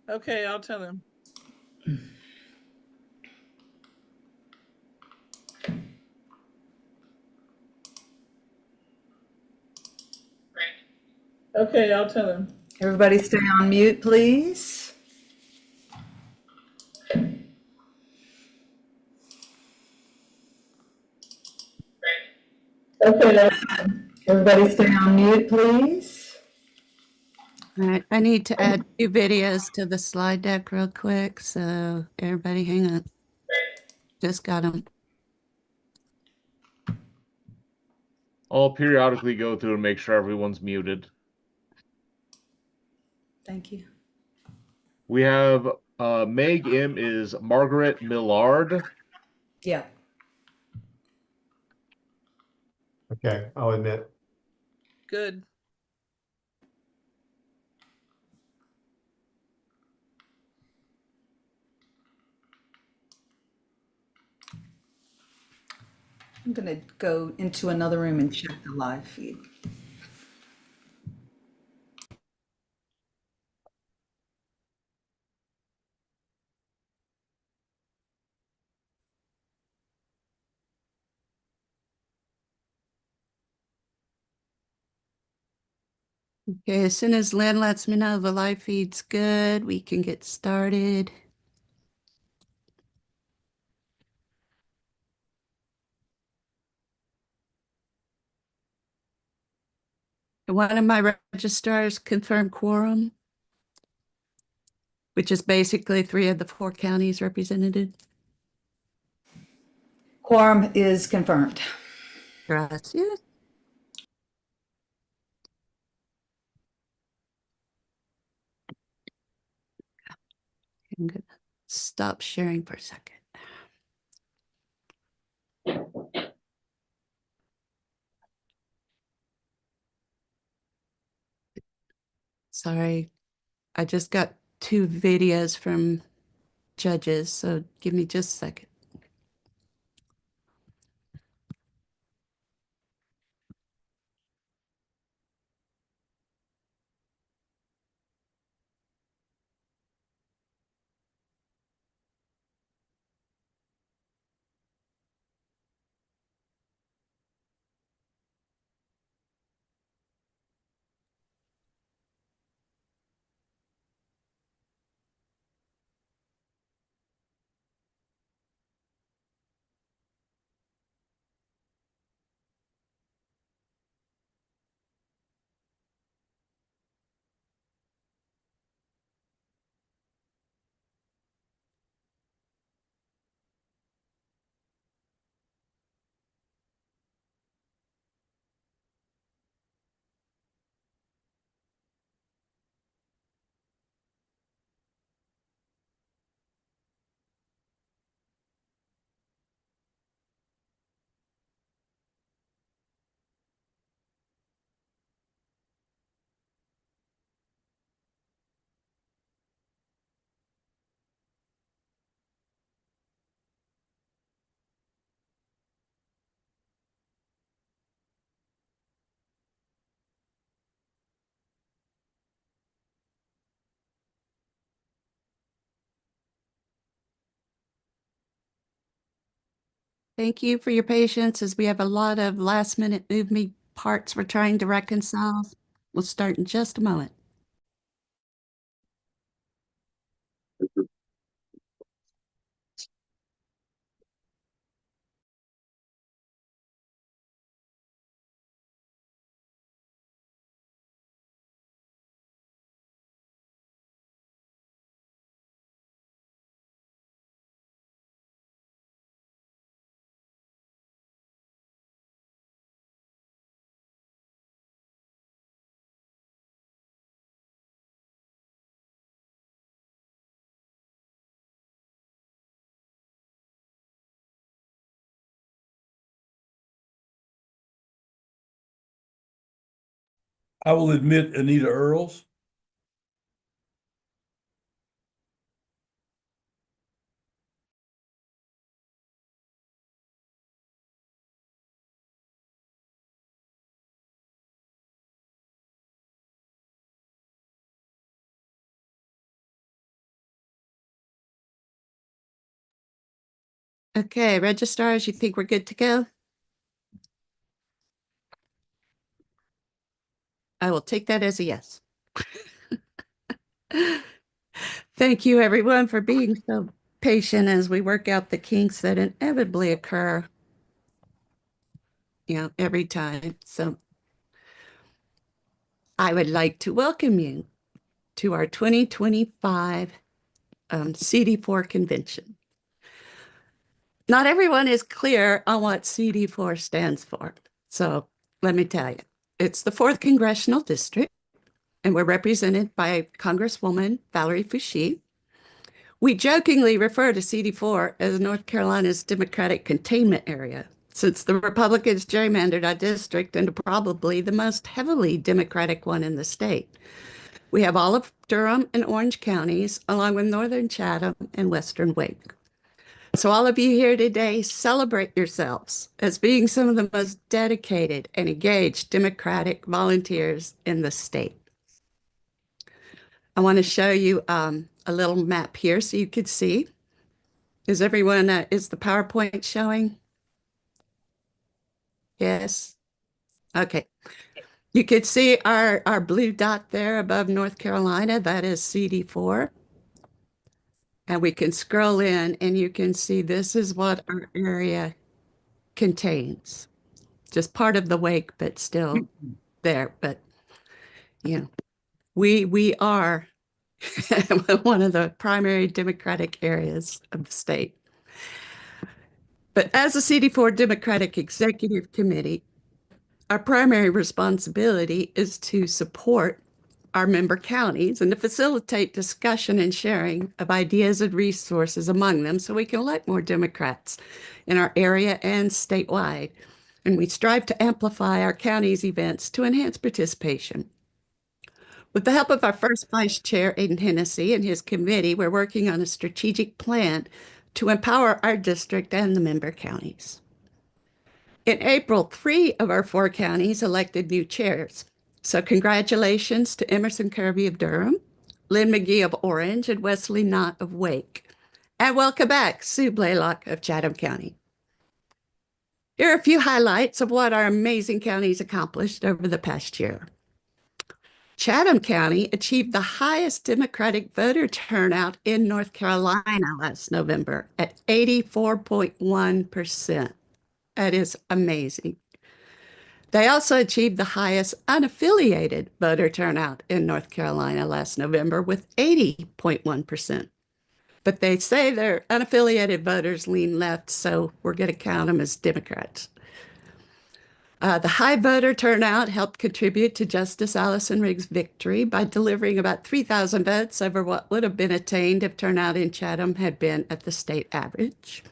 Okay, I'll tell him. Okay, I'll tell him. Everybody stay on mute, please. Okay, Everybody stay on mute, please. All right, I need to add 2 videos to the slide deck real quick, so everybody hang on. Just got them. I'll periodically go through and make sure everyone's muted. Thank you. We have Meg M is Margaret Millard. Yeah. Okay, I'll admit. good. I'm going to go into another room and check the live feed. Okay, as soon as Lynn lets me know the live feed's good, we can get started. One of my registrars confirmed quorum, which is basically 3 of the 4 counties represented. Quorum is confirmed. Gracias. I'm gonna stop sharing for a second. Sorry, I just got 2 videos from judges, so give me just a second. Thank you for your patience as we have a lot of last minute moving parts we're trying to reconcile. We'll start in just a moment. I will admit Anita Earls. Okay, registrars, you think we're good to go? I will take that as a yes. Thank you, everyone, for being so patient as we work out the kinks that inevitably occur, every time. So I would like to welcome you to our 2025 CD4 convention. Not everyone is clear on what CD4 stands for. So let me tell you, it's the 4th Congressional District, and we're represented by Congresswoman Valerie Foushee. We jokingly refer to CD4 as North Carolina's Democratic containment area, since the Republicans gerrymandered our district into probably the most heavily Democratic one in the state. We have all of Durham and Orange counties, along with Northern Chatham and Western Wake. So all of you here today, celebrate yourselves as being some of the most dedicated and engaged Democratic volunteers in the state. I want to show you a little map here so you could see. Is everyone, is the PowerPoint showing? Yes. Okay. You could see our blue dot there above North Carolina. That is CD4. And we can scroll in and you can see this is what our area contains. Just part of the wake, but still there. But, we are one of the primary Democratic areas of the state. But as a CD4 Democratic Executive Committee, our primary responsibility is to support our member counties and to facilitate discussion and sharing of ideas and resources among them so we can elect more Democrats in our area and statewide. And we strive to amplify our county's events to enhance participation. With the help of our first Vice Chair, Aiden Hennessy, and his committee, we're working on a strategic plan to empower our district and the member counties. In April, 3 of our 4 counties elected new chairs. So congratulations to Emerson Kirby of Durham, Lynn McGee of Orange, and Wesley Knott of Wake. And welcome back, Sue Blaylock of Chatham County. Here are a few highlights of what our amazing counties accomplished over the past year. Chatham County achieved the highest Democratic voter turnout in North Carolina last November at 84.1%. That is amazing. They also achieved the highest unaffiliated voter turnout in North Carolina last November with 80.1%. But they say their unaffiliated voters lean left, so we're going to count them as Democrats. The high voter turnout helped contribute to Justice Allison Riggs' victory by delivering about 3,000 votes over what would have been attained if turnout in Chatham had been at the state average.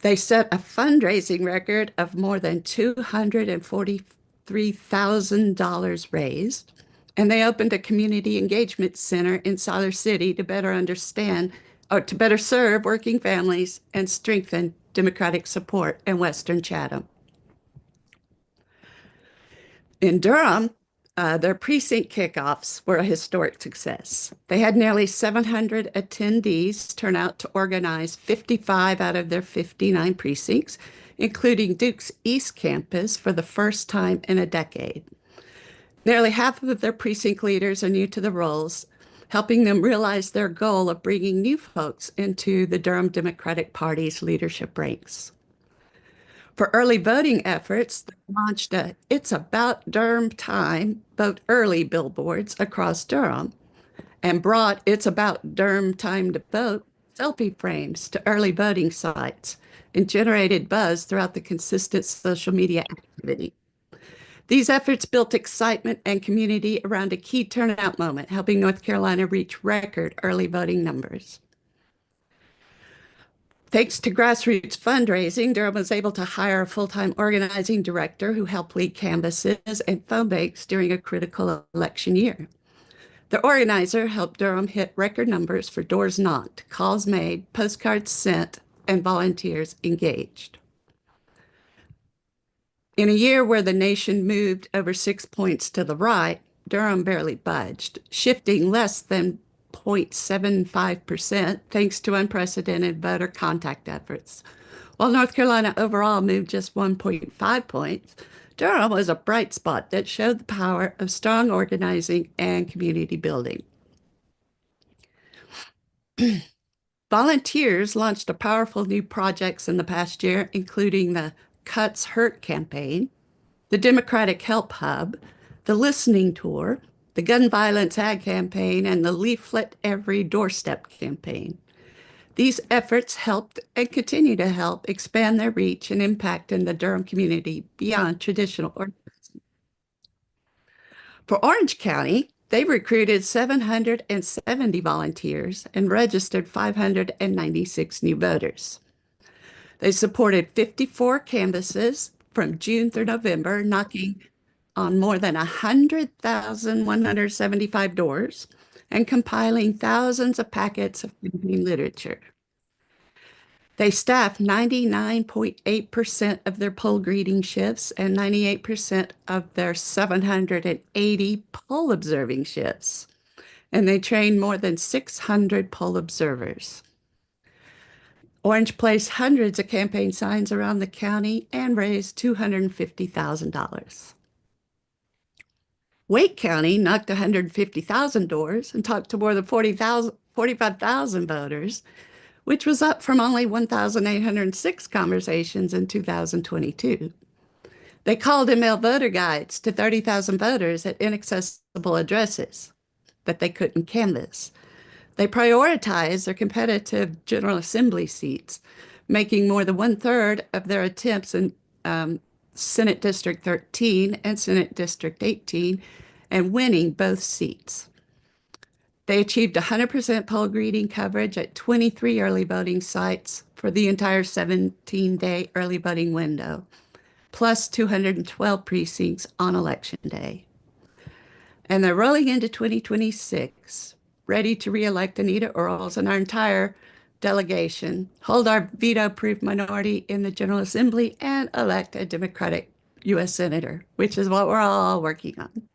They set a fundraising record of more than $243,000 raised, and they opened a community engagement center in Siler City to better understand or to better serve working families and strengthen Democratic support in Western Chatham. In Durham, their precinct kickoffs were a historic success. They had nearly 700 attendees turn out to organize 55 out of their 59 precincts, including Duke's East Campus for the first time in a decade. Nearly half of their precinct leaders are new to the roles, helping them realize their goal of bringing new folks into the Durham Democratic Party's leadership ranks. For early voting efforts, they launched a It's About Durham Time Vote Early billboards across Durham and brought It's About Durham Time to Vote selfie frames to early voting sites and generated buzz throughout the consistent social media activity. These efforts built excitement and community around a key turnout moment, helping North Carolina reach record early voting numbers. Thanks to grassroots fundraising, Durham was able to hire a full-time organizing director who helped lead canvases and phone banks during a critical election year. The organizer helped Durham hit record numbers for doors knocked, calls made, postcards sent, and volunteers engaged. In a year where the nation moved over 6 points to the right, Durham barely budged, shifting less than 0.75% thanks to unprecedented voter contact efforts. While North Carolina overall moved just 1.5 points, Durham was a bright spot that showed the power of strong organizing and community building. Volunteers launched a powerful new projects in the past year, including the Cuts Hurt campaign, the Democratic Help Hub, the Listening Tour, the Gun Violence Ad campaign, and the Leaflet Every Doorstep campaign. These efforts helped and continue to help expand their reach and impact in the Durham community beyond traditional organizing. For Orange County, they recruited 770 volunteers and registered 596 new voters. They supported 54 canvasses from June through November, knocking on more than 100,175 doors and compiling thousands of packets of campaign literature. They staffed 99.8% of their poll greeting shifts and 98% of their 780 poll observing shifts. And they trained more than 600 poll observers. Orange placed hundreds of campaign signs around the county and raised $250,000. Wake County knocked 150,000 doors and talked to more than 45,000 voters, which was up from only 1,806 conversations in 2022. They called and mailed voter guides to 30,000 voters at inaccessible addresses that they couldn't canvass. They prioritized their competitive General Assembly seats, making more than 1/3 of their attempts in Senate District 13 and Senate District 18 and winning both seats. They achieved 100% poll greeting coverage at 23 early voting sites for the entire 17-day early voting window, plus 212 precincts on Election Day. And they're rolling into 2026, ready to reelect Anita Earls and our entire delegation, hold our veto-proof minority in the General Assembly, and elect a Democratic U.S. Senator, which is what we're all working on.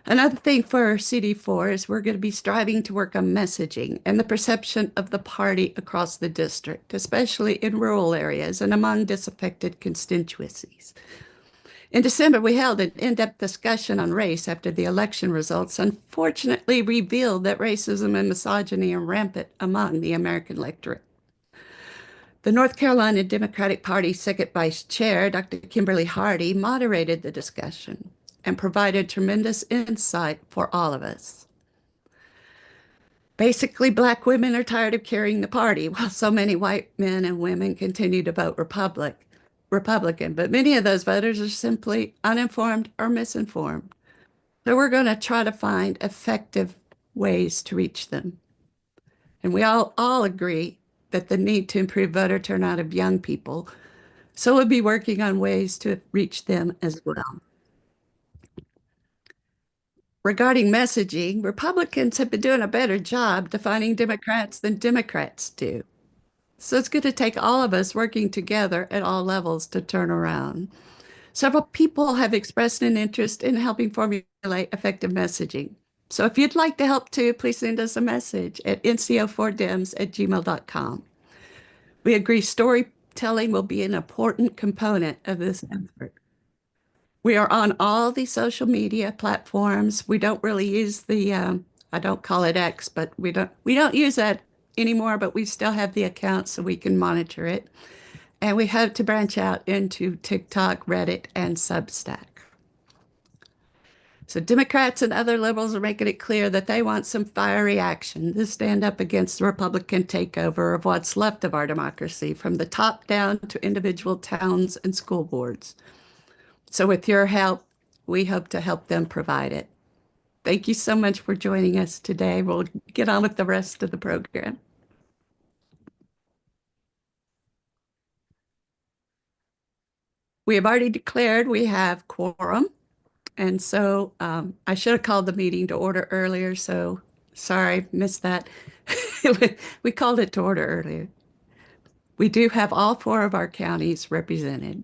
Another thing for CD4 is we're going to be striving to work on messaging and the perception of the party across the district, especially in rural areas and among disaffected constituencies. In December, we held an in-depth discussion on race after the election results unfortunately revealed that racism and misogyny are rampant among the American electorate. The North Carolina Democratic Party Second Vice Chair, Dr. Kimberly Hardy, moderated the discussion and provided tremendous insight for all of us. Basically, Black women are tired of carrying the party, while so many white men and women continue to vote Republican. But many of those voters are simply uninformed or misinformed. So we're going to try to find effective ways to reach them. And we all agree that the need to improve voter turnout of young people. So we'll be working on ways to reach them as well. Regarding messaging, Republicans have been doing a better job defining Democrats than Democrats do. So it's going to take all of us working together at all levels to turn around. Several people have expressed an interest in helping formulate effective messaging. So if you'd like to help too, please send us a message at nco4dems@gmail.com. We agree storytelling will be an important component of this effort. We are on all the social media platforms. We don't really use the, I don't call it X, but we don't use that anymore, but we still have the account so we can monitor it. And we hope to branch out into TikTok, Reddit, and Substack. So Democrats and other liberals are making it clear that they want some fiery action to stand up against the Republican takeover of what's left of our democracy, from the top down to individual towns and school boards. So with your help, we hope to help them provide it. Thank you so much for joining us today. We'll get on with the rest of the program. We have already declared we have quorum. And so I should have called the meeting to order earlier. So sorry, missed that. We called it to order earlier. We do have all 4 of our counties represented.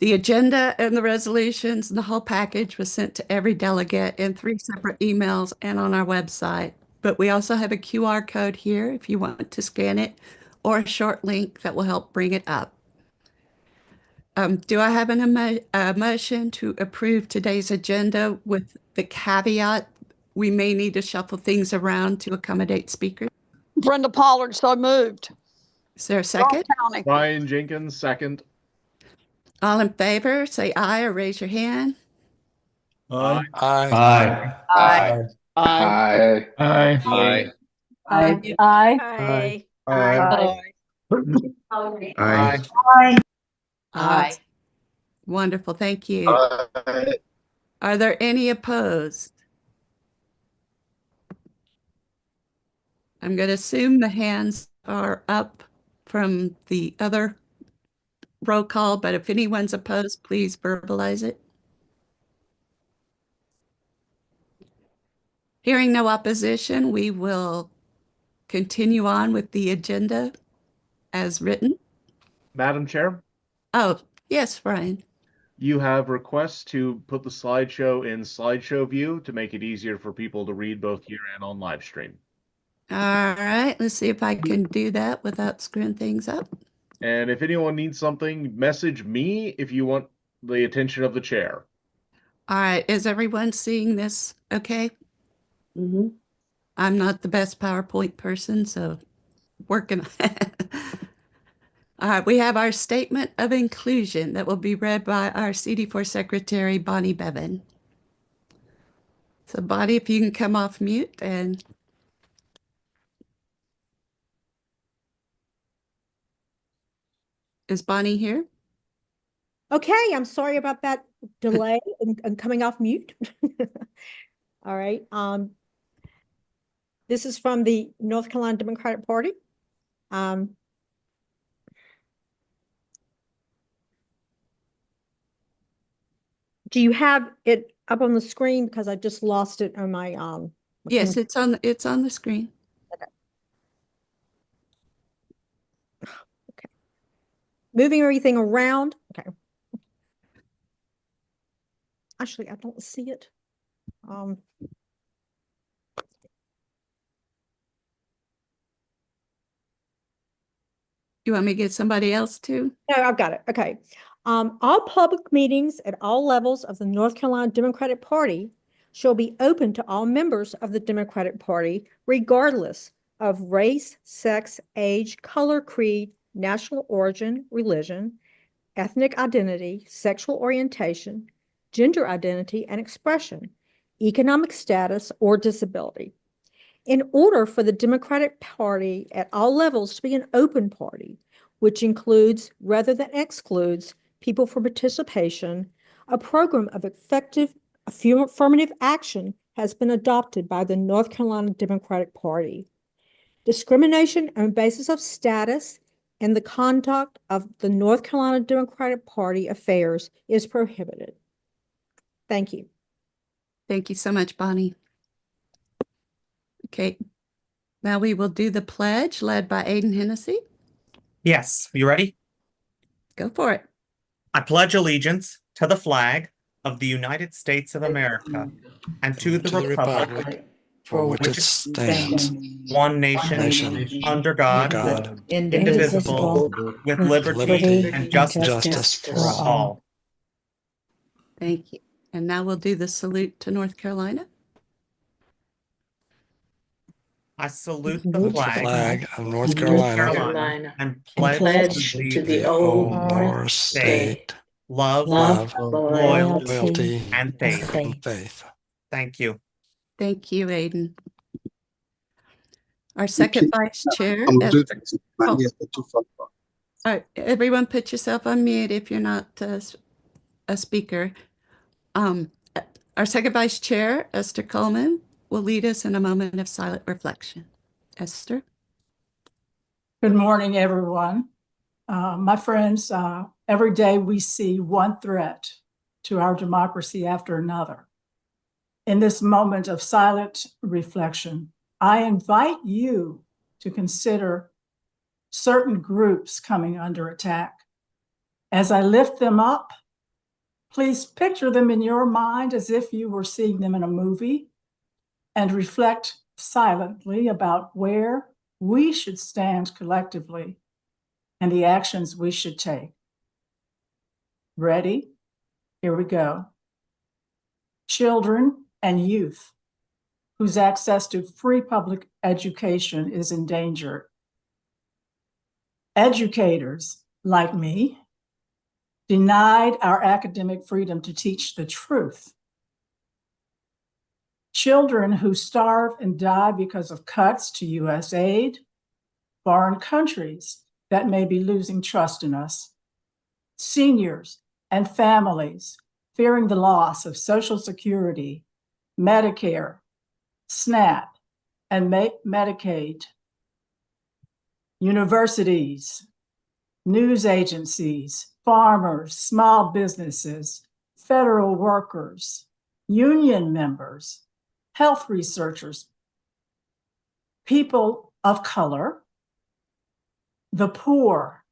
The agenda and the resolutions and the whole package was sent to every delegate in 3 separate emails and on our website. But we also have a QR code here if you want to scan it, or a short link that will help bring it up. Do I have a motion to approve today's agenda with the caveat we may need to shuffle things around to accommodate speakers? Brenda Pollard, so moved. Is there a second? County. Ryan Jenkins, second. All in favor, say aye or raise your hand. Aye. Aye. Aye. Aye. Aye. Aye. Aye. Aye. Aye. Aye. Wonderful, thank you. Aye. Are there any opposed? I'm going to assume the hands are up from the other roll call, but if anyone's opposed, please verbalize it. Hearing no opposition, we will continue on with the agenda as written. Madam Chair, Oh, yes, Brian. you have requests to put the slideshow in slideshow view to make it easier for people to read both here and on live stream. All right, let's see if I can do that without screwing things up. And if anyone needs something, message me if you want the attention of the chair. All right, is everyone seeing this okay? I'm not the best PowerPoint person, so working on it. All right, we have our statement of inclusion that will be read by our CD4 Secretary, Bonnie Bevan. So Bonnie, if you can come off mute and is Bonnie here? Okay, I'm sorry about that delay and coming off mute. All right. This is from the North Carolina Democratic Party. Do you have it up on the screen? Because I just lost it on my Yes, it's on the screen. Okay. Moving everything around. Okay. Actually, I don't see it. You want me to get somebody else to? No, I've got it. Okay. All public meetings at all levels of the North Carolina Democratic Party shall be open to all members of the Democratic Party, regardless of race, sex, age, color, creed, national origin, religion, ethnic identity, sexual orientation, gender identity and expression, economic status, or disability. In order for the Democratic Party at all levels to be an open party, which includes rather than excludes people for participation, a program of effective affirmative action has been adopted by the North Carolina Democratic Party. Discrimination on the basis of status and the conduct of the North Carolina Democratic Party affairs is prohibited. Thank you. Thank you so much, Bonnie. Okay, now we will do the pledge led by Aiden Hennessy. Yes, you ready? Go for it. I pledge allegiance to the flag of the United States of America and to the republic for which it stands, one nation, under God, indivisible, with liberty and justice for all. Thank you. And now we'll do the salute to North Carolina. I salute the flag of North Carolina and pledge to the old North State love, loyalty, and faith. faith. Thank you. Thank you, Aiden. Our second vice chair. Everyone put yourself on mute if you're not a speaker. Our second vice chair, Esther Coleman, will lead us in a moment of silent reflection. Esther? Good morning, everyone. My friends, every day we see one threat to our democracy after another. In this moment of silent reflection, I invite you to consider certain groups coming under attack. As I lift them up Please picture them in your mind as if you were seeing them in a movie and reflect silently about where we should stand collectively and the actions we should take. Ready? Here we go. Children and youth whose access to free public education is endangered. Educators like me denied our academic freedom to teach the truth. Children who starve and die because of cuts to U.S. aid, foreign countries that may be losing trust in us, seniors and families fearing the loss of Social Security, Medicare, SNAP, and Medicaid, universities, news agencies, farmers, small businesses, federal workers, union members, health researchers, people of color, the poor,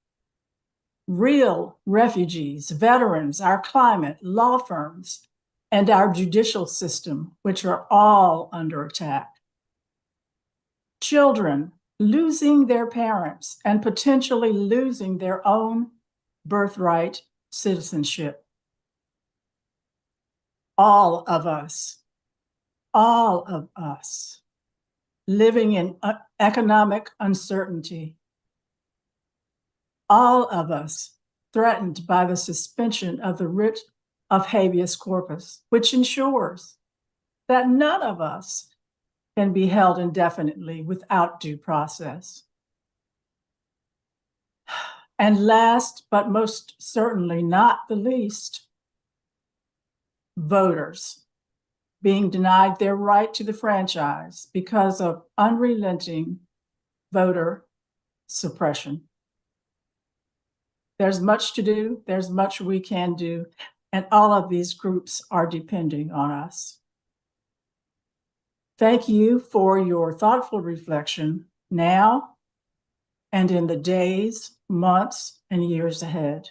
real refugees, veterans, our climate, law firms, and our judicial system, which are all under attack. Children losing their parents and potentially losing their own birthright citizenship. All of us living in economic uncertainty. All of us threatened by the suspension of the writ of habeas corpus, which ensures that none of us can be held indefinitely without due process. And last, but most certainly not the least, voters being denied their right to the franchise because of unrelenting voter suppression. There's much to do, there's much we can do, and all of these groups are depending on us. Thank you for your thoughtful reflection now and in the days, months, and years ahead.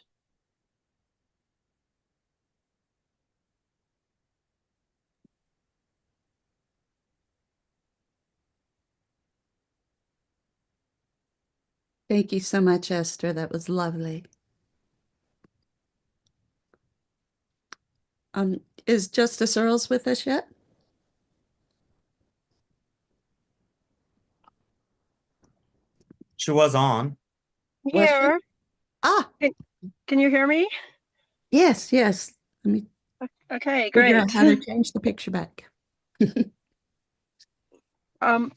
Thank you so much, Esther. That was lovely. Is Justice Earls with us yet? She was on. Was she? Here. Ah, Can you hear me? yes, yes. Let me Okay, figure great. out how to change the picture back. Well,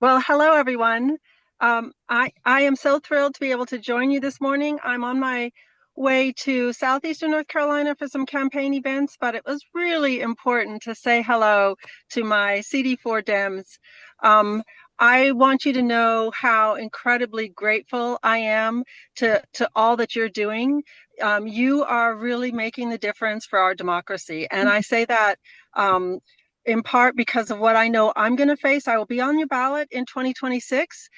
hello, everyone. I am so thrilled to be able to join you this morning. I'm on my way to Southeastern North Carolina for some campaign events, but it was really important to say hello to my CD4 Dems. I want you to know how incredibly grateful I am to all that you're doing. You are really making the difference for our democracy. And I say that in part because of what I know I'm going to face. I will be on your ballot in 2026.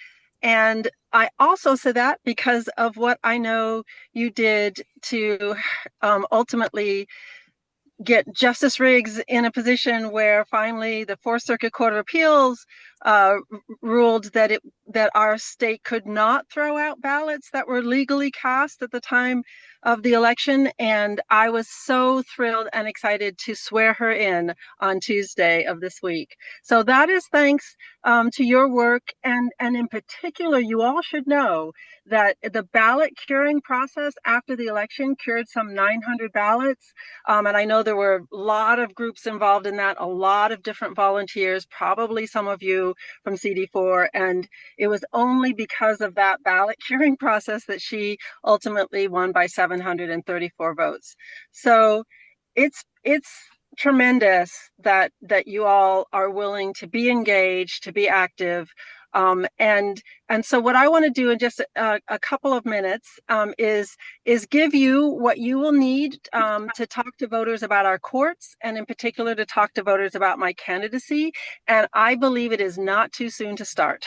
And I also say that because of what I know you did to ultimately get Justice Riggs in a position where finally the Fourth Circuit Court of Appeals ruled that our state could not throw out ballots that were legally cast at the time of the election. And I was so thrilled and excited to swear her in on Tuesday of this week. So that is thanks to your work. And in particular, you all should know that the ballot curing process after the election cured some 900 ballots. And I know there were a lot of groups involved in that, a lot of different volunteers, probably some of you from CD4. And it was only because of that ballot curing process that she ultimately won by 734 votes. So it's tremendous that you all are willing to be engaged, to be active. And so what I want to do in just a couple of minutes is give you what you will need to talk to voters about our courts, and in particular to talk to voters about my candidacy. And I believe it is not too soon to start.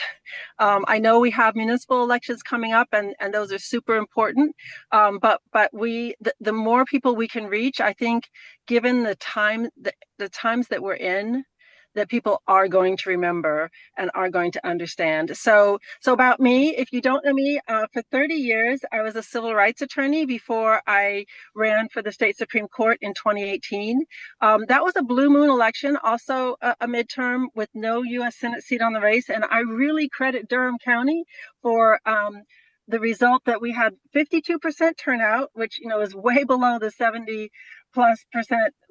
I know we have municipal elections coming up, and those are super important. But the more people we can reach, I think, given the times that we're in, that people are going to remember and are going to understand. So about me, if you don't know me, for 30 years, I was a civil rights attorney before I ran for the state Supreme Court in 2018. That was a blue moon election, also a midterm with no U.S. Senate seat on the race. And I really credit Durham County for the result that we had 52% turnout, which, is way below the 70+%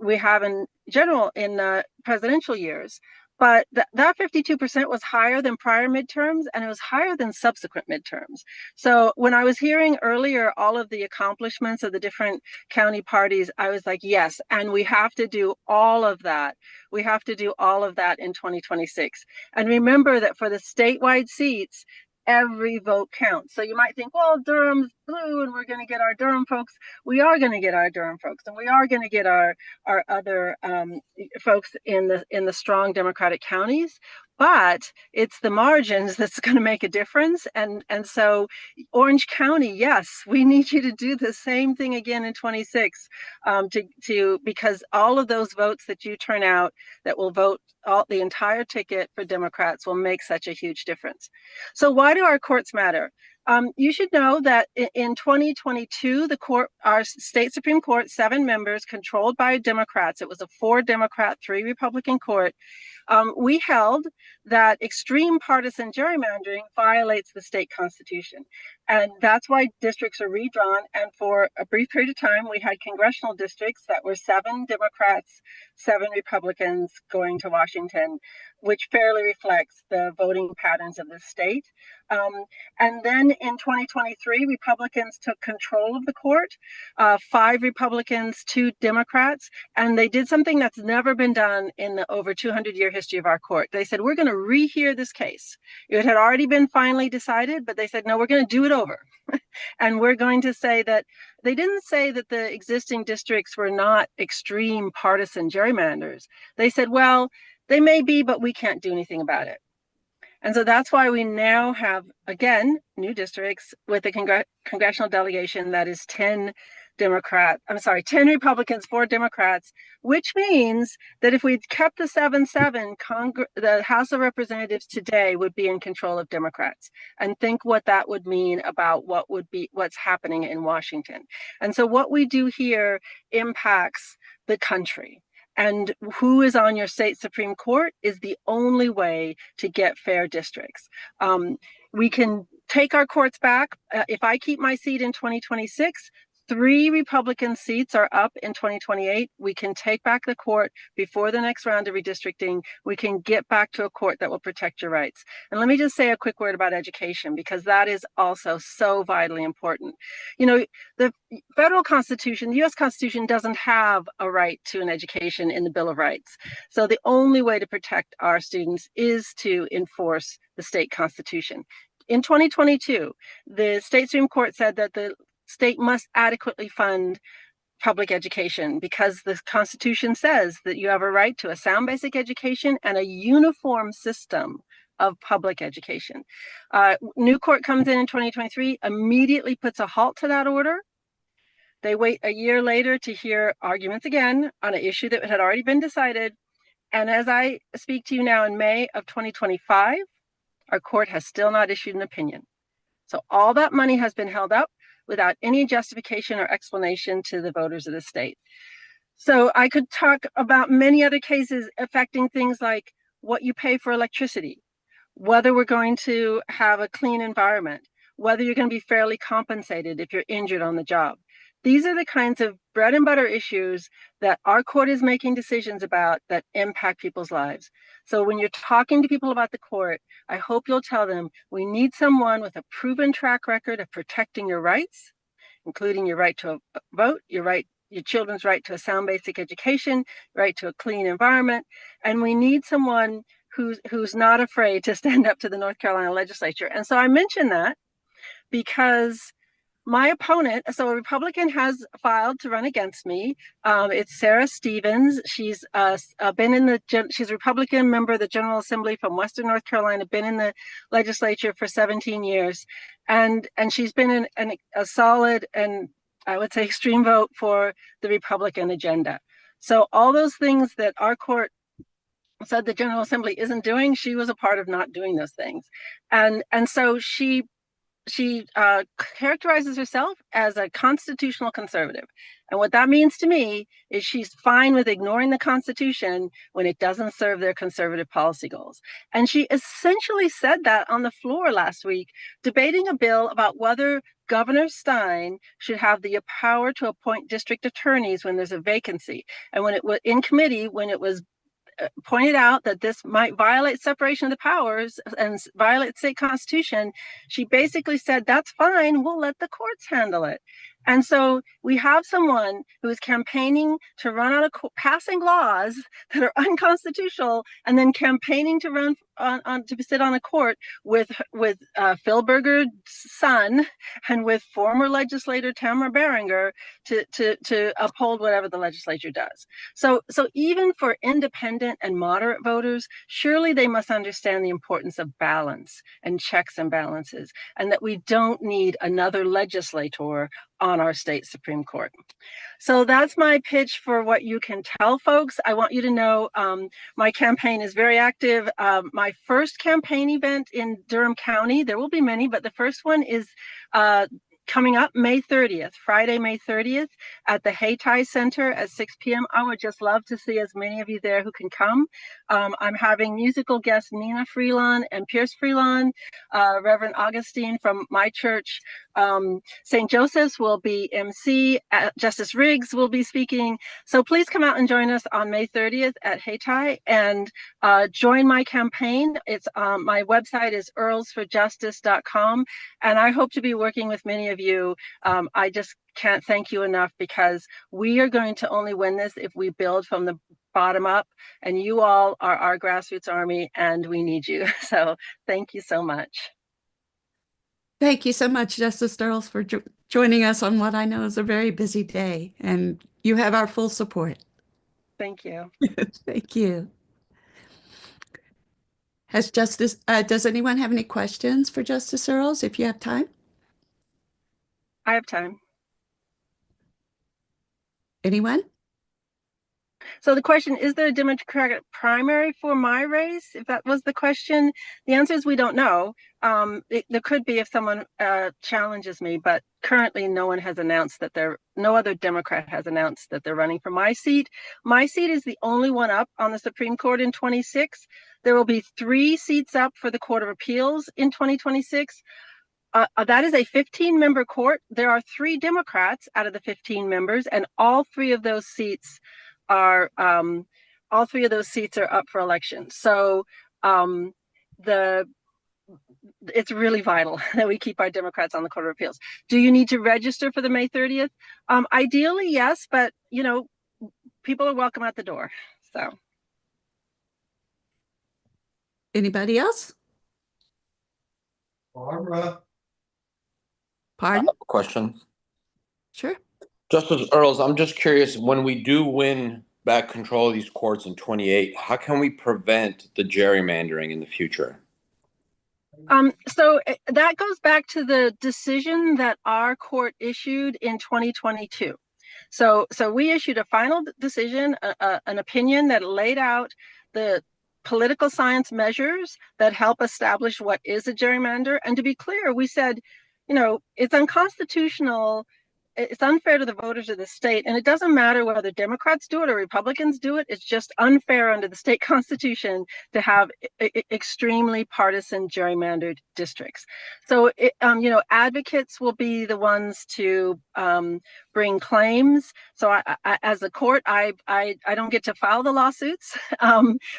we have in general in presidential years. But that 52% was higher than prior midterms, and it was higher than subsequent midterms. So when I was hearing earlier all of the accomplishments of the different county parties, I was like, yes, and we have to do all of that. We have to do all of that in 2026. And remember that for the statewide seats, every vote counts. So you might think, well, Durham's blue and we're going to get our Durham folks. We are going to get our Durham folks, and we are going to get our other folks in the strong Democratic counties. But it's the margins that's going to make a difference. And so Orange County, yes, we need you to do the same thing again in 26 because all of those votes that you turn out that will vote the entire ticket for Democrats will make such a huge difference. So why do our courts matter? You should know that in 2022, our state Supreme Court, 7 members controlled by Democrats, it was a 4 Democrat, 3 Republican court. We held that extreme partisan gerrymandering violates the state constitution. And that's why districts are redrawn. And for a brief period of time, we had congressional districts that were 7 Democrats, 7 Republicans going to Washington, which fairly reflects the voting patterns of the state. And then in 2023, Republicans took control of the court, 5 Republicans, 2 Democrats, and they did something that's never been done in the over 200-year history of our court. They said, we're going to rehear this case. It had already been finally decided, but they said, no, we're going to do it over. And we're going to say that they didn't say that the existing districts were not extreme partisan gerrymanders. They said, well, they may be, but we can't do anything about it. And so that's why we now have, again, new districts with a congressional delegation that is 10 Republicans, 4 Democrats, which means that if we'd kept the 7-7, the House of Representatives today would be in control of Democrats. And think what that would mean about what's happening in Washington. And so what we do here impacts the country. And who is on your state Supreme Court is the only way to get fair districts. We can take our courts back. If I keep my seat in 2026, 3 Republican seats are up in 2028. We can take back the court before the next round of redistricting. We can get back to a court that will protect your rights. And let me just say a quick word about education, because that is also so vitally important. The federal Constitution, the U.S. Constitution doesn't have a right to an education in the Bill of Rights. So the only way to protect our students is to enforce the state Constitution. In 2022, the state Supreme Court said that the state must adequately fund public education because the Constitution says that you have a right to a sound basic education and a uniform system of public education. New court comes in 2023, immediately puts a halt to that order. They wait a year later to hear arguments again on an issue that had already been decided. And as I speak to you now in May of 2025, our court has still not issued an opinion. So all that money has been held up without any justification or explanation to the voters of the state. So I could talk about many other cases affecting things like what you pay for electricity, whether we're going to have a clean environment, whether you're going to be fairly compensated if you're injured on the job. These are the kinds of bread and butter issues that our court is making decisions about that impact people's lives. So when you're talking to people about the court, I hope you'll tell them we need someone with a proven track record of protecting your rights, including your right to vote, your children's right to a sound basic education, right to a clean environment. And we need someone who's not afraid to stand up to the North Carolina legislature. And so I mention that because my opponent, so a Republican, has filed to run against me. It's Sarah Stevens. She's she's a Republican member of the General Assembly from Western North Carolina, been in the legislature for 17 years. And she's been a solid and I would say extreme vote for the Republican agenda. So all those things that our court said the General Assembly isn't doing, she was a part of not doing those things. And so she characterizes herself as a constitutional conservative. And what that means to me is she's fine with ignoring the Constitution when it doesn't serve their conservative policy goals. And she essentially said that on the floor last week, debating a bill about whether Governor Stein should have the power to appoint district attorneys when there's a vacancy. And when it was in committee, when it was pointed out that this might violate separation of the powers and violate state constitution, she basically said, that's fine, we'll let the courts handle it. And so we have someone who is campaigning to run out of passing laws that are unconstitutional, and then campaigning to run to sit on a court with Phil Berger's son and with former legislator Tamara Beringer to uphold whatever the legislature does. So even for independent and moderate voters, surely they must understand the importance of balance and checks and balances, and that we don't need another legislator on our state Supreme Court. So that's my pitch for what you can tell folks. I want you to know my campaign is very active. My first campaign event in Durham County, there will be many, but the first one is coming up May 30th, Friday, May 30th at the Hayti Center at 6 p.m. I would just love to see as many of you there who can come. I'm having musical guests Nina Freelon and Pierce Freelon, Reverend Augustine from my church, St. Joseph's will be MC, Justice Riggs will be speaking. So please come out and join us on May 30th at Hayti and join my campaign. It's my website is earlsforjustice.com, and I hope to be working with many of you. I just can't thank you enough, because we are going to only win this if we build from the bottom up, and you all are our grassroots army and we need you. So thank you so much. Thank you so much, Justice Earls, for joining us on what I know is a very busy day, and you have our full support. Thank you. Thank you. Does anyone have any questions for Justice Earls, if you have time? I have time. Anyone? So the question, is there a Democratic primary for my race? If that was the question, the answer is we don't know. There could be if someone challenges me, but currently no other Democrat has announced that they're running for my seat. My seat is the only one up on the Supreme Court in 26. There will be 3 seats up for the Court of Appeals in 2026. That is a 15-member court. There are 3 Democrats out of the 15 members, and all 3 of those seats are up for election. So it's really vital that we keep our Democrats on the Court of Appeals. Do you need to register for the May 30th? Ideally, yes, but people are welcome at the door. So, Anybody else? Barbara. Pardon? Question. Sure. Justice Earls, I'm just curious, when we do win back control of these courts in 28, how can we prevent the gerrymandering in the future? So that goes back to the decision that our court issued in 2022. So we issued a final decision, an opinion that laid out the political science measures that help establish what is a gerrymander. And to be clear, we said, it's unconstitutional. It's unfair to the voters of the state, and it doesn't matter whether Democrats do it or Republicans do it. It's just unfair under the state constitution to have extremely partisan gerrymandered districts. So, advocates will be the ones to bring claims. So, I as a court, I don't get to file the lawsuits,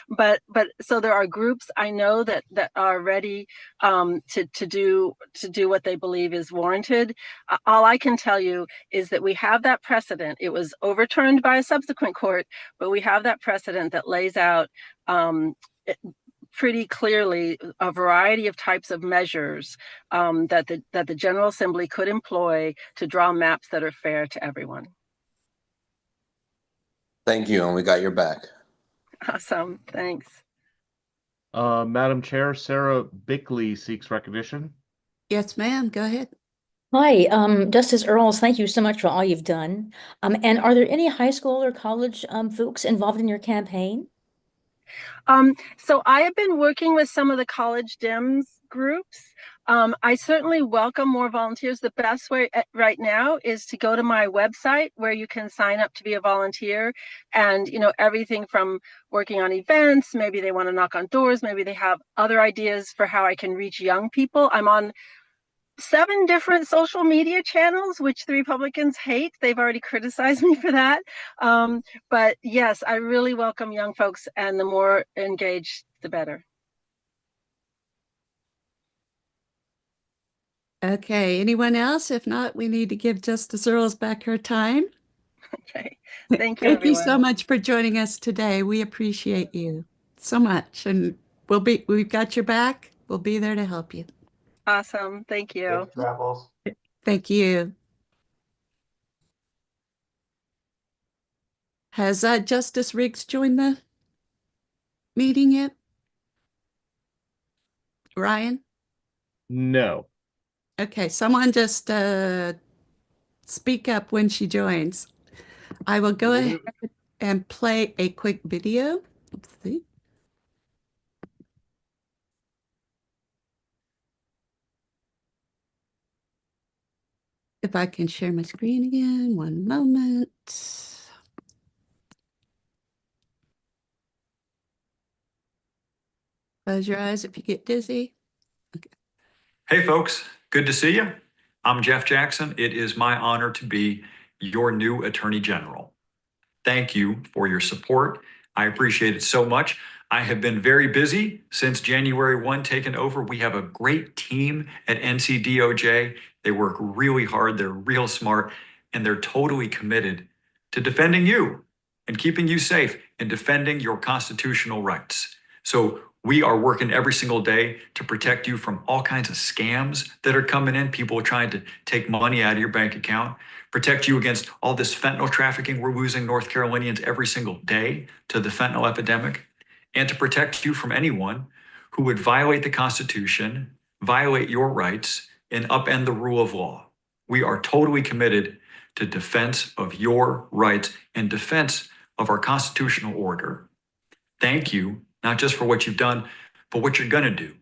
but so there are groups I know that are ready to do what they believe is warranted. All I can tell you is that we have that precedent. It was overturned by a subsequent court, but we have that precedent that lays out pretty clearly a variety of types of measures that the General Assembly could employ to draw maps that are fair to everyone. Thank you, and we got your back. Awesome, thanks. Madam Chair, Sarah Bickley seeks recognition. Yes, ma'am. Go ahead. Hi, Justice Earls, thank you so much for all you've done. And are there any high school or college folks involved in your campaign? So I have been working with some of the college Dems groups. I certainly welcome more volunteers. The best way right now is to go to my website where you can sign up to be a volunteer, and everything from working on events, maybe they want to knock on doors, maybe they have other ideas for how I can reach young people. I'm on 7 different social media channels, which the Republicans hate. They've already criticized me for that. But yes, I really welcome young folks, and the more engaged, the better. Okay, anyone else? If not, we need to give Justice Earls back her time. Okay, thank you, Thank you so everyone. much for joining us today. We appreciate you so much, and we've got your back. We'll be there to help you. Awesome, thank you. Thank you. Has Justice Riggs joined the meeting yet? Ryan? No. Okay, someone just speak up when she joins. I will go ahead and play a quick video. Let's see. If I can share my screen again, one moment. Close your eyes if you get dizzy. Okay. Hey folks, good to see you. I'm Jeff Jackson. It is my honor to be your new Attorney General. Thank you for your support. I appreciate it so much. I have been very busy since January 1 taken over. We have a great team at NC-DOJ. They work really hard, they're real smart, and they're totally committed to defending you and keeping you safe and defending your constitutional rights. So we are working every single day to protect you from all kinds of scams that are coming in, people trying to take money out of your bank account, protect you against all this fentanyl trafficking. We're losing North Carolinians every single day to the fentanyl epidemic, and to protect you from anyone who would violate the Constitution, violate your rights, and upend the rule of law. We are totally committed to defense of your rights and defense of our constitutional order. Thank you, not just for what you've done, but what you're going to do.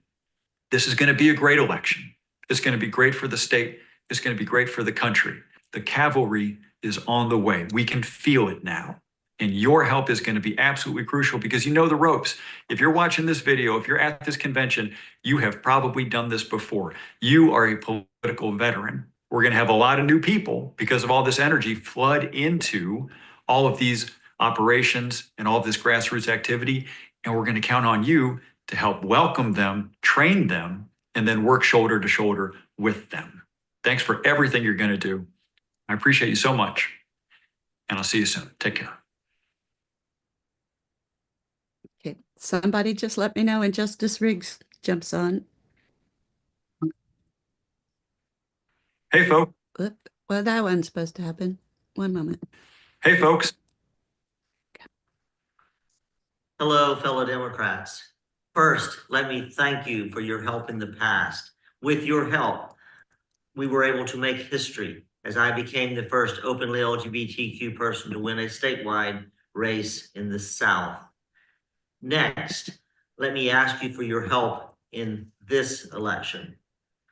This is going to be a great election. It's going to be great for the state. It's going to be great for the country. The cavalry is on the way. We can feel it now. And your help is going to be absolutely crucial because you know the ropes. If you're watching this video, if you're at this convention, you have probably done this before. You are a political veteran. We're going to have a lot of new people because of all this energy flood into all of these operations and all of this grassroots activity. And we're going to count on you to help welcome them, train them, and then work shoulder to shoulder with them. Thanks for everything you're going to do. I appreciate you so much. And I'll see you soon. Take care. Okay, somebody just let me know when Justice Riggs jumps on. Hey, folks. Well, that wasn't supposed to happen. One moment. Hey, folks. Hello, fellow Democrats. First, let me thank you for your help in the past. With your help, we were able to make history as I became the first openly LGBTQ person to win a statewide race in the South. Next, let me ask you for your help in this election.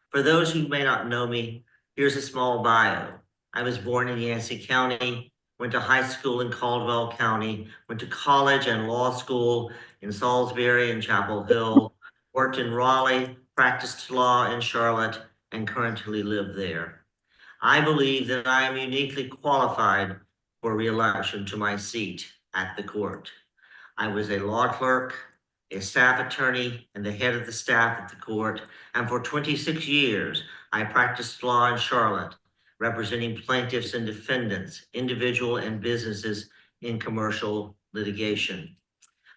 For those who may not know me, here's a small bio. I was born in Yancey County, went to high school in Caldwell County, went to college and law school in Salisbury and Chapel Hill, worked in Raleigh, practiced law in Charlotte, and currently live there. I believe that I am uniquely qualified for re-election to my seat at the court. I was a law clerk, a staff attorney, and the head of the staff at the court. And for 26 years, I practiced law in Charlotte, representing plaintiffs and defendants, individual and businesses in commercial litigation.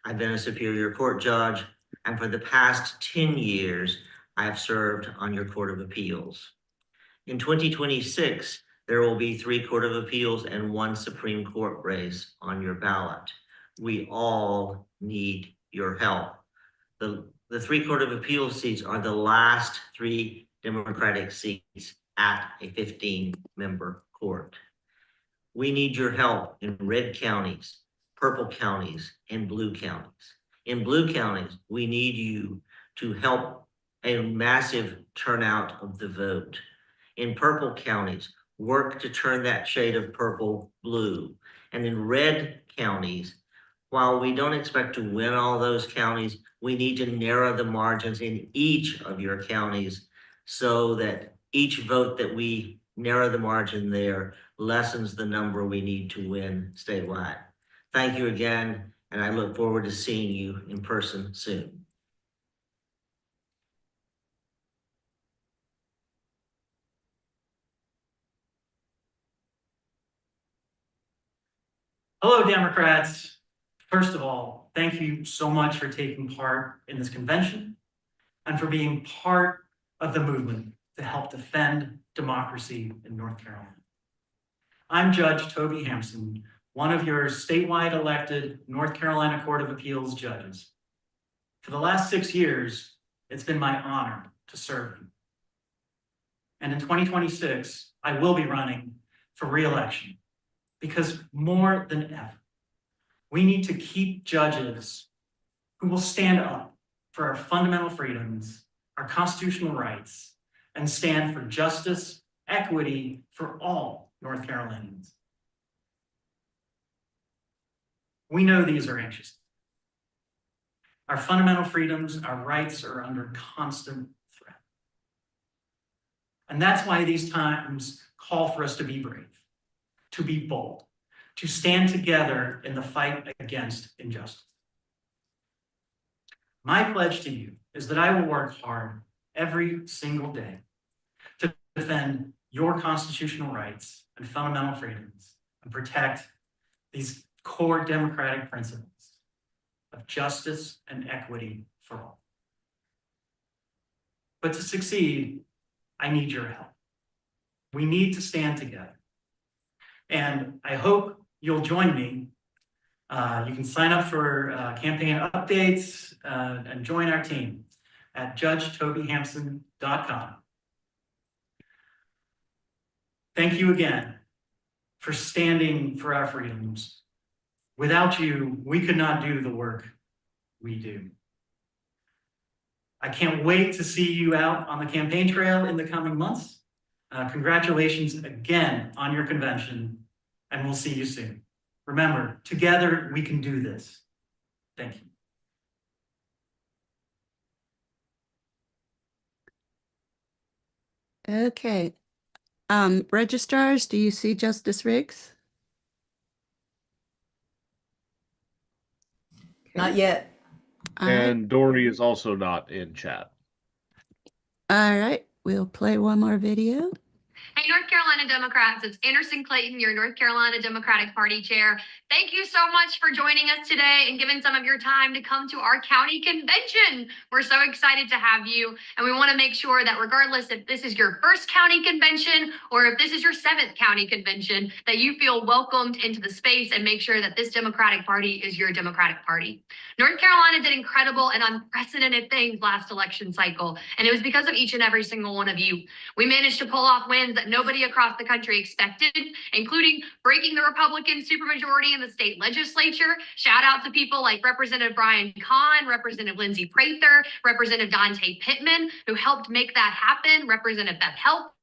I've been a Superior Court judge, and for the past 10 years, I have served on your Court of Appeals. In 2026, there will be 3 Court of Appeals and 1 Supreme Court race on your ballot. We all need your help. The 3 Court of Appeals seats are the last 3 Democratic seats at a 15-member court. We need your help in red counties, purple counties, and blue counties. In blue counties, we need you to help a massive turnout of the vote. In purple counties, work to turn that shade of purple blue. And in red counties, while we don't expect to win all those counties, we need to narrow the margins in each of your counties so that each vote that we narrow the margin there lessens the number we need to win statewide. Thank you again, and I look forward to seeing you in person soon. Hello, Democrats. First of all, thank you so much for taking part in this convention and for being part of the movement to help defend democracy in North Carolina. I'm Judge Toby Hampson, one of your statewide elected North Carolina Court of Appeals judges. For the last 6 years, it's been my honor to serve you. And in 2026, I will be running for re-election because more than ever, we need to keep judges who will stand up for our fundamental freedoms, our constitutional rights, and stand for justice, equity for all North Carolinians. We know these are anxious. Our fundamental freedoms, our rights are under constant threat. And that's why these times call for us to be brave, to be bold, to stand together in the fight against injustice. My pledge to you is that I will work hard every single day to defend your constitutional rights and fundamental freedoms and protect these core democratic principles of justice and equity for all. But to succeed, I need your help. We need to stand together. And I hope you'll join me. You can sign up for campaign updates and join our team at judgetobyhampson.com. Thank you again for standing for our freedoms. Without you, we could not do the work we do. I can't wait to see you out on the campaign trail in the coming months. Congratulations again on your convention, and we'll see you soon. Remember, together we can do this. Thank you. Okay. Registrars, do you see Justice Riggs? Not yet. And Dory is also not in chat. All right, we'll play one more video. Hey, North Carolina Democrats, it's Anderson Clayton, your North Carolina Democratic Party chair. Thank you so much for joining us today and giving some of your time to come to our county convention. We're so excited to have you, and we want to make sure that regardless if this is your first county convention or if this is your 7th county convention, that you feel welcomed into the space and make sure that this Democratic Party is your Democratic Party. North Carolina did incredible and unprecedented things last election cycle, and it was because of each and every single one of you. We managed to pull off wins that nobody across the country expected, including breaking the Republican supermajority in the state legislature. Shout out to people like Representative Brian Kahn, Representative Lindsey Prather, Representative Dante Pittman, who helped make that happen, Representative Beth Help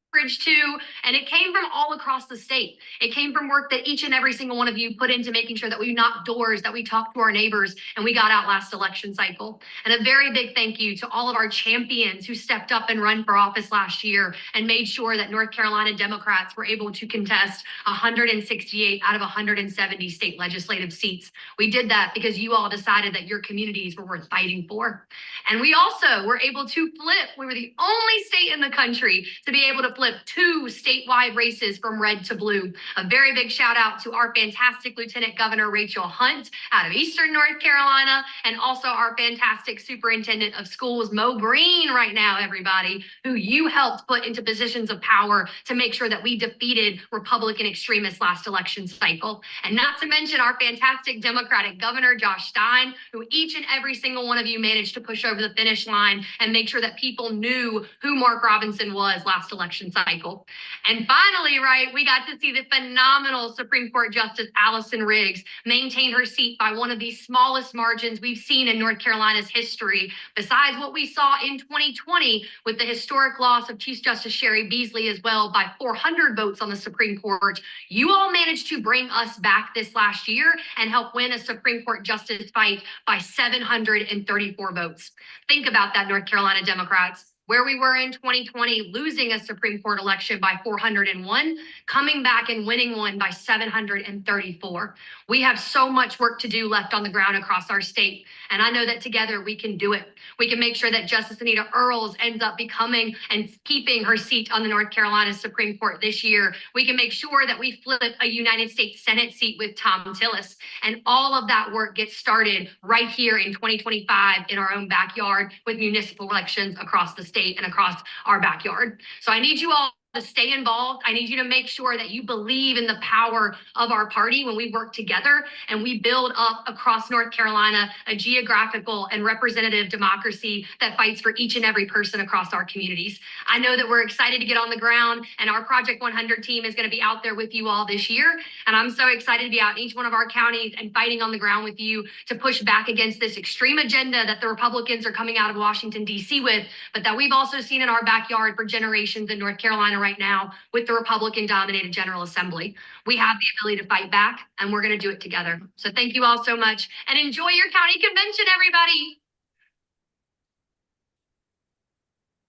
too, and it came from all across the state. It came from work that each and every single one of you put into making sure that we knocked doors, that we talked to our neighbors, and we got out last election cycle. And a very big thank you to all of our champions who stepped up and run for office last year and made sure that North Carolina Democrats were able to contest 168 out of 170 state legislative seats. We did that because you all decided that your communities were worth fighting for. And we also were able to flip. We were the only state in the country to be able to flip 2 statewide races from red to blue. A very big shout out to our fantastic Lieutenant Governor Rachel Hunt out of Eastern North Carolina, and also our fantastic Superintendent of Schools, Mo Green, right now, everybody, who you helped put into positions of power to make sure that we defeated Republican extremists last election cycle. And not to mention our fantastic Democratic Governor, Josh Stein, who each and every single one of you managed to push over the finish line and make sure that people knew who Mark Robinson was last election cycle. And finally, right, we got to see the phenomenal Supreme Court Justice Allison Riggs maintain her seat by one of the smallest margins we've seen in North Carolina's history, besides what we saw in 2020 with the historic loss of Chief Justice Sherry Beasley as well by 400 votes on the Supreme Court. You all managed to bring us back this last year and help win a Supreme Court justice fight by 734 votes. Think about that, North Carolina Democrats. Where we were in 2020, losing a Supreme Court election by 401, coming back and winning one by 734. We have so much work to do left on the ground across our state, and I know that together we can do it. We can make sure that Justice Anita Earls ends up becoming and keeping her seat on the North Carolina Supreme Court this year. We can make sure that we flip a United States Senate seat with Tom Tillis, and all of that work gets started right here in 2025 in our own backyard with municipal elections across the state and across our backyard. So I need you all to stay involved. I need you to make sure that you believe in the power of our party when we work together and we build up across North Carolina a geographical and representative democracy that fights for each and every person across our communities. I know that we're excited to get on the ground, and our Project 100 team is going to be out there with you all this year. And I'm so excited to be out in each one of our counties and fighting on the ground with you to push back against this extreme agenda that the Republicans are coming out of Washington, D.C. with, but that we've also seen in our backyard for generations in North Carolina right now with the Republican-dominated General Assembly. We have the ability to fight back, and we're going to do it together. So thank you all so much, and enjoy your county convention, everybody.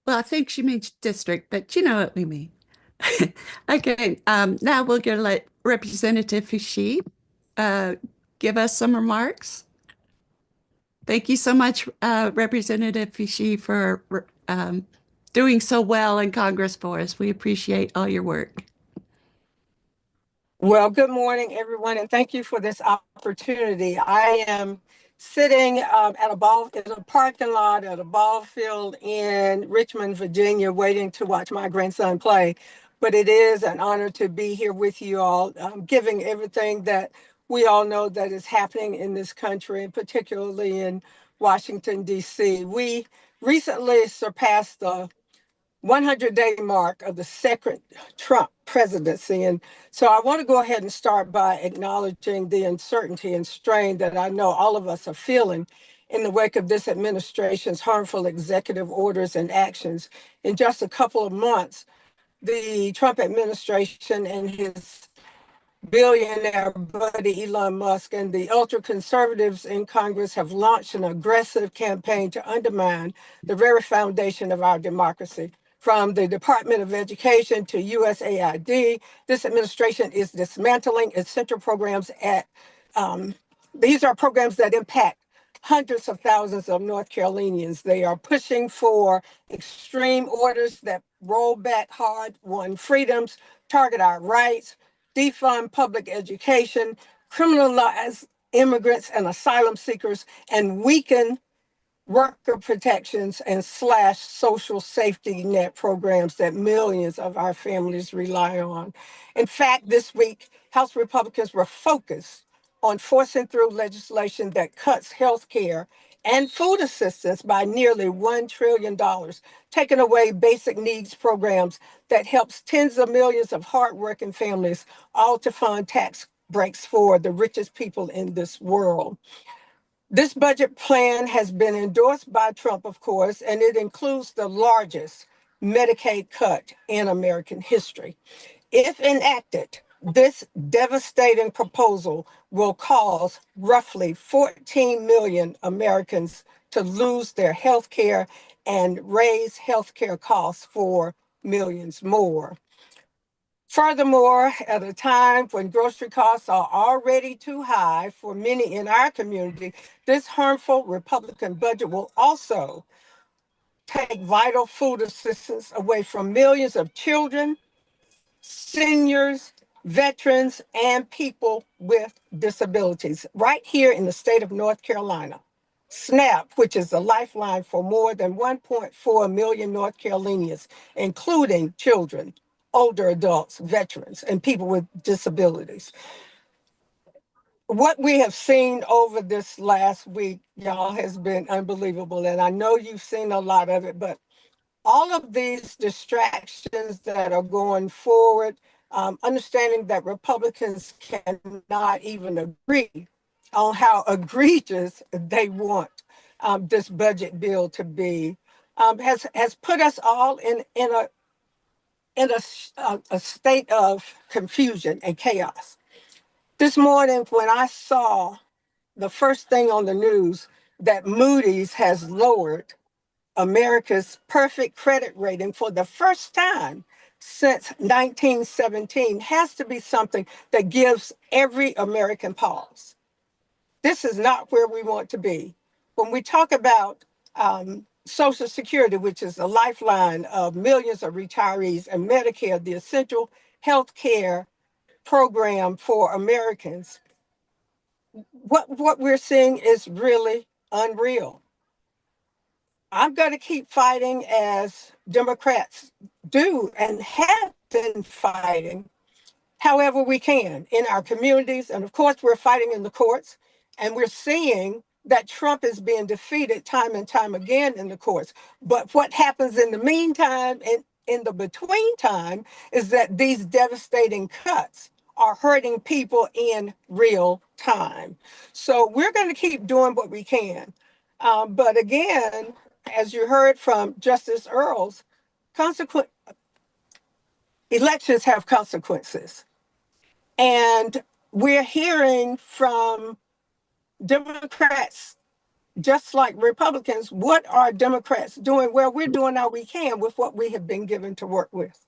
Well, I think she means district, but you know what we mean. Okay, now we're going to let Representative Fishy give us some remarks. Thank you so much, Representative Fishy, for doing so well in Congress for us. We appreciate all your work. Well, good morning, everyone, and thank you for this opportunity. I am sitting in a parking lot at a ball field in Richmond, Virginia, waiting to watch my grandson play. But it is an honor to be here with you all, giving everything that we all know that is happening in this country, and particularly in Washington, D.C. We recently surpassed the 100-day mark of the second Trump presidency. And so I want to go ahead and start by acknowledging the uncertainty and strain that I know all of us are feeling in the wake of this administration's harmful executive orders and actions. In just a couple of months, the Trump administration and his billionaire buddy Elon Musk and the ultra-conservatives in Congress have launched an aggressive campaign to undermine the very foundation of our democracy. From the Department of Education to USAID, this administration is dismantling its central programs these are programs that impact hundreds of thousands of North Carolinians. They are pushing for extreme orders that roll back hard-won freedoms, target our rights, defund public education, criminalize immigrants and asylum seekers, and weaken worker protections and slash social safety net programs that millions of our families rely on. In fact, this week, House Republicans were focused on forcing through legislation that cuts health care and food assistance by nearly $1 trillion, taking away basic needs programs that helps tens of millions of hardworking families, all to fund tax breaks for the richest people in this world. This budget plan has been endorsed by Trump, of course, and it includes the largest Medicaid cut in American history. If enacted, this devastating proposal will cause roughly 14 million Americans to lose their health care and raise health care costs for millions more. Furthermore, at a time when grocery costs are already too high for many in our community, this harmful Republican budget will also take vital food assistance away from millions of children, seniors, veterans, and people with disabilities right here in the state of North Carolina. SNAP, which is a lifeline for more than 1.4 million North Carolinians, including children, older adults, veterans, and people with disabilities. What we have seen over this last week, y'all, has been unbelievable. And I know you've seen a lot of it, but all of these distractions that are going forward, understanding that Republicans cannot even agree on how egregious they want this budget bill to be, has put us all in a state of confusion and chaos. This morning, when I saw the first thing on the news that Moody's has lowered America's perfect credit rating for the first time since 1917, has to be something that gives every American pause. This is not where we want to be. When we talk about Social Security, which is a lifeline of millions of retirees, and Medicare, the essential health care program for Americans, what we're seeing is really unreal. I'm going to keep fighting as Democrats do and have been fighting however we can in our communities. And of course, we're fighting in the courts, and we're seeing that Trump is being defeated time and time again in the courts. But what happens in the meantime and in the between time is that these devastating cuts are hurting people in real time. So we're going to keep doing what we can. But again, as you heard from Justice Earls, elections have consequences. And we're hearing from Democrats, just like Republicans, what are Democrats doing? Well, we're doing all we can with what we have been given to work with.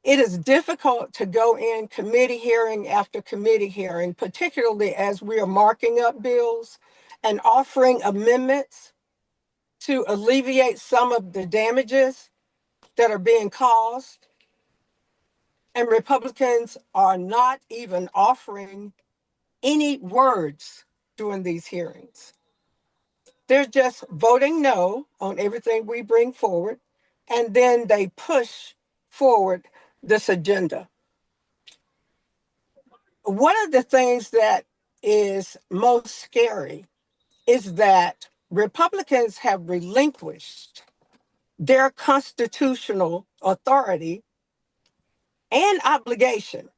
It is difficult to go in committee hearing after committee hearing, particularly as we are marking up bills and offering amendments to alleviate some of the damages that are being caused. And Republicans are not even offering any words during these hearings. They're just voting no on everything we bring forward, and then they push forward this agenda. One of the things that is most scary is that Republicans have relinquished their constitutional authority and obligation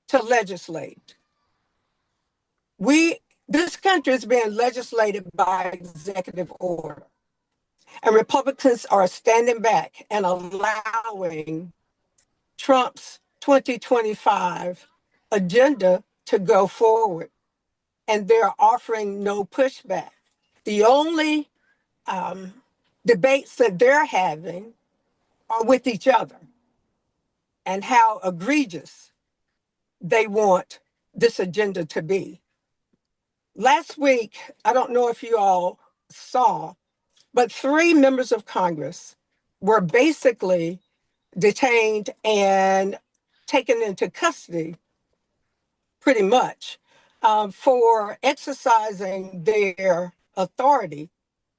to legislate. This country is being legislated by executive order, and Republicans are standing back and allowing Trump's 2025 agenda to go forward, and they're offering no pushback. The only debates that they're having are with each other and how egregious they want this agenda to be. Last week, I don't know if you all saw, but 3 members of Congress were basically detained and taken into custody, pretty much, for exercising their authority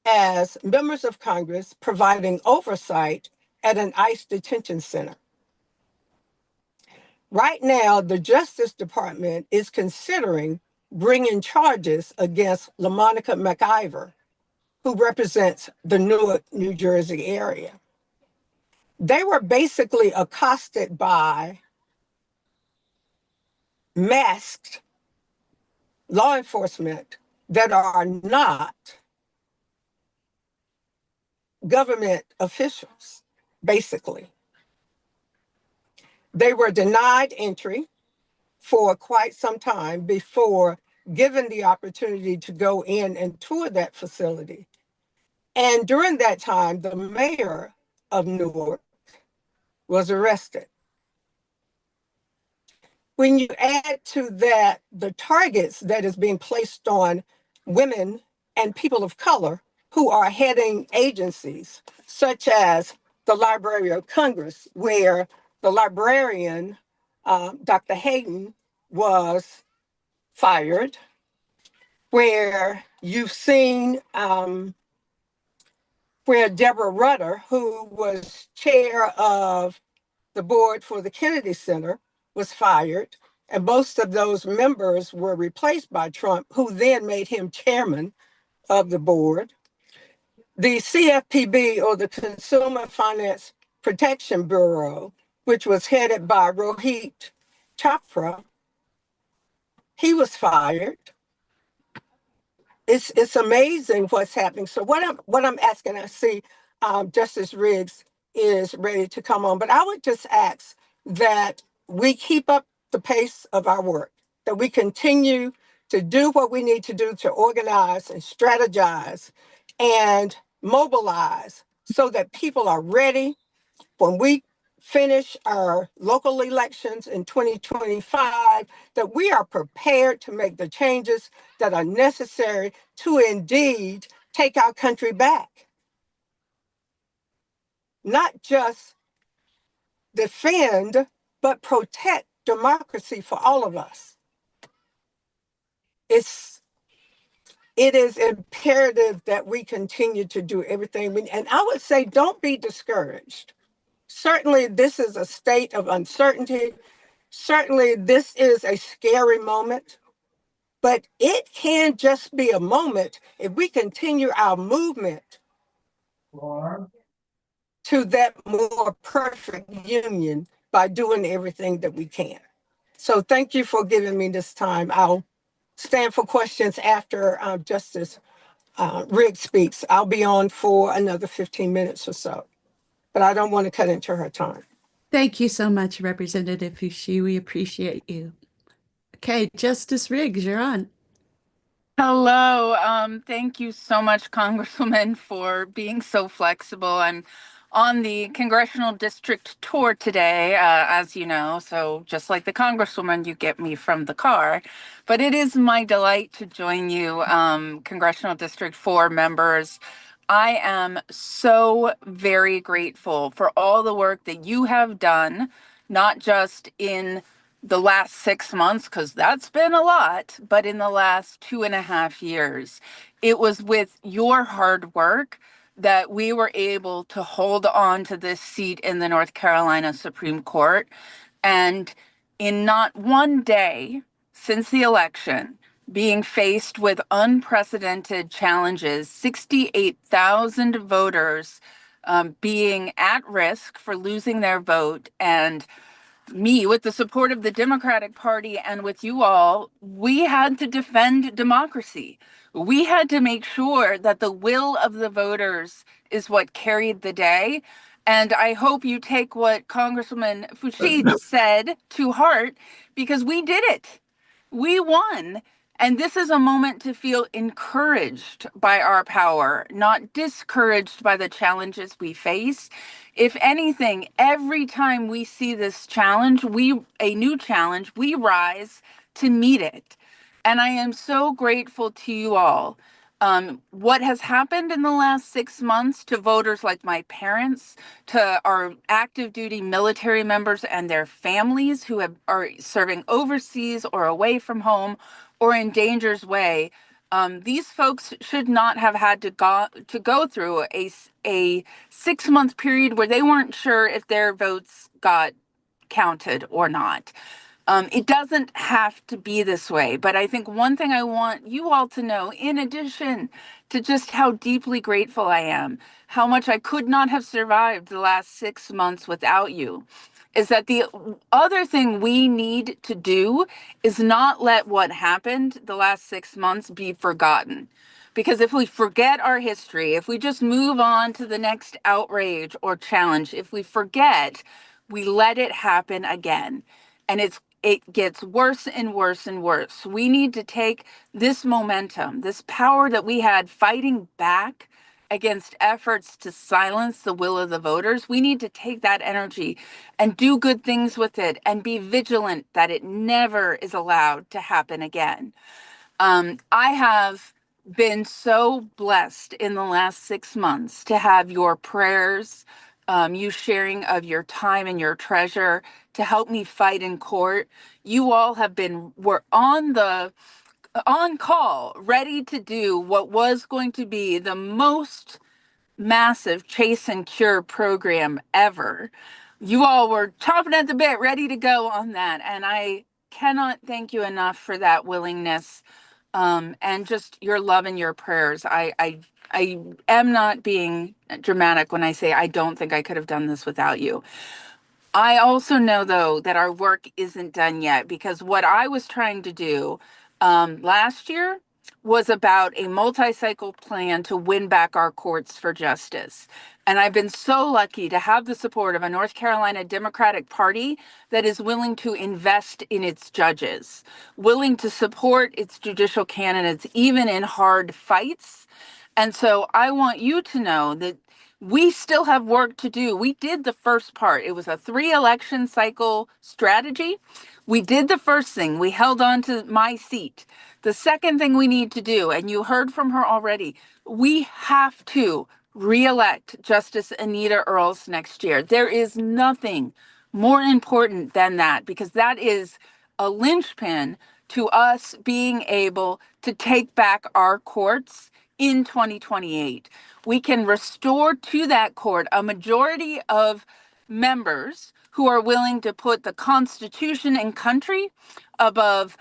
as members of Congress providing oversight at an ICE detention center. Right now, the Justice Department is considering bringing charges against LaMonica McIver, who represents the Newark, New Jersey area. They were basically accosted by masked law enforcement that are not government officials, basically. They were denied entry for quite some time before given the opportunity to go in and tour that facility. And during that time, the mayor of Newark was arrested. When you add to that the targets that is being placed on women and people of color who are heading agencies, such as the Library of Congress, where the librarian, Dr. Hayden, was fired, where you've seen where Deborah Rutter, who was chair of the board for the Kennedy Center, was fired. And most of those members were replaced by Trump, who then made him chairman of the board. The CFPB, or the Consumer Finance Protection Bureau, which was headed by Rohit Chopra, he was fired. It's amazing what's happening. So what I'm asking, I see Justice Riggs is ready to come on, but I would just ask that we keep up the pace of our work, that we continue to do what we need to do to organize and strategize and mobilize so that people are ready when we finish our local elections in 2025, that we are prepared to make the changes that are necessary to indeed take our country back. Not just defend, but protect democracy for all of us. It is imperative that we continue to do everything and I would say don't be discouraged. Certainly, this is a state of uncertainty. Certainly, this is a scary moment, but it can just be a moment if we continue our movement to that more perfect union by doing everything that we can. So thank you for giving me this time. I'll stand for questions after Justice Riggs speaks. I'll be on for another 15 minutes or so, but I don't want to cut into her time. Thank you so much, Representative Fushi. We appreciate you. Okay, Justice Riggs, you're on. Hello. Thank you so much, Congresswoman, for being so flexible. I'm on the congressional district tour today, as you know. So just like the Congresswoman, you get me from the car. But it is my delight to join you, Congressional District 4 members. I am so very grateful for all the work that you have done, not just in the last 6 months, because that's been a lot, but in the last 2.5 years. It was with your hard work that we were able to hold on to this seat in the North Carolina Supreme Court. And in not one day since the election, being faced with unprecedented challenges, 68,000 voters being at risk for losing their vote, and me, with the support of the Democratic Party and with you all, we had to defend democracy. We had to make sure that the will of the voters is what carried the day. And I hope you take what Congresswoman Fushi said to heart, because we did it. We won. And this is a moment to feel encouraged by our power, not discouraged by the challenges we face. If anything, every time we see this challenge, a new challenge, we rise to meet it. And I am so grateful to you all. What has happened in the last 6 months to voters like my parents, to our active duty military members and their families who are serving overseas or away from home or in danger's way, these folks should not have had to go through a 6-month period where they weren't sure if their votes got counted or not. It doesn't have to be this way, but I think one thing I want you all to know, in addition to just how deeply grateful I am, how much I could not have survived the last 6 months without you, is that the other thing we need to do is not let what happened the last 6 months be forgotten. Because if we forget our history, if we just move on to the next outrage or challenge, if we forget, we let it happen again. And it gets worse and worse and worse. We need to take this momentum, this power that we had fighting back against efforts to silence the will of the voters. We need to take that energy and do good things with it and be vigilant that it never is allowed to happen again. I have been so blessed in the last 6 months to have your prayers, you sharing of your time and your treasure to help me fight in court. You all were on call, ready to do what was going to be the most massive chase and cure program ever. You all were chomping at the bit, ready to go on that. And I cannot thank you enough for that willingness, and just your love and your prayers. I am not being dramatic when I say I don't think I could have done this without you. I also know, though, that our work isn't done yet, because what I was trying to do last year was about a multi-cycle plan to win back our courts for justice. And I've been so lucky to have the support of a North Carolina Democratic Party that is willing to invest in its judges, willing to support its judicial candidates, even in hard fights. And so I want you to know that we still have work to do. We did the first part. It was a 3-election cycle strategy. We did the first thing. We held on to my seat. The second thing we need to do, and you heard from her already, we have to reelect Justice Anita Earls next year. There is nothing more important than that, because that is a linchpin to us being able to take back our courts in 2028. We can restore to that court a majority of members who are willing to put the Constitution and country above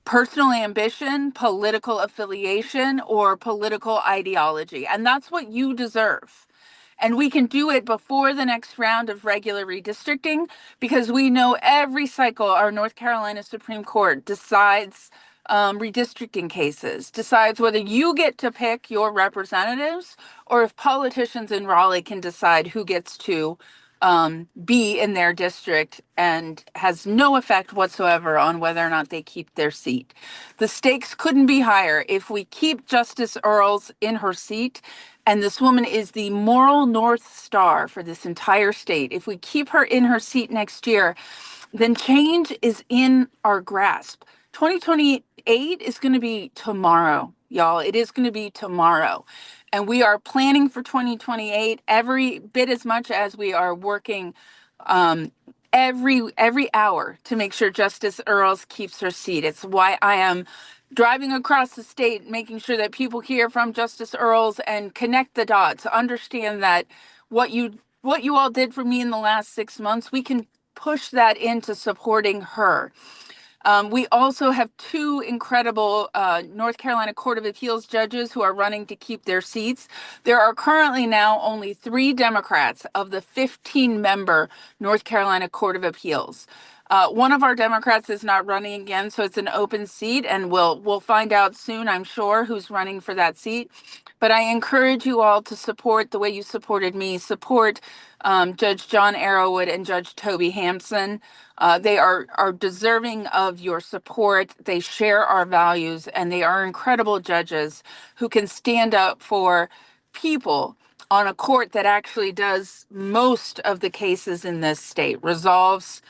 personal ambition, political affiliation, or political ideology. And that's what you deserve. And we can do it before the next round of regular redistricting, because we know every cycle our North Carolina Supreme Court decides redistricting cases, decides whether you get to pick your representatives or if politicians in Raleigh can decide who gets to be in their district, and has no effect whatsoever on whether or not they keep their seat. The stakes couldn't be higher. If we keep Justice Earls in her seat, and this woman is the moral North Star for this entire state, if we keep her in her seat next year, then change is in our grasp. 2028 is going to be tomorrow, y'all. It is going to be tomorrow. And we are planning for 2028 every bit as much as we are working every hour to make sure Justice Earls keeps her seat. It's why I am driving across the state, making sure that people hear from Justice Earls and connect the dots, understand that what you all did for me in the last 6 months, we can push that into supporting her. We also have 2 incredible North Carolina Court of Appeals judges who are running to keep their seats. There are currently now only 3 Democrats of the 15-member North Carolina Court of Appeals. One of our Democrats is not running again, so it's an open seat, and we'll find out soon, I'm sure, who's running for that seat. But I encourage you all to support the way you supported me. Support Judge John Arrowwood and Judge Toby Hampson. They are deserving of your support. They share our values, and they are incredible judges who can stand up for people on a court that actually does most of the cases in this state, resolves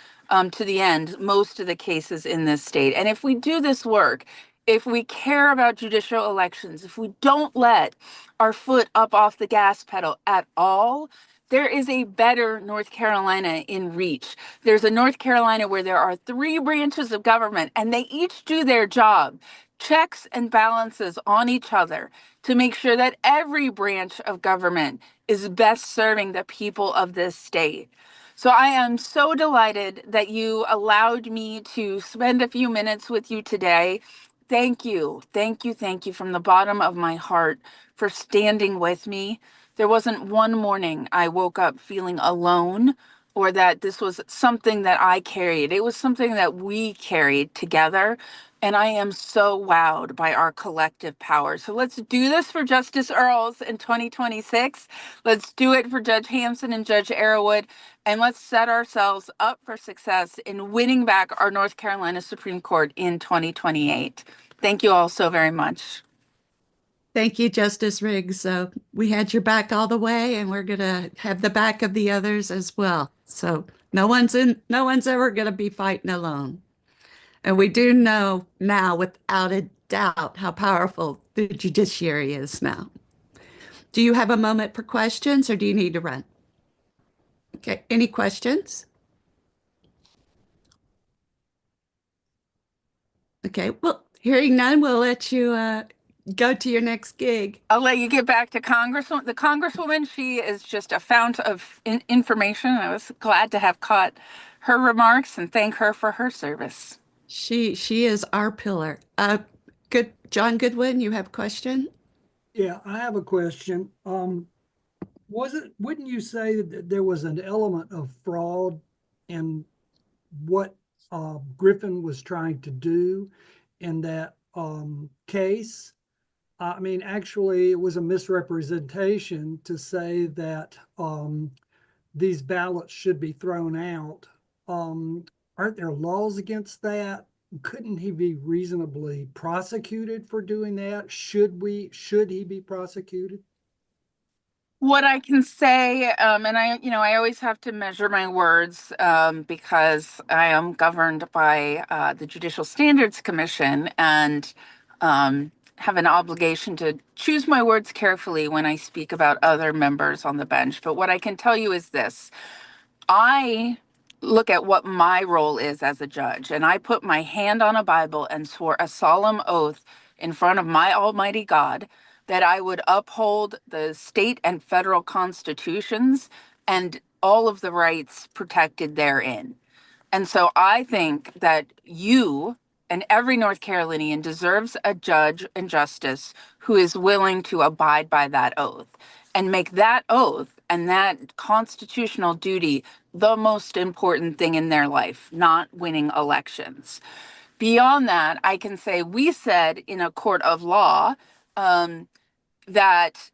to the end most of the cases in this state. And if we do this work, if we care about judicial elections, if we don't let our foot up off the gas pedal at all, there is a better North Carolina in reach. There's a North Carolina where there are 3 branches of government and they each do their job, checks and balances on each other to make sure that every branch of government is best serving the people of this state. So I am so delighted that you allowed me to spend a few minutes with you today. Thank you. Thank you. Thank you from the bottom of my heart for standing with me. There wasn't one morning I woke up feeling alone or that this was something that I carried. It was something that we carried together. And I am so wowed by our collective power. So let's do this for Justice Earls in 2026. Let's do it for Judge Hampson and Judge Arrowwood. And let's set ourselves up for success in winning back our North Carolina Supreme Court in 2028. Thank you all so very much. Thank you, Justice Riggs. So we had your back all the way, and we're going to have the back of the others as well. So no one's ever going to be fighting alone. And we do know now, without a doubt how powerful the judiciary is now. Do you have a moment for questions or do you need to run? Okay, any questions? Okay, well, hearing none, we'll let you go to your next gig. I'll let you get back to the Congresswoman. She is just a fount of information. I was glad to have caught her remarks and thank her for her service. She is our pillar. Good, John Goodwin, you have a question? Yeah, I have a question. Wouldn't you say that there was an element of fraud in what Griffin was trying to do in that case? I mean, actually, it was a misrepresentation to say that these ballots should be thrown out. Aren't there laws against that? Couldn't he be reasonably prosecuted for doing that? Should he be prosecuted? What I can say, and I always have to measure my words because I am governed by the Judicial Standards Commission and have an obligation to choose my words carefully when I speak about other members on the bench. But what I can tell you is this. I look at what my role is as a judge, and I put my hand on a Bible and swore a solemn oath in front of my Almighty God that I would uphold the state and federal constitutions and all of the rights protected therein. And so I think that you and every North Carolinian deserves a judge and justice who is willing to abide by that oath and make that oath and that constitutional duty the most important thing in their life, not winning elections. Beyond that, I can say we said in a court of law that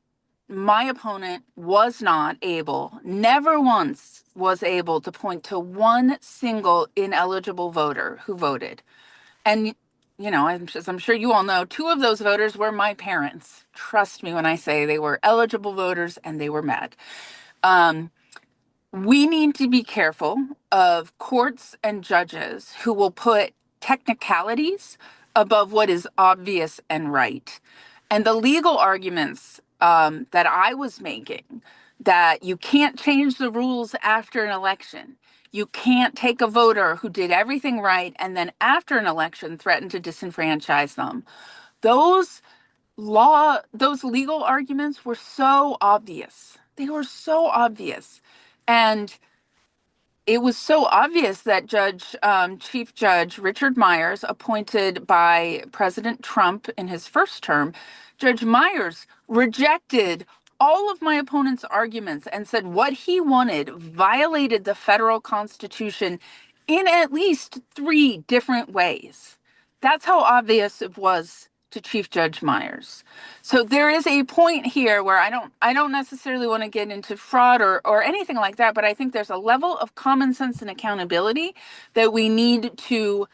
my opponent was not able, never once was able to point to one single ineligible voter who voted. And, as I'm sure you all know, two of those voters were my parents. Trust me when I say they were eligible voters and they were mad. We need to be careful of courts and judges who will put technicalities above what is obvious and right. And the legal arguments that I was making, that you can't change the rules after an election, you can't take a voter who did everything right and then after an election threaten to disenfranchise them. Those legal arguments were so obvious. They were so obvious. And it was so obvious that Chief Judge Richard Myers, appointed by President Trump in his first term, Judge Myers rejected all of my opponent's arguments and said what he wanted violated the federal constitution in at least 3 different ways. That's how obvious it was to Chief Judge Myers. So there is a point here where I don't necessarily want to get into fraud or anything like that, but I think there's a level of common sense and accountability that we need to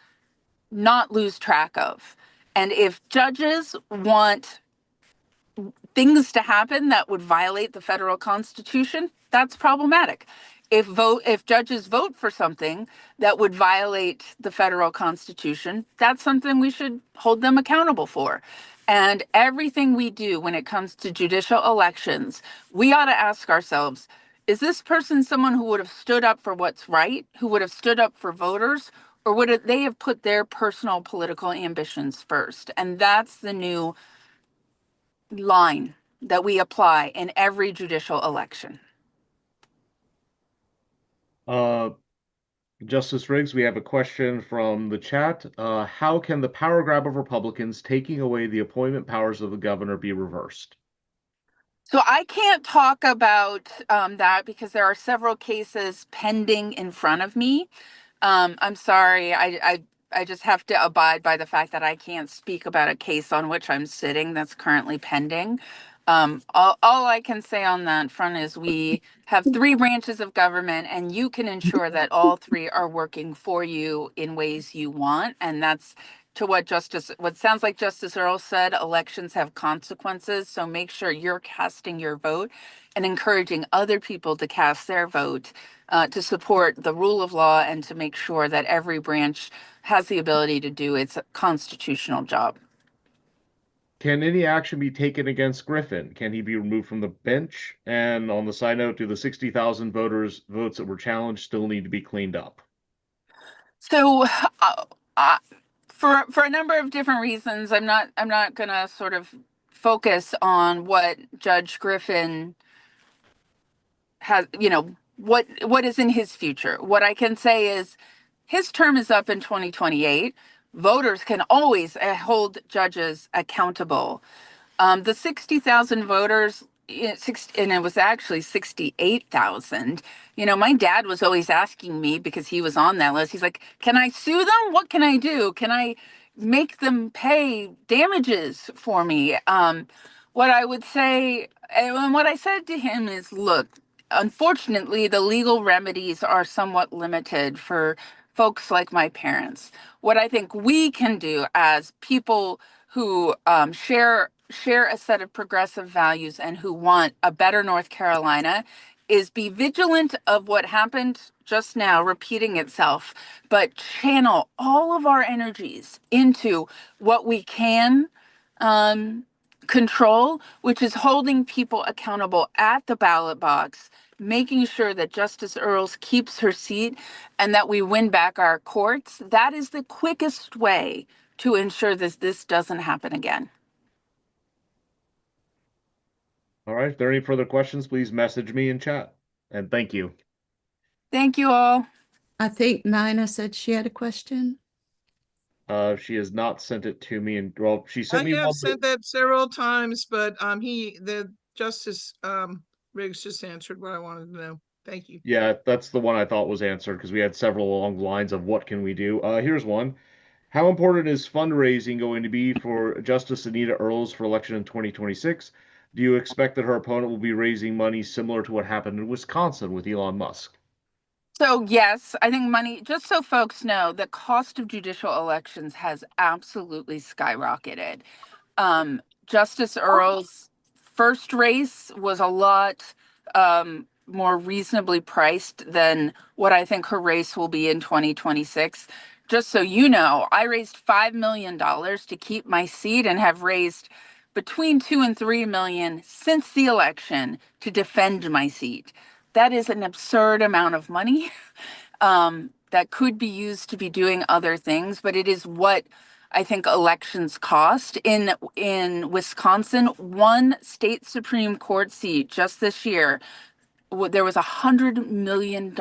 not lose track of. And if judges want things to happen that would violate the federal constitution, that's problematic. If judges vote for something that would violate the federal constitution, that's something we should hold them accountable for. And everything we do when it comes to judicial elections, we ought to ask ourselves, is this person someone who would have stood up for what's right, who would have stood up for voters, or would they have put their personal political ambitions first? And that's the new line that we apply in every judicial election. Justice Riggs, we have a question from the chat. How can the power grab of Republicans taking away the appointment powers of the governor be reversed? So I can't talk about that because there are several cases pending in front of me. I'm sorry. I just have to abide by the fact that I can't speak about a case on which I'm sitting that's currently pending. All I can say on that front is we have 3 branches of government and you can ensure that all 3 are working for you in ways you want. And that's to what sounds like Justice Earl said, elections have consequences. So make sure you're casting your vote and encouraging other people to cast their vote to support the rule of law and to make sure that every branch has the ability to do its constitutional job. Can any action be taken against Griffin? Can he be removed from the bench? And on the side note, do the 60,000 votes that were challenged still need to be cleaned up? So, uh, for a number of different reasons, I'm not gonna sort of focus on what Judge Griffin has, what is in his future. What I can say is his term is up in 2028. Voters can always hold judges accountable. The 60,000 voters, and it was actually 68,000. My dad was always asking me, because he was on that list, he's like, can I sue them? What can I do? Can I make them pay damages for me? What I would say, and what I said to him is, look, unfortunately, the legal remedies are somewhat limited for folks like my parents. What I think we can do as people who share a set of progressive values and who want a better North Carolina is be vigilant of what happened just now repeating itself, but channel all of our energies into what we can control, which is holding people accountable at the ballot box, making sure that Justice Earls keeps her seat and that we win back our courts. That is the quickest way to ensure that this doesn't happen again. All right. If there are any further questions, please message me in chat. And thank you. Thank you all. I think Nina said she had a question. She has not sent it to me, and well, she sent I me have one. sent that several times, but the Justice Riggs just answered what I wanted to know. Thank you. Yeah, that's the one I thought was answered because we had several along the lines of what can we do. Here's one. How important is fundraising going to be for Justice Anita Earls for election in 2026? Do you expect that her opponent will be raising money similar to what happened in Wisconsin with Elon Musk? So yes, I think money, just so folks know, the cost of judicial elections has absolutely skyrocketed. Justice Earl's first race was a lot more reasonably priced than what I think her race will be in 2026. Just so you know, I raised $5 million to keep my seat and have raised between 2 and 3 million since the election to defend my seat. That is an absurd amount of money that could be used to be doing other things, but it is what I think elections cost. In Wisconsin, one state Supreme Court seat just this year, there was $100 million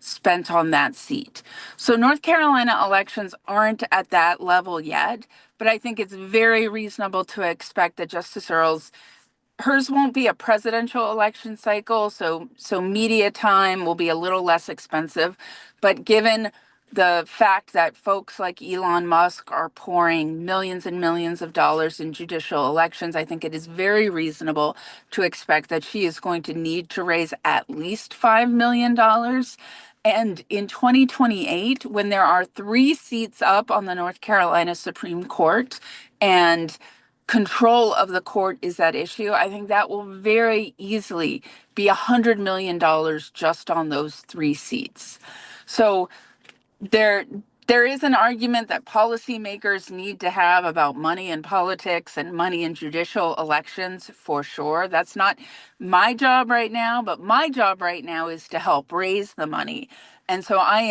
spent on that seat. So North Carolina elections aren't at that level yet, but I think it's very reasonable to expect that Justice Earls, hers won't be a presidential election cycle, so media time will be a little less expensive. But given the fact that folks like Elon Musk are pouring millions and millions of dollars in judicial elections, I think it is very reasonable to expect that she is going to need to raise at least $5 million. And in 2028, when there are 3 seats up on the North Carolina Supreme Court and control of the court is at issue, I think that will very easily be $100 million just on those 3 seats. So there is an argument that policymakers need to have about money in politics and money in judicial elections, for sure. That's not my job right now, but my job right now is to help raise the money. And so I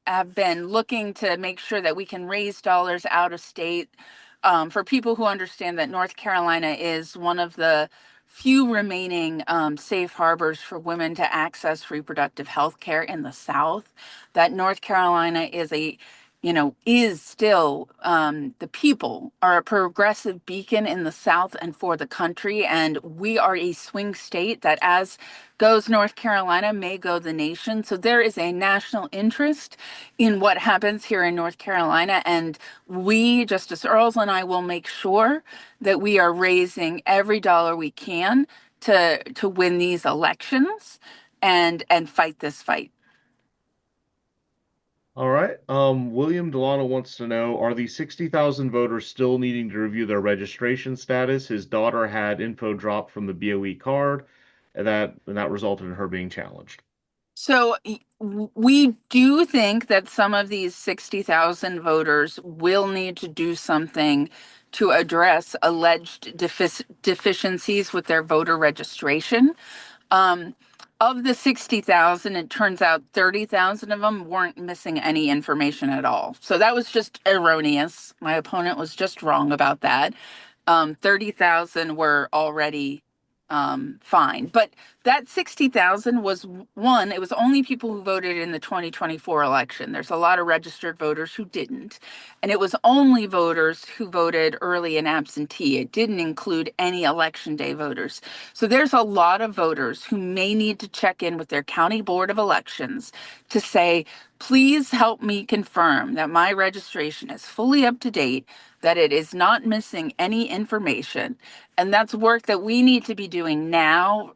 have been looking to make sure that we can raise dollars out of state for people who understand that North Carolina is one of the few remaining safe harbors for women to access reproductive health care in the South. That North Carolina is still, the people are a progressive beacon in the South and for the country. And we are a swing state that, as goes North Carolina, may go the nation. So there is a national interest in what happens here in North Carolina. And we, Justice Earls and I, will make sure that we are raising every dollar we can to win these elections and fight this fight. All right. William Delano wants to know, are the 60,000 voters still needing to review their registration status? His daughter had info dropped from the BOE card, and that resulted in her being challenged. So we do think that some of these 60,000 voters will need to do something to address alleged deficiencies with their voter registration. Of the 60,000, it turns out 30,000 of them weren't missing any information at all. So that was just erroneous. My opponent was just wrong about that. 30,000 were already fine. But that 60,000 was one, it was only people who voted in the 2024 election. There's a lot of registered voters who didn't. And it was only voters who voted early and absentee. It didn't include any election day voters. So there's a lot of voters who may need to check in with their county board of elections to say, please help me confirm that my registration is fully up to date, that it is not missing any information. And that's work that we need to be doing now,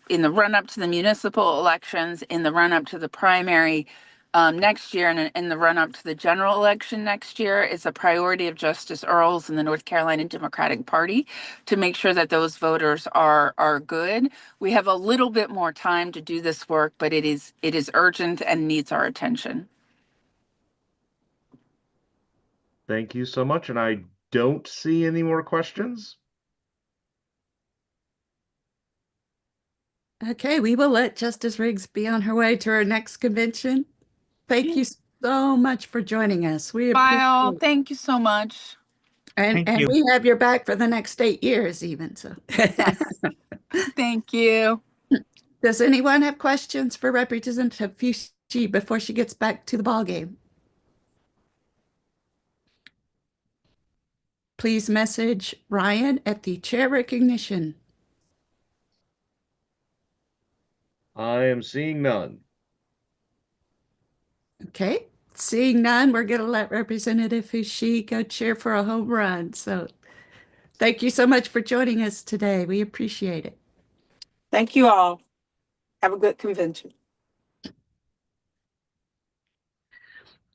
in the run up to the municipal elections, in the run up to the primary next year, and in the run up to the general election next year. It's a priority of Justice Earls and the North Carolina Democratic Party to make sure that those voters are good. We have a little bit more time to do this work, but it is urgent and needs our attention. Thank you so much. And I don't see any more questions. Okay, we will let Justice Riggs be on her way to her next convention. Thank you so much for joining us. We Bye all. appreciate it. Thank you so much. And we have your back for the next 8 years even. So Thank you. Does anyone have questions for Representative Fushi before she gets back to the ball game? Please message Ryan at the chair recognition. I am seeing none. Okay, seeing none, we're going to let Representative Fushi go cheer for a home run. So thank you so much for joining us today. We appreciate it. Thank you all. Have a good convention.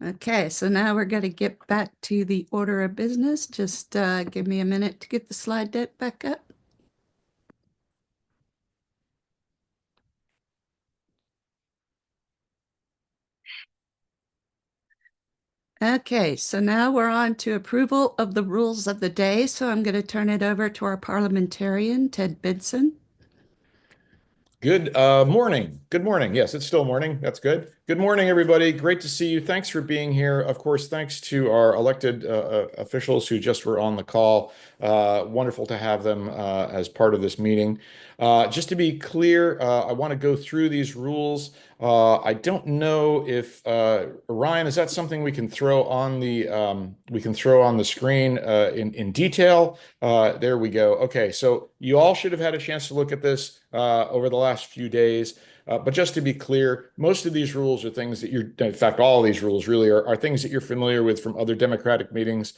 Okay, so now we're going to get back to the order of business. Just give me a minute to get the slide deck back up. Okay, so now we're on to approval of the rules of the day. So I'm going to turn it over to our parliamentarian, Ted Benson. Good morning. Good morning. Yes, it's still morning. That's good. Good morning, everybody. Great to see you. Thanks for being here. Of course, thanks to our elected officials who just were on the call. Wonderful to have them as part of this meeting. Just to be clear, I want to go through these rules. I don't know if Ryan, is that something we can throw on the screen in detail? There we go. Okay, so you all should have had a chance to look at this over the last few days. But just to be clear, most of these rules are things that in fact, all of these rules really are things that you're familiar with from other Democratic meetings.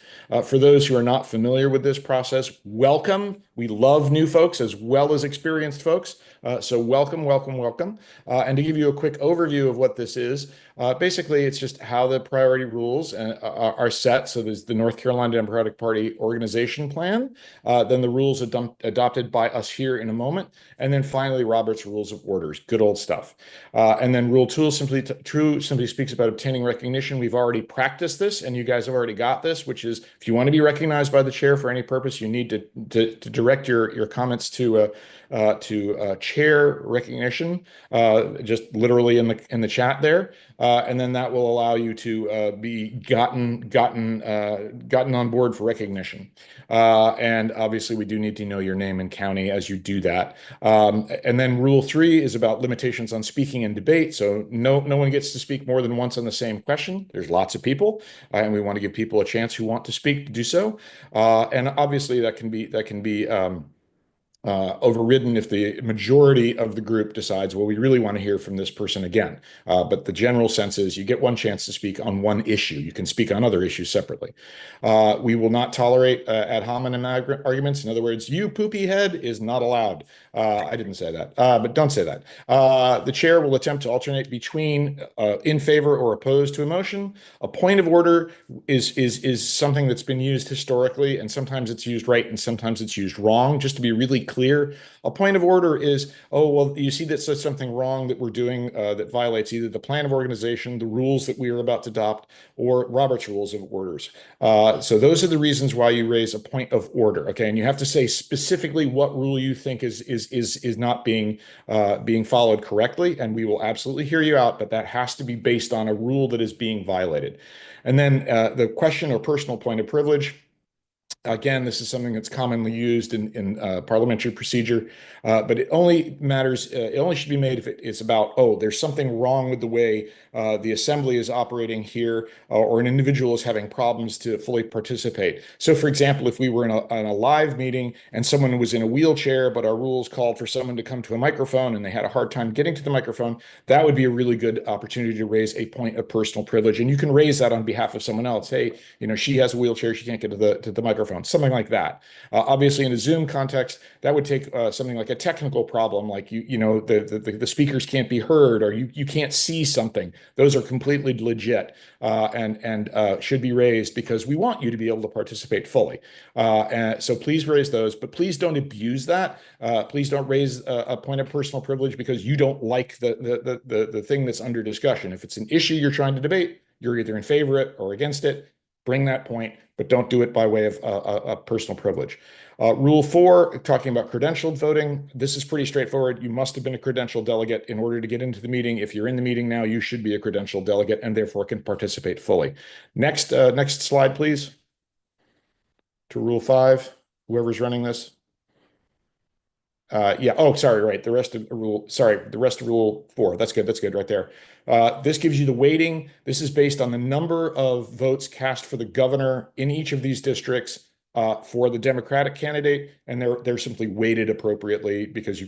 For those who are not familiar with this process, welcome. We love new folks as well as experienced folks. So welcome, welcome, welcome. And to give you a quick overview of what this is, basically it's just how the priority rules are set. So there's the North Carolina Democratic Party organization plan, then the rules adopted by us here in a moment, and then finally Robert's Rules of Orders. Good old stuff. And then Rule 2 simply speaks about obtaining recognition. We've already practiced this, and you guys have already got this, which is if you want to be recognized by the chair for any purpose, you need to direct your comments to chair recognition, just literally in the chat there, and then that will allow you to be gotten on board for recognition. And obviously, we do need to know your name and county as you do that. And then Rule 3 is about limitations on speaking and debate. So no one gets to speak more than once on the same question. There's lots of people, and we want to give people a chance who want to speak to do so. And obviously, that can be overridden if the majority of the group decides, well, we really want to hear from this person again. But the general sense is you get one chance to speak on one issue. You can speak on other issues separately. We will not tolerate ad hominem arguments. In other words, you poopy head is not allowed. I didn't say that, but don't say that. The chair will attempt to alternate between in favor or opposed to a motion. A point of order is something that's been used historically, and sometimes it's used right and sometimes it's used wrong. Just to be really clear. A point of order is, oh, well, you see that says something wrong that we're doing that violates either the plan of organization, the rules that we are about to adopt, or Robert's Rules of Orders. So those are the reasons why you raise a point of order, okay? And you have to say specifically what rule you think is not being followed correctly, and we will absolutely hear you out, but that has to be based on a rule that is being violated. And then the question or personal point of privilege. Again, this is something that's commonly used in parliamentary procedure, but it only matters, it only should be made if it's about, oh, there's something wrong with the way the assembly is operating here, or an individual is having problems to fully participate. So for example, if we were in a live meeting and someone was in a wheelchair, but our rules called for someone to come to a microphone and they had a hard time getting to the microphone, that would be a really good opportunity to raise a point of personal privilege. And you can raise that on behalf of someone else. Hey, she has a wheelchair, she can't get to the microphone. Something like that. Obviously, in a Zoom context, that would take something like a technical problem, like the speakers can't be heard, or you can't see something. Those are completely legit and should be raised because we want you to be able to participate fully. And so please raise those, but please don't abuse that. Please don't raise a point of personal privilege because you don't like the thing that's under discussion. If it's an issue you're trying to debate, you're either in favor of it or against it. Bring that point, but don't do it by way of a personal privilege. Rule 4, talking about credentialed voting. This is pretty straightforward. You must have been a credentialed delegate in order to get into the meeting. If you're in the meeting now, you should be a credentialed delegate and therefore can participate fully. Next slide, please. To Rule 5, whoever's running this. Yeah. Oh, sorry. Right. The rest of Rule 4. That's good right there. This gives you the weighting. This is based on the number of votes cast for the governor in each of these districts for the Democratic candidate, and they're simply weighted appropriately because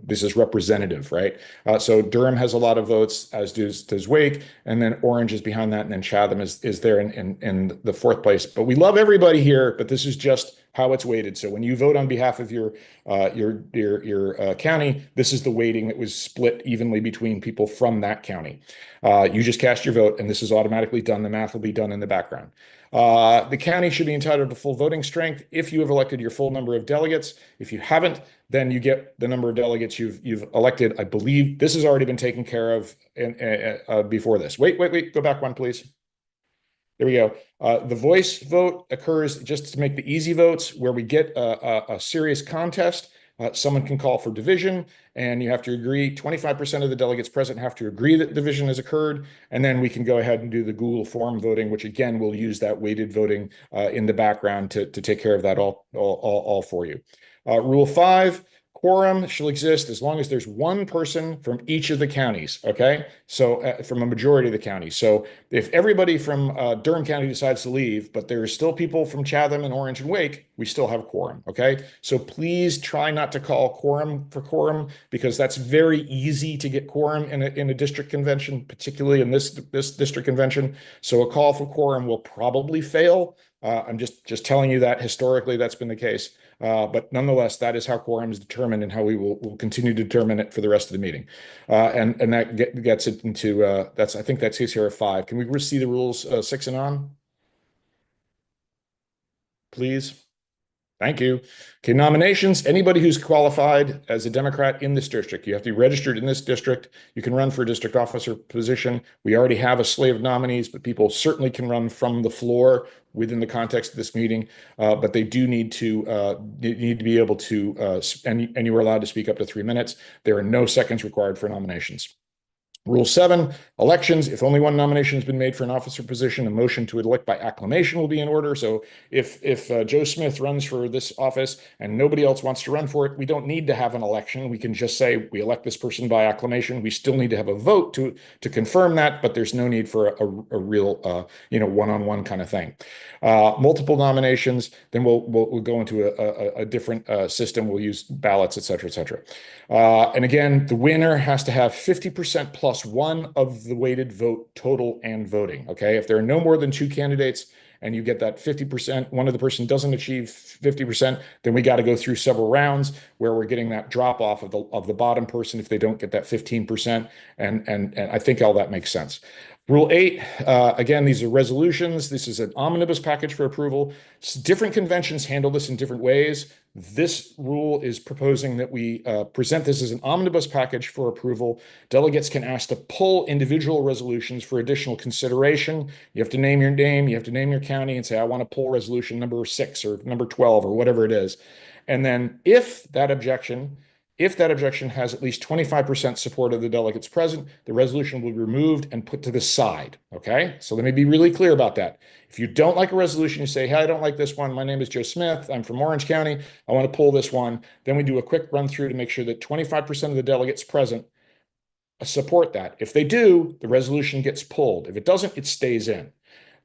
this is representative, right? So Durham has a lot of votes, as does Wake, and then Orange is behind that, and then Chatham is there in the fourth place. But we love everybody here, but this is just how it's weighted. So when you vote on behalf of your county, this is the weighting that was split evenly between people from that county. You just cast your vote, and this is automatically done. The math will be done in the background. The county should be entitled to full voting strength if you have elected your full number of delegates. If you haven't, then you get the number of delegates you've elected. I believe this has already been taken care of before this. Wait. Go back one, please. There we go. The voice vote occurs just to make the easy votes where we get a serious contest. Someone can call for division, and you have to agree. 25% of the delegates present have to agree that division has occurred, and then we can go ahead and do the Google form voting, which again will use that weighted voting in the background to take care of that all for you. Rule 5. Quorum shall exist as long as there's one person from each of the counties, okay? So from a majority of the counties. So if everybody from Durham County decides to leave, but there's still people from Chatham and Orange and Wake, we still have quorum, okay? So please try not to call quorum for quorum because that's very easy to get quorum in a district convention, particularly in this district convention. So a call for quorum will probably fail. I'm just telling you that historically that's been the case. But nonetheless, that is how quorum is determined and how we will continue to determine it for the rest of the meeting. And that gets it into, I think that's case here at 5. Can we see the rules 6 and on? Please. Thank you. Okay, nominations. Anybody who's qualified as a Democrat in this district, you have to be registered in this district. You can run for a district officer position. We already have a slate of nominees, but people certainly can run from the floor within the context of this meeting. But they do need to be able to, and you are allowed to speak up to 3 minutes. There are no seconds required for nominations. Rule 7, elections. If only one nomination has been made for an officer position, a motion to elect by acclamation will be in order. So if Joe Smith runs for this office and nobody else wants to run for it, we don't need to have an election. We can just say we elect this person by acclamation. We still need to have a vote to confirm that, but there's no need for a real one-on-one kind of thing. Multiple nominations, then we'll go into a different system. We'll use ballots, et cetera, et cetera. And again, the winner has to have 50% plus one of the weighted vote total and voting. Okay, if there are no more than 2 candidates and you get that 50%, one of the person doesn't achieve 50%, then we got to go through several rounds where we're getting that drop off of the bottom person if they don't get that 15%. And I think all that makes sense. Rule 8, again, these are resolutions. This is an omnibus package for approval. Different conventions handle this in different ways. This rule is proposing that we present this as an omnibus package for approval. Delegates can ask to pull individual resolutions for additional consideration. You have to name your name, you have to name your county and say, I want to pull resolution number 6 or number 12 or whatever it is. And then if that objection has at least 25% support of the delegates present, the resolution will be removed and put to the side. Okay, so let me be really clear about that. If you don't like a resolution, you say, hey, I don't like this one. My name is Joe Smith. I'm from Orange County. I want to pull this one. Then we do a quick run through to make sure that 25% of the delegates present support that. If they do, the resolution gets pulled. If it doesn't, it stays in.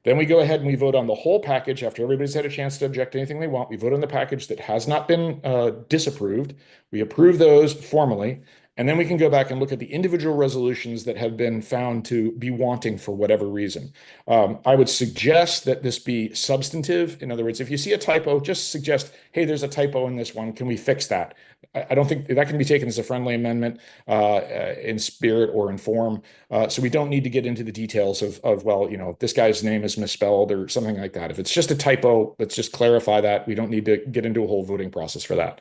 Then we go ahead and we vote on the whole package after everybody's had a chance to object to anything they want. We vote on the package that has not been disapproved. We approve those formally, and then we can go back and look at the individual resolutions that have been found to be wanting for whatever reason. I would suggest that this be substantive. In other words, if you see a typo, just suggest, hey, there's a typo in this one. Can we fix that? I don't think that can be taken as a friendly amendment in spirit or in form. So we don't need to get into the details of, well, you know, this guy's name is misspelled or something like that. If it's just a typo, let's just clarify that. We don't need to get into a whole voting process for that.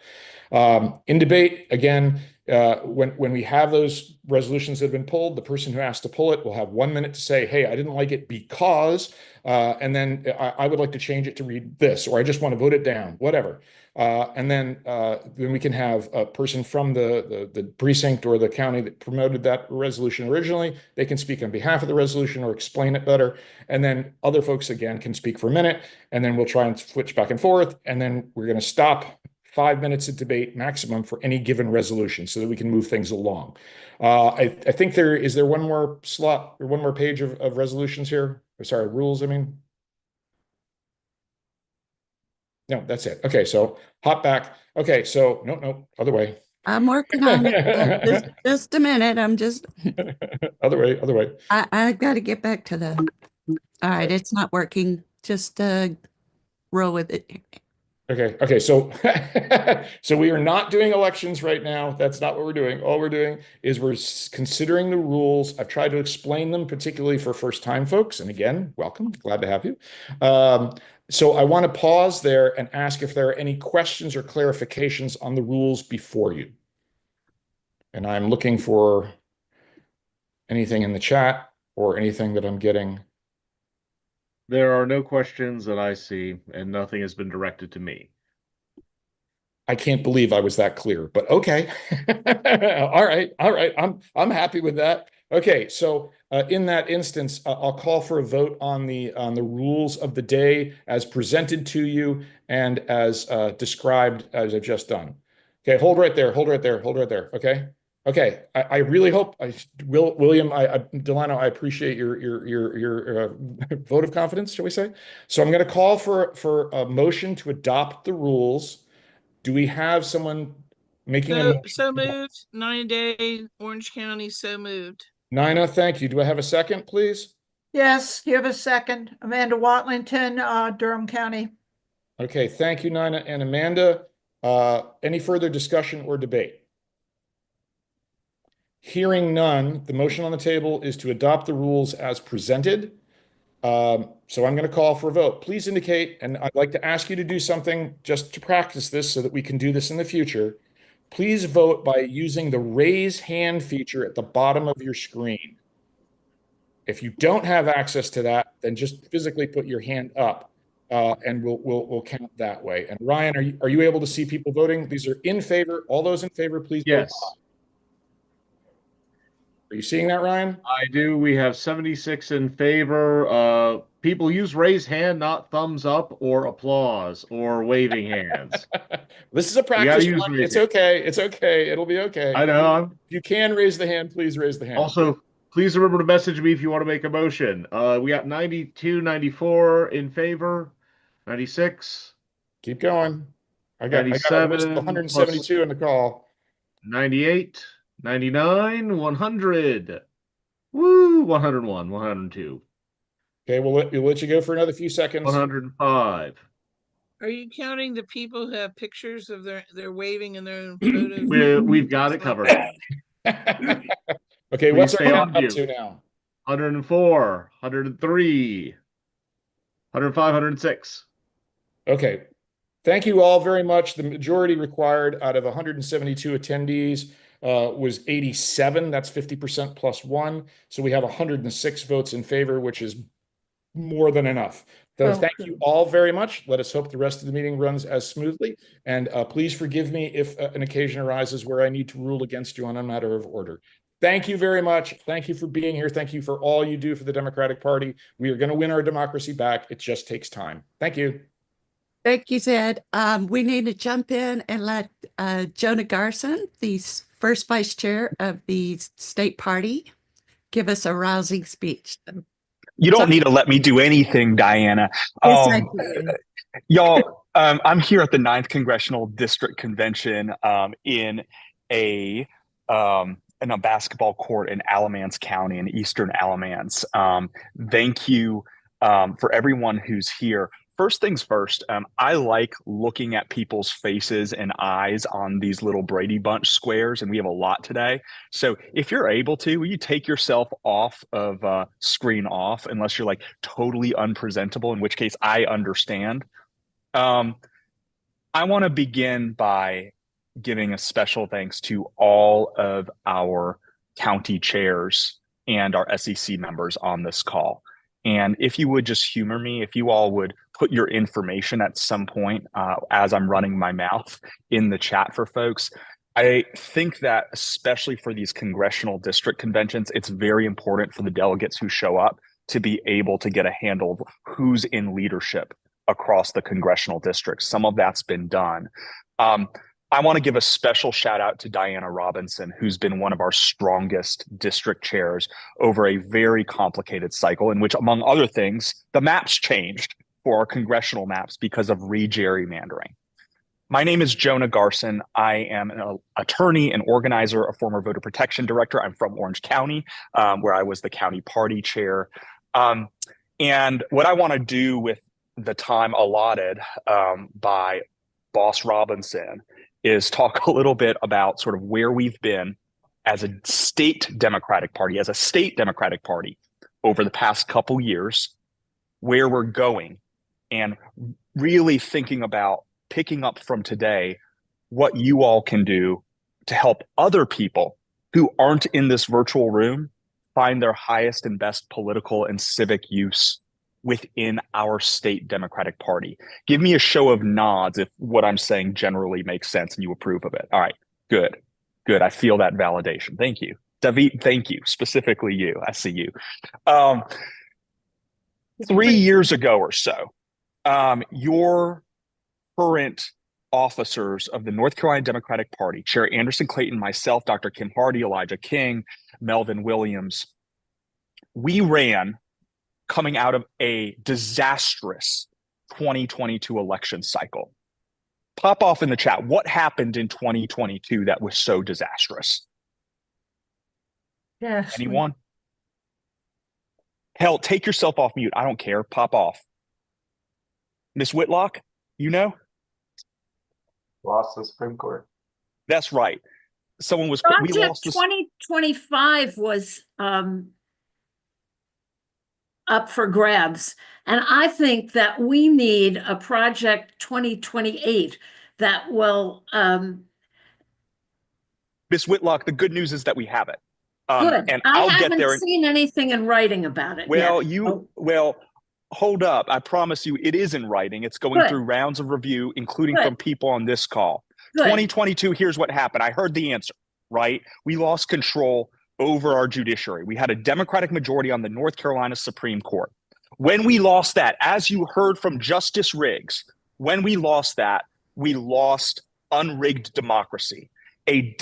In debate, again, when we have those resolutions that have been pulled, the person who has to pull it will have 1 minute to say, hey, I didn't like it because, and then I would like to change it to read this, or I just want to vote it down, whatever. And then we can have a person from the precinct or the county that promoted that resolution originally. They can speak on behalf of the resolution or explain it better. And then other folks, again, can speak for a minute. And then we'll try and switch back and forth. And then we're going to stop 5 minutes of debate maximum for any given resolution so that we can move things along. I think is there one more slot or one more page of resolutions here? Or sorry, rules, I mean. No, that's it. Okay, so hop back. Okay, so no, other way. I'm working on it. Just a minute. I'm just other way. I got to get back to the. All right, it's not working. Just roll with it. Okay. So, so we are not doing elections right now. That's not what we're doing. All we're doing is we're considering the rules. I've tried to explain them, particularly for first-time folks. And again, welcome. Glad to have you. So I want to pause there and ask if there are any questions or clarifications on the rules before you. And I'm looking for anything in the chat or anything that I'm getting. There are no questions that I see, and nothing has been directed to me. I can't believe I was that clear, but okay. All right. I'm happy with that. Okay, so in that instance, I'll call for a vote on the rules of the day as presented to you and as described as I've just done. Okay, hold right there. Okay. Okay, I really hope William, Delano, I appreciate your vote of confidence, shall we say? So I'm going to call for a motion to adopt the rules. Do we have someone making a motion? So moved. 9-day Orange County. So moved. Nina, thank you. Do I have a second, please? Yes, you have a second. Amanda Watlington, Durham County. Okay, thank you, Nina and Amanda. Any further discussion or debate? Hearing none, the motion on the table is to adopt the rules as presented. So I'm going to call for a vote. Please indicate, and I'd like to ask you to do something just to practice this so that we can do this in the future. Please vote by using the raise hand feature at the bottom of your screen. If you don't have access to that, then just physically put your hand up, and we'll count that way. And Ryan, are you able to see people voting? These are in favor. All those in favor, please vote. Yes. Are you seeing that, Ryan? I do. We have 76 in favor. People use raise hand, not thumbs up or applause or waving hands. This is a practice one. It's okay. It's okay. It'll be okay. I know. If you can raise the hand, please raise the hand. Also, please remember to message me if you want to make a motion. We got 92, 94 in favor, 96. Keep going. I got a list of 172 in the call. 98, 99, 100. Woo, 101, 102. Okay, we'll let you go for another few seconds. 105. Are you counting the people who have pictures of their waving in their own photos? We've got it covered. Okay, what's our count up to now? 104, 103, 105, 106. Okay. Thank you all very much. The majority required out of 172 attendees was 87. That's 50% plus one. So we have 106 votes in favor, which is more than enough. So thank you all very much. Let us hope the rest of the meeting runs as smoothly. And please forgive me if an occasion arises where I need to rule against you on a matter of order. Thank you very much. Thank you for being here. Thank you for all you do for the Democratic Party. We are going to win our democracy back. It just takes time. Thank you. Thank you, Zed. We need to jump in and let Jonah Garson, the first vice chair of the state party, give us a rousing speech. You don't need to let me do anything, Diana. Yes, I do. Y'all, I'm here at the 9th Congressional District Convention in a basketball court in Alamance County in eastern Alamance. Thank you for everyone who's here. First things first, I like looking at people's faces and eyes on these little Brady Bunch squares, and we have a lot today. So if you're able to, will you take yourself off of screen off, unless you're like totally unpresentable, in which case I understand. I want to begin by giving a special thanks to all of our county chairs and our SEC members on this call. And if you would just humor me, if you all would put your information at some point as I'm running my mouth in the chat for folks. I think that especially for these congressional district conventions, it's very important for the delegates who show up to be able to get a handle of who's in leadership across the congressional districts. Some of that's been done. I want to give a special shout out to Diana Robinson, who's been one of our strongest district chairs over a very complicated cycle in which, among other things, the maps changed for our congressional maps because of re-gerrymandering. My name is Jonah Garson. I am an attorney and organizer, a former voter protection director. I'm from Orange County, where I was the county party chair. And what I want to do with the time allotted by Boss Robinson is talk a little bit about sort of where we've been as a state Democratic Party, over the past couple years, where we're going, and really thinking about picking up from today what you all can do to help other people who aren't in this virtual room find their highest and best political and civic use within our state Democratic Party. Give me a show of nods if what I'm saying generally makes sense and you approve of it. All right, good. I feel that validation. Thank you. David, thank you. Specifically you. I see you. 3 years ago or so, your current officers of the North Carolina Democratic Party, Chair Anderson Clayton, myself, Dr. Kim Hardy, Elijah King, Melvin Williams, we ran coming out of a disastrous 2022 election cycle. Pop off in the chat. What happened in 2022 that was so disastrous? Yes. Anyone? Hell, take yourself off mute. I don't care. Pop off. Miss Whitlock, you know? Lost the Supreme Court. That's right. Someone was. Project We lost this. 2025 was up for grabs. And I think that we need a Project 2028 that will. Miss Whitlock, the good news is that we have it. Good. And I I'll haven't get there. seen anything in writing about it Well, yet. Hold up. I promise you it is in writing. It's going Good. through rounds of review, including Good. from people on this call. Good. 2022, here's what happened. I heard the answer, right? We lost control over our judiciary. We had a Democratic majority on the North Carolina Supreme Court. When we lost that, as you heard from Justice Riggs, when we lost that, we lost unrigged democracy. A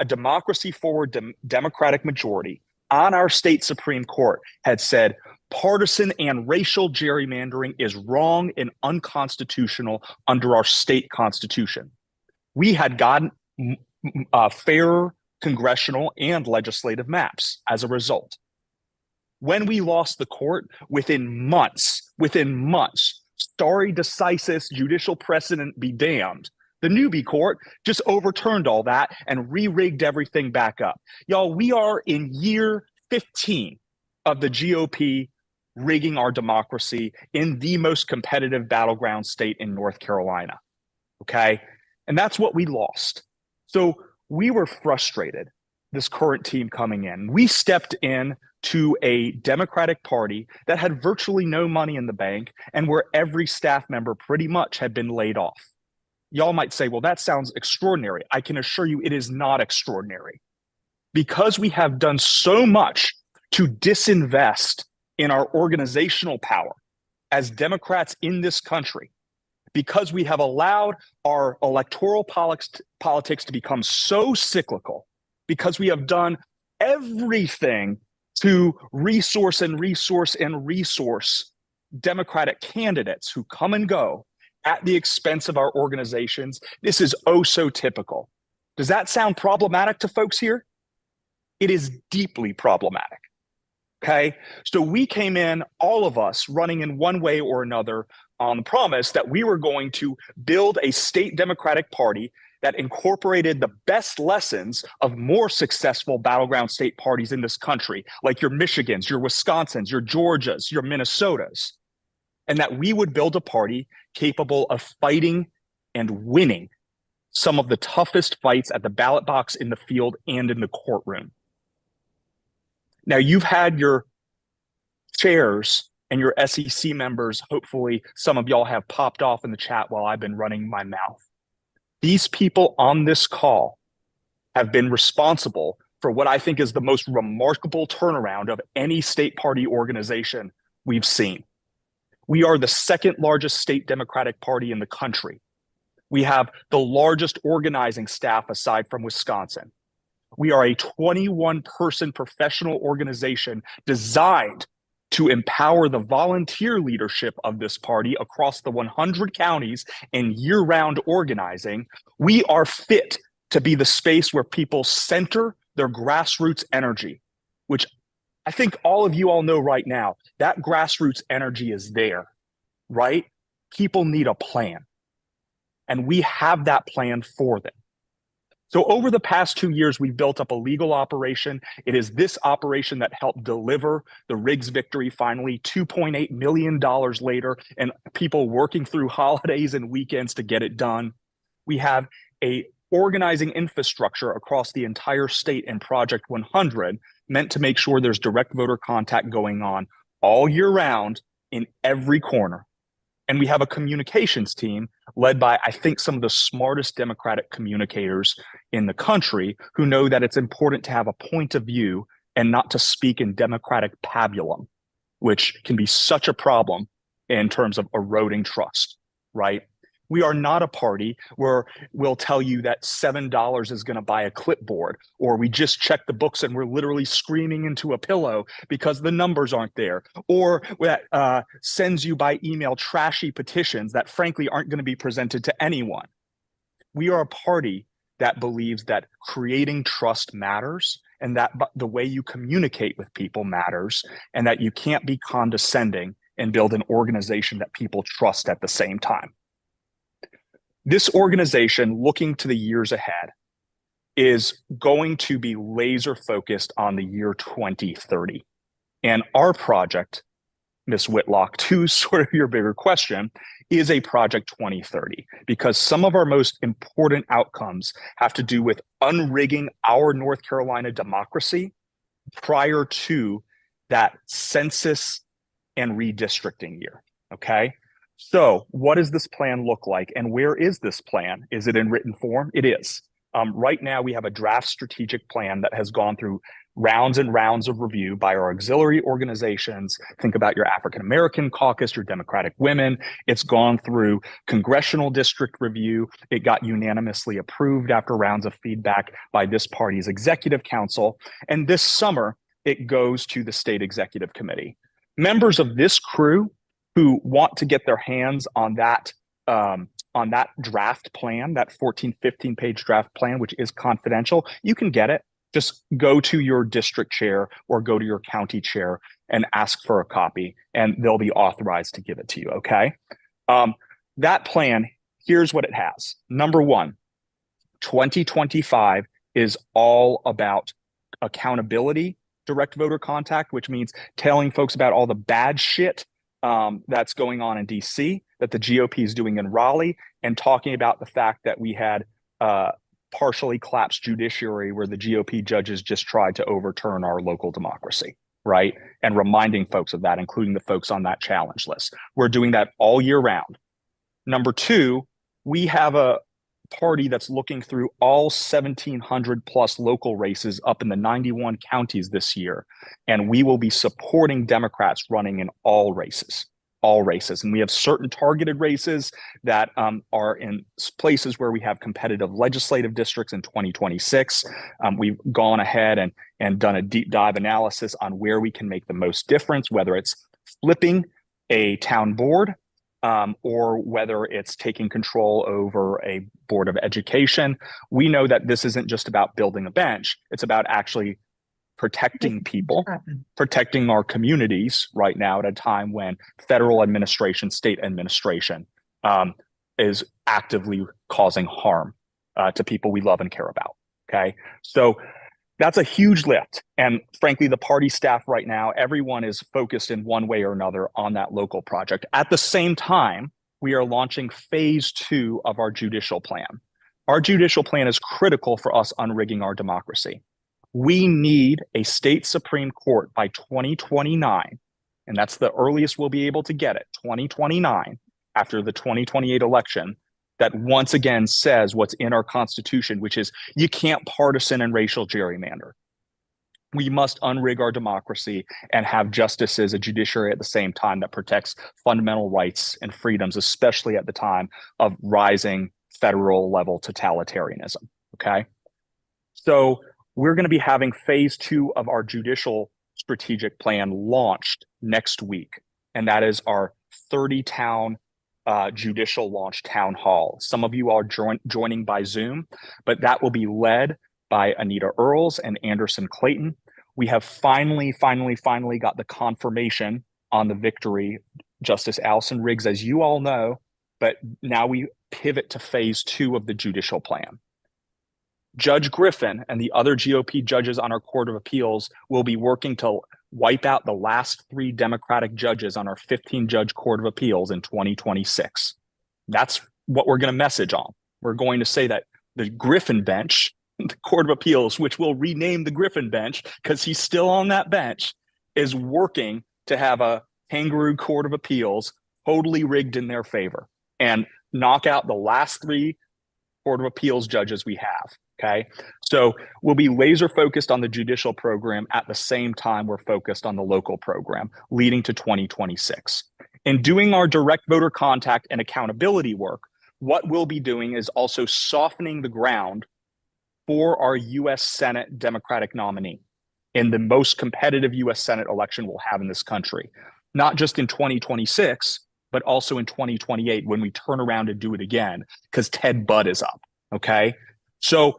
democracy-forward Democratic majority on our state Supreme Court had said partisan and racial gerrymandering is wrong and unconstitutional under our state constitution. We had gotten fairer congressional and legislative maps as a result. When we lost the court, within months, stare decisis, judicial precedent be damned, the newbie court just overturned all that and re-rigged everything back up. Y'all, we are in year 15 of the GOP rigging our democracy in the most competitive battleground state in North Carolina. Okay. And that's what we lost. So we were frustrated, this current team coming in. We stepped in to a Democratic Party that had virtually no money in the bank and where every staff member pretty much had been laid off. Y'all might say, well, that sounds extraordinary. I can assure you it is not extraordinary. Because we have done so much to disinvest in our organizational power as Democrats in this country, because we have allowed our electoral politics to become so cyclical, because we have done everything to resource Democratic candidates who come and go at the expense of our organizations, this is oh so typical. Does that sound problematic to folks here? It is deeply problematic. Okay, so we came in, all of us, running in one way or another on the promise that we were going to build a state Democratic Party that incorporated the best lessons of more successful battleground state parties in this country, like your Michigans, your Wisconsins, your Georgias, your Minnesotas, and that we would build a party capable of fighting and winning some of the toughest fights at the ballot box, in the field, and in the courtroom. Now, you've had your chairs and your SEC members, hopefully some of y'all have popped off in the chat while I've been running my mouth. These people on this call have been responsible for what I think is the most remarkable turnaround of any state party organization we've seen. We are the second largest state Democratic Party in the country. We have the largest organizing staff aside from Wisconsin. We are a 21-person professional organization designed to empower the volunteer leadership of this party across the 100 counties and year-round organizing. We are fit to be the space where people center their grassroots energy, which I think all of you all know right now, that grassroots energy is there, right? People need a plan, and we have that plan for them. So over the past 2 years, we've built up a legal operation. It is this operation that helped deliver the Riggs victory finally, $2.8 million later, and people working through holidays and weekends to get it done. We have a organizing infrastructure across the entire state in Project 100 meant to make sure there's direct voter contact going on all year round in every corner. And we have a communications team led by, I think, some of the smartest Democratic communicators in the country who know that it's important to have a point of view and not to speak in Democratic pabulum, which can be such a problem in terms of eroding trust, right? We are not a party where we'll tell you that $7 is going to buy a clipboard, or we just check the books and we're literally screaming into a pillow because the numbers aren't there, or that sends you by email trashy petitions that frankly aren't going to be presented to anyone. We are a party that believes that creating trust matters, and that the way you communicate with people matters, and that you can't be condescending and build an organization that people trust at the same time. This organization, looking to the years ahead, is going to be laser focused on the year 2030. And our project, Ms. Whitlock, to sort of your bigger question, is a Project 2030, because some of our most important outcomes have to do with unrigging our North Carolina democracy prior to that census and redistricting year, okay? So what does this plan look like, and where is this plan? Is it in written form? It is. Right now, we have a draft strategic plan that has gone through rounds and rounds of review by our auxiliary organizations. Think about your African American caucus, your Democratic women. It's gone through congressional district review. It got unanimously approved after rounds of feedback by this party's executive council. And this summer, it goes to the state executive committee. Members of this crew who want to get their hands on that draft plan, that 14, 15-page draft plan, which is confidential, you can get it. Just go to your district chair or go to your county chair and ask for a copy, and they'll be authorized to give it to you, okay? That plan, here's what it has. Number one, 2025 is all about accountability direct voter contact, which means telling folks about all the bad shit that's going on in DC, that the GOP is doing in Raleigh, and talking about the fact that we had partially collapsed judiciary where the GOP judges just tried to overturn our local democracy, right? And reminding folks of that, including the folks on that challenge list. We're doing that all year round. Number two, we have a party that's looking through all 1,700 plus local races up in the 91 counties this year. And we will be supporting Democrats running in all races. And we have certain targeted races that are in places where we have competitive legislative districts in 2026. We've gone ahead and done a deep dive analysis on where we can make the most difference, whether it's flipping a town board or whether it's taking control over a board of education. We know that this isn't just about building a bench. It's about actually protecting people, protecting our communities right now at a time when federal administration, state administration is actively causing harm to people we love and care about. Okay. So that's a huge lift. And frankly, the party staff right now, everyone is focused in one way or another on that local project. At the same time, we are launching phase 2 of our judicial plan. Our judicial plan is critical for us unrigging our democracy. We need a state Supreme Court by 2029, and that's the earliest we'll be able to get it, 2029, after the 2028 election, that once again says what's in our Constitution, which is you can't partisan and racial gerrymander. We must unrig our democracy and have justice as a judiciary at the same time that protects fundamental rights and freedoms, especially at the time of rising federal level totalitarianism, okay? So we're going to be having phase 2 of our judicial strategic plan launched next week. And that is our 30-town judicial launch town hall. Some of you are joining by Zoom, but that will be led by Anita Earls and Anderson Clayton. We have finally got the confirmation on the victory, Justice Allison Riggs, as you all know, but now we pivot to phase 2 of the judicial plan. Judge Griffin and the other GOP judges on our Court of Appeals will be working to wipe out the last 3 Democratic judges on our 15-judge Court of Appeals in 2026. That's what we're going to message on. We're going to say that the Griffin bench, the Court of Appeals, which we'll rename the Griffin bench because he's still on that bench, is working to have a kangaroo Court of Appeals totally rigged in their favor and knock out the last 3 Court of Appeals judges we have. Okay, so we'll be laser focused on the judicial program at the same time we're focused on the local program, leading to 2026. In doing our direct voter contact and accountability work, what we'll be doing is also softening the ground for our U.S. Senate Democratic nominee in the most competitive U.S. Senate election we'll have in this country, not just in 2026, but also in 2028 when we turn around and do it again, because Ted Budd is up. Okay, so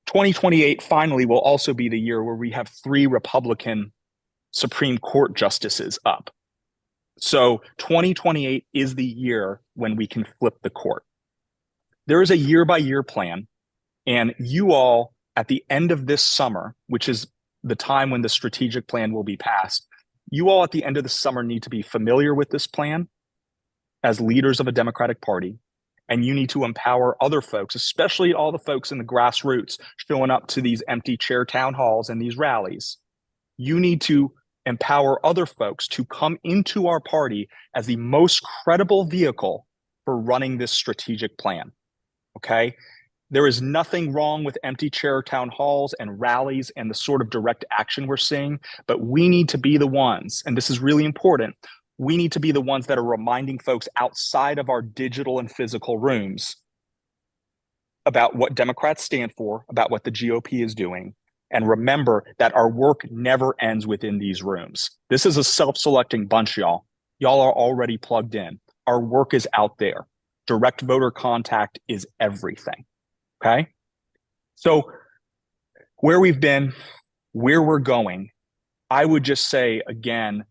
2028 finally will also be the year where we have 3 Republican Supreme Court justices up. So 2028 is the year when we can flip the court. There is a year-by-year plan, and you all at the end of this summer, which is the time when the strategic plan will be passed, you all at the end of the summer need to be familiar with this plan as leaders of a Democratic Party. And you need to empower other folks, especially all the folks in the grassroots showing up to these empty chair town halls and these rallies. You need to empower other folks to come into our party as the most credible vehicle for running this strategic plan. Okay? There is nothing wrong with empty chair town halls and rallies and the sort of direct action we're seeing, but we need to be the ones, and this is really important, we need to be the ones that are reminding folks outside of our digital and physical rooms about what Democrats stand for, about what the GOP is doing. And remember that our work never ends within these rooms. This is a self-selecting bunch, y'all. Y'all are already plugged in. Our work is out there. Direct voter contact is everything. Okay? So where we've been, where we're going, I would just say again,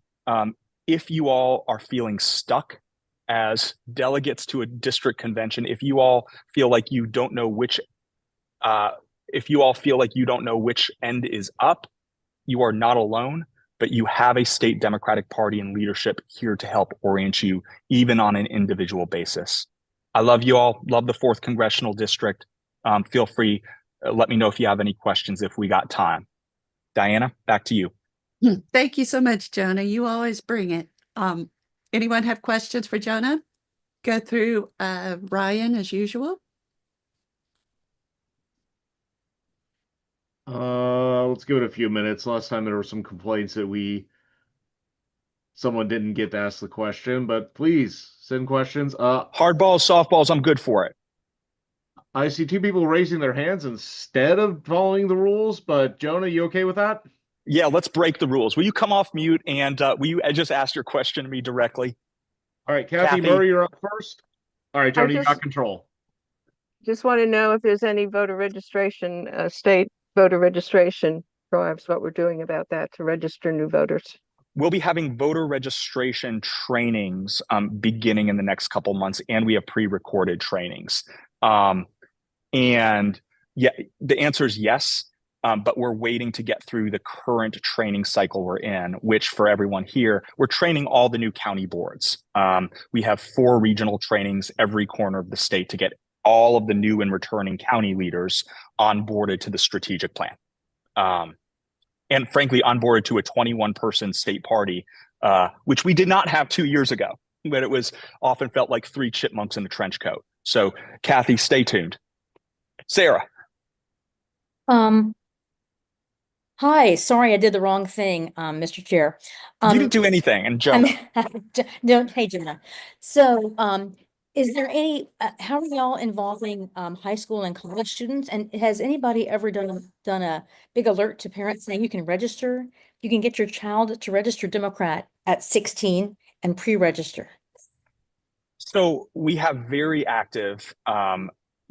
if you all are feeling stuck as delegates to a district convention, if you all feel like you don't know which end is up, you are not alone, but you have a state Democratic Party and leadership here to help orient you, even on an individual basis. I love you all. Love the 4th Congressional District. Feel free. Let me know if you have any questions if we got time. Diana, back to you. Thank you so much, Jonah. You always bring it. Anyone have questions for Jonah? Go through Ryan as usual. Let's give it a few minutes. Last time there were some complaints that someone didn't get to ask the question, but please send questions. Hardballs, softballs, I'm good for it. I see 2 people raising their hands instead of following the rules, but Jonah, you okay with that? Yeah, let's break the rules. Will you come off mute and will you just ask your question to me directly? All right, Kathy Murray, you're up first. All right, Jonah, you got control. Just want to know if there's any voter registration, state voter registration drives, what we're doing about that to register new voters. We'll be having voter registration trainings beginning in the next couple months, and we have pre-recorded trainings. And yeah, the answer is yes, but we're waiting to get through the current training cycle we're in, which for everyone here, we're training all the new county boards. We have 4 regional trainings every corner of the state to get all of the new and returning county leaders onboarded to the strategic plan. And frankly, onboarded to a 21-person state party, which we did not have 2 years ago, but it was often felt like 3 chipmunks in a trench coat. So Kathy, stay tuned. Sarah. Hi, sorry, I did the wrong thing, Mr. Chair. You didn't do anything, and Jonah. Hey, Jonah. So, is there any, how are y'all involving high school and college students? And has anybody ever done a big alert to parents saying you can register? You can get your child to register Democrat at 16 and pre-register. So we have very active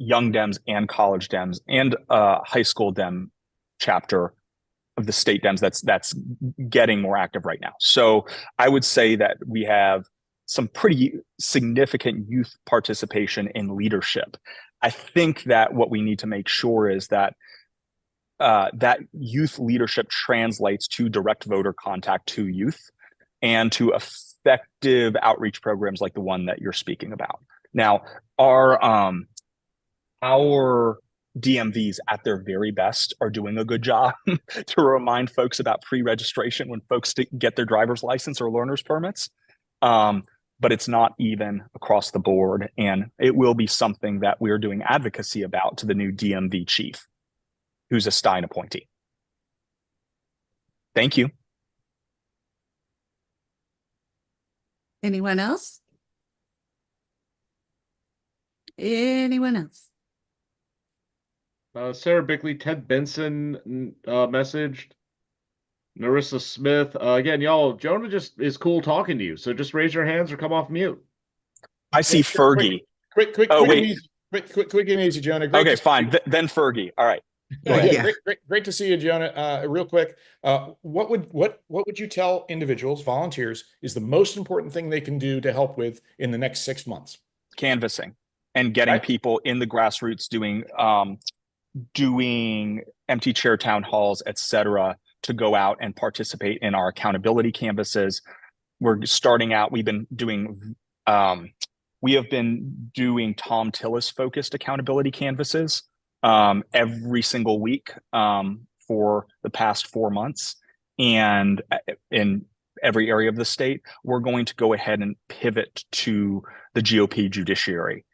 young Dems and college Dems and high school Dem chapter of the state Dems that's getting more active right now. So I would say that we have some pretty significant youth participation in leadership. I think that what we need to make sure is that that youth leadership translates to direct voter contact to youth and to effective outreach programs like the one that you're speaking about. Now, our DMVs at their very best are doing a good job to remind folks about pre-registration when folks get their driver's license or learner's permits. But it's not even across the board. And it will be something that we're doing advocacy about to the new DMV chief, who's a Stein appointee. Thank you. Anyone else? Anyone else? Sarah Bickley, Ted Benson messaged. Narissa Smith. Again, y'all, Jonah just is cool talking to you, so just raise your hands or come off mute. I see Fergie. Quick and easy, Jonah. Great okay, fine. Then Fergie. All right. Great to see you, Jonah. Real quick, what would you tell individuals, volunteers, is the most important thing they can do to help with in the next 6 months? Canvassing and getting people in the grassroots doing empty chair town halls, etc., to go out and participate in our accountability canvases. We're starting out. We have been doing Tom Tillis focused accountability canvases every single week for the past 4 months, and in every area of the state. We're going to go ahead and pivot to the GOP judiciary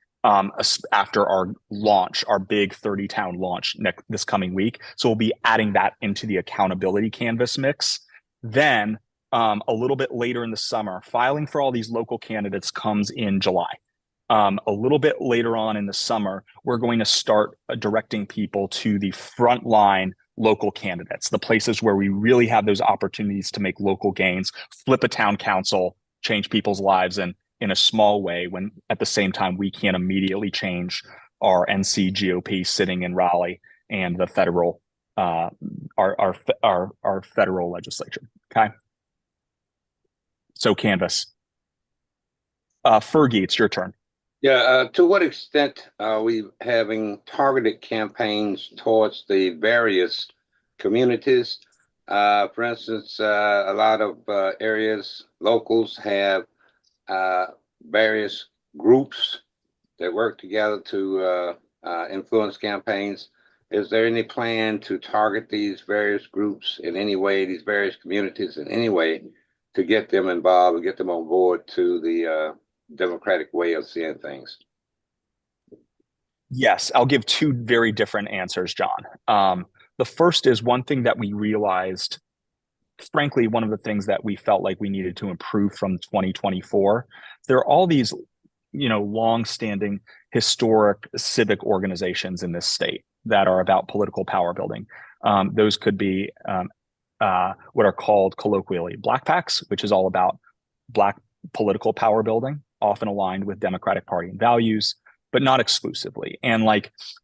after our launch, our big 30-town launch this coming week. So we'll be adding that into the accountability canvas mix. Then a little bit later in the summer, filing for all these local candidates comes in July. A little bit later on in the summer, we're going to start directing people to the frontline local candidates, the places where we really have those opportunities to make local gains, flip a town council, change people's lives in a small way, when at the same time we can't immediately change our NC GOP sitting in Raleigh and the federal our federal legislature. Okay. So canvas. Fergie, it's your turn. Yeah, to what extent are we having targeted campaigns towards the various communities? For instance, a lot of areas, locals have various groups that work together to influence campaigns. Is there any plan to target these various groups in any way, these various communities in any way, to get them involved and get them on board to the democratic way of seeing things? Yes, I'll give two very different answers, John. The first is one thing that we realized, frankly, one of the things that we felt like we needed to improve from 2024. There are all these, long-standing historic civic organizations in this state that are about political power building. Those could be what are called colloquially Black PACs, which is all about Black political power building, often aligned with Democratic Party values, but not exclusively. And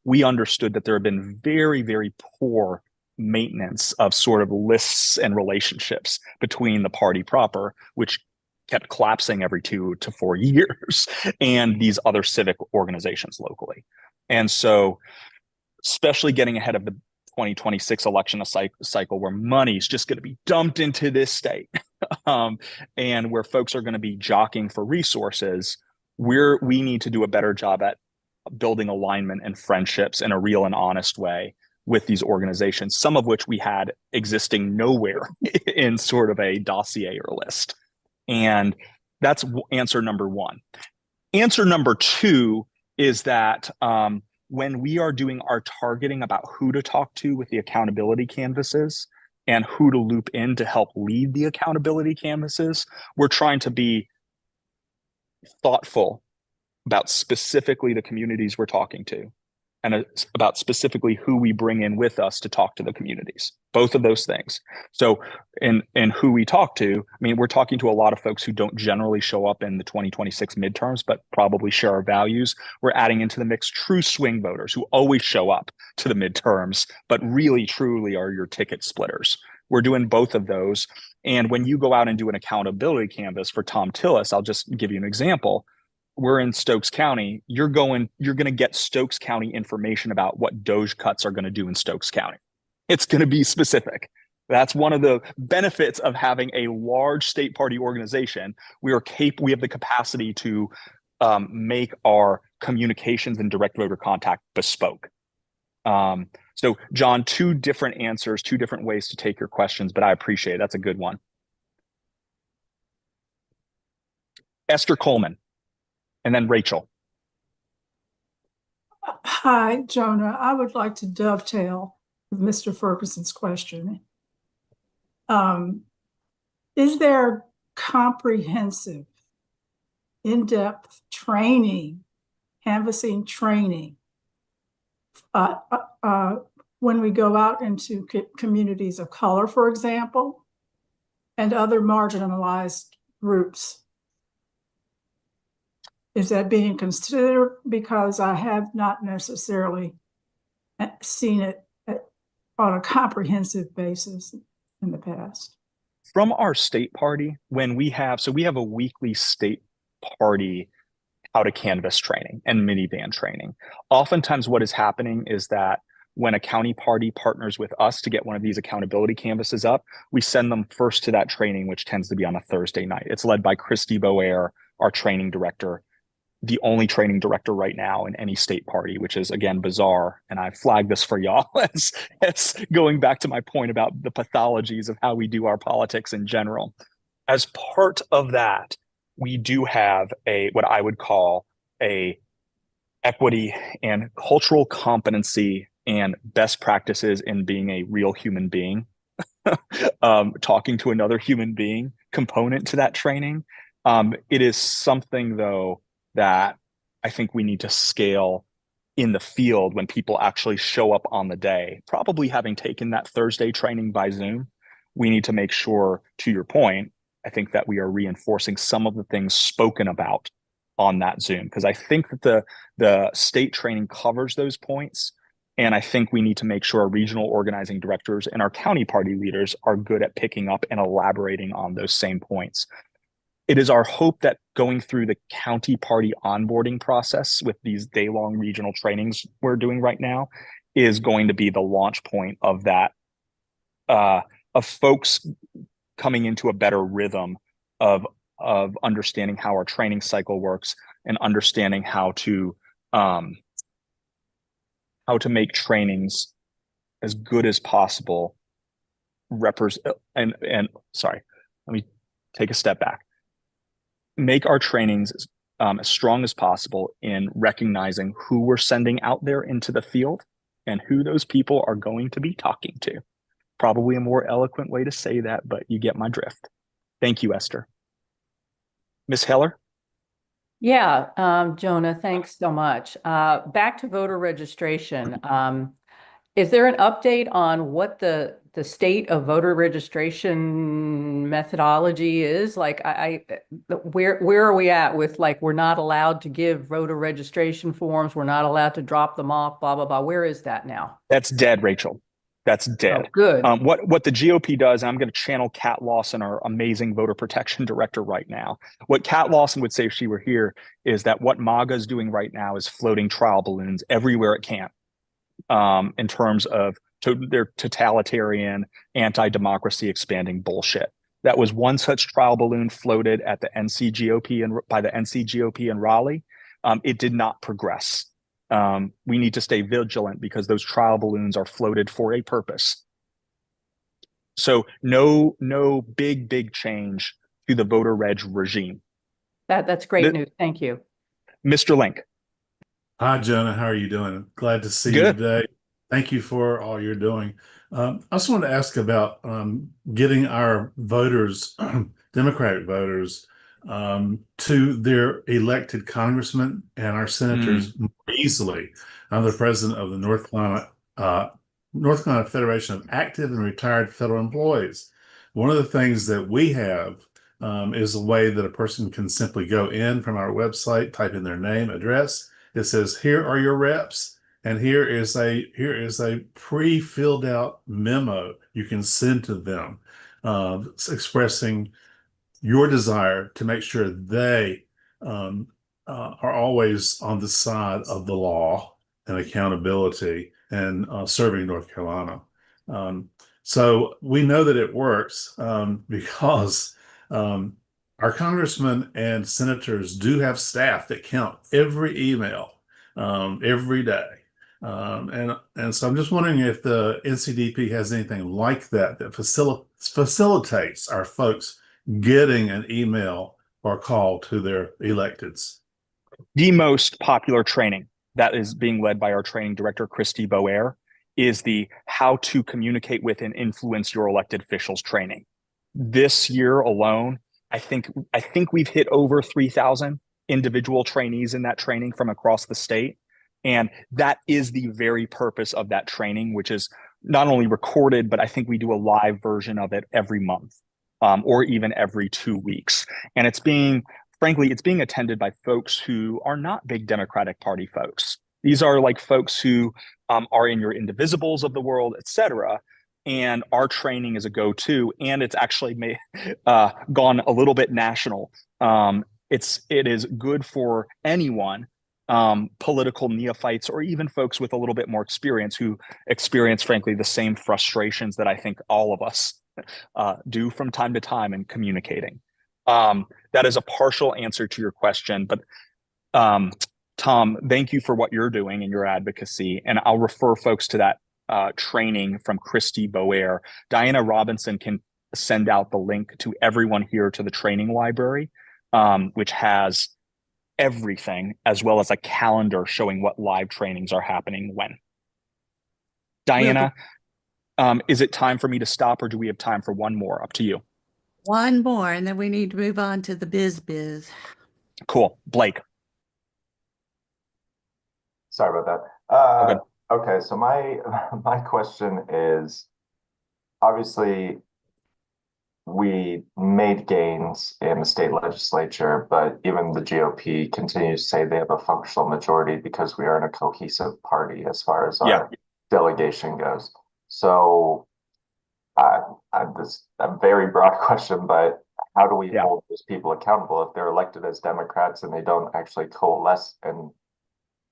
we understood that there have been very, very poor maintenance of sort of lists and relationships between the party proper, which kept collapsing every 2 to 4 years, and these other civic organizations locally. And so, especially getting ahead of the 2026 election cycle where money's just going to be dumped into this state and where folks are going to be jockeying for resources, we need to do a better job at building alignment and friendships in a real and honest way with these organizations, some of which we had existing nowhere in sort of a dossier or list. And that's answer number one. Answer number two is that when we are doing our targeting about who to talk to with the accountability canvases and who to loop in to help lead the accountability canvases, we're trying to be thoughtful about specifically the communities we're talking to and about specifically who we bring in with us to talk to the communities, both of those things. So in who we talk to, I mean, we're talking to a lot of folks who don't generally show up in the 2026 midterms, but probably share our values. We're adding into the mix true swing voters who always show up to the midterms, but really, truly are your ticket splitters. We're doing both of those. And when you go out and do an accountability canvas for Tom Tillis, I'll just give you an example. We're in Stokes County. You're going to get Stokes County information about what Doge cuts are going to do in Stokes County. It's going to be specific. That's one of the benefits of having a large state party organization. We have the capacity to make our communications and direct voter contact bespoke. So John, two different answers, two different ways to take your questions, but I appreciate it. That's a good one. Esther Coleman. And then Rachel. Hi, Jonah. I would like to dovetail with Mr. Ferguson's question. Is there comprehensive, in-depth training, canvassing training when we go out into communities of color, for example, and other marginalized groups? Is that being considered? Because I have not necessarily seen it on a comprehensive basis in the past. From our state party, we have a weekly state party how to canvass training and minivan training. Oftentimes what is happening is that when a county party partners with us to get one of these accountability canvases up, we send them first to that training, which tends to be on a Thursday night. It's led by Christy Boer, our training director, the only training director right now in any state party, which is, again, bizarre. And I flagged this for y'all as going back to my point about the pathologies of how we do our politics in general. As part of that, we do have what I would call a equity and cultural competency and best practices in being a real human being, talking to another human being component to that training. It is something, though, that I think we need to scale in the field when people actually show up on the day. Probably having taken that Thursday training by Zoom, we need to make sure, to your point, I think that we are reinforcing some of the things spoken about on that Zoom, because I think that the state training covers those points. And I think we need to make sure our regional organizing directors and our county party leaders are good at picking up and elaborating on those same points. It is our hope that going through the county party onboarding process with these day-long regional trainings we're doing right now is going to be the launch point of that folks coming into a better rhythm of understanding how our training cycle works and understanding how to make trainings as good as possible. Sorry, let me take a step back. Make our trainings as strong as possible in recognizing who we're sending out there into the field and who those people are going to be talking to. Probably a more eloquent way to say that, but you get my drift. Thank you, Esther. Ms. Heller? Yeah, Jonah, thanks so much. Back to voter registration. Is there an update on what the state of voter registration methodology is? Like, where are we at with, like, we're not allowed to give voter registration forms, we're not allowed to drop them off, blah, blah, blah. Where is that now? That's dead, Rachel. That's dead. Oh, good. What the GOP does, and I'm going to channel Kat Lawson, our amazing voter protection director, right now. What Kat Lawson would say if she were here is that what MAGA is doing right now is floating trial balloons everywhere it can, in terms of their totalitarian, anti-democracy expanding bullshit. That was one such trial balloon floated at the by the NC-GOP in Raleigh. It did not progress. We need to stay vigilant because those trial balloons are floated for a purpose. So no big change to the voter reg regime. That's great news. Thank you. Mr. Link. Hi, Jonah. How are you doing? Glad to see Good. you today. Thank you for all you're doing. I just wanted to ask about getting our voters, Democratic voters, to their elected congressmen and our senators more easily. I'm the president of the North Carolina Federation of Active and Retired Federal Employees. One of the things that we have is a way that a person can simply go in from our website, type in their name, address. It says, here are your reps. And here is a pre-filled out memo you can send to them, expressing your desire to make sure they are always on the side of the law and accountability and serving North Carolina. So we know that it works because our congressmen and senators do have staff that count every email every day. And so I'm just wondering if the NCDP has anything like that facilitates our folks getting an email or call to their electeds. The most popular training that is being led by our training director, Christy Boer, is the how to communicate with and influence your elected officials training. This year alone, I think we've hit over 3,000 individual trainees in that training from across the state. And that is the very purpose of that training, which is not only recorded, but I think we do a live version of it every month, or even every 2 weeks. And it's being attended by folks who are not big Democratic Party folks. These are like folks who are in your indivisibles of the world, et cetera. And our training is a go-to, and it's actually gone a little bit national. It is good for anyone, political neophytes, or even folks with a little bit more experience who experience, frankly, the same frustrations that I think all of us do from time to time in communicating. That is a partial answer to your question, but Tom, thank you for what you're doing in your advocacy, and I'll refer folks to that training from Christy Boer. Diana Robinson can send out the link to everyone here to the training library, which has everything, as well as a calendar showing what live trainings are happening when. Diana, is it time for me to stop, or do we have time for one more? Up to you. One more, and then we need to move on to the biz. Cool. Blake. Sorry about that. Okay, so my question is, obviously, we made gains in the state legislature, but even the GOP continues to say they have a functional majority because we aren't a cohesive party as far as our delegation goes. So this is a very broad question, but how do we hold those people accountable if they're elected as Democrats and they don't actually coalesce and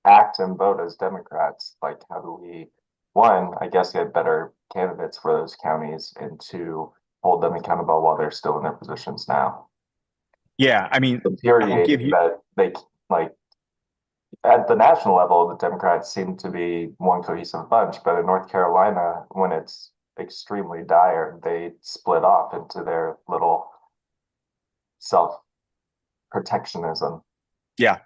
act and vote as Democrats? Like, how do we one, I guess, get better candidates for those counties, and two, hold them accountable while they're still in their positions now. Yeah, I mean, I'll give Infuriating you. that they like at the national level, the Democrats seem to be one cohesive bunch, but in North Carolina, when it's extremely dire, they split off into their little self protectionism. Yeah.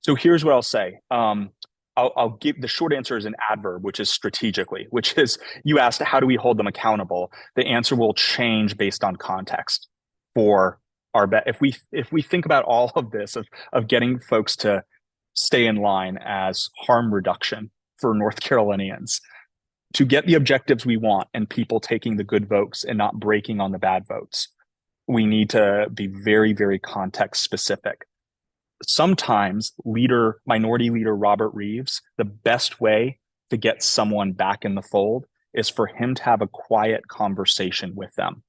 So here's what I'll say. I'll give the short answer is an adverb, which is strategically, which is you asked, how do we hold them accountable? The answer will change based on context for our bet. If we think about all of this of getting folks to stay in line as harm reduction for North Carolinians, to get the objectives we want and people taking the good votes and not breaking on the bad votes, we need to be very, very context specific. Sometimes minority leader Robert Reeves, the best way to get someone back in the fold is for him to have a quiet conversation with them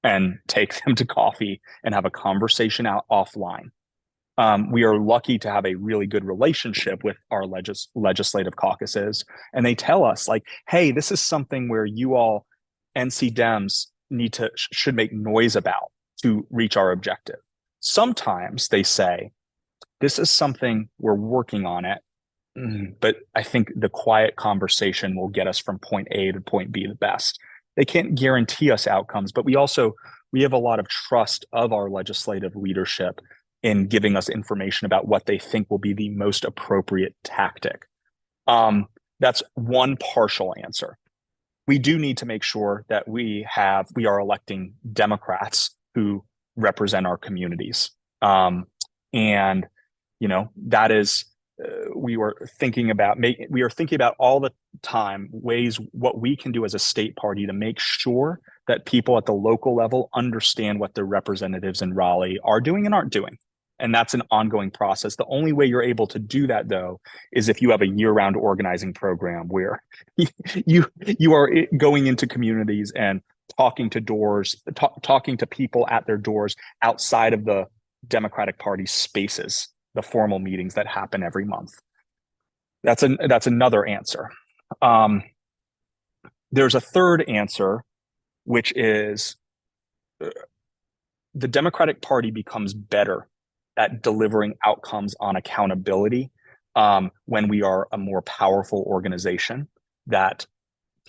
and take them to coffee and have a conversation out offline. We are lucky to have a really good relationship with our legislative caucuses, and they tell us like, hey, this is something where you all NC Dems should make noise about to reach our objective. Sometimes they say, this is something we're working on it, but I think the quiet conversation will get us from point A to point B the best. They can't guarantee us outcomes, but we have a lot of trust of our legislative leadership in giving us information about what they think will be the most appropriate tactic. That's one partial answer. We do need to make sure that we are electing Democrats who represent our communities. And that is we are thinking about all the time ways what we can do as a state party to make sure that people at the local level understand what their representatives in Raleigh are doing and aren't doing. And that's an ongoing process. The only way you're able to do that, though, is if you have a year-round organizing program where you are going into communities and talking to talking to people at their doors outside of the Democratic Party spaces, the formal meetings that happen every month. That's another answer. There's a third answer, which is the Democratic Party becomes better at delivering outcomes on accountability when we are a more powerful organization that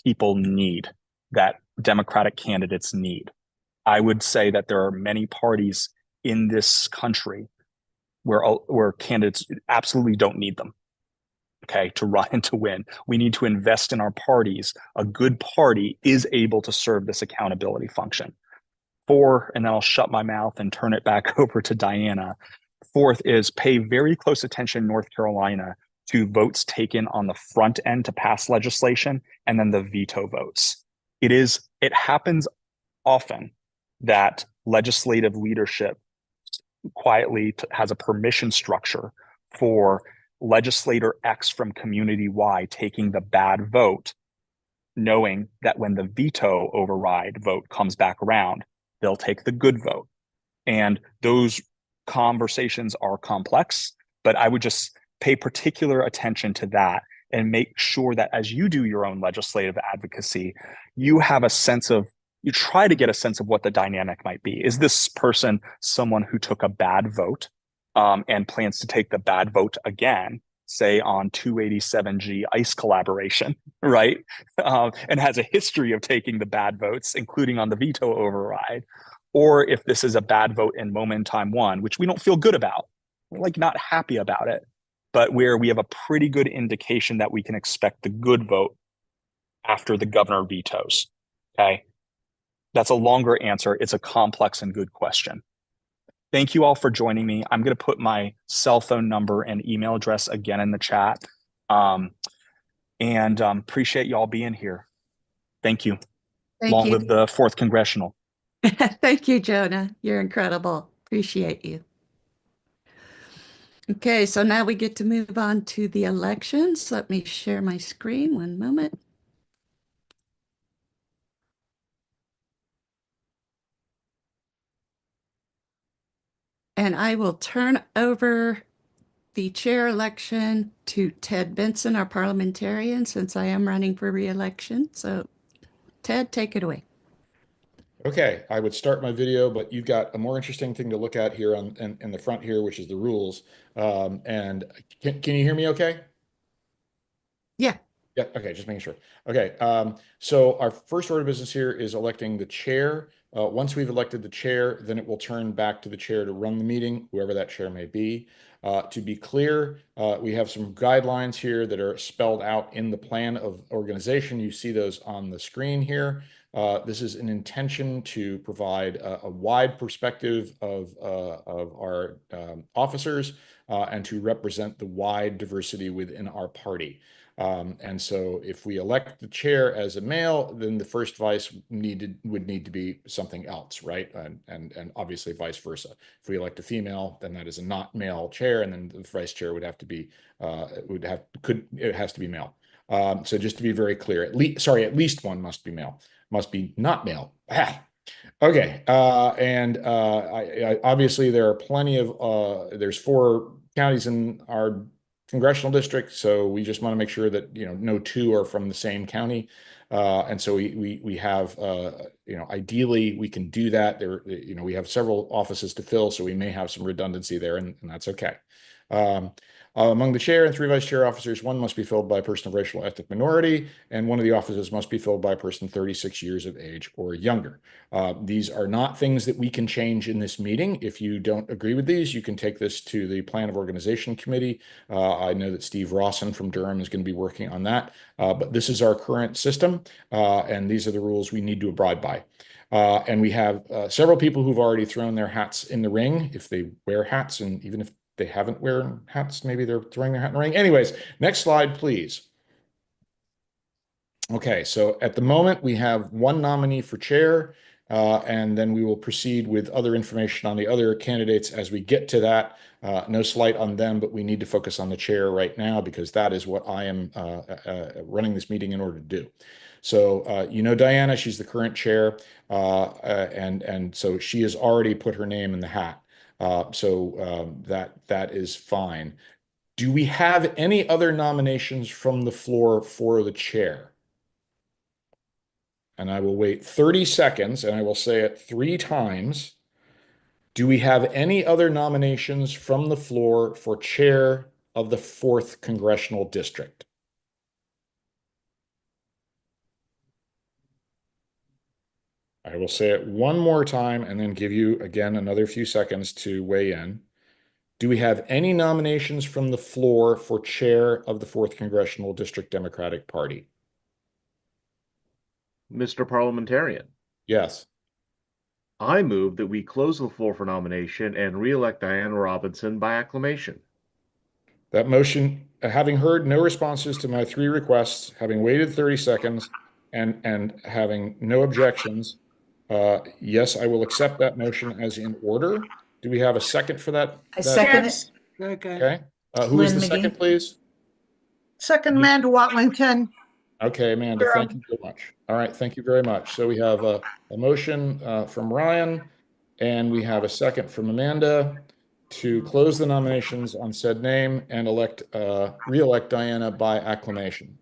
people need, that Democratic candidates need. I would say that there are many parties in this country where candidates absolutely don't need them, okay, to run and to win. We need to invest in our parties. A good party is able to serve this accountability function. Four, and then I'll shut my mouth and turn it back over to Diana. Fourth is pay very close attention in North Carolina to votes taken on the front end to pass legislation and then the veto votes. It happens often that legislative leadership quietly has a permission structure for legislator X from community Y taking the bad vote, knowing that when the veto override vote comes back around, they'll take the good vote. And those conversations are complex, but I would just pay particular attention to that and make sure that as you do your own legislative advocacy, you try to get a sense of what the dynamic might be. Is this person someone who took a bad vote and plans to take the bad vote again, say on 287G ICE collaboration, right? And has a history of taking the bad votes, including on the veto override? Or if this is a bad vote in moment in time one, which we don't feel good about, we're like not happy about it, but where we have a pretty good indication that we can expect the good vote after the governor vetoes, okay? That's a longer answer. It's a complex and good question. Thank you all for joining me. I'm going to put my cell phone number and email address again in the chat. And appreciate you all being here. Thank you. Long live the 4th Congressional. Thank you, Jonah. You're incredible. Appreciate you. Okay, so now we get to move on to the elections. Let me share my screen. One moment. And I will turn over the chair election to Ted Benson, our parliamentarian, since I am running for re-election. So Ted, take it away. Okay, I would start my video, but you've got a more interesting thing to look at here in the front here, which is the rules. And can you hear me okay? Yeah. Yeah, okay, just making sure. Okay, so our first order of business here is electing the chair. Once we've elected the chair, then it will turn back to the chair to run the meeting, whoever that chair may be. To be clear, we have some guidelines here that are spelled out in the plan of organization. You see those on the screen here. This is an intention to provide a wide perspective of our officers and to represent the wide diversity within our party. And so if we elect the chair as a male, then the first vice would need to be something else, right? And obviously vice versa. If we elect a female, then that is a not male chair, and then the vice chair would have to be it has to be male. So just to be very clear, at least one must be male, must be not male. Okay, obviously there are plenty of there's 4 counties in our congressional district, so we just want to make sure that no 2 are from the same county, and so we have ideally we can do that. There we have several offices to fill, so we may have some redundancy there, and that's okay. Among the chair and 3 vice chair officers, 1 must be filled by a person of racial or ethnic minority, and 1 of the offices must be filled by a person 36 years of age or younger. These are not things that we can change in this meeting. If you don't agree with these, you can take this to the Plan of Organization Committee. I know that Steve Rawson from Durham is going to be working on that, but this is our current system, and these are the rules we need to abide by. And we have several people who've already thrown their hats in the ring, if they wear hats, and even if they haven't worn hats, maybe they're throwing their hat in the ring. Anyways, next slide, please. Okay, so at the moment we have 1 nominee for chair, and then we will proceed with other information on the other candidates as we get to that. No slight on them, but we need to focus on the chair right now because that is what I am running this meeting in order to do. So Diana, she's the current chair, and so she has already put her name in the hat. So that is fine. Do we have any other nominations from the floor for the chair? And I will wait 30 seconds and I will say it 3 times. Do we have any other nominations from the floor for chair of the 4th Congressional District? I will say it one more time and then give you again another few seconds to weigh in. Do we have any nominations from the floor for chair of the 4th Congressional District Democratic Party? Mr. Parliamentarian. Yes. I move that we close the floor for nomination and re-elect Diana Robinson by acclamation. That motion, having heard no responses to my 3 requests, having waited 30 seconds, and having no objections, yes, I will accept that motion as in order. Do we have a second for that? I second it. Okay. Who is Lynn the McGee. second, please? Second, Amanda Watlington. Okay, Amanda, thank you so much. All right, thank you very much. So we have a motion from Ryan, and we have a second from Amanda to close the nominations on said name and re-elect Diana by acclamation.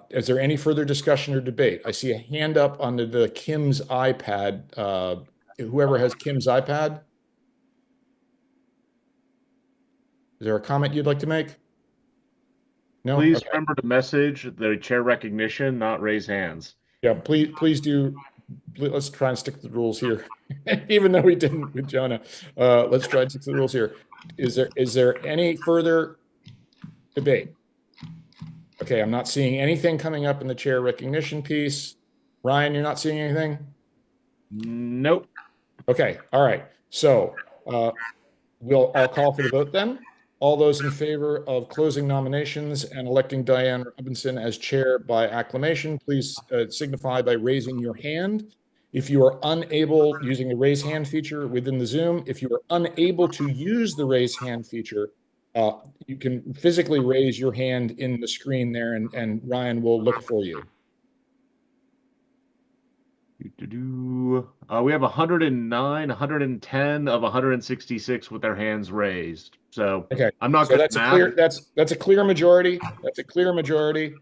Is there any further discussion or debate? I see a hand up under the Kim's iPad. Whoever has Kim's iPad? Is there a comment you'd like to make? No? Please Okay. remember to message the chair recognition, not raise hands. Yeah, please do. Let's try and stick to the rules here, even though we didn't with Jonah. Let's try and stick to the rules here. Is there any further debate? Okay, I'm not seeing anything coming up in the chair recognition piece. Ryan, you're not seeing anything? Nope. Okay, all right. So I'll call for the vote then. All those in favor of closing nominations and electing Diane Robinson as chair by acclamation, please signify by raising your hand. If you are unable, using the raise hand feature within the Zoom, if you are unable to use the raise hand feature, you can physically raise your hand in the screen there and Ryan will look for you. We have 109, 110 of 166 with their hands raised. So Okay, I'm not so good at that's a math. clear that's a clear majority. That's a clear majority.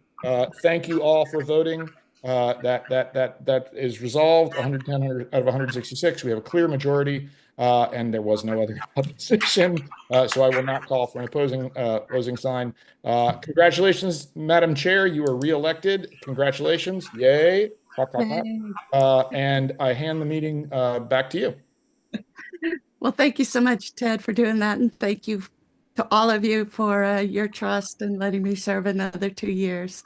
Thank you all for voting. That is resolved. 110 out of 166. We have a clear majority, and there was no other opposition. So I will not call for an opposing sign. Congratulations, Madam Chair. You are reelected. Congratulations. Yay. Clap, clap, clap. Yay. And I hand the meeting back to you. Well, thank you so much, Ted, for doing that. And thank you to all of you for your trust and letting me serve another 2 years.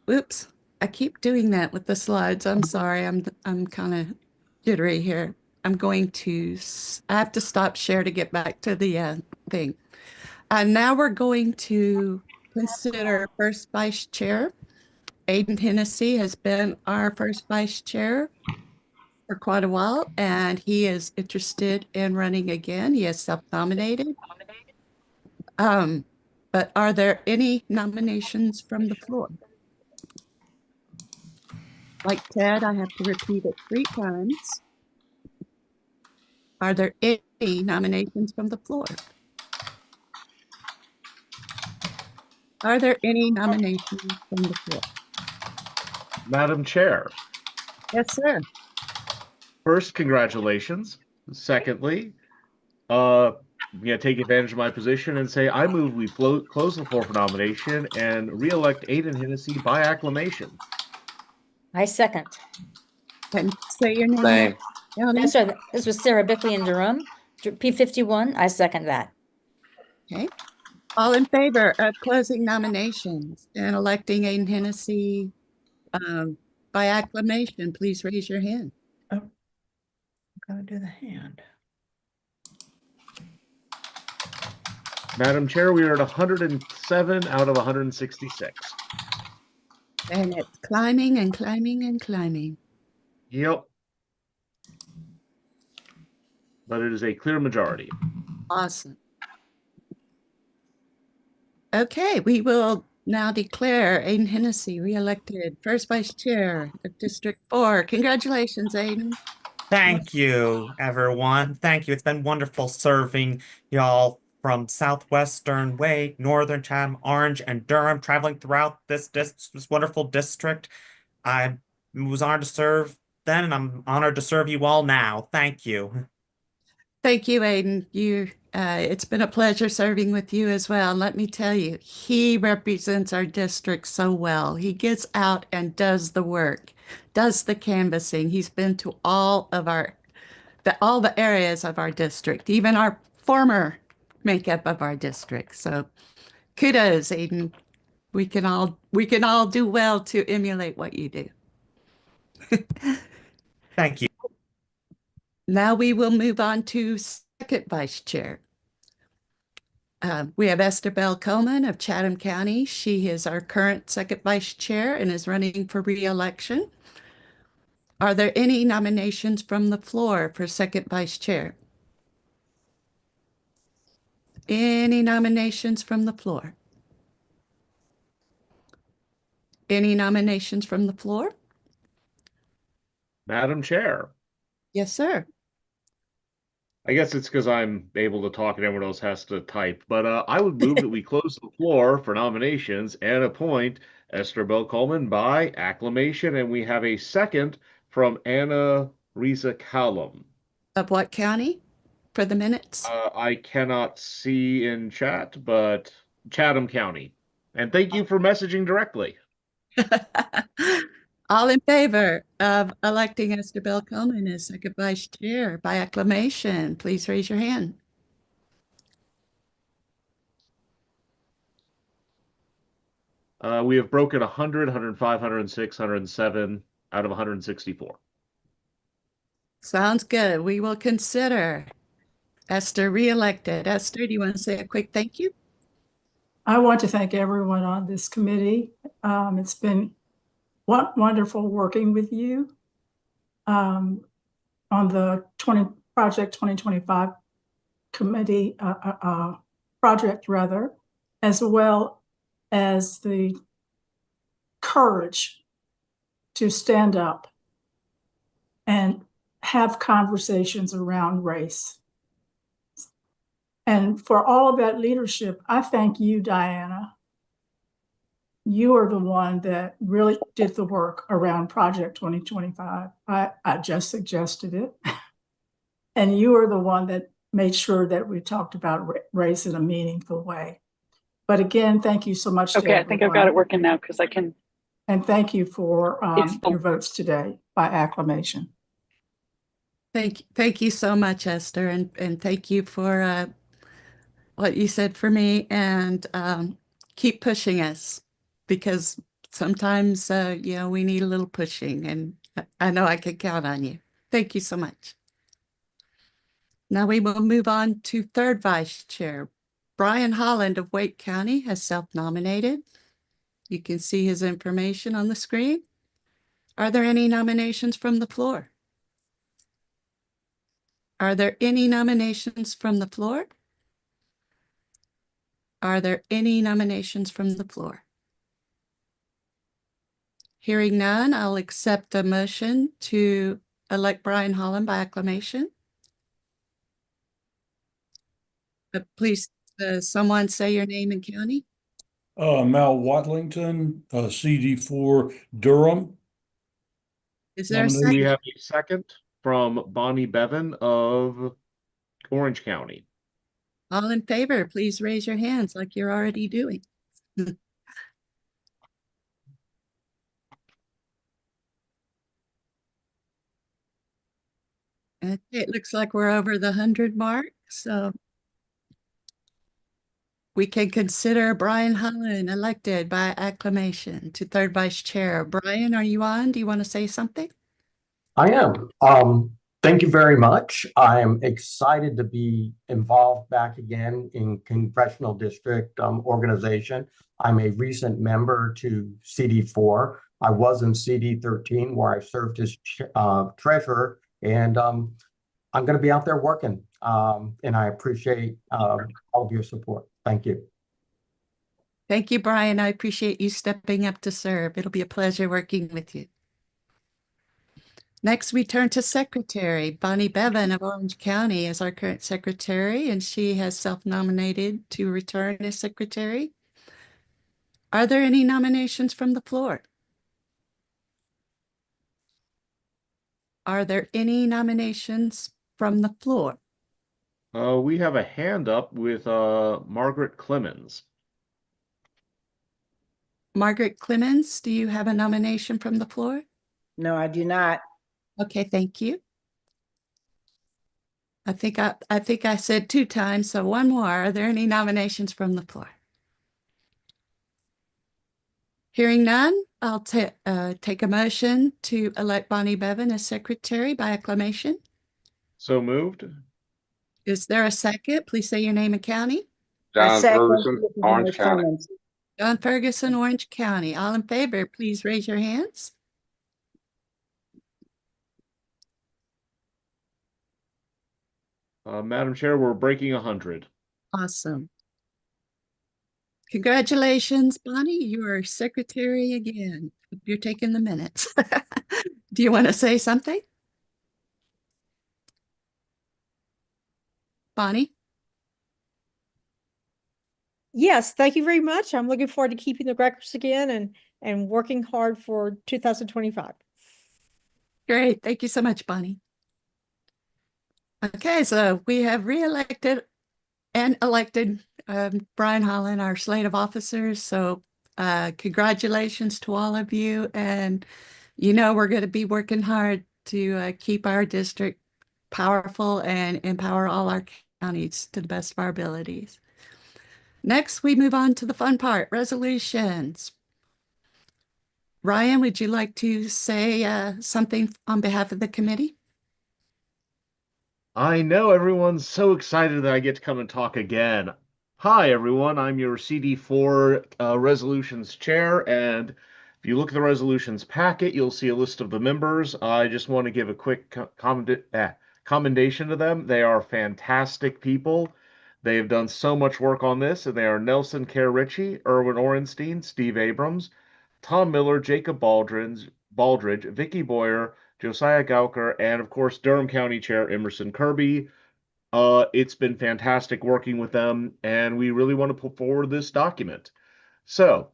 Oops, I keep doing that with the slides. I'm sorry. I'm kind of jittery here. I'm going to, I have to stop share to get back to the thing. And now we're going to consider first vice chair. Aiden Hennessy has been our first vice chair for quite a while, and he is interested in running again. He is self-nominated. But are there any nominations from the floor? Like Ted, I have to repeat it 3 times. Are there any nominations from the floor? Are there any nominations from the floor? Madam Chair. Yes, sir. First, congratulations. Secondly, take advantage of my position and say I move we close the floor for nomination and re-elect Aiden Hennessy by acclamation. I second. And say your name. Same. That's right. This was Sarah Bickley in Durham, P51. I second that. Okay. All in favor of closing nominations and electing Aiden Hennessy by acclamation, please raise your hand. Oh, gotta do the hand. Madam Chair, we are at 107 out of 166. And it's climbing and climbing and climbing. Yep. But it is a clear majority. Awesome. Okay, we will now declare Aiden Hennessy reelected first vice chair of District 4. Congratulations, Aiden. Thank you, everyone. Thank you. It's been wonderful serving y'all from Southwestern, Wade, Northern Chatham, Orange, and Durham, traveling throughout this wonderful district. I was honored to serve then, and I'm honored to serve you all now. Thank you. Thank you, Aiden. It's been a pleasure serving with you as well. And let me tell you, he represents our district so well. He gets out and does the work, does the canvassing. He's been to all the areas of our district, even our former makeup of our district. So kudos, Aiden. We can all do well to emulate what you do. Thank you. Now we will move on to second vice chair. We have Esther Bell Coleman of Chatham County. She is our current second vice chair and is running for re-election. Are there any nominations from the floor for second vice chair? Any nominations from the floor? Any nominations from the floor? Madam Chair. Yes, sir. I guess it's because I'm able to talk and everyone else has to type, but I would move that we close the floor for nominations and appoint Esther Bell Coleman by acclamation, and we have a second from Anna Risa Callum. Of what county for the minutes? I cannot see in chat, but Chatham County. And thank you for messaging directly. All in favor of electing Esther Bell Coleman as second vice chair by acclamation, please raise your hand. We have broken 100, 105, 106, 107 out of 164. Sounds good. We will consider Esther reelected. Esther, do you want to say a quick thank you? I want to thank everyone on this committee. It's been wonderful working with you on the Project 2025 committee project, rather, as well as the courage to stand up and have conversations around race. And for all of that leadership, I thank you, Diana. You are the one that really did the work around Project 2025. I just suggested it. And you are the one that made sure that we talked about race in a meaningful way. But again, thank you so much to Okay, I think I've got it everyone. working now because I can. And thank you for It's your votes today by acclamation. Thank you so much, Esther, and thank you for what you said for me, and keep pushing us, because sometimes we need a little pushing, and I know I can count on you. Thank you so much. Now we will move on to third vice chair. Brian Holland of Wake County has self-nominated. You can see his information on the screen. Are there any nominations from the floor? Are there any nominations from the floor? Are there any nominations from the floor? Hearing none, I'll accept the motion to elect Brian Holland by acclamation. Please, someone say your name and county. Mal Watlington, CD4 Durham. Is there a We second? have a second from Bonnie Bevan of Orange County. All in favor, please raise your hands like you're already doing. Okay, it looks like we're over the 100 mark, so we can consider Brian Holland elected by acclamation to third vice chair. Brian, are you on? Do you want to say something? I am. Thank you very much. I am excited to be involved back again in congressional district organization. I'm a recent member to CD4. I was in CD13 where I served as treasurer, and I'm going to be out there working. And I appreciate all of your support. Thank you. Thank you, Brian. I appreciate you stepping up to serve. It'll be a pleasure working with you. Next, we turn to Secretary. Bonnie Bevan of Orange County is our current secretary, and she has self-nominated to return as secretary. Are there any nominations from the floor? Are there any nominations from the floor? We have a hand up with Margaret Clemens. Margaret Clemens, do you have a nomination from the floor? No, I do not. Okay, thank you. I think I said 2 times, so one more. Are there any nominations from the floor? Hearing none, I'll take a motion to elect Bonnie Bevan as secretary by acclamation. So moved. Is there a second? Please say your name and county. John Ferguson, Orange County. John Ferguson, Orange County. All in favor, please raise your hands. Madam Chair, we're breaking 100. Awesome. Congratulations, Bonnie. You are secretary again. You're taking the minutes. Do you want to say something? Bonnie? Yes, thank you very much. I'm looking forward to keeping the records again and working hard for 2025. Great. Thank you so much, Bonnie. Okay, so we have re-elected and elected Brian Holland, our slate of officers. So congratulations to all of you. And we're going to be working hard to keep our district powerful and empower all our counties to the best of our abilities. Next, we move on to the fun part, resolutions. Ryan, would you like to say something on behalf of the committee? I know everyone's so excited that I get to come and talk again. Hi, everyone. I'm your CD4 resolutions chair, and if you look at the resolutions packet, you'll see a list of the members. I just want to give a quick commendation to them. They are fantastic people. They have done so much work on this, and they are Nelson Kerr Ritchie, Erwin Orenstein, Steve Abrams, Tom Miller, Jacob Baldridge, Vicky Boyer, Josiah Gauker, and of course Durham County Chair Emerson Kirby. It's been fantastic working with them, and we really want to put forward this document. So,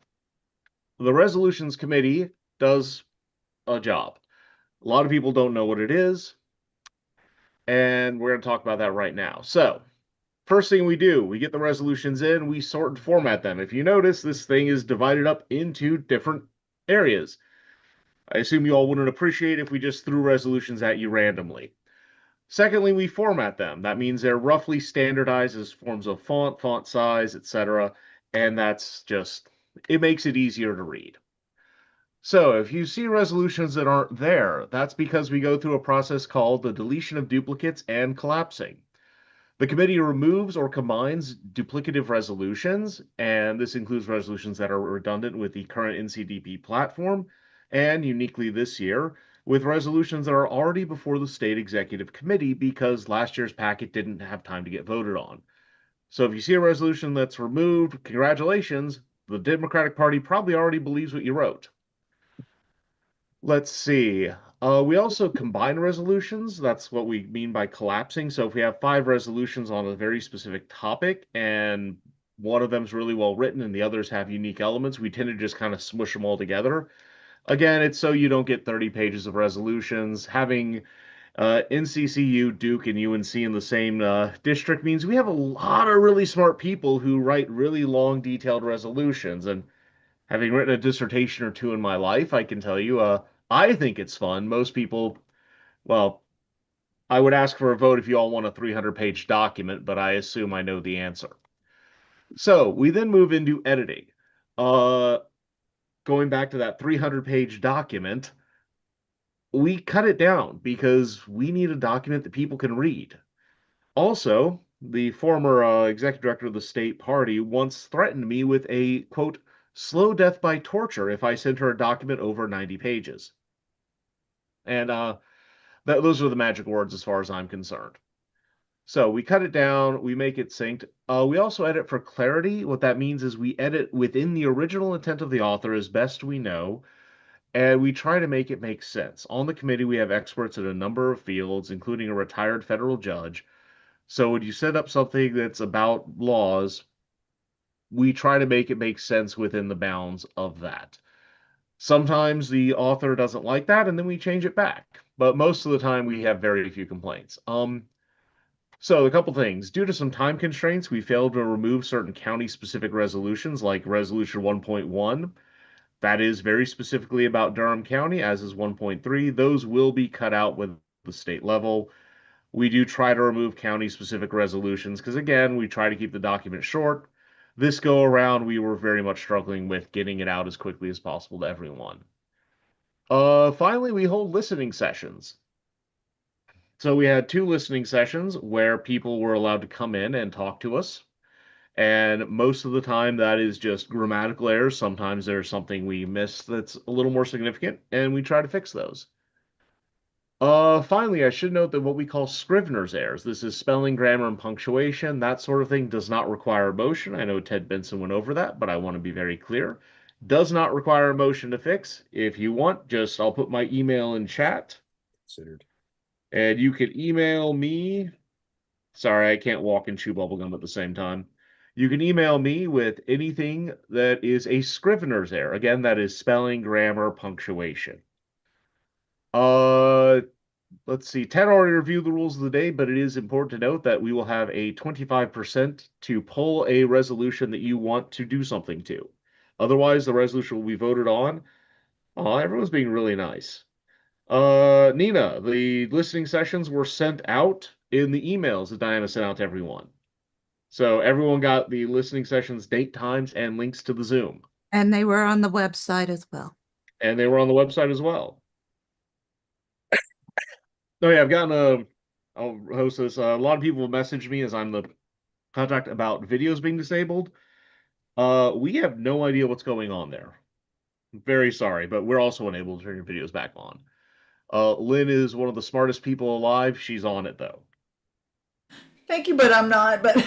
the Resolutions Committee does a job. A lot of people don't know what it is, and we're going to talk about that right now. So, first thing we do, we get the resolutions in, we sort and format them. If you notice, this thing is divided up into different areas. I assume you all wouldn't appreciate if we just threw resolutions at you randomly. Secondly, we format them. That means they're roughly standardized as forms of font, font size, etc. And that's just, it makes it easier to read. So if you see resolutions that aren't there, that's because we go through a process called the deletion of duplicates and collapsing. The committee removes or combines duplicative resolutions, and this includes resolutions that are redundant with the current NCDP platform, and uniquely this year, with resolutions that are already before the state executive committee because last year's packet didn't have time to get voted on. So if you see a resolution that's removed, congratulations, the Democratic Party probably already believes what you wrote. Let's see. We also combine resolutions. That's what we mean by collapsing. So if we have 5 resolutions on a very specific topic and one of them's really well written and the others have unique elements, we tend to just kind of smush them all together. Again, it's so you don't get 30 pages of resolutions. Having NCCU, Duke, and UNC in the same district means we have a lot of really smart people who write really long, detailed resolutions. And having written a dissertation or two in my life, I can tell you, I think it's fun. Most people, well, I would ask for a vote if you all want a 300-page document, but I assume I know the answer. So we then move into editing. Going back to that 300-page document, we cut it down because we need a document that people can read. Also, the former executive director of the state party once threatened me with a, quote, slow death by torture if I sent her a document over 90 pages. And those are the magic words as far as I'm concerned. So we cut it down, we make it synced. We also edit for clarity. What that means is we edit within the original intent of the author as best we know, and we try to make it make sense. On the committee, we have experts in a number of fields, including a retired federal judge. So when you set up something that's about laws, we try to make it make sense within the bounds of that. Sometimes the author doesn't like that, and then we change it back. But most of the time, we have very few complaints. So a couple things. Due to some time constraints, we failed to remove certain county-specific resolutions, like Resolution 1.1. That is very specifically about Durham County, as is 1.3. Those will be cut out with the state level. We do try to remove county-specific resolutions because, again, we try to keep the document short. This go around, we were very much struggling with getting it out as quickly as possible to everyone. Finally, we hold listening sessions. So we had 2 listening sessions where people were allowed to come in and talk to us. And most of the time, that is just grammatical errors. Sometimes there's something we miss that's a little more significant, and we try to fix those. Finally, I should note that what we call Scrivener's errors, this is spelling, grammar, and punctuation, that sort of thing does not require a motion. I know Ted Benson went over that, but I want to be very clear. Does not require a motion to fix. If you want, I'll put my email in chat. Considered. And you can email me. Sorry, I can't walk and chew bubblegum at the same time. You can email me with anything that is a Scrivener's error. Again, that is spelling, grammar, punctuation. Let's see. Ted already reviewed the rules of the day, but it is important to note that we will have a 25% to pull a resolution that you want to do something to. Otherwise, the resolution will be voted on. Everyone's being really nice. Nina, the listening sessions were sent out in the emails that Diana sent out to everyone. So everyone got the listening sessions, date, times, and links to the Zoom. And they were on the website as well. And they were on the website as well. Oh yeah, I've gotten I'll host this. A lot of people message me as I'm the contact about videos being disabled. We have no idea what's going on there. Very sorry, but we're also unable to turn your videos back on. Lynn is one of the smartest people alive. She's on it though. Thank you, but I'm not. But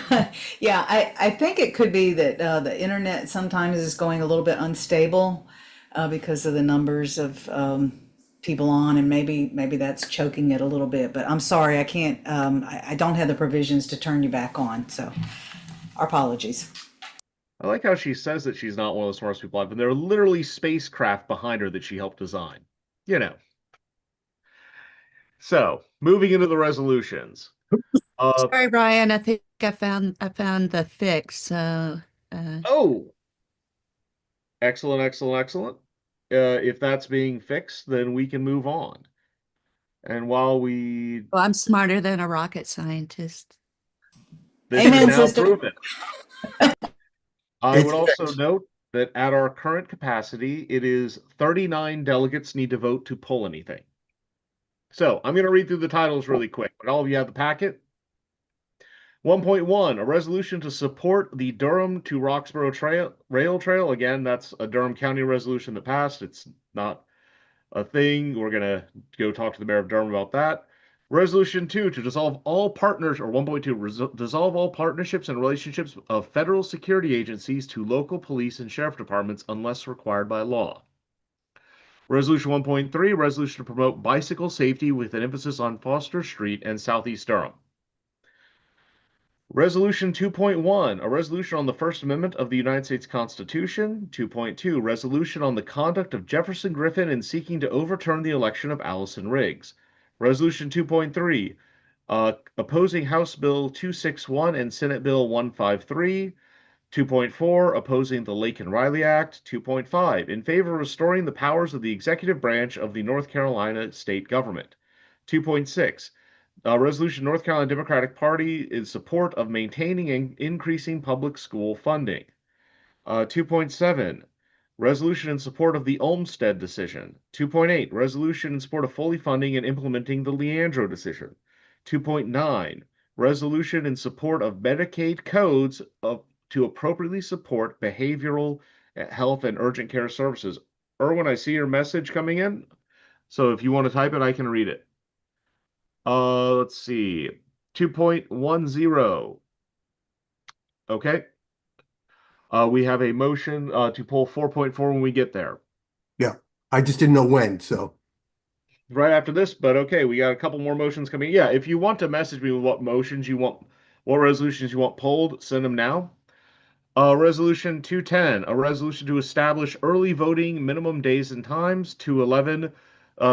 yeah, I think it could be that the internet sometimes is going a little bit unstable because of the numbers of people on, and maybe that's choking it a little bit. But I'm sorry, I can't. I don't have the provisions to turn you back on. So, our apologies. I like how she says that she's not one of the smartest people alive, but there are literally spacecraft behind her that she helped design. You know. So, moving into the resolutions. Sorry, Brian. I think I found the fix. So, oh, excellent, excellent, excellent. If that's being fixed, then we can move on. And while we, well, I'm smarter than a rocket scientist. this Amen, is now sister. proven. I would also note that at our current capacity, it is 39 delegates need to vote to pull anything. So I'm going to read through the titles really quick, but all of you have the packet. 1.1, a resolution to support the Durham to Roxborough rail trail. Again, that's a Durham County resolution that passed. It's not a thing. We're going to go talk to the mayor of Durham about that. Resolution 2, to dissolve all partners, or 1.2, dissolve all partnerships and relationships of federal security agencies to local police and sheriff departments unless required by law. Resolution 1.3, resolution to promote bicycle safety with an emphasis on Foster Street and Southeast Durham. Resolution 2.1, a resolution on the First Amendment of the United States Constitution. 2.2, resolution on the conduct of Jefferson Griffin in seeking to overturn the election of Allison Riggs. Resolution 2.3, opposing House Bill 261 and Senate Bill 153. 2.4, opposing the Lake and Riley Act. 2.5, in favor of restoring the powers of the executive branch of the North Carolina state government. 2.6, resolution North Carolina Democratic Party in support of maintaining and increasing public school funding. 2.7, resolution in support of the Olmstead decision. 2.8, resolution in support of fully funding and implementing the Leandro decision. 2.9, resolution in support of Medicaid codes to appropriately support behavioral health and urgent care services. Erwin, I see your message coming in. So if you want to type it, I can read it. Let's see. 2.10. Okay. We have a motion to pull 4.4 when we get there. Yeah, I just didn't know when, so. Right after this, but okay, we got a couple more motions coming. Yeah, if you want to message me with what motions you want, what resolutions you want pulled, send them now. Resolution 210, a resolution to establish early voting minimum days and times. 211,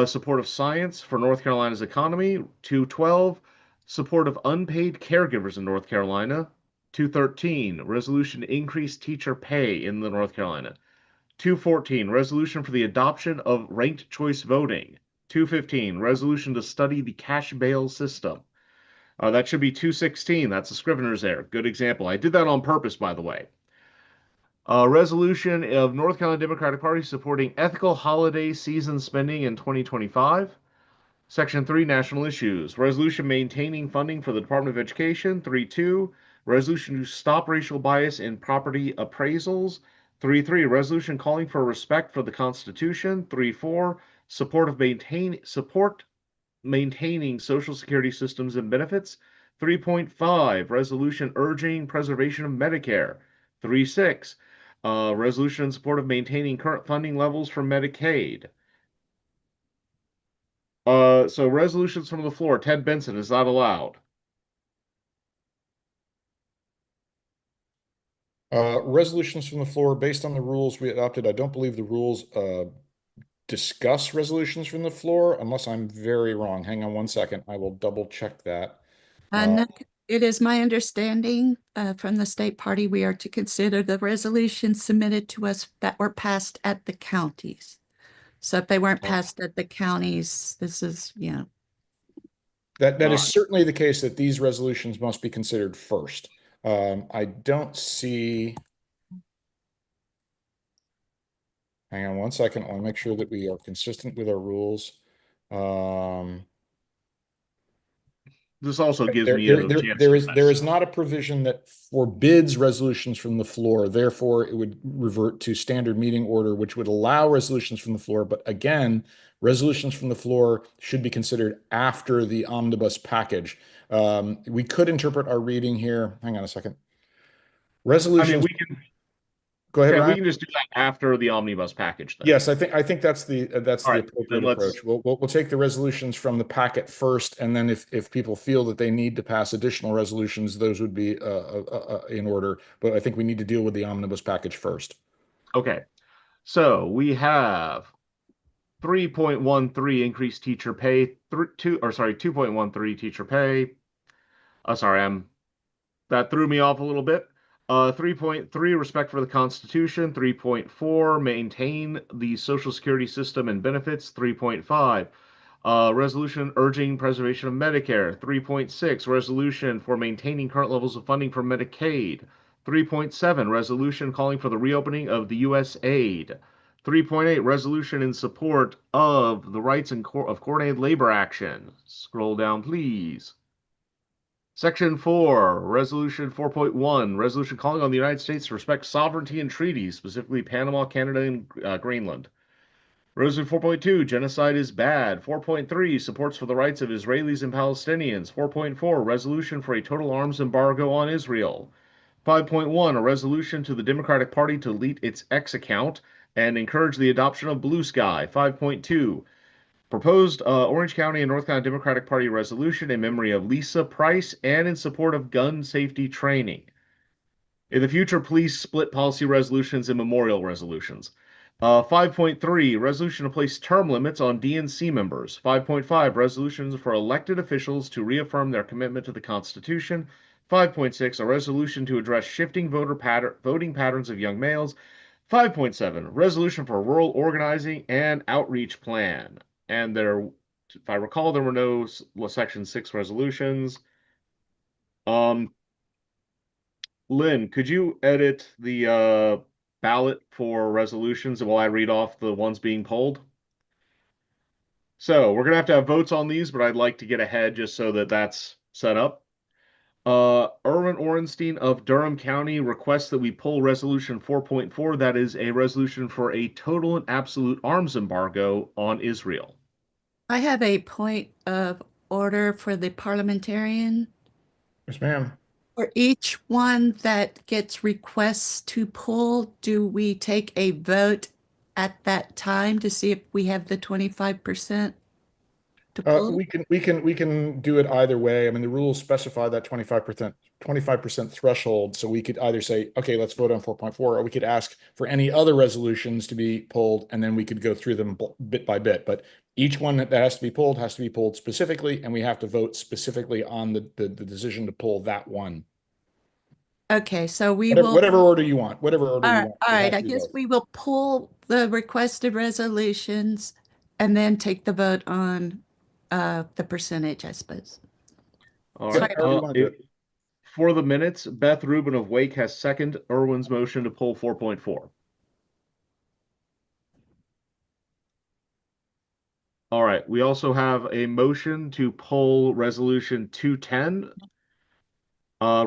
support of science for North Carolina's economy. 212, support of unpaid caregivers in North Carolina. 213, resolution to increase teacher pay in the North Carolina. 214, resolution for the adoption of ranked choice voting. 215, resolution to study the cash bail system. That should be 216. That's the Scrivener's error. Good example. I did that on purpose, by the way. Resolution of North Carolina Democratic Party supporting ethical holiday season spending in 2025. Section 3, National Issues. Resolution maintaining funding for the Department of Education. 3.2, resolution to stop racial bias in property appraisals. 3.3, resolution calling for respect for the Constitution. 3.4, support maintaining Social Security systems and benefits. 3.5, resolution urging preservation of Medicare. 3.6, resolution in support of maintaining current funding levels for Medicaid. So resolutions from the floor. Ted Benson is not allowed. Resolutions from the floor based on the rules we adopted. I don't believe the rules discuss resolutions from the floor unless I'm very wrong. Hang on one second. I will double check that. No, it is my understanding from the state party, we are to consider the resolutions submitted to us that were passed at the counties. So if they weren't passed at the counties, this is, you know. That is certainly the case that these resolutions must be considered first. I don't see. Hang on one second. I want to make sure that we are consistent with our rules. This also gives me a chance. There is not a provision that forbids resolutions from the floor. Therefore, it would revert to standard meeting order, which would allow resolutions from the floor. But again, resolutions from the floor should be considered after the omnibus package. We could interpret our reading here. Hang on a second. Resolutions. I mean, Go ahead, Yeah, we Ryan. can just do that after the omnibus package then. Yes, I think that's the All right, appropriate then let's- approach. We'll take the resolutions from the packet first, and then if people feel that they need to pass additional resolutions, those would be in order. But I think we need to deal with the omnibus package first. Okay, so we have 3.13 increased teacher pay, 2.13 teacher pay. That threw me off a little bit. 3.3, respect for the Constitution. 3.4, maintain the Social Security system and benefits. 3.5, resolution urging preservation of Medicare. 3.6, resolution for maintaining current levels of funding for Medicaid. 3.7, resolution calling for the reopening of the U.S. aid. 3.8, resolution in support of the rights of coordinated labor action. Scroll down, please. Section 4, Resolution 4.1, resolution calling on the United States to respect sovereignty and treaties, specifically Panama, Canada, and Greenland. Resolution 4.2, genocide is bad. 4.3, supports for the rights of Israelis and Palestinians. 4.4, resolution for a total arms embargo on Israel. 5.1, a resolution to the Democratic Party to delete its X account and encourage the adoption of Blue Sky. 5.2, proposed Orange County and North Carolina Democratic Party resolution in memory of Lisa Price and in support of gun safety training. In the future, please split policy resolutions and memorial resolutions. 5.3, resolution to place term limits on DNC members. 5.5, resolutions for elected officials to reaffirm their commitment to the Constitution. 5.6, a resolution to address shifting voting patterns of young males. 5.7, resolution for rural organizing and outreach plan. And there, if I recall, there were no Section 6 resolutions. Lynn, could you edit the ballot for resolutions while I read off the ones being polled? So we're going to have votes on these, but I'd like to get ahead just so that that's set up. Erwin Orenstein of Durham County requests that we pull resolution 4.4. That is a resolution for a total and absolute arms embargo on Israel. I have a point of order for the parliamentarian. Yes, ma'am. For each one that gets requests to pull, do we take a vote at that time to see if we have the 25% to pull? We can do it either way. I mean, the rules specify that 25% threshold. So we could either say, okay, let's vote on 4.4, or we could ask for any other resolutions to be pulled, and then we could go through them bit by bit. But each one that has to be pulled specifically, and we have to vote specifically on the decision to pull that one. Okay, so we Whatever, will. whatever order you want, whatever order you want. All It right, has I to be guess both. we will pull the requested resolutions and then take the vote on the percentage, I suppose. All Sorry right. about However you want to do it. For the minutes, Beth Rubin of Wake has seconded Erwin's motion to pull 4.4. All right. We also have a motion to pull resolution 210,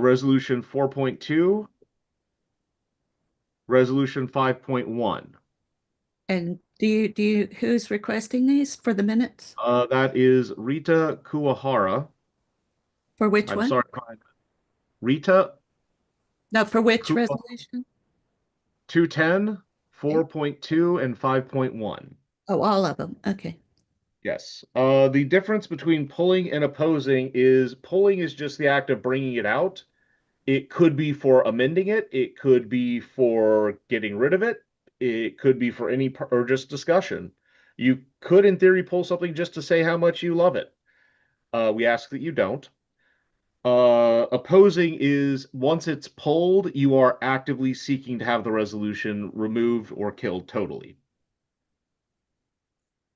resolution 4.2, resolution 5.1. And who's requesting these for the minutes? That is Rita Kuwahara. For which I'm one? sorry, Rita No, for which Kuwa- resolution? 210, 4.2, and 5.1. Oh, all of them. Okay. Yes. The difference between pulling and opposing is pulling is just the act of bringing it out. It could be for amending it. It could be for getting rid of it. It could be for or just discussion. You could, in theory, pull something just to say how much you love it. We ask that you don't. Opposing is once it's pulled, you are actively seeking to have the resolution removed or killed totally.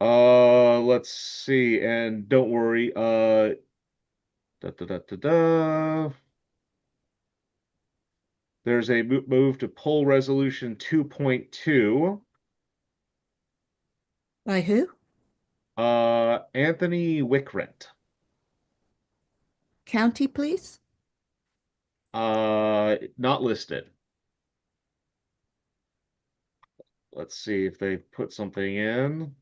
Let's see, and don't worry. There's a move to pull resolution 2.2. By who? Anthony Wickrent. County, please. Not listed. Let's see if they put something in.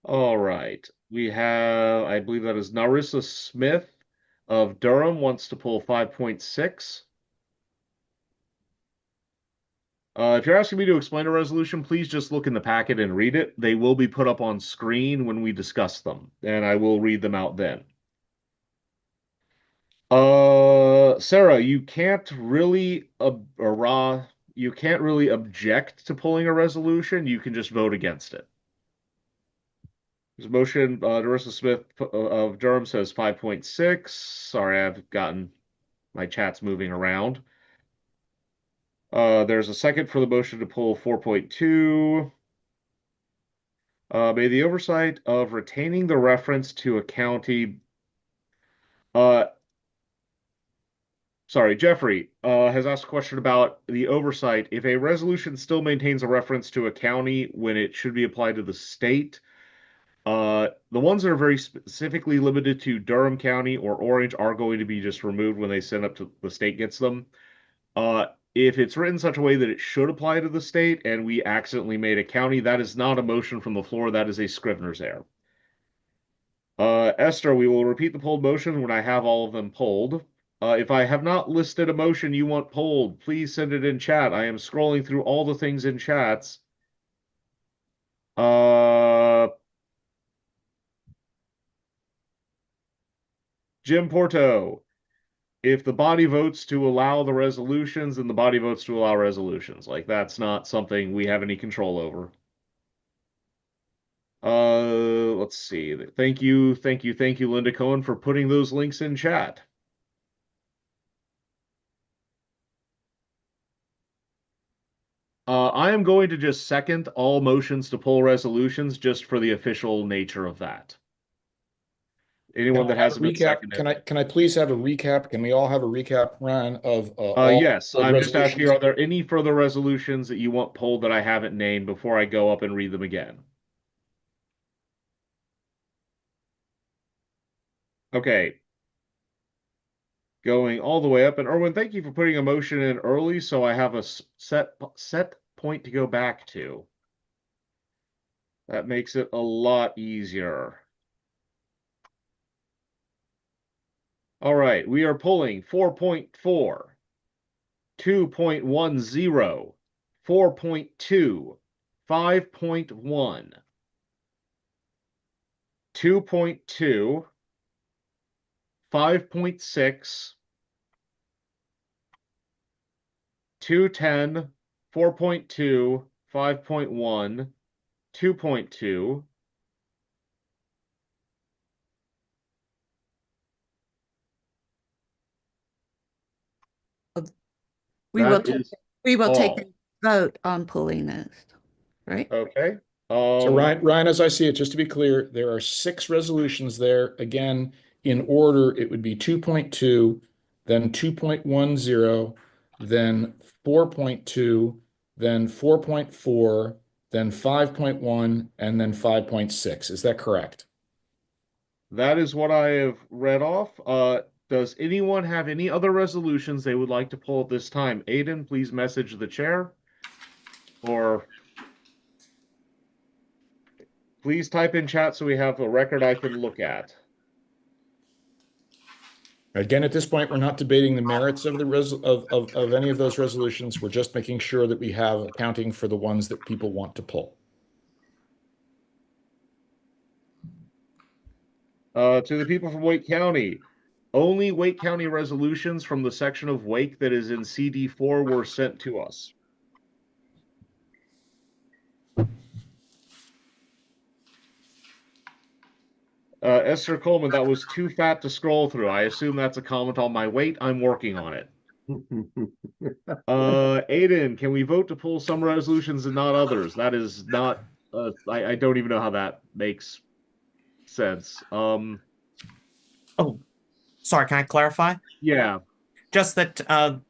All right. We have, I believe that is Narissa Smith of Durham wants to pull 5.6. If you're asking me to explain a resolution, please just look in the packet and read it. They will be put up on screen when we discuss them, and I will read them out then. Sarah, you can't really you can't really object to pulling a resolution. You can just vote against it. There's a motion. Darissa Smith of Durham says 5.6. Sorry, I've gotten my chat's moving around. There's a second for the motion to pull 4.2. May the oversight of retaining the reference to a county. Sorry, Jeffrey has asked a question about the oversight. If a resolution still maintains a reference to a county when it should be applied to the state, the ones that are very specifically limited to Durham County or Orange are going to be just removed when they send up to the state gets them. If it's written such a way that it should apply to the state and we accidentally made a county, that is not a motion from the floor. That is a Scrivener's error. Esther, we will repeat the polled motion when I have all of them polled. If I have not listed a motion you want polled, please send it in chat. I am scrolling through all the things in chats. Jim Porto, if the body votes to allow the resolutions, then the body votes to allow resolutions. Like, that's not something we have any control over. Let's see. Thank you, Linda Cohen, for putting those links in chat. I am going to just second all motions to pull resolutions just for the official nature of that. Anyone that hasn't been seconded. Can I please have a recap? Can we all have a recap, Ryan, of all yes, I'm just asking, resolutions? are there any further resolutions that you want pulled that I haven't named before I go up and read them again? Okay. Going all the way up. And Erwin, thank you for putting a motion in early so I have a set point to go back to. That makes it a lot easier. All right, we are pulling 4.4, 2.10, 4.2, 5.1, 2.2, 5.6, 210, 4.2, 5.1, 2.2, We will that take, is we will take all. a vote on pulling this, right? Okay. So Ryan, as I see it, just to be clear, there are 6 resolutions there. Again, in order, it would be 2.2, then 2.10, then 4.2, then 4.4, then 5.1, and then 5.6. Is that correct? That is what I have read off. Does anyone have any other resolutions they would like to pull at this time? Aiden, please message the chair. Or please type in chat so we have a record I can look at. Again, at this point, we're not debating the merits of the of any of those resolutions. We're just making sure that we have accounting for the ones that people want to pull. To the people from Wake County, only Wake County resolutions from the section of Wake that is in CD4 were sent to us. Esther Coleman, that was too fat to scroll through. I assume that's a comment on my weight. I'm working on it. Aiden, can we vote to pull some resolutions and not others? That is not, I don't even know how that makes sense. Oh, sorry, can I clarify? Yeah. Just that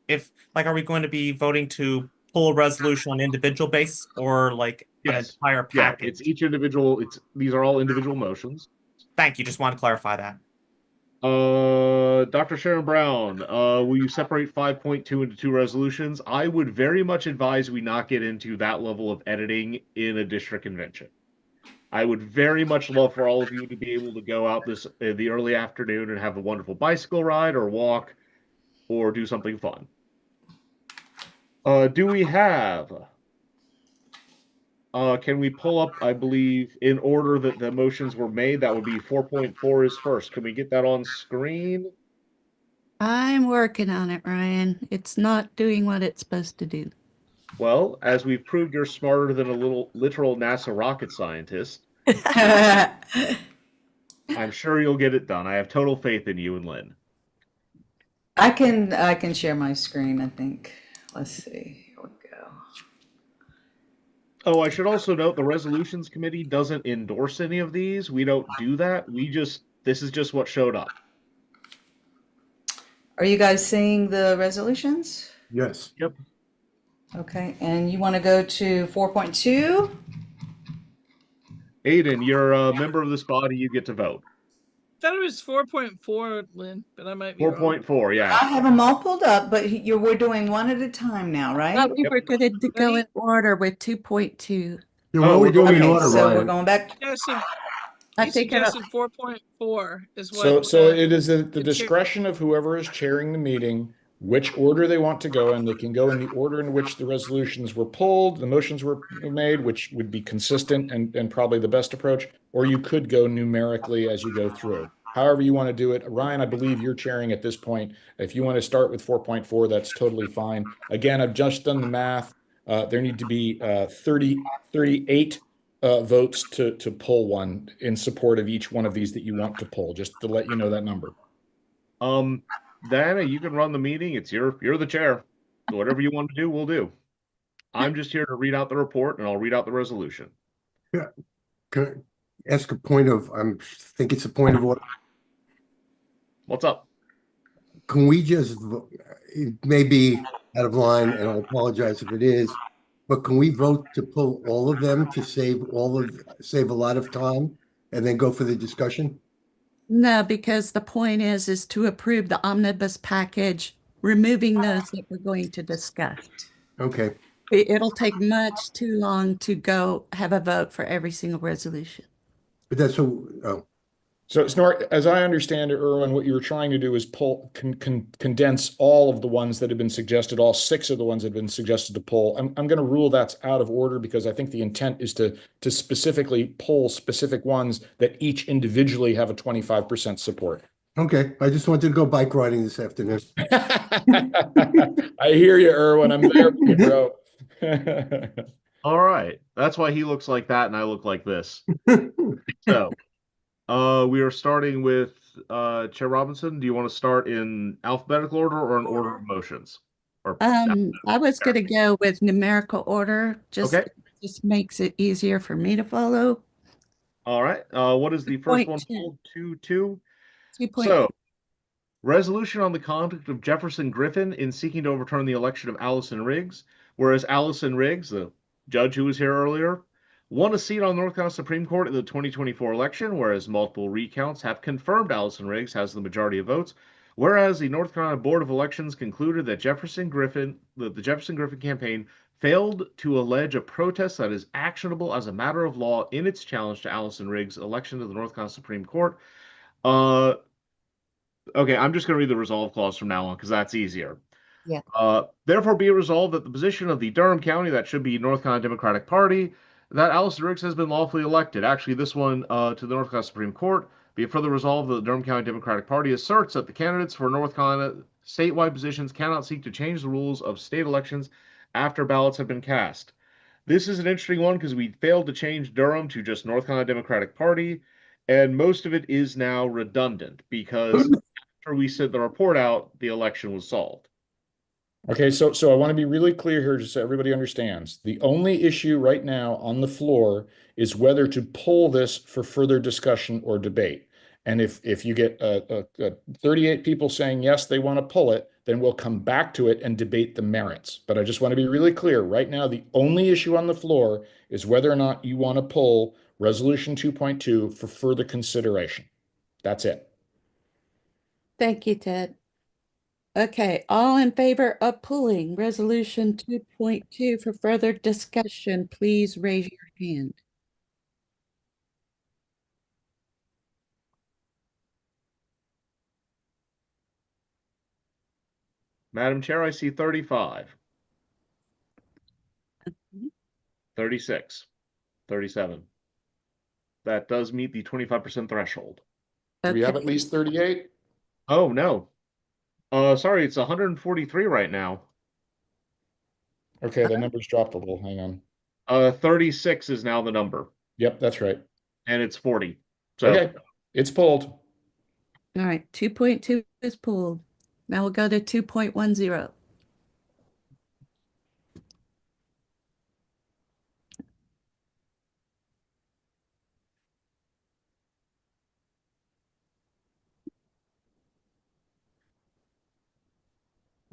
if are we going to be voting to pull a resolution on individual basis or like an entire package? Yeah, it's each individual, these are all individual motions. Thank you. Just want to clarify that. Dr. Sharon Brown, will you separate 5.2 into 2 resolutions? I would very much advise we not get into that level of editing in a district convention. I would very much love for all of you to be able to go out this the early afternoon and have a wonderful bicycle ride or walk or do something fun. Do we have? Can we pull up, I believe, in order that the motions were made? That would be 4.4 is first. Can we get that on screen? I'm working on it, Ryan. It's not doing what it's supposed to do. Well, as we've proved, you're smarter than a little literal NASA rocket scientist. I'm sure you'll get it done. I have total faith in you and Lynn. I can share my screen, I think. Let's see. Here we go. Oh, I should also note the resolutions committee doesn't endorse any of these. We don't do that. This is just what showed up. Are you guys seeing the resolutions? Yes. Yep. Okay, and you want to go to 4.2? Aiden, you're a member of this body. You get to vote. I thought it was 4.4, Lynn, but I might be wrong. 4.4, yeah. I have them all pulled up, but we're doing one at a time now, right? Thought we were going to go in order with 2.2. Yeah, why don't we do it in Okay, order, so we're Ryan? going back. I He think suggested 4.4 is So, what. so it is the the chair- discretion of whoever is chairing the meeting, which order they want to go in. They can go in the order in which the resolutions were pulled, the motions were made, which would be consistent and probably the best approach, or you could go numerically as you go through. However you want to do it. Ryan, I believe you're chairing at this point. If you want to start with 4.4, that's totally fine. Again, I've just done the math. There need to be 38 votes to pull one in support of each one of these that you want to pull, just to let you know that number. Diana, you can run the meeting. You're the chair. So whatever you want to do, we'll do. I'm just here to read out the report and I'll read out the resolution. Yeah. Can I ask a point of, think it's a point of order. What's up? Can we just, it may be out of line and I apologize if it is, but can we vote to pull all of them to save a lot of time and then go for the discussion? No, because the point is to approve the omnibus package, removing those that we're going to discuss. Okay. It'll take much too long to go have a vote for every single resolution. But that's oh. So, Snort, as I understand it, Erwin, what you were trying to do is condense all of the ones that have been suggested, all 6 of the ones that have been suggested to pull. I'm going to rule that's out of order because I think the intent is to specifically pull specific ones that each individually have a 25% support. Okay, I just wanted to go bike riding this afternoon. I hear you, Erwin. I'm there with you, bro. All right. That's why he looks like that and I look like this. So, we are starting with Chair Robinson. Do you want to start in alphabetical order or in order of motions? Or I was going to go with numerical order. Just makes it easier for me to follow. All right. What is the first one? 2.2. So, resolution on the conduct of Jefferson Griffin in seeking to overturn the election of Allison Riggs. Whereas Allison Riggs, the judge who was here earlier, won a seat on the North Carolina Supreme Court in the 2024 election, whereas multiple recounts have confirmed Allison Riggs has the majority of votes. Whereas the North Carolina Board of Elections concluded that the Jefferson Griffin campaign failed to allege a protest that is actionable as a matter of law in its challenge to Allison Riggs' election to the North Carolina Supreme Court. Okay, I'm just going to read the resolve clause from now on because that's easier. Yeah. Therefore, be it resolved that the position of the Durham County, that should be North Carolina Democratic Party, that Allison Riggs has been lawfully elected. Actually, this one to the North Carolina Supreme Court. Be it further resolved that the Durham County Democratic Party asserts that the candidates for North Carolina statewide positions cannot seek to change the rules of state elections after ballots have been cast. This is an interesting one because we failed to change Durham to just North Carolina Democratic Party, and most of it is now redundant because after we sent the report out, the election was solved. Okay, so I want to be really clear here just so everybody understands. The only issue right now on the floor is whether to pull this for further discussion or debate. And if you get 38 people saying yes, they want to pull it, then we'll come back to it and debate the merits. But I just want to be really clear. Right now, the only issue on the floor is whether or not you want to pull Resolution 2.2 for further consideration. That's it. Thank you, Ted. Okay, all in favor of pulling Resolution 2.2 for further discussion, please raise your hand. Madam Chair, I see 35. 36, 37. That does meet the 25% threshold. Do we have Okay. at least 38? Oh, no. Sorry, it's 143 right now. Okay, the number's dropped a little. Hang on. 36 is now the number, Yep, that's right. and it's 40. So Okay, it's pulled. All right, 2.2 is pulled. Now we'll go to 2.10.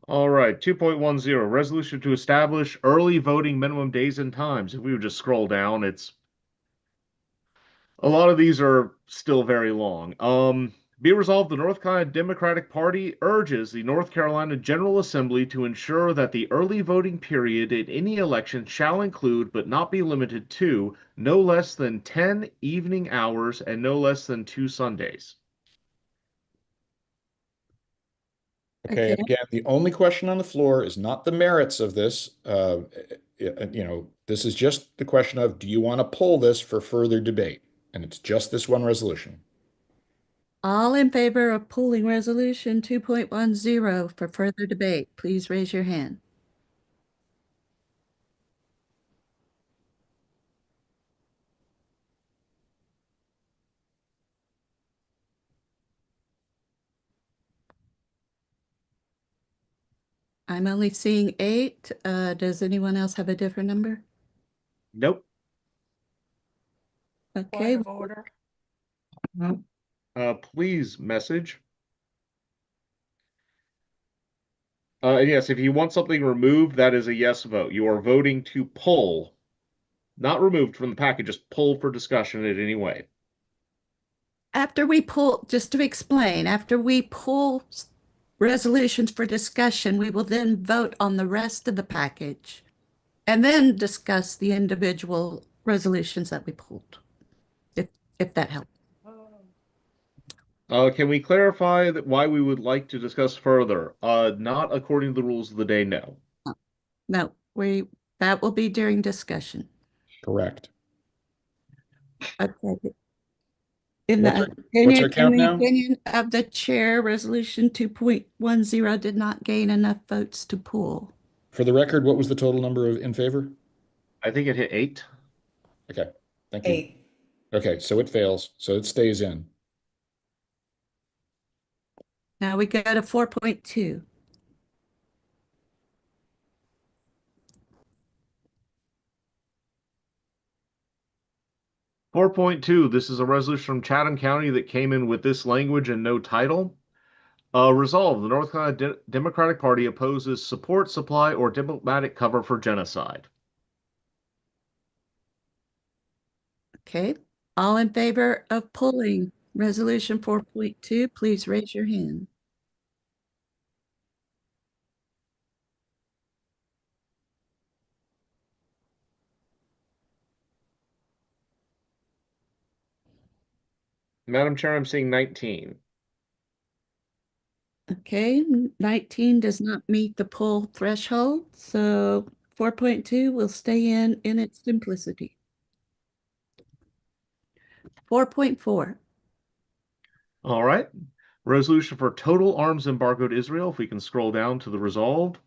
all right, 2.10, resolution to establish early voting minimum days and times. If we would just scroll down, it's a lot of these are still very long. Be resolved, the North Carolina Democratic Party urges the North Carolina General Assembly to ensure that the early voting period in any election shall include, but not be limited to, no less than 10 evening hours and no less than 2 Sundays. Okay, again, the only question on the floor is not the merits of this. This is just the question of, do you want to pull this for further debate? And it's just this one resolution. All in favor of pulling resolution 2.10 for further debate, please raise your hand. I'm only seeing 8. Does anyone else have a different number? Nope. Okay. Point of order. Please message. Yes, if you want something removed, that is a yes vote. You are voting to pull, not removed from the packet, just pull for discussion in any way. After we pull, just to explain, after we pull resolutions for discussion, we will then vote on the rest of the package and then discuss the individual resolutions that we pulled, if that helps. Can we clarify that why we would like to discuss further? Not according to the rules of the day, no. No, that will be during discussion. Correct. Okay. In What's our the count now? opinion of the chair, resolution 2.10 did not gain enough votes to pull. For the record, what was the total number in favor? I think it hit 8. Okay, thank you. 8. Okay, so it fails, so it stays in. Now we go to 4.2. Four 4.2, this is a resolution from Chatham County that came in with this language and no title. Resolve, the North Carolina Democratic Party opposes support, supply, or diplomatic cover for genocide. Okay, all in favor of pulling resolution 4.2, please raise your hand. Madam Chair, I'm seeing 19. Okay, 19 does not meet the pull threshold, so 4.2 will stay in its simplicity. 4.4. All right. Resolution for total arms embargo to Israel. If we can scroll down to the resolved.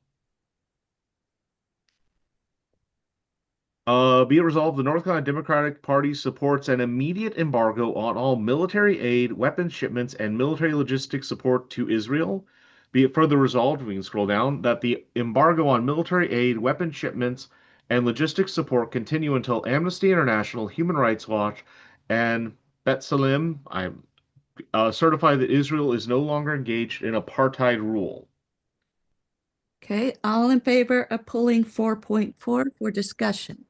Be it resolved, the North Carolina Democratic Party supports an immediate embargo on all military aid, weapons shipments, and military logistics support to Israel. Be it further resolved, we can scroll down, that the embargo on military aid, weapons shipments, and logistics support continue until Amnesty International, Human Rights Watch, and B'Tselem certify that Israel is no longer engaged in apartheid rule. Okay, all in favor of pulling 4.4 for discussion.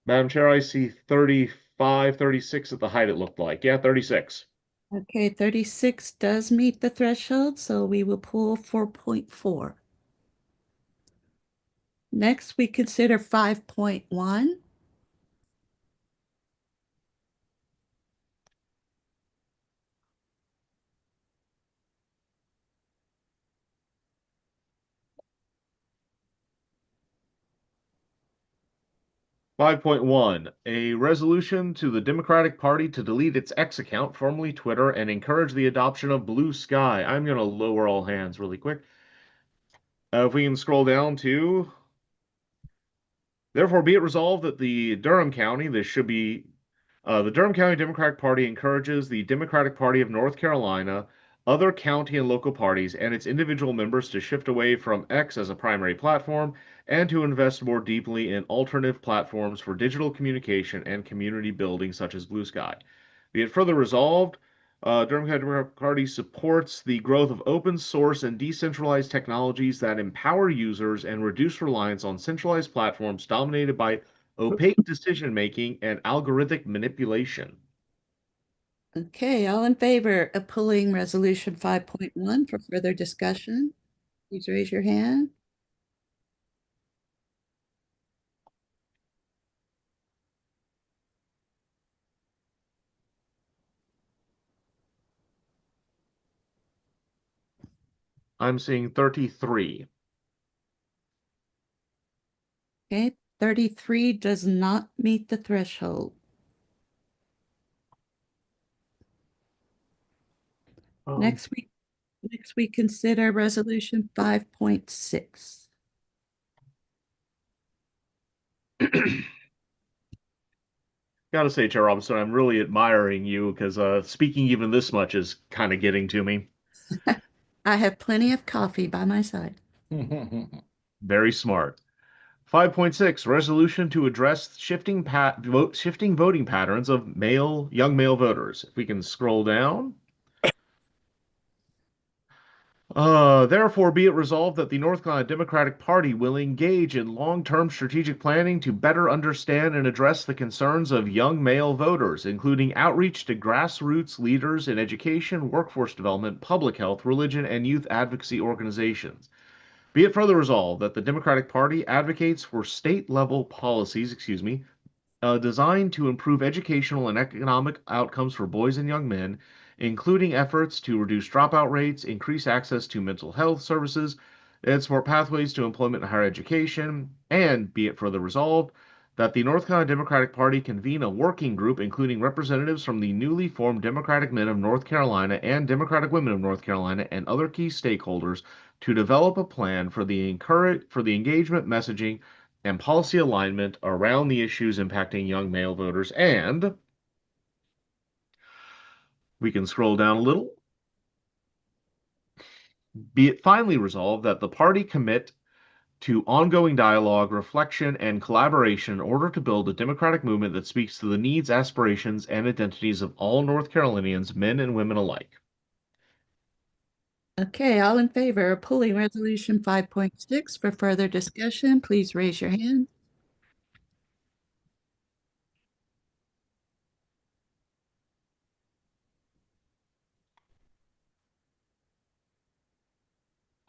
Madam Chair, I see 35, 36 at the height, it looked like. Yeah, 36. Okay, 36 does meet the threshold, so we will pull 4.4. Next, we consider 5.1. Five point one, a resolution to the Democratic Party to delete its X account, formerly Twitter, and encourage the adoption of Blue Sky. I'm going to lower all hands really quick. If we can scroll down to, therefore be it resolved that the Durham County, this should be, the Durham County Democratic Party encourages the Democratic Party of North Carolina, other county and local parties, and its individual members to shift away from X as a primary platform and to invest more deeply in alternative platforms for digital communication and community building, such as Blue Sky. Be it further resolved, Durham County Democratic Party supports the growth of open source and decentralized technologies that empower users and reduce reliance on centralized platforms dominated by opaque decision making and algorithmic manipulation. Okay, all in favor of pulling resolution 5.1 for further discussion, please raise your hand. I'm seeing 33. Okay, 33 does not meet the threshold. Next we consider resolution 5.6. Gotta say, Chair Robinson, I'm really admiring you because speaking even this much is kind of getting to me. I have plenty of coffee by my side. Very smart. 5.6, resolution to address shifting voting patterns of young male voters. If we can scroll down. Therefore, be it resolved that the North Carolina Democratic Party will engage in long-term strategic planning to better understand and address the concerns of young male voters, including outreach to grassroots leaders in education, workforce development, public health, religion, and youth advocacy organizations. Be it further resolved that the Democratic Party advocates for state-level policies, designed to improve educational and economic outcomes for boys and young men, including efforts to reduce dropout rates, increase access to mental health services, and support pathways to employment and higher education, and be it further resolved that the North Carolina Democratic Party convene a working group including representatives from the newly formed Democratic Men of North Carolina and Democratic Women of North Carolina and other key stakeholders to develop a plan for the engagement messaging and policy alignment around the issues impacting young male voters. And we can scroll down a little. Be it finally resolved that the party commit to ongoing dialogue, reflection, and collaboration in order to build a democratic movement that speaks to the needs, aspirations, and identities of all North Carolinians, men and women alike. Okay, all in favor of pulling resolution 5.6 for further discussion, please raise your hand.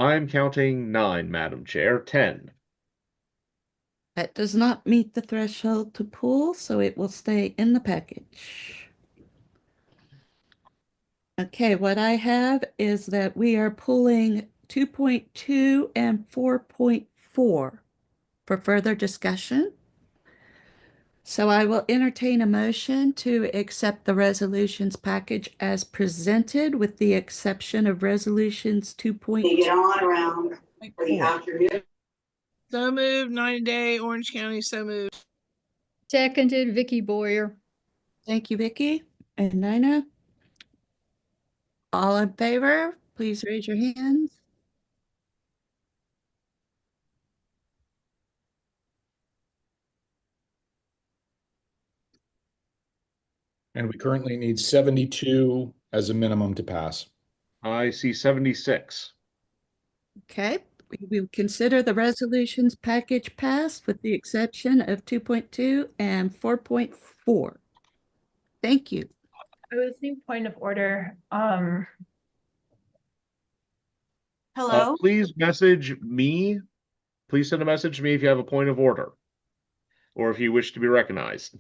I'm counting 9, Madam Chair. 10. That does not meet the threshold to pull, so it will stay in the package. Okay, what I have is that we are pulling 2.2 and 4.4 for further discussion. So I will entertain a motion to accept the resolutions package as presented with the exception of resolutions 2.2. Get on around for the afternoon. So moved, 90-day, Orange County, so moved. Seconded, Vicky Boyer. Thank you, Vicky and Nina. All in favor, please raise your hands. And we currently need 72 as a minimum to pass. I see 76. Okay, we will consider the resolutions package passed with the exception of 2.2 and 4.4. Thank you. I was thinking point of order. Please message me Please send a message to me if you have a point of order or if you wish to be recognized.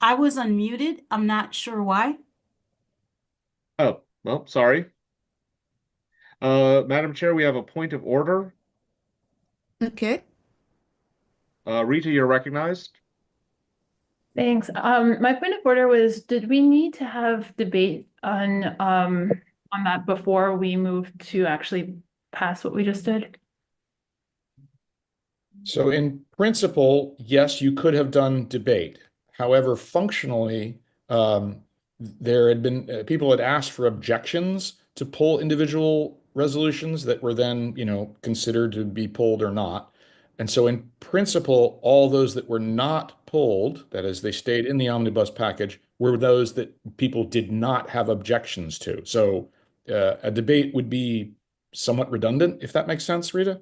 I was unmuted. I'm not sure why. Oh, well, sorry. Madam Chair, we have a point of order. Okay. Rita, you're recognized. Thanks. My point of order was, did we need to have debate on that before we move to actually pass what we just did? So in principle, yes, you could have done debate. However, functionally, there had been people had asked for objections to pull individual resolutions that were then, considered to be pulled or not. And so in principle, all those that were not pulled, that is, they stayed in the omnibus package, were those that people did not have objections to. So a debate would be somewhat redundant, if that makes sense, Rita.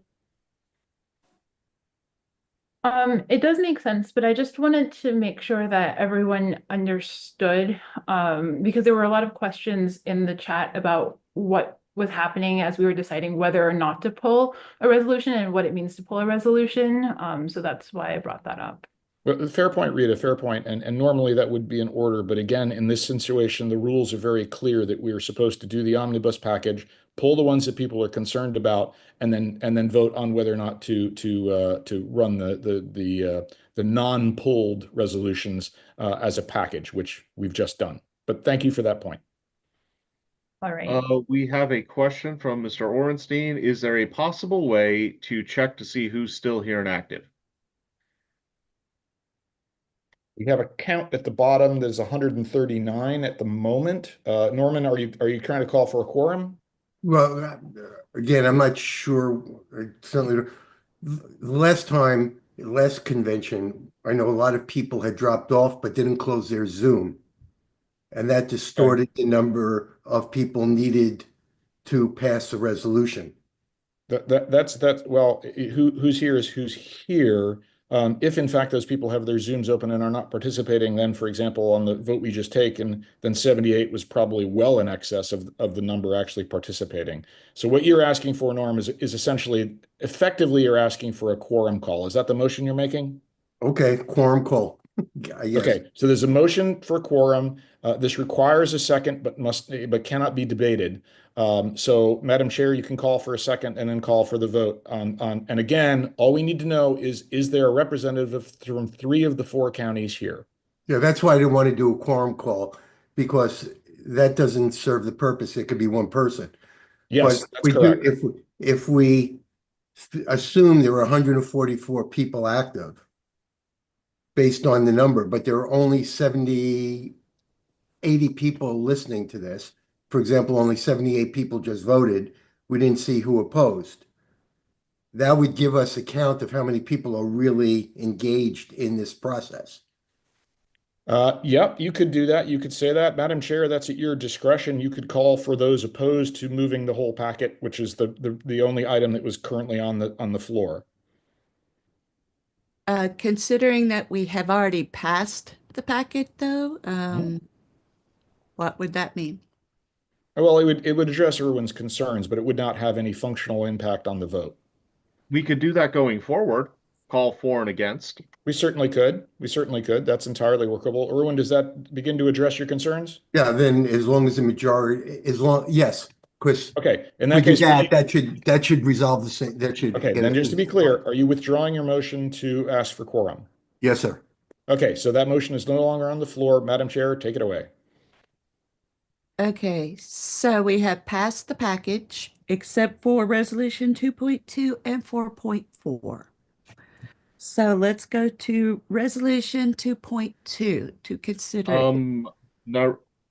It does make sense, but I just wanted to make sure that everyone understood, because there were a lot of questions in the chat about what was happening as we were deciding whether or not to pull a resolution and what it means to pull a resolution. So that's why I brought that up. Fair point, Rita, fair point. And normally that would be in order. But again, in this situation, the rules are very clear that we are supposed to do the omnibus package, pull the ones that people are concerned about, and then vote on whether or not to run the non-pulled resolutions as a package, which we've just done. But thank you for that point. All right. We have a question from Mr. Orenstein. Is there a possible way to check to see who's still here and active? We have a count at the bottom. There's 139 at the moment. Norman, are you trying to call for a quorum? Well, again, I'm not sure. Certainly, last convention, I know a lot of people had dropped off but didn't close their Zoom. And that distorted the number of people needed to pass the resolution. That's well, who's here is who's here. If in fact those people have their Zooms open and are not participating, then for example, on the vote we just taken, then 78 was probably well in excess of the number actually participating. So what you're asking for, Norm, is essentially, effectively you're asking for a quorum call. Is that the motion you're making? Okay, quorum call. Yes. Okay, so there's a motion for quorum. This requires a second, but cannot be debated. So, Madam Chair, you can call for a second and then call for the vote on. And again, all we need to know is there a representative from 3 of the 4 counties here? Yeah, that's why I didn't want to do a quorum call, because that doesn't serve the purpose. It could be one person. Yes, But that's correct. if we assume there were 144 people active based on the number, but there are only 70, 80 people listening to this. For example, only 78 people just voted. We didn't see who opposed. That would give us a count of how many people are really engaged in this process. Yep, you could do that. You could say that. Madam Chair, that's at your discretion. You could call for those opposed to moving the whole packet, which is the only item that was currently on the floor. Considering that we have already passed the packet, though, what would that mean? Well, it would address everyone's concerns, but it would not have any functional impact on the vote. We could do that going forward. Call for and against. We certainly could. We certainly could. That's entirely workable. Erwin, does that begin to address your concerns? Yeah, then as long as the majority, yes, Chris. Okay, in that case, that should resolve the same. That should. Okay, then just to be clear, are you withdrawing your motion to ask for quorum? Yes, sir. Okay, so that motion is no longer on the floor. Madam Chair, take it away. Okay, so we have passed the package except for resolution 2.2 and 4.4. So let's go to resolution 2.2 to consider.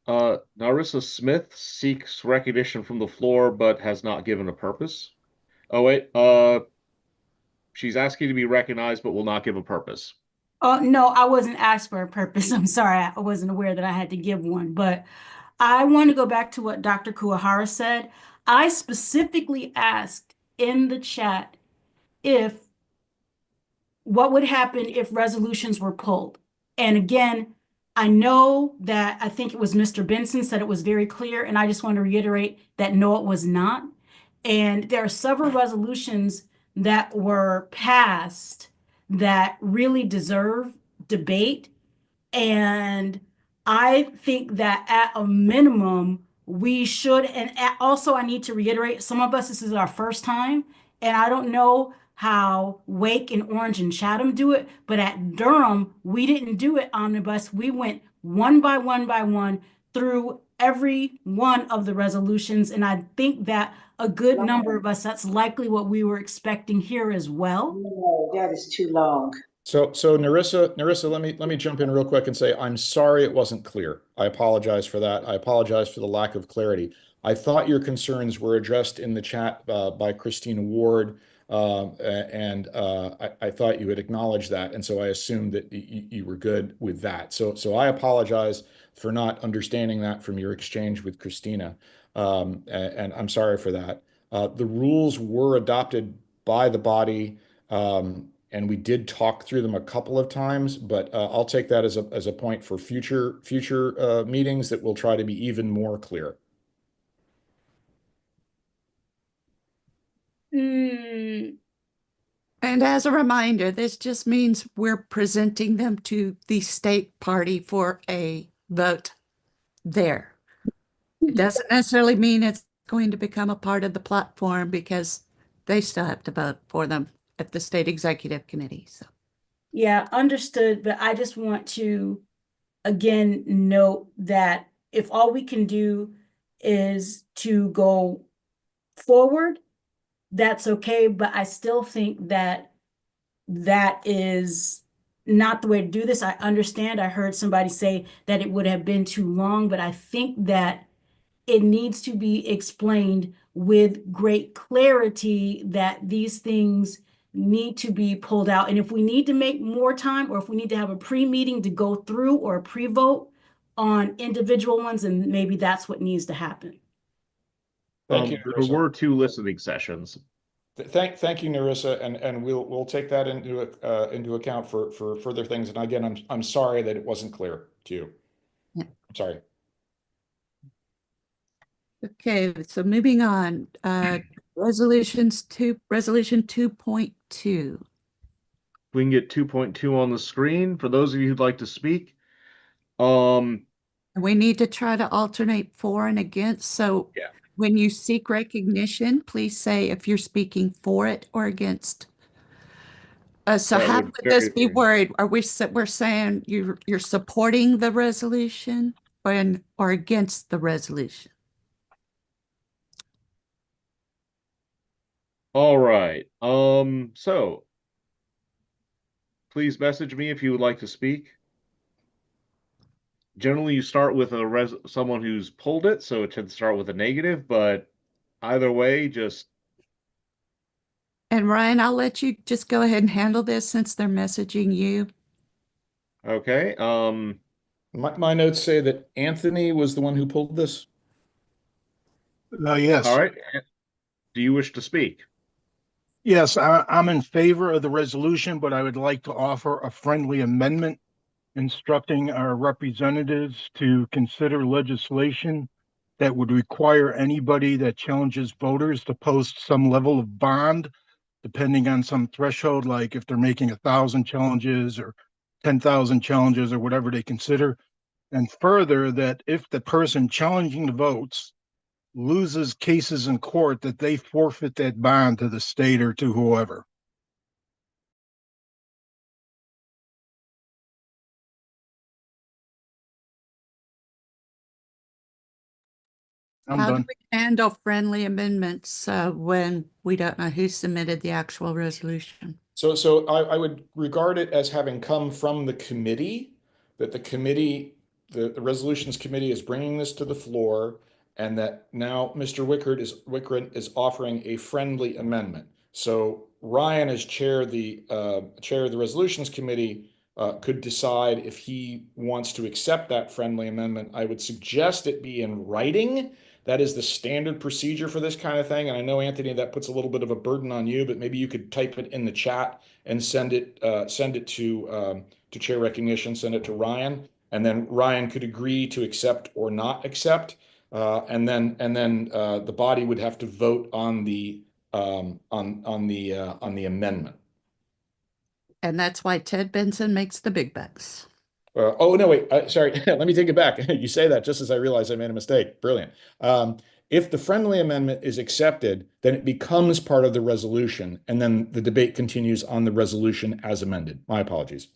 Narissa Smith seeks recognition from the floor, but has not given a purpose. Oh, wait, she's asking to be recognized, but will not give a purpose. Oh, no, I wasn't asked for a purpose. I'm sorry. I wasn't aware that I had to give one, but I want to go back to what Dr. Kuwahara said. I specifically asked in the chat what would happen if resolutions were pulled. And again, I know that I think it was Mr. Benson said it was very clear, and I just want to reiterate that no, it was not. And there are several resolutions that were passed that really deserve debate. And I think that at a minimum, we should, and also I need to reiterate, some of us, this is our first time, and I don't know how Wake and Orange and Chatham do it, but at Durham, we didn't do it omnibus. We went one by one through every one of the resolutions. And I think that a good number of us, that's likely what we were expecting here as well. No, that is too long. So Narissa, let me jump in real quick and say, I'm sorry it wasn't clear. I apologize for that. I apologize for the lack of clarity. I thought your concerns were addressed in the chat by Christina Ward, and I thought you had acknowledged that, and so I assumed that you were good with that. So I apologize for not understanding that from your exchange with Christina, and I'm sorry for that. The rules were adopted by the body. And we did talk through them a couple of times, but I'll take that as a point for future meetings that will try to be even more clear. And as a reminder, this just means we're presenting them to the state party for a vote there. It doesn't necessarily mean it's going to become a part of the platform because they still have to vote for them at the state executive committee. So. Yeah, understood. But I just want to, again, note that if all we can do is to go forward, that's okay. But I still think that that is not the way to do this. I understand. I heard somebody say that it would have been too long, but I think that it needs to be explained with great clarity that these things need to be pulled out. And if we need to make more time, or if we need to have a pre-meeting to go through or a pre-vote on individual ones, and maybe that's what needs to happen. Thank you, There were 2 listening sessions. Thank you, Narissa, and we'll take that into account for further things. And again, I'm sorry that it wasn't clear to you. Yeah. I'm sorry. Okay, so moving on, resolution 2.2. We can get 2.2 on the screen for those of you who'd like to speak. We need to try to alternate for and against. So yeah. When you seek recognition, please say if you're speaking for it or against. So how would this be worded? Are we're saying you're supporting the resolution or against the resolution? All right. So please message me if you would like to speak. Generally, you start with someone who's pulled it, so it should start with a negative, but either way, just. And Ryan, I'll let you just go ahead and handle this since they're messaging you. Okay. My notes say that Anthony was the one who pulled this. Yes. All right. Do you wish to speak? Yes, I'm in favor of the resolution, but I would like to offer a friendly amendment instructing our representatives to consider legislation that would require anybody that challenges voters to post some level of bond, depending on some threshold, like if they're making 1,000 challenges or 10,000 challenges or whatever they consider. And further, that if the person challenging the votes loses cases in court, that they forfeit that bond to the state or to whoever. I'm How done. do we handle friendly amendments when we don't know who submitted the actual resolution? So I would regard it as having come from the committee, that the committee, the resolutions committee is bringing this to the floor, and that now Mr. Wickard is offering a friendly amendment. So Ryan, as chair of the resolutions committee, could decide if he wants to accept that friendly amendment. I would suggest it be in writing. That is the standard procedure for this kind of thing. And I know, Anthony, that puts a little bit of a burden on you, but maybe you could type it in the chat and send it to chair recognition, send it to Ryan, and then Ryan could agree to accept or not accept. And then the body would have to vote on the on the amendment. And that's why Ted Benson makes the big bucks. Oh, no, wait, sorry. Let me take it back. You say that just as I realized I made a mistake. Brilliant. If the friendly amendment is accepted, then it becomes part of the resolution, and then the debate continues on the resolution as amended. My apologies.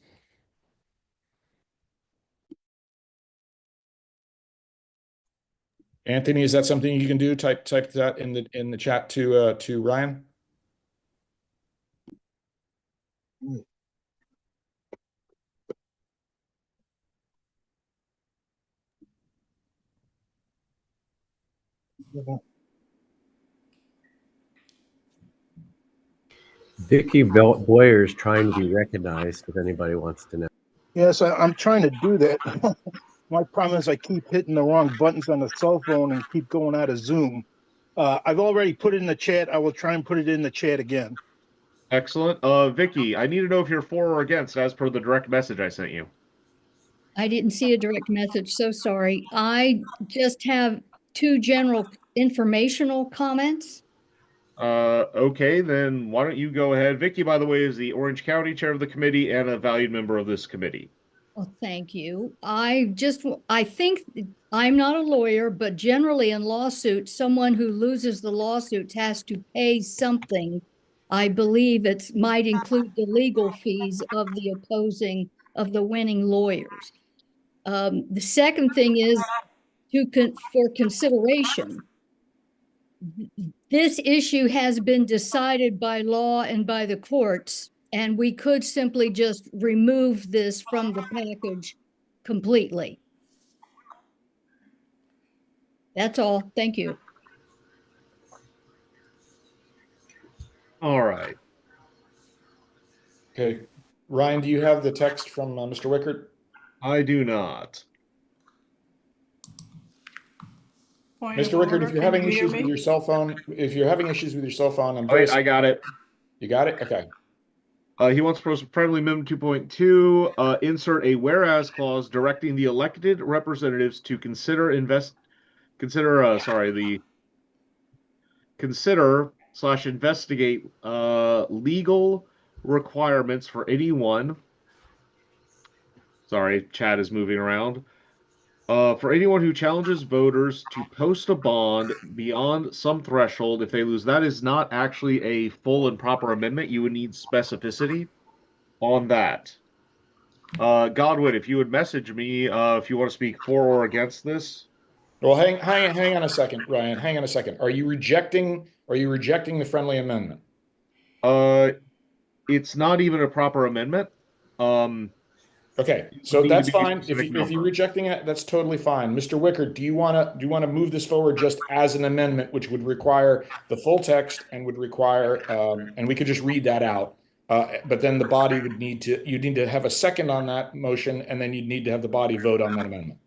Anthony, is that something you can do? Type that in the chat to Ryan. Vicky Boyer is trying to be recognized if anybody wants to know. Yes, I'm trying to do that. My problem is I keep hitting the wrong buttons on the cell phone and keep going out of Zoom. I've already put it in the chat. I will try and put it in the chat again. Excellent. Vicky, I need to know if you're for or against as per the direct message I sent you. I didn't see a direct message, so sorry. I just have two general informational comments. Okay, then why don't you go ahead? Vicky, by the way, is the Orange County chair of the committee and a valued member of this committee. Well, thank you. I think I'm not a lawyer, but generally in lawsuits, someone who loses the lawsuit has to pay something. I believe it might include the legal fees of the winning lawyers. The second thing is for consideration. This issue has been decided by law and by the courts, and we could simply just remove this from the package completely. That's all. Thank you. All right. Okay. Ryan, do you have the text from Mr. Wickert? I do not. Mr. Wickert, if you're having issues with your cell phone, I'm very Wait, I got it. You got it? Okay. He wants to propose friendly amendment 2.2, insert a whereas clause directing the elected representatives to consider/investigate legal requirements for anyone. Sorry, chat is moving around. For anyone who challenges voters to post a bond beyond some threshold, if they lose, that is not actually a full and proper amendment. You would need specificity on that. Godwin, if you would message me if you want to speak for or against this. Well, hang on a second, Ryan. Hang on a second. Are you rejecting the friendly amendment? It's not even a proper amendment. Okay, so that's fine. If you're rejecting it, that's totally fine. Mr. Wickert, do you want to move this forward just as an amendment, which would require the full text and would require, and we could just read that out. But then the body you'd need to have a second on that motion, and then you'd need to have the body vote on that amendment.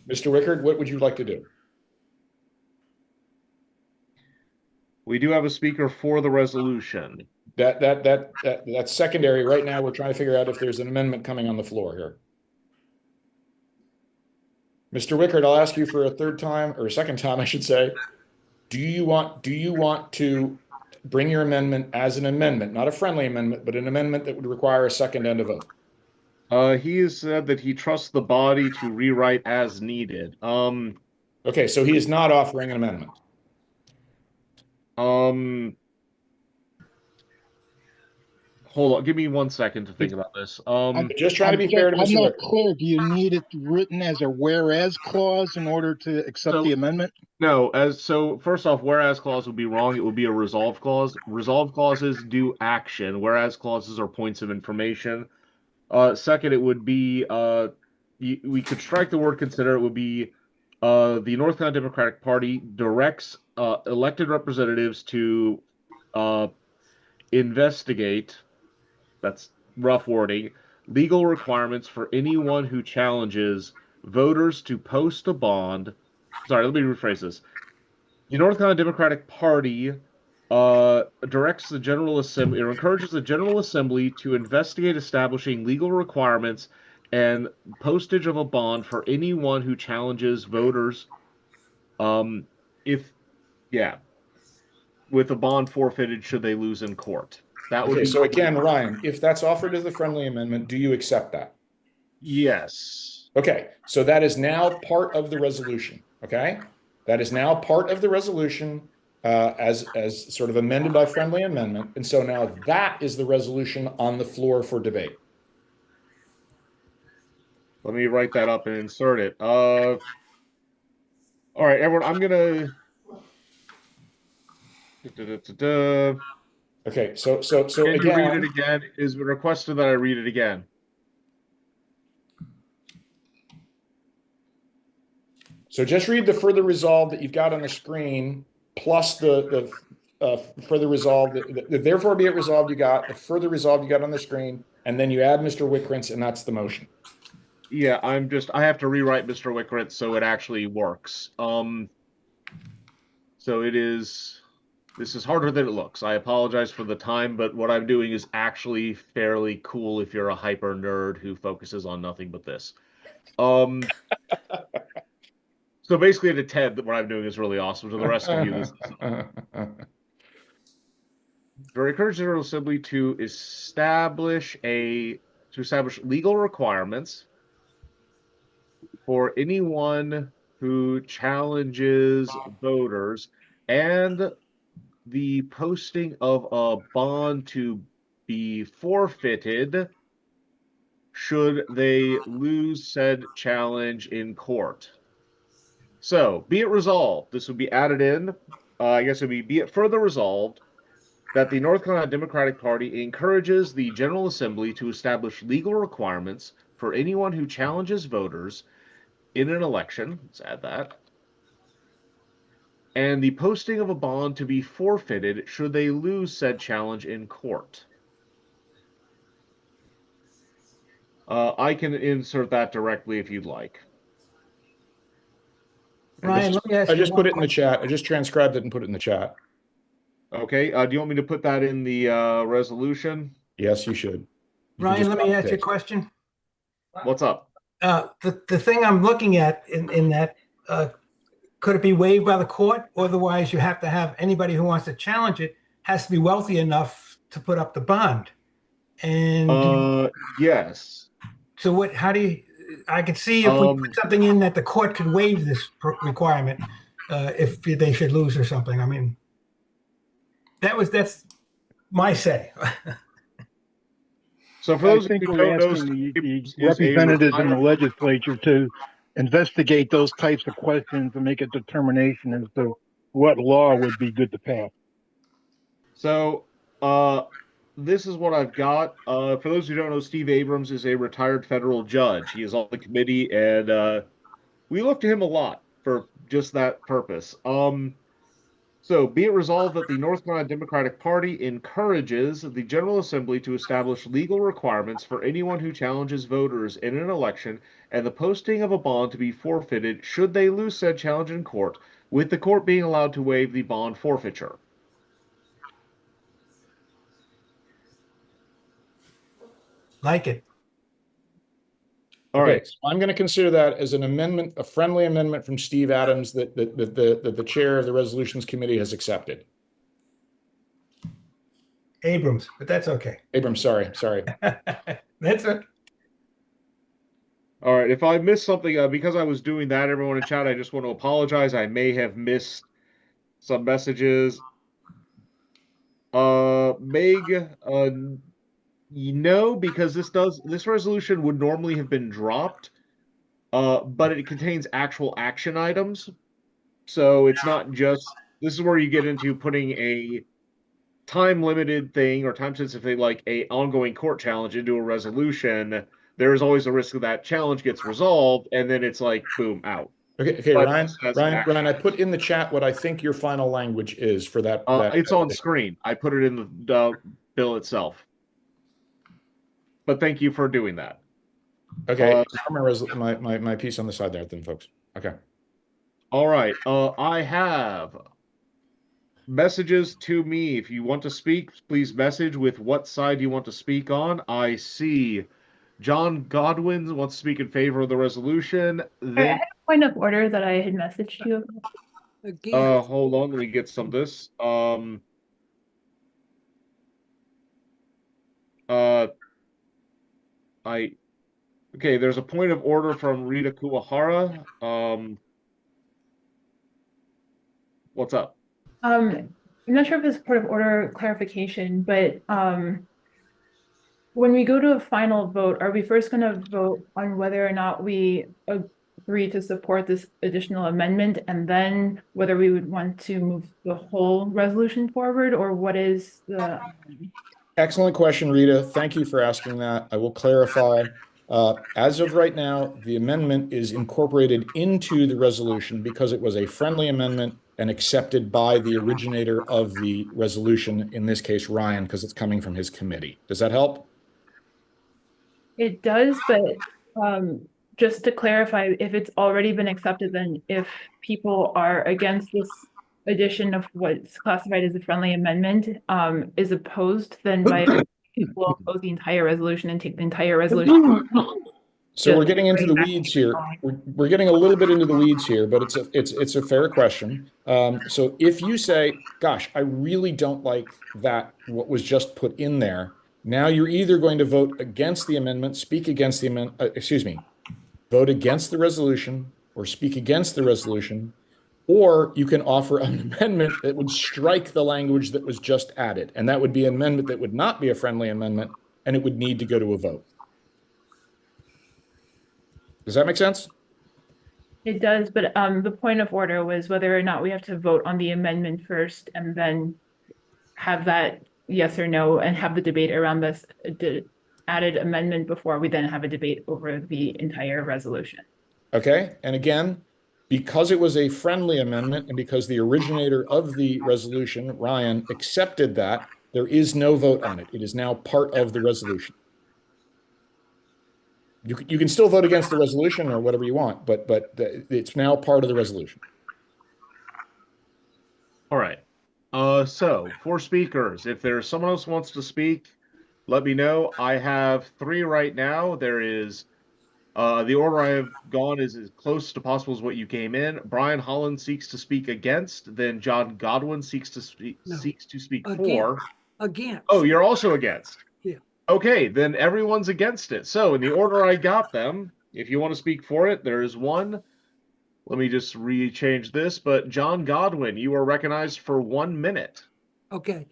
Mr. Wickert, what would you like to do? We do have a speaker for the resolution. That's secondary. Right now, we're trying to figure out if there's an amendment coming on the floor here. Mr. Wickert, I'll ask you for a third time, or a second time, I should say. Do you want to bring your amendment as an amendment, not a friendly amendment, but an amendment that would require a second and a vote? He has said that he trusts the body to rewrite as needed. Okay, so he is not offering an amendment. Hold on, give me 1 second to think about this. I'm just trying to be fair to Mr. I'm not Wickert. clear. Do you need it written as a whereas clause in order to accept the amendment? No, so first off, whereas clause would be wrong. It would be a resolve clause. Resolve clauses do action, whereas clauses are points of information. Second, it would be we could strike the word consider. It would be the North Carolina Democratic Party directs elected representatives to investigate. That's rough wording. Legal requirements for anyone who challenges voters to post a bond. Sorry, let me rephrase this. The North Carolina Democratic Party directs the General Assembly or encourages the General Assembly to investigate establishing legal requirements and postage of a bond for anyone who challenges voters, if, yeah, with a bond forfeited should they lose in court. That would Okay, be, so again, Ryan, if that's offered as a friendly amendment, do you accept that? yes. Okay, so that is now part of the resolution, okay? That is now part of the resolution as sort of amended by friendly amendment. And so now that is the resolution on the floor for debate. Let me write that up and insert it. All right, everyone, I'm gonna. Okay, so Can you read it again, again? Is it requested that I read it again? so just read the further resolve that you've got on the screen, plus the further resolve, the therefore be it resolved you got, the further resolve you got on the screen, and then you add Mr. Wickrentz, and that's the motion. Yeah, I have to rewrite Mr. Wickrentz so it actually works. So this is harder than it looks. I apologize for the time, but what I'm doing is actually fairly cool if you're a hyper nerd who focuses on nothing but this. So basically to Ted, what I'm doing is really awesome. To the rest of you, this very encourage the General Assembly to establish legal requirements for anyone who challenges voters and the posting of a bond to be forfeited should they lose said challenge in court. So, be it resolved, this would be added in, I guess it would be it further resolved that the North Carolina Democratic Party encourages the General Assembly to establish legal requirements for anyone who challenges voters in an election, let's add that, and the posting of a bond to be forfeited should they lose said challenge in court. I can insert that directly if you'd like. Ryan, let me ask you. I just put it in the chat. I just transcribed it and put it in the chat. Okay. Do you want me to put that in the resolution? Yes, you should. Ryan, let me ask you a question. What's up? The thing I'm looking at in that, could it be waived by the court? Otherwise, you have to have anybody who wants to challenge it has to be wealthy enough to put up the bond. And yes. So what? How do you? I could see if we put something in that the court could waive this requirement if they should lose or something. I mean, that's my say. So for those, I think we're asking the representatives in the legislature to investigate those types of questions and make a determination as to what law would be good to pass. So, this is what I've got. For those who don't know, Steve Abrams is a retired federal judge. He is on the committee, and we look to him a lot for just that purpose. So, be it resolved that the North Carolina Democratic Party encourages the General Assembly to establish legal requirements for anyone who challenges voters in an election and the posting of a bond to be forfeited should they lose said challenge in court, with the court being allowed to waive the bond forfeiture. Like it. All right. So I'm going to consider that as an amendment, a friendly amendment from Steve Adams that the chair of the resolutions committee has accepted. Abrams, but that's okay. Abrams, sorry. That's okay. All right. If I missed something, because I was doing that, everyone in chat, I just want to apologize. I may have missed some messages. Meg, no, because this resolution would normally have been dropped, but it contains actual action items. So it's not just, this is where you get into putting a time limited thing or time sensitive thing like a ongoing court challenge into a resolution. There is always a risk that challenge gets resolved and then it's like, boom, out. Okay, Ryan, I put in the chat what I think your final language is for that. It's on screen. I put it in the bill itself. But thank you for doing that. Okay, my piece on the side there, then, folks. Okay. All right. I have messages to me. If you want to speak, please message with what side you want to speak on. I see John Godwin wants to speak in favor of the resolution. I Then, had a point of order that I had messaged you. hold on, let me get some of this. Okay, there's a point of order from Rita Kuwahara. What's up? I'm not sure if it's part of order clarification, but when we go to a final vote, are we first going to vote on whether or not we agree to support this additional amendment, and then whether we would want to move the whole resolution forward, or what is the? Excellent question, Rita. Thank you for asking that. I will clarify. As of right now, the amendment is incorporated into the resolution because it was a friendly amendment and accepted by the originator of the resolution, in this case, Ryan, because it's coming from his committee. Does that help? It does, but just to clarify, if it's already been accepted, then if people are against this addition of what's classified as a friendly amendment, is opposed, then by people oppose the entire resolution and take the entire resolution. So we're getting into the weeds here. We're getting a little bit into the weeds here, but it's a fair question. So if you say, gosh, I really don't like that, what was just put in there, now you're either going to vote against the amendment, speak against the amendment, vote against the resolution or speak against the resolution, or you can offer an amendment that would strike the language that was just added. And that would be an amendment that would not be a friendly amendment, and it would need to go to a vote. Does that make sense? It does, but the point of order was whether or not we have to vote on the amendment first and then have that yes or no and have the debate around this added amendment before we then have a debate over the entire resolution. Okay, and again, because it was a friendly amendment and because the originator of the resolution, Ryan, accepted that, there is no vote on it. It is now part of the resolution. You can still vote against the resolution or whatever you want, but it's now part of the resolution. All right. So for speakers, if there's someone else who wants to speak, let me know. I have 3 right now. There is the order I have gone is as close to possible as what you came in. Brian Holland seeks to speak against. Then John Godwin seeks to speak for. Against. Oh, you're also against. Yeah. Okay, then everyone's against it. So in the order I got them, if you want to speak for it, there is 1. Let me just rechange this. But John Godwin, you are recognized for 1 minute. Okay.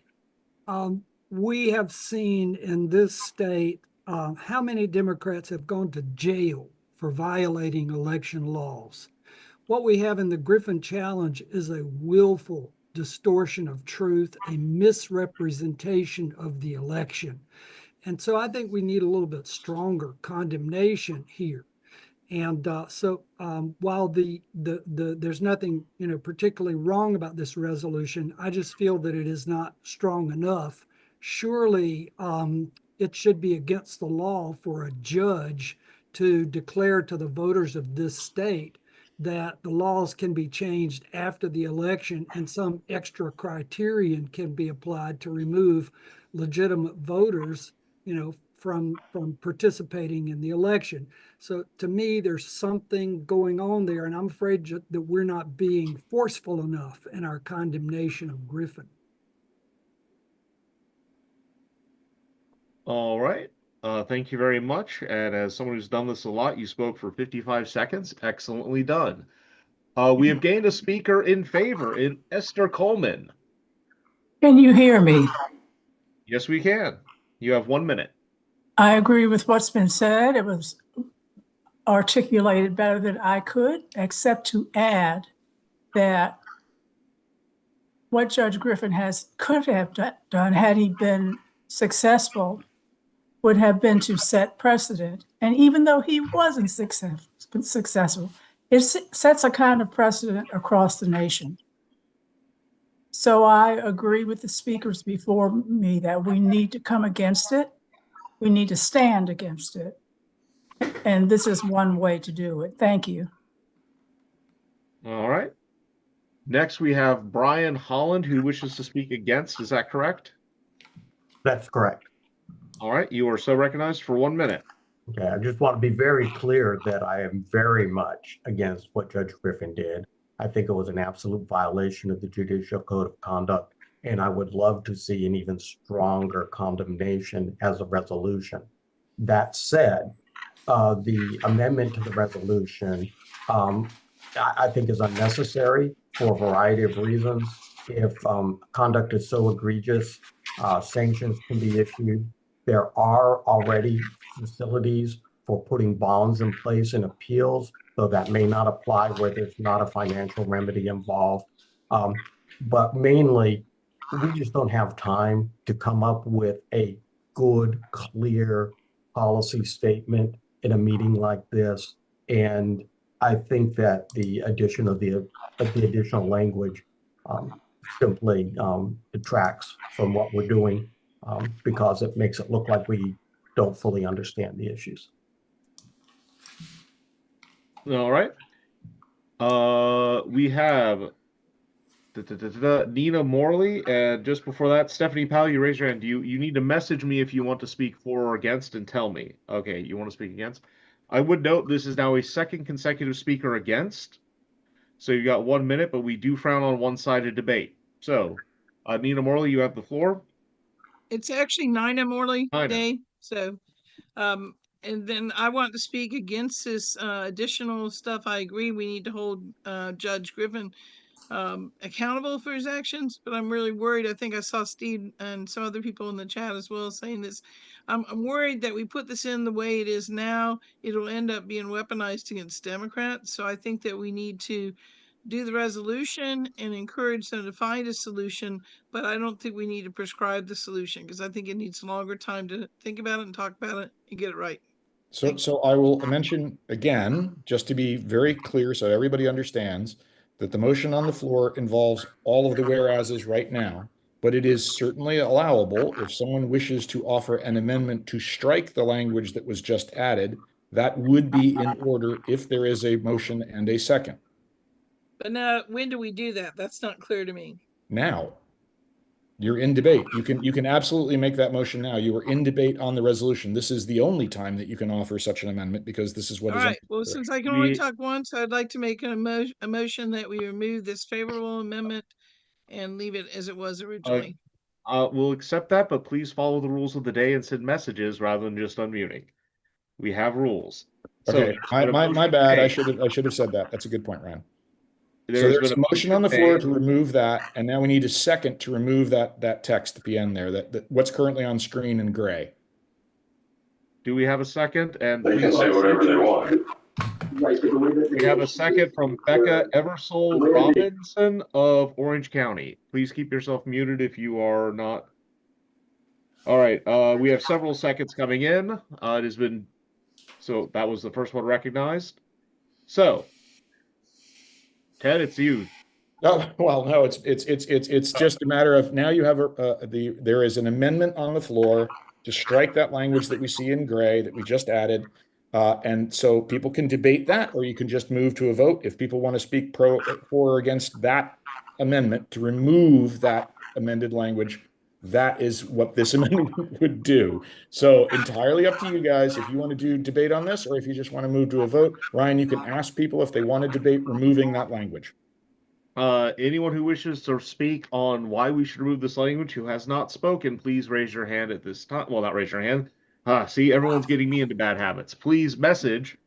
We have seen in this state how many Democrats have gone to jail for violating election laws. What we have in the Griffin Challenge is a willful distortion of truth, a misrepresentation of the election. And so I think we need a little bit stronger condemnation here. And while there's nothing particularly wrong about this resolution, I just feel that it is not strong enough. Surely it should be against the law for a judge to declare to the voters of this state that the laws can be changed after the election and some extra criterion can be applied to remove legitimate voters, from participating in the election. So to me, there's something going on there, and I'm afraid that we're not being forceful enough in our condemnation of Griffin. All right. Thank you very much. And as someone who's done this a lot, you spoke for 55 seconds. Excellently done. We have gained a speaker in favor in Esther Coleman. Can you hear me? Yes, we can. You have 1 minute. I agree with what's been said. It was articulated better than I could, except to add that what Judge Griffin could have done had he been successful would have been to set precedent. And even though he wasn't successful, it sets a kind of precedent across the nation. So I agree with the speakers before me that we need to come against it. We need to stand against it. And this is one way to do it. Thank you. All right. Next, we have Brian Holland, who wishes to speak against. Is that correct? That's correct. All right. You are so recognized for 1 minute. Okay, I just want to be very clear that I am very much against what Judge Griffin did. I think it was an absolute violation of the Judicial Code of Conduct, and I would love to see an even stronger condemnation as a resolution. That said, the amendment to the resolution, I think is unnecessary for a variety of reasons. If conduct is so egregious, sanctions can be issued. There are already facilities for putting bonds in place in appeals, though that may not apply where there's not a financial remedy involved. But mainly, we just don't have time to come up with a good, clear policy statement in a meeting like this. And I think that the addition of the additional language simply detracts from what we're doing because it makes it look like we don't fully understand the issues. All right. We have Nina Morley, and just before that, Stephanie Powell, you raise your hand. You need to message me if you want to speak for or against and tell me. Okay, you want to speak against? I would note this is now a second consecutive speaker against. So you got 1 minute, but we do frown on one-sided debate. So, Nina Morley, you have the floor. It's actually Nina Morley Nina. Day. So, and then I want to speak against this additional stuff. I agree we need to hold Judge Griffin accountable for his actions, but I'm really worried. I think I saw Steve and some other people in the chat as well saying this. I'm worried that we put this in the way it is now, it'll end up being weaponized against Democrats. So I think that we need to do the resolution and encourage them to find a solution, but I don't think we need to prescribe the solution because I think it needs longer time to think about it and talk about it and get it right. So I will mention again, just to be very clear, so everybody understands that the motion on the floor involves all of the whereases right now, but it is certainly allowable if someone wishes to offer an amendment to strike the language that was just added. That would be in order if there is a motion and a second. But now, when do we do that? That's not clear to me. Now, you're in debate. You can absolutely make that motion now. You are in debate on the resolution. This is the only time that you can offer such an amendment because this is what All is. right. Well, since I can only talk once, I'd like to make a motion that we remove this favorable amendment and leave it as it was originally. We'll accept that, but please follow the rules of the day and send messages rather than just unmuting. We have rules. Okay, my bad. I should have said that. That's a good point, Ryan. So there's a motion on the floor to remove that, and now we need a second to remove that text at the end there, that what's currently on screen in gray. Do we have a second? And they can say whatever they want. We have a second from Becca Eversole Robinson of Orange County. Please keep yourself muted if you are not. All right, we have several seconds coming in. It has been, so that was the first one recognized. So, Ted, it's you. Oh, well, no, it's just a matter of now you have there is an amendment on the floor to strike that language that we see in gray that we just added. And so people can debate that, or you can just move to a vote. If people want to speak for or against that amendment to remove that amended language, that is what this amendment would do. So entirely up to you guys if you want to do debate on this, or if you just want to move to a vote. Ryan, you can ask people if they want to debate removing that language. Anyone who wishes to speak on why we should remove this language who has not spoken, please raise your hand at this time. Well, not raise your hand. See, everyone's getting me into bad habits. Please message.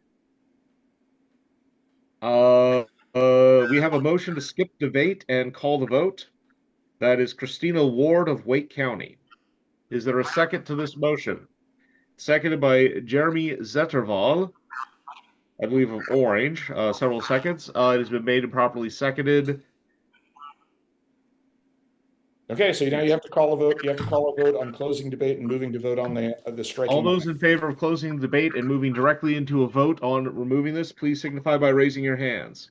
We have a motion to skip debate and call the vote. That is Christina Ward of Wake County. Is there a second to this motion? Seconded by Jeremy Zetterval, I believe of Orange. Several seconds. It has been made and properly seconded. Okay, so now you have to call a vote. You have to call a vote on closing debate and moving to vote on the striking. All those in favor of closing the debate and moving directly into a vote on removing this, please signify by raising your hands.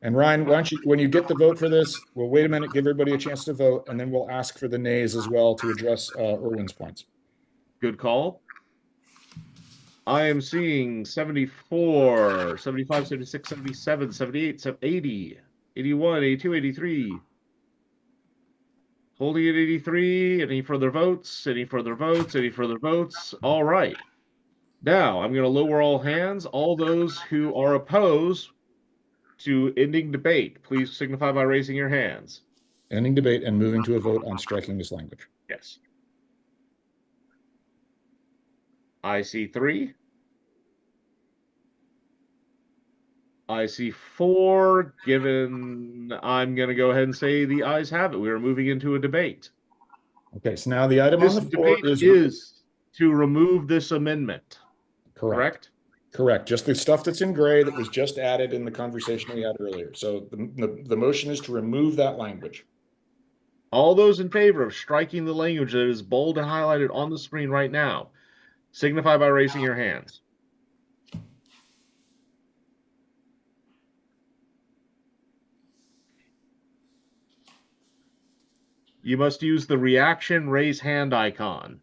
And Ryan, why don't you, when you get the vote for this, we'll wait a minute, give everybody a chance to vote, and then we'll ask for the nays as well to address Erwin's points. Good call. I am seeing 74, 75, 76, 77, 78, 80, 81, 82, 83. Holding at 83. Any further votes? Any further votes? Any further votes? All right. Now, I'm going to lower all hands. All those who are opposed to ending debate, please signify by raising your hands. Ending debate and moving to a vote on striking this language. Yes. I see 3. I see 4. Given, I'm going to go ahead and say the ayes have it. We are moving into a debate. Okay, so now the item on This the floor debate is to remove this amendment. Correct? Correct. Just the stuff that's in gray that was just added in the conversation we had earlier. So the motion is to remove that language. All those in favor of striking the language that is bold and highlighted on the screen right now, signify by raising your hands. You must use the reaction raise hand icon.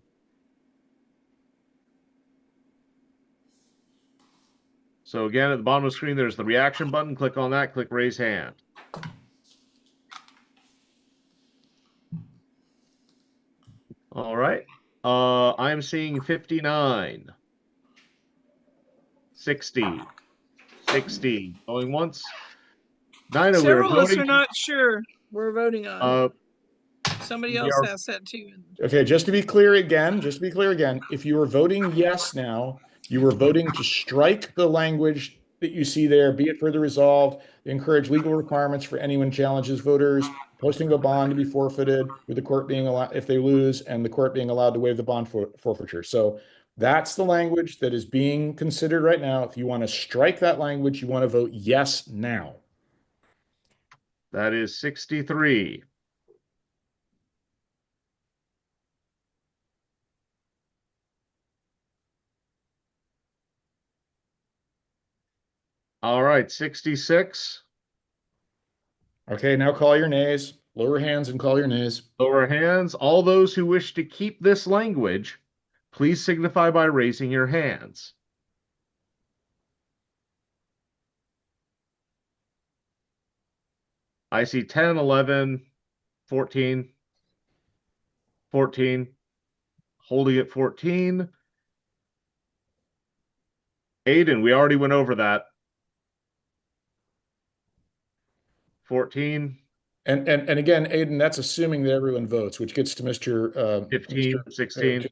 So again, at the bottom of the screen, there's the reaction button. Click on that, click raise hand. All right. I'm seeing 59, 60, 60. Going once. Nina, we are Several of us voting. are not sure we're voting on. Somebody we else are- has that too. Okay, just to be clear again, if you are voting yes now, you are voting to strike the language that you see there, be it further resolved, encourage legal requirements for anyone challenges voters, posting a bond to be forfeited, with the court being allowed, if they lose, and the court being allowed to waive the bond forfeiture. So that's the language that is being considered right now. If you want to strike that language, you want to vote yes now. That is 63. All right, 66. Okay, now call your nays. Lower hands and call your nays. Lower hands. All those who wish to keep this language, please signify by raising your hands. I see 10, 11, 14, 14, holding at 14. Aiden, we already went over that. 14. And again, Aiden, that's assuming that everyone votes, which gets to Mr. 15, 16.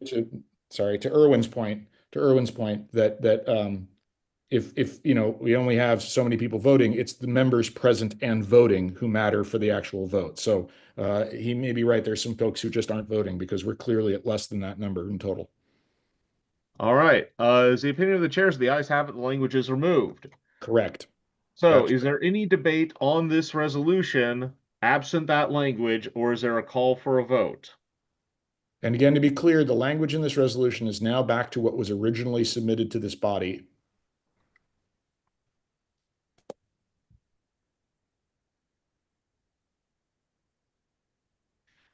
To Irwin's point, that if we only have so many people voting, it's the members present and voting who matter for the actual vote. So he may be right. There's some folks who just aren't voting because we're clearly at less than that number in total. All right. Is the opinion of the chairs, the ayes have it, the language is removed. Correct. So is there any debate on this resolution absent that language, or is there a call for a vote? And again, to be clear, the language in this resolution is now back to what was originally submitted to this body.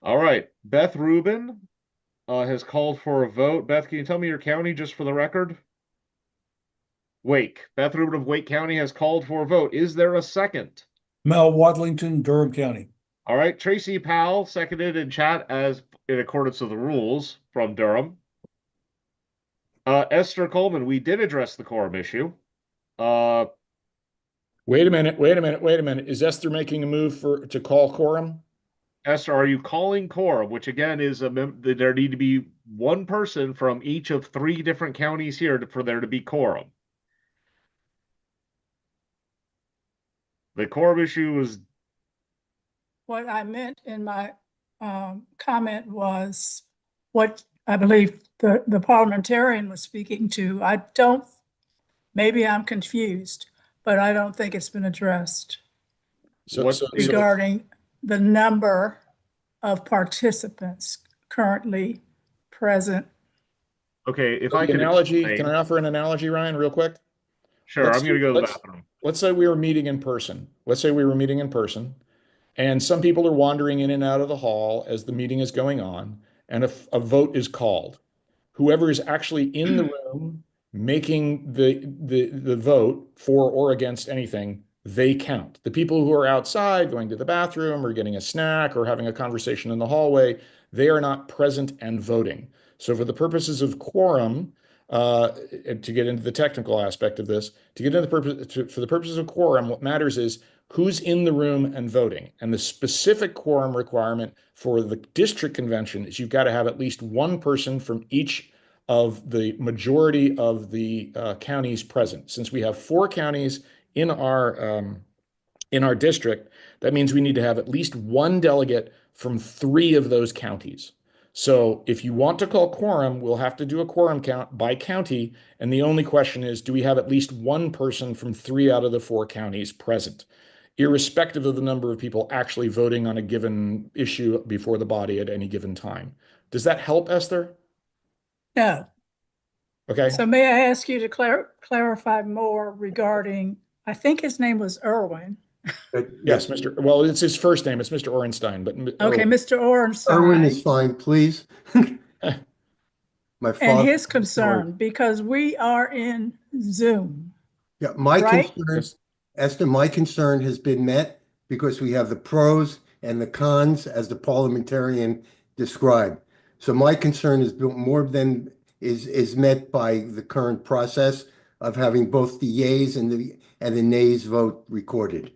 All right. Beth Rubin has called for a vote. Beth, can you tell me your county just for the record? Wake. Beth Rubin of Wake County has called for a vote. Is there a second? Mel Wadlington, Durham County. All right. Tracy Powell seconded in chat as in accordance with the rules from Durham. Esther Coleman, we did address the quorum issue. Wait a minute. Is Esther making a move to call quorum? Esther, are you calling quorum, which again is there need to be one person from each of 3 different counties here for there to be quorum. The quorum issue was. What I meant in my comment was what I believe the parliamentarian was speaking to. Maybe I'm confused, but I don't think it's been addressed regarding the number of participants currently present. Okay, if So I can explain. Can I offer an analogy, Ryan, real quick? Sure, I'm going to go to the bathroom. Let's say we were meeting in person. And some people are wandering in and out of the hall as the meeting is going on, and a vote is called. Whoever is actually in the room making the vote for or against anything, they count. The people who are outside going to the bathroom or getting a snack or having a conversation in the hallway, they are not present and voting. So for the purposes of quorum, to get into the technical aspect of this, to get into the purpose, for the purposes of quorum, what matters is who's in the room and voting. And the specific quorum requirement for the district convention is you've got to have at least one person from each of the majority of the counties present. Since we have 4 counties in our district, that means we need to have at least one delegate from 3 of those counties. So if you want to call quorum, we'll have to do a quorum count by county. And the only question is, do we have at least one person from 3 out of the 4 counties present, irrespective of the number of people actually voting on a given issue before the body at any given time? Does that help, Esther? No. Okay. So may I ask you to clarify more regarding, I think his name was Irwin. Yes, Mr. Well, it's his first name. It's Mr. Orenstein, but Okay, Mr. Orenstein. Irwin is fine, please. My And father. his concern, because we are in Zoom. Yeah, my right? concern, Esther, my concern has been met because we have the pros and the cons as the parliamentarian described. So my concern is more than is met by the current process of having both the yeas and the nays vote recorded.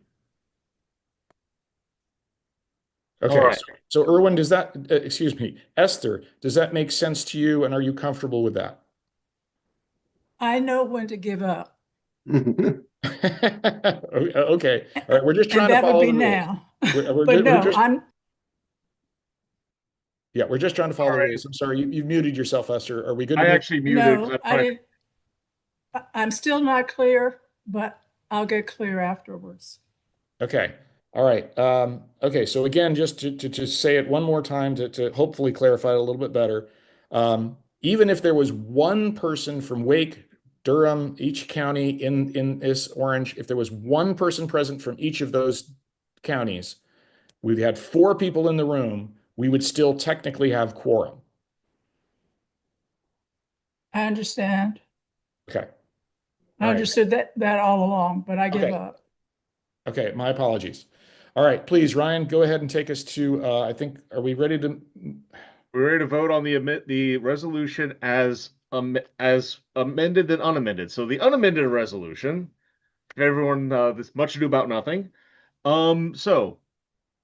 Okay. All right. So Irwin, does that, excuse me, Esther, does that make sense to you? And are you comfortable with that? I know when to give up. Okay. All right. We're just trying And to that would follow be the rules. now. We're But no, just, I'm, yeah, we're just trying to follow All the right. rules. I'm sorry, you've muted yourself, Esther. Are we good to I move? actually muted because no, I'm trying. I'm still not clear, but I'll get clear afterwards. Okay. All right. Okay. So again, just to say it one more time to hopefully clarify it a little bit better. Even if there was one person from Wake, Durham, each county in this orange, if there was one person present from each of those counties, we had 4 people in the room, we would still technically have quorum. I understand. Okay. I All right. understood that all along, but I give Okay. up. Okay. My apologies. All right. Please, Ryan, go ahead and take us to, I think, are we ready to? We're ready to vote on the resolution as amended and unamended. So the unamended resolution, everyone, this much ado about nothing. So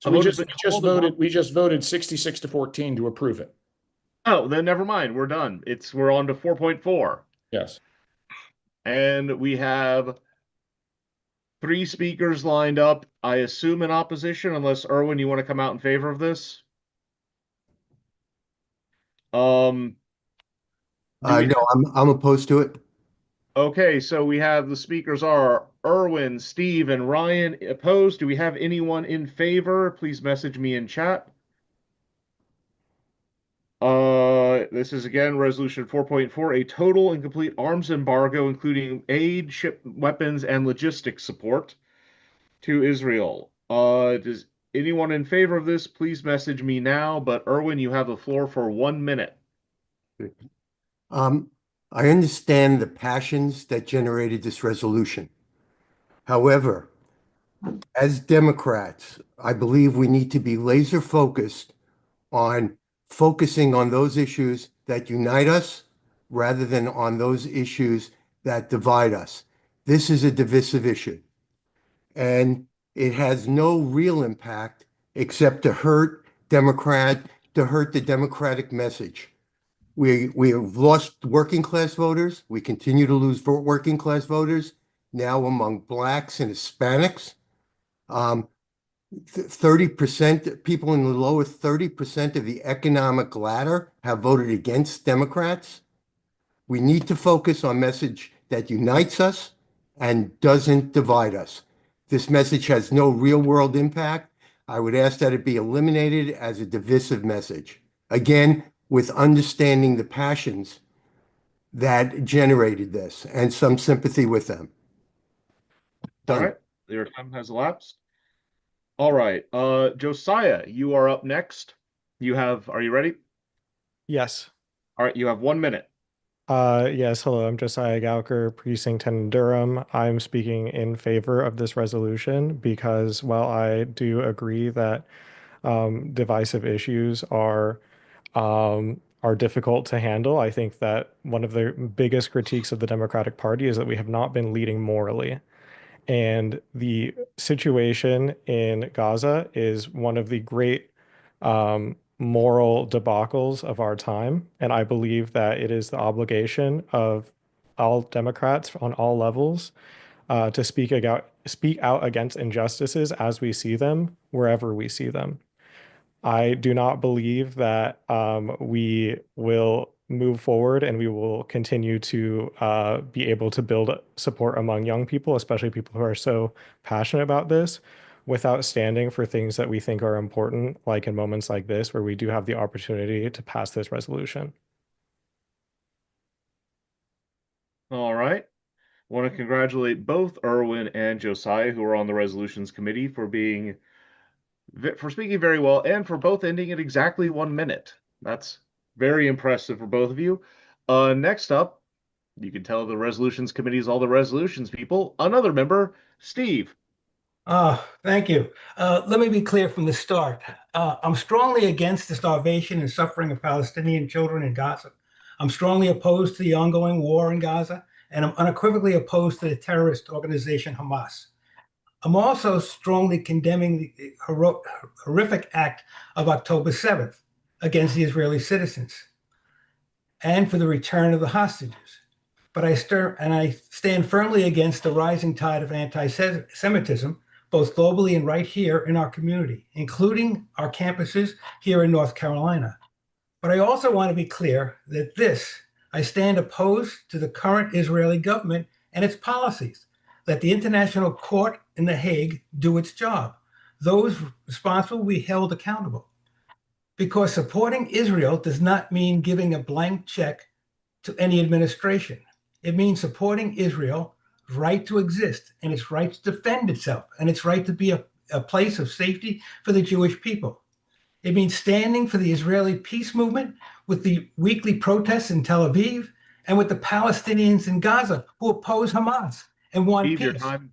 So a we vote has just been called upon- we just voted 66-14 to approve it. Oh, then never mind. We're done. We're on to 4.4. Yes. And we have 3 speakers lined up. I assume in opposition, unless Erwin, you want to come out in favor of this? Do we No, I'm opposed to it. Okay, so we have the speakers are Erwin, Steve, and Ryan opposed. Do we have anyone in favor? Please message me in chat. This is again Resolution 4.4, a total and complete arms embargo, including aid, ship weapons, and logistics support to Israel. Does anyone in favor of this? Please message me now. But Erwin, you have the floor for 1 minute. I understand the passions that generated this resolution. However, as Democrats, I believe we need to be laser focused on focusing on those issues that unite us rather than on those issues that divide us. This is a divisive issue, and it has no real impact except to hurt the Democratic message. We have lost working class voters. We continue to lose working class voters now among Blacks and Hispanics. 30%, people in the lower 30% of the economic ladder have voted against Democrats. We need to focus on message that unites us and doesn't divide us. This message has no real world impact. I would ask that it be eliminated as a divisive message. Again, with understanding the passions that generated this and some sympathy with them. Done. All right, your time has elapsed. All right, Josiah, you are up next. Are you ready? Yes. All right, you have 1 minute. Yes, hello, I'm Josiah Gowker, Precinct 10 in Durham. I'm speaking in favor of this resolution because while I do agree that divisive issues are are difficult to handle. I think that one of the biggest critiques of the Democratic Party is that we have not been leading morally. And the situation in Gaza is one of the great moral debacles of our time. And I believe that it is the obligation of all Democrats on all levels to speak out against injustices as we see them, wherever we see them. I do not believe that we will move forward and we will continue to be able to build support among young people, especially people who are so passionate about this, without standing for things that we think are important, like in moments like this, where we do have the opportunity to pass this resolution. All right. I want to congratulate both Erwin and Josiah, who are on the resolutions committee, for speaking very well and for both ending at exactly 1 minute. That's very impressive for both of you. Next up, you can tell the resolutions committee is all the resolutions people. Another member, Steve. Thank you. Let me be clear from the start. I'm strongly against the starvation and suffering of Palestinian children in Gaza. I'm strongly opposed to the ongoing war in Gaza, and I'm unequivocally opposed to the terrorist organization Hamas. I'm also strongly condemning the horrific act of October 7th against the Israeli citizens and for the return of the hostages. But I stand firmly against the rising tide of anti-Semitism, both globally and right here in our community, including our campuses here in North Carolina. But I also want to be clear that I stand opposed to the current Israeli government and its policies. Let the International Court in The Hague do its job. Those responsible will be held accountable. Because supporting Israel does not mean giving a blank check to any administration. It means supporting Israel's right to exist and its right to defend itself and its right to be a place of safety for the Jewish people. It means standing for the Israeli peace movement with the weekly protests in Tel Aviv and with the Palestinians in Gaza who oppose Hamas and want Steve, peace. your time.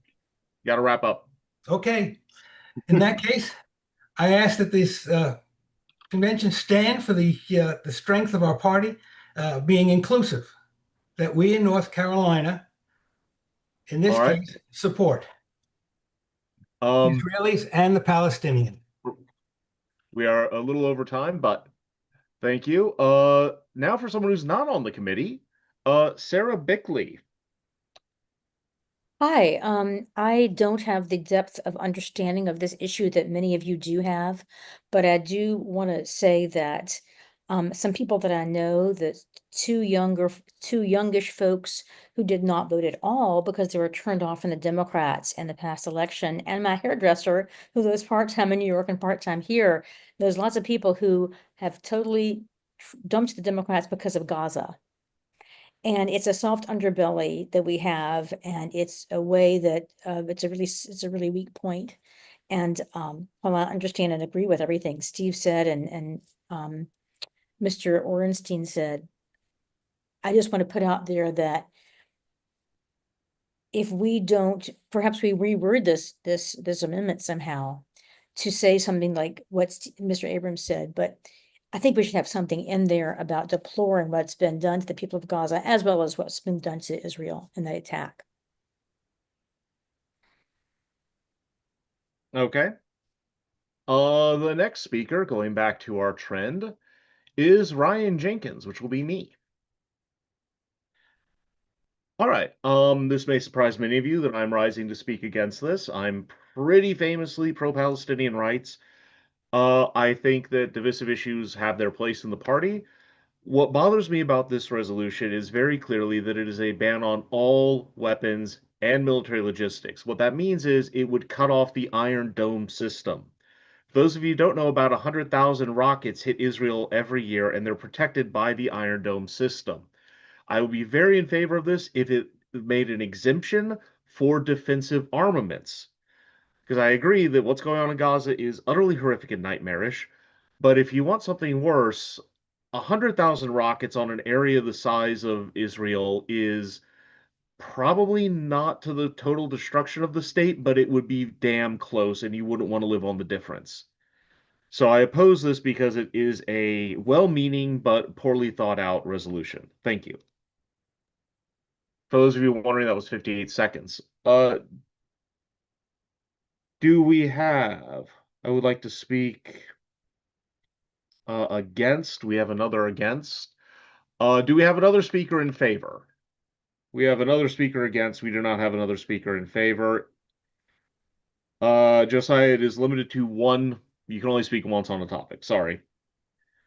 You got to wrap up. Okay. In that case, I ask that this convention stand for the strength of our party being inclusive, that we in North Carolina, in this case, support the Israelis and the Palestinians. We are a little over time, but thank you. Now for someone who's not on the committee, Sarah Bickley. Hi, I don't have the depth of understanding of this issue that many of you do have, but I do want to say that some people that I know, that two youngish folks who did not vote at all because they were turned off from the Democrats in the past election, and my hairdresser who lives part-time in New York and part-time here. There's lots of people who have totally dumped the Democrats because of Gaza. And it's a soft underbelly that we have, and it's a way that it's a really weak point. And while I understand and agree with everything Steve said and Mr. Orenstein said, I just want to put out there that if we don't, perhaps we reword this amendment somehow to say something like what Mr. Abrams said, but I think we should have something in there about deploring what's been done to the people of Gaza, as well as what's been done to Israel in the attack. Okay. The next speaker, going back to our trend, is Ryan Jenkins, which will be me. All right. This may surprise many of you that I'm rising to speak against this. I'm pretty famously pro-Palestinian rights. I think that divisive issues have their place in the party. What bothers me about this resolution is very clearly that it is a ban on all weapons and military logistics. What that means is it would cut off the Iron Dome system. For those of you who don't know, about 100,000 rockets hit Israel every year, and they're protected by the Iron Dome system. I would be very in favor of this if it made an exemption for defensive armaments. Because I agree that what's going on in Gaza is utterly horrific and nightmarish. But if you want something worse, 100,000 rockets on an area the size of Israel is probably not to the total destruction of the state, but it would be damn close, and you wouldn't want to live on the difference. So I oppose this because it is a well-meaning but poorly thought out resolution. Thank you. For those of you wondering, that was 58 seconds. Do we have, I would like to speak against. We have another against. Do we have another speaker in favor? We have another speaker against. We do not have another speaker in favor. Josiah, it is limited to one. You can only speak once on a topic. Sorry. At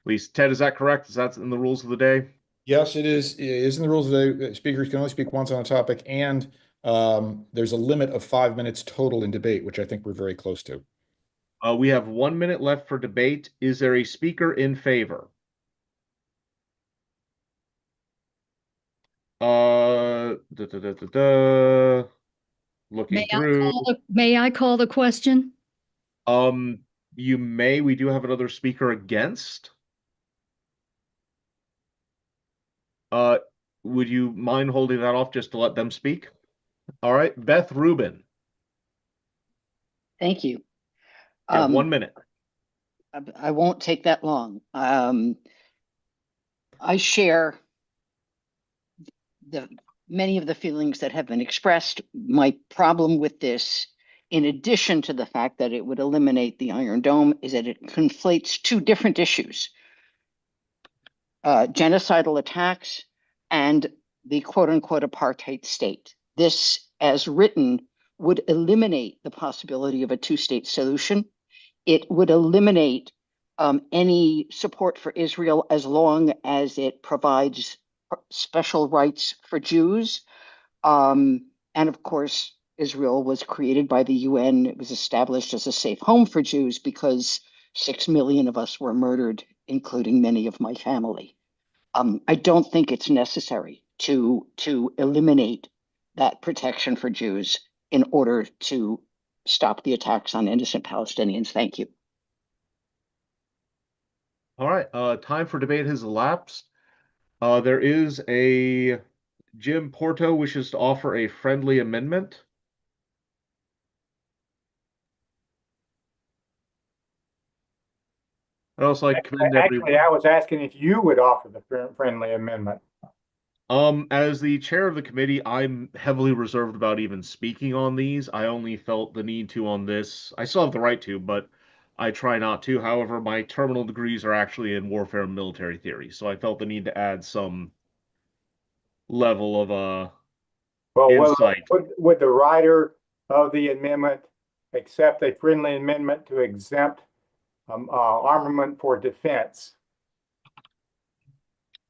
least, Ted, is that correct? Is that in the rules of the day? Yes, it is. It is in the rules of the speakers can only speak once on a topic, and there's a limit of 5 minutes total in debate, which I think we're very close to. We have 1 minute left for debate. Is there a speaker in favor? Looking through. May I call the question? You may. We do have another speaker against. Would you mind holding that off just to let them speak? All right, Beth Rubin. Thank you. You have 1 minute. I won't take that long. I share many of the feelings that have been expressed. My problem with this, in addition to the fact that it would eliminate the Iron Dome, is that it conflates two different issues: genocidal attacks and the quote-unquote apartheid state. This, as written, would eliminate the possibility of a two-state solution. It would eliminate any support for Israel as long as it provides special rights for Jews. And of course, Israel was created by the UN. It was established as a safe home for Jews because 6 million of us were murdered, including many of my family. I don't think it's necessary to eliminate that protection for Jews in order to stop the attacks on innocent Palestinians. Thank you. All right, time for debate has elapsed. There is a Jim Porto wishes to offer a friendly amendment. I'd also like to commend Actually, I was asking if you would offer the friendly amendment. As the chair of the committee, I'm heavily reserved about even speaking on these. I only felt the need to on this. I still have the right to, but I try not to. However, my terminal degrees are actually in warfare and military theory, so I felt the need to add some level of insight. Would the writer of the amendment accept a friendly amendment to exempt armament for defense?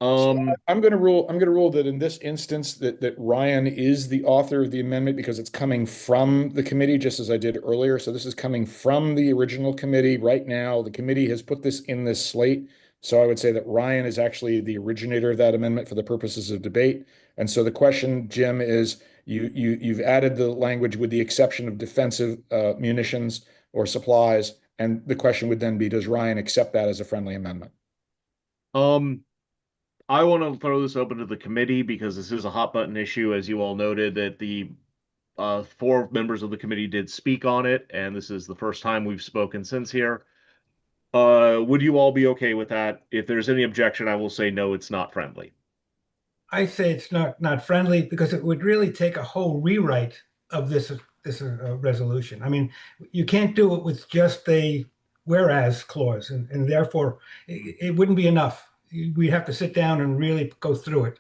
I'm going to rule that in this instance that Ryan is the author of the amendment because it's coming from the committee, just as I did earlier. So this is coming from the original committee right now. The committee has put this in this slate. So I would say that Ryan is actually the originator of that amendment for the purposes of debate. And so the question, Jim, is you've added the language with the exception of defensive munitions or supplies. And the question would then be, does Ryan accept that as a friendly amendment? I want to throw this open to the committee because this is a hot button issue, as you all noted, that the 4 members of the committee did speak on it, and this is the first time we've spoken since here. Would you all be okay with that? If there's any objection, I will say no, it's not friendly. I say it's not friendly because it would really take a whole rewrite of this resolution. I mean, you can't do it with just a whereas clause, and therefore it wouldn't be enough. We'd have to sit down and really go through it.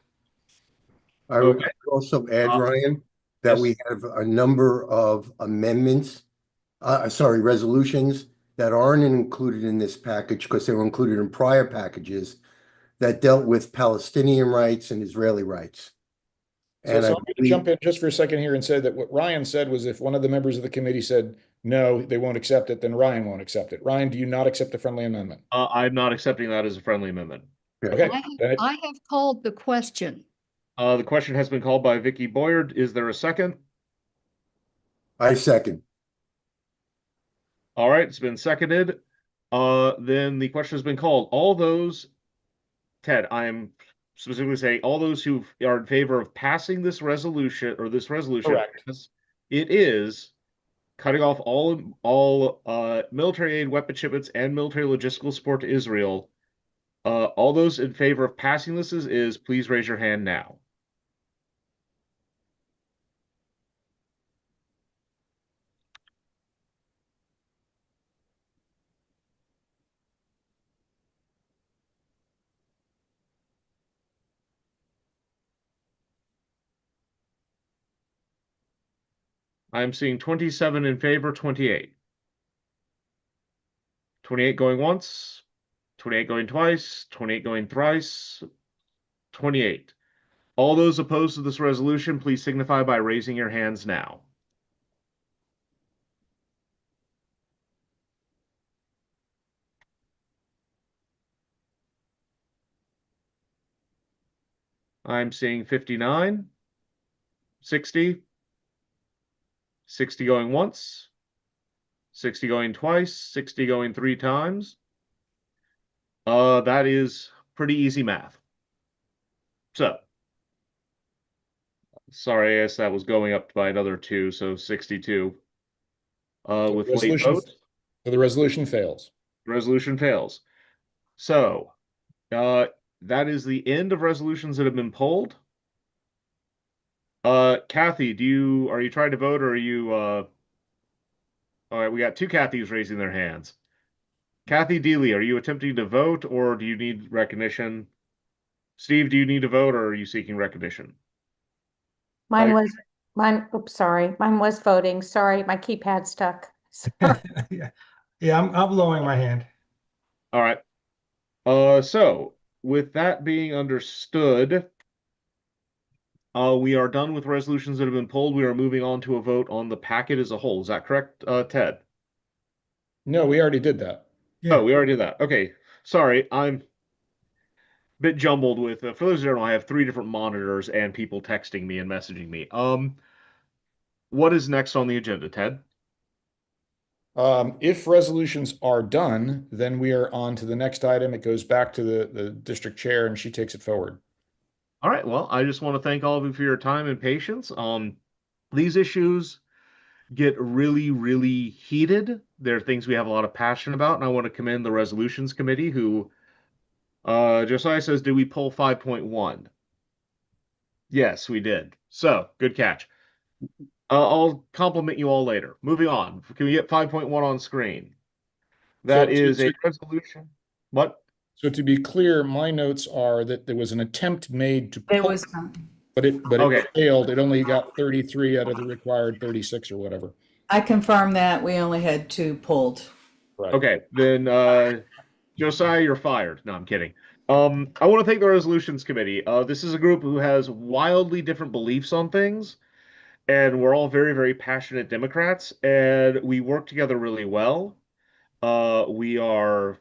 I would also add, Ryan, that we have a number of amendments, resolutions that aren't included in this package because they were included in prior packages that dealt with Palestinian rights and Israeli rights. So I'm going to jump in just for a second here and say that what Ryan said was if one of the members of the committee said, no, they won't accept it, then Ryan won't accept it. Ryan, do you not accept the friendly amendment? I'm not accepting that as a friendly amendment. Okay. I have called the question. The question has been called by Vicky Boyard. Is there a second? I second. All right, it's been seconded. Then the question has been called. All those, Ted, I am specifically saying all those who are in favor of passing this resolution or this resolution, correct. It is cutting off all military aid, weapon shipments, and military logistical support to Israel. All those in favor of passing this is please raise your hand now. I'm seeing 27 in favor, 28. 28 going once, 28 going twice, 28 going thrice, 28. All those opposed to this resolution, please signify by raising your hands now. I'm seeing 59, 60, 60 going once, 60 going twice, 60 going 3 times. That is pretty easy math. So, sorry, I guess that was going up by another 2, so 62. With late votes, so the resolution fails. Resolution fails. So, that is the end of resolutions that have been pulled. Kathy, are you trying to vote, or are you, all right, we got 2 Kathys raising their hands. Kathy Deely, are you attempting to vote, or do you need recognition? Steve, do you need to vote, or are you seeking recognition? Mine was voting. Sorry, my keypad stuck. Yeah, I'm lowering my hand. All right. So with that being understood, we are done with resolutions that have been pulled. We are moving on to a vote on the packet as a whole. Is that correct, Ted? No, we already did that. Yeah. Oh, we already did that. Okay. Sorry, I'm a bit jumbled with, for those who don't know, I have 3 different monitors and people texting me and messaging me. What is next on the agenda, Ted? If resolutions are done, then we are on to the next item. It goes back to the district chair and she takes it forward. All right. Well, I just want to thank all of you for your time and patience. These issues get really, really heated. There are things we have a lot of passion about, and I want to commend the resolutions committee who, Josiah says, did we pull 5.1? Yes, we did. So, good catch. I'll compliment you all later. Moving on. Can we get 5.1 on screen? That is a resolution. What? So to be clear, my notes are that there was an attempt made to There pull, was but it failed. It only got 33 out of the required 36 or whatever. I confirm that we only had 2 pulled. Right. Okay, then Josiah, you're fired. No, I'm kidding. I want to thank the resolutions committee. This is a group who has wildly different beliefs on things, and we're all very, very passionate Democrats, and we work together really well. We are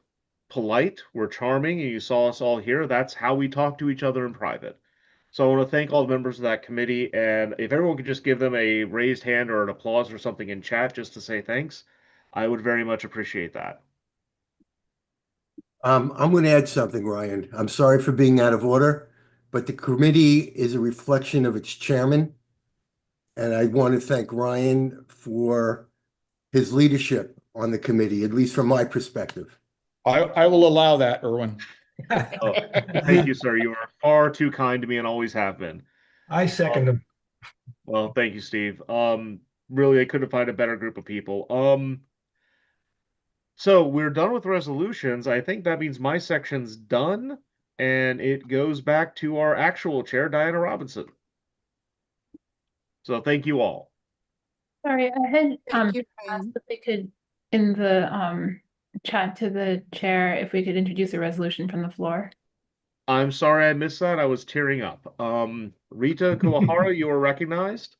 polite, we're charming, and you saw us all here. That's how we talk to each other in private. So I want to thank all the members of that committee, and if everyone could just give them a raised hand or an applause or something in chat just to say thanks, I would very much appreciate that. I'm going to add something, Ryan. I'm sorry for being out of order, but the committee is a reflection of its chairman. And I want to thank Ryan for his leadership on the committee, at least from my perspective. I will allow that, Erwin. Oh, thank you, sir. You are far too kind to me and always have been. I second him. Well, thank you, Steve. Really, I couldn't find a better group of people. So we're done with resolutions. I think that means my section's done, and it goes back to our actual chair, Diana Robinson. So thank you all. Sorry, I had asked if they could, in the chat to the chair, if we could introduce a resolution from the floor. I'm sorry I missed that. I was tearing up. Rita Kuwahara, you are recognized.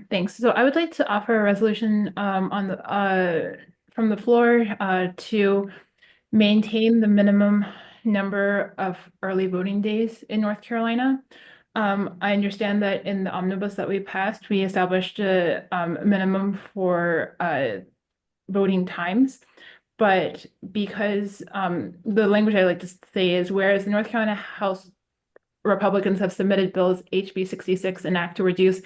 Thanks. So I would like to offer a resolution on the from the floor to maintain the minimum number of early voting days in North Carolina. I understand that in the omnibus that we passed, we established a minimum for voting times. But because the language I like to say is, whereas the North Carolina House Republicans have submitted bills HB 66 and act to reduce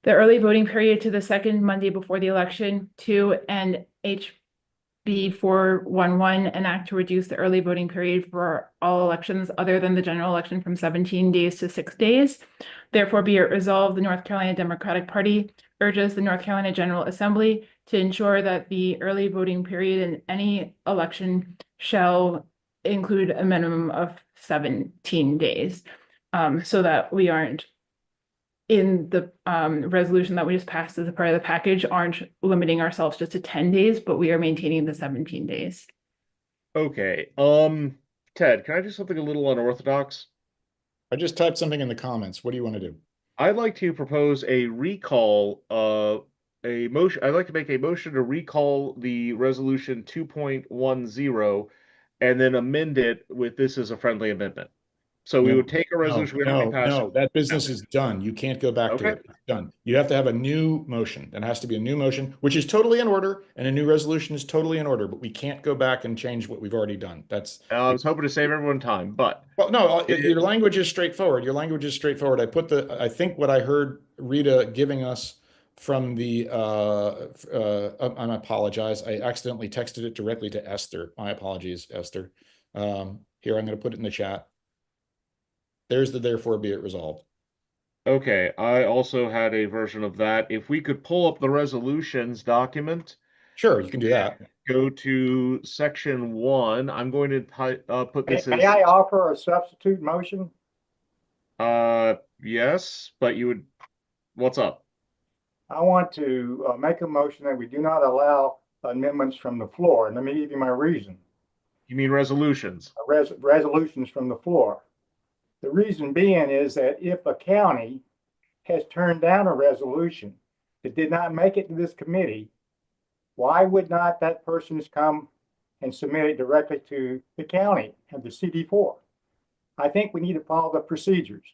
the early voting period to the second Monday before the election. 2, and HB 411, an act to reduce the early voting period for all elections other than the general election from 17 days to 6 days. Therefore, be it resolved, the North Carolina Democratic Party urges the North Carolina General Assembly to ensure that the early voting period in any election shall include a minimum of 17 days, so that we aren't, in the resolution that we just passed as a part of the package, aren't limiting ourselves just to 10 days, but we are maintaining the 17 days. Okay. Ted, can I do something a little unorthodox? I just typed something in the comments. What do you want to do? I'd like to propose a recall, a motion. I'd like to make a motion to recall the resolution 2.10 and then amend it with this as a friendly amendment. So we would take a resolution we already passed. No, that business is done. You can't go back to Okay. it. It's done. You have to have a new motion. It has to be a new motion, which is totally in order, and a new resolution is totally in order, but we can't go back and change what we've already done. That's I was hoping to save everyone time, but well, no, your language is straightforward. Your language is straightforward. I think what I heard Rita giving us from the, I apologize. I accidentally texted it directly to Esther. My apologies, Esther. Here, I'm going to put it in the chat. There's the therefore be it resolved. Okay, I also had a version of that. If we could pull up the resolutions document. Sure, you can do that. Go to section 1. I'm going to put this May I offer a substitute motion? Yes, but you would, what's up? I want to make a motion that we do not allow amendments from the floor. And let me give you my reason. You mean resolutions? Resolutions from the floor. The reason being is that if a county has turned down a resolution that did not make it to this committee, why would not that person just come and submit it directly to the county and the CD4? I think we need to follow the procedures.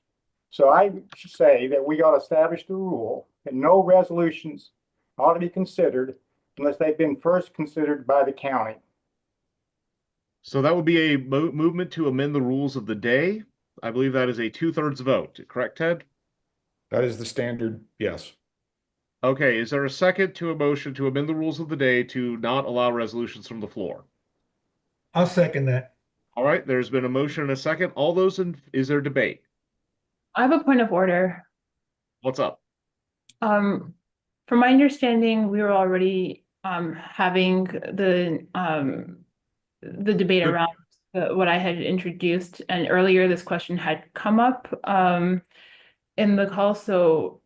So I say that we ought to establish the rule that no resolutions ought to be considered unless they've been first considered by the county. So that would be a movement to amend the rules of the day. I believe that is a 2/3 vote. Correct, Ted? That is the standard, yes. Okay, is there a second to a motion to amend the rules of the day to not allow resolutions from the floor? I'll second that. All right, there's been a motion and a second. All those in, is there debate? I have a point of order. What's up? From my understanding, we were already having the debate around what I had introduced, and earlier this question had come up in the call. So,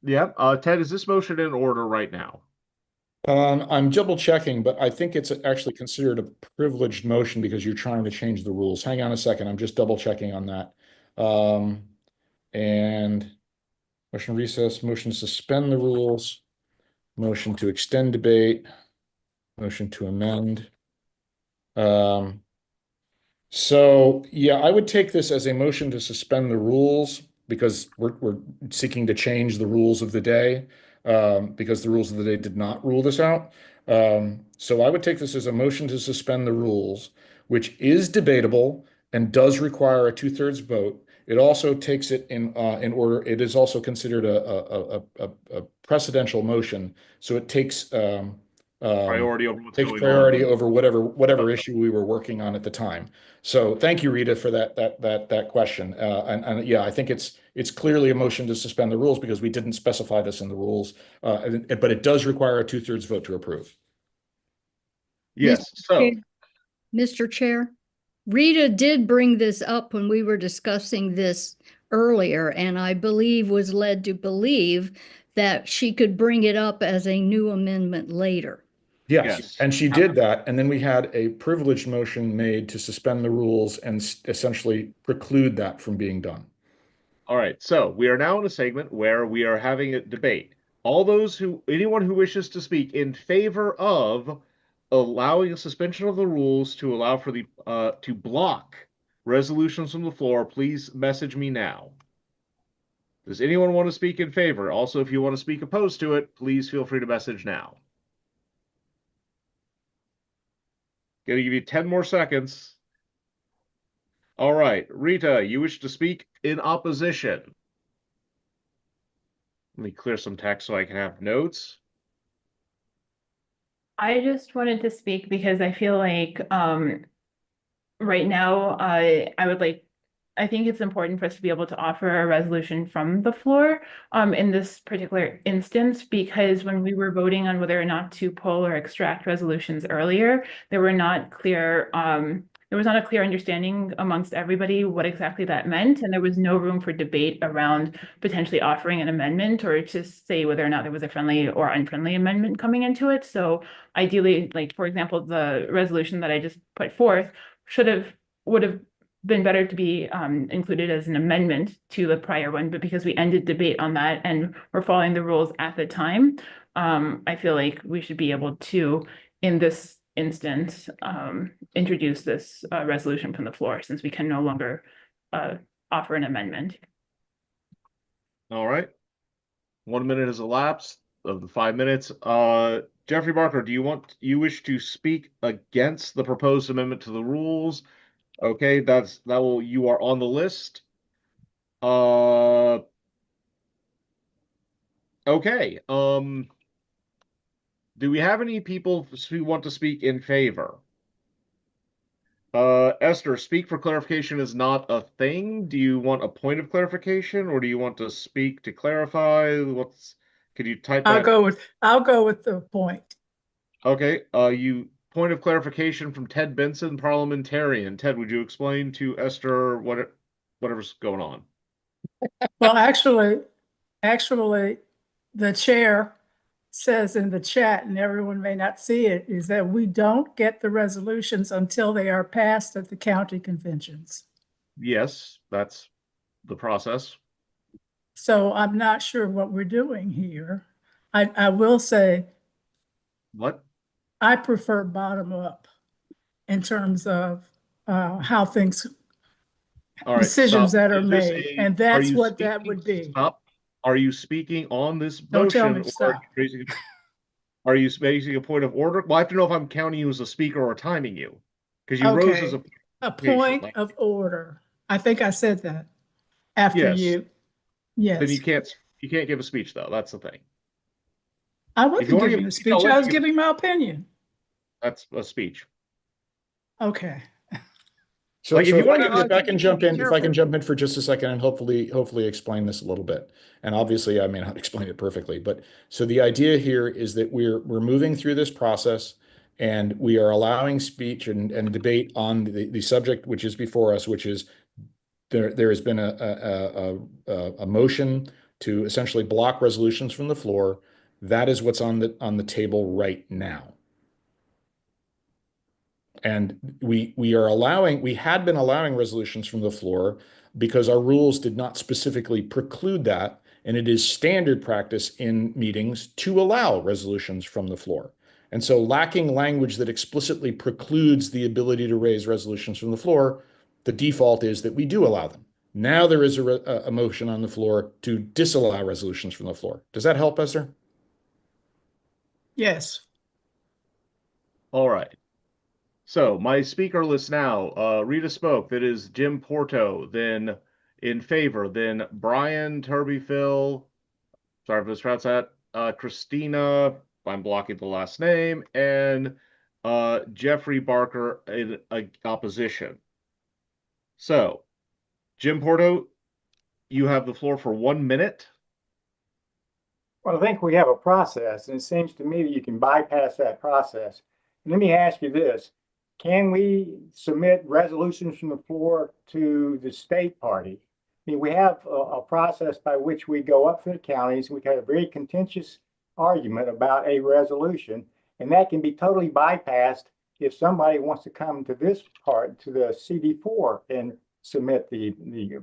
yeah, Ted, is this motion in order right now? I'm double checking, but I think it's actually considered a privileged motion because you're trying to change the rules. Hang on a second. I'm just double checking on that. And motion recess, motion to suspend the rules, motion to extend debate, motion to amend. So yeah, I would take this as a motion to suspend the rules because we're seeking to change the rules of the day, because the rules of the day did not rule this out. So I would take this as a motion to suspend the rules, which is debatable and does require a 2/3 vote. It also takes it in order. It is also considered a precedential motion, so it takes priority over what's going priority on. over whatever issue we were working on at the time. So thank you, Rita, for that question. And yeah, I think it's clearly a motion to suspend the rules because we didn't specify this in the rules, but it does require a 2/3 vote to approve. Yes. So, Mr. Chair, Rita did bring this up when we were discussing this earlier, and I believe was led to believe that she could bring it up as a new amendment later. Yes, and she did that, and then we had a privileged motion made to suspend the rules and essentially preclude that from being done. All right, so we are now in a segment where we are having a debate. Anyone who wishes to speak in favor of allowing a suspension of the rules to allow for the to block resolutions from the floor, please message me now. Does anyone want to speak in favor? Also, if you want to speak opposed to it, please feel free to message now. Going to give you 10 more seconds. All right, Rita, you wish to speak in opposition. Let me clear some text so I can have notes. I just wanted to speak because I feel like right now I think it's important for us to be able to offer a resolution from the floor in this particular instance, because when we were voting on whether or not to pull or extract resolutions earlier, there was not a clear understanding amongst everybody what exactly that meant, and there was no room for debate around potentially offering an amendment or to say whether or not there was a friendly or unfriendly amendment coming into it. So ideally, like for example, the resolution that I just put forth would have been better to be included as an amendment to the prior one, but because we ended debate on that and we're following the rules at the time, I feel like we should be able to, in this instance, introduce this resolution from the floor, since we can no longer offer an amendment. All right. 1 minute has elapsed of the 5 minutes. Jeffrey Barker, do you wish to speak against the proposed amendment to the rules? Okay, you are on the list. Okay. Do we have any people who want to speak in favor? Esther, speak for clarification is not a thing. Do you want a point of clarification, or do you want to speak to clarify? Could you type I'll that? go with the point. Okay, point of clarification from Ted Benson, parliamentarian. Ted, would you explain to Esther whatever's going on? Well, actually, the chair says in the chat, and everyone may not see it, is that we don't get the resolutions until they are passed at the county conventions. Yes, that's the process. So I'm not sure what we're doing here. I will say What? I prefer bottom up in terms of how things, All right, decisions stop. that are made, and that's what that would be. Stop. Are you speaking on this Don't tell me motion, to or stop. are you raising a point of order? Well, I have to know if I'm counting you as a speaker or timing you, because you rose as Okay, a point of order. I think I said that after Yes. you. Yes. Then you can't give a speech, though. That's the thing. I If you wasn't want to giving give a a speech, I'll speech. let I you was give a giving my opinion. That's a speech. Okay. So, Like, if you want to if I can jump in, careful. for just a second and hopefully explain this a little bit. And obviously I may not explain it perfectly, but so the idea here is that we're moving through this process and we are allowing speech and debate on the subject which is before us, which is there has been a motion to essentially block resolutions from the floor. That is what's on the table right now. And we had been allowing resolutions from the floor because our rules did not specifically preclude that. And it is standard practice in meetings to allow resolutions from the floor. And so lacking language that explicitly precludes the ability to raise resolutions from the floor, the default is that we do allow them. Now there is a motion on the floor to disallow resolutions from the floor. Does that help, Esther? Yes. All right. So my speaker list now, Rita spoke. That is Jim Porto. Then in favor, then Brian Turbyfill. Sorry if I mispronounced that. Christina, I'm blocking the last name, and Jeffrey Barker in opposition. So, Jim Porto, you have the floor for 1 minute. Well, I think we have a process, and it seems to me that you can bypass that process. Let me ask you this. Can we submit resolutions from the floor to the state party? I mean, we have a process by which we go up to the counties. We have a very contentious argument about a resolution, and that can be totally bypassed if somebody wants to come to this part, to the CD4, and submit the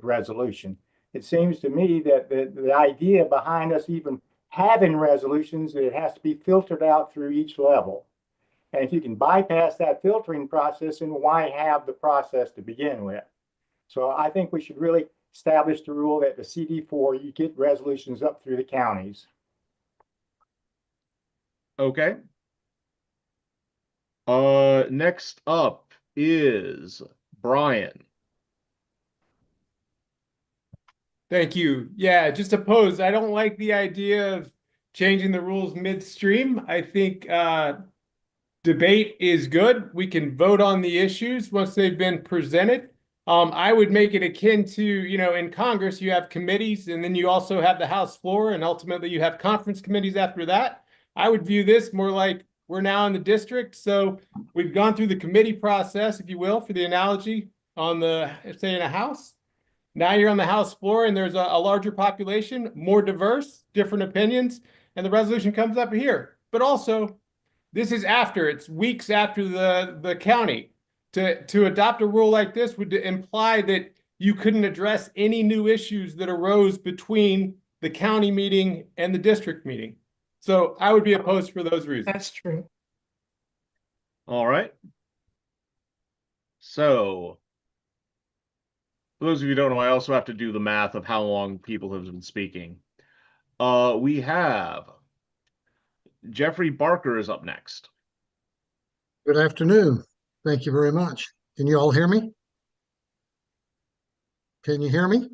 resolution. It seems to me that the idea behind us even having resolutions, it has to be filtered out through each level. And if you can bypass that filtering process, then why have the process to begin with? So I think we should really establish the rule that the CD4, you get resolutions up through the counties. Okay. Next up is Brian. Thank you. Yeah, just opposed. I don't like the idea of changing the rules midstream. I think debate is good. We can vote on the issues once they've been presented. I would make it akin to, in Congress, you have committees, and then you also have the House floor, and ultimately you have conference committees after that. I would view this more like we're now in the district. So we've gone through the committee process, if you will, for the analogy on say in a house. Now you're on the House floor and there's a larger population, more diverse, different opinions, and the resolution comes up here. But also, this is it's weeks after the county. To adopt a rule like this would imply that you couldn't address any new issues that arose between the county meeting and the district meeting. So I would be opposed for those reasons. That's true. All right. So, for those of you who don't know, I also have to do the math of how long people have been speaking. We have Jeffrey Barker is up next. Good afternoon. Thank you very much. Can you all hear me? Can you hear me?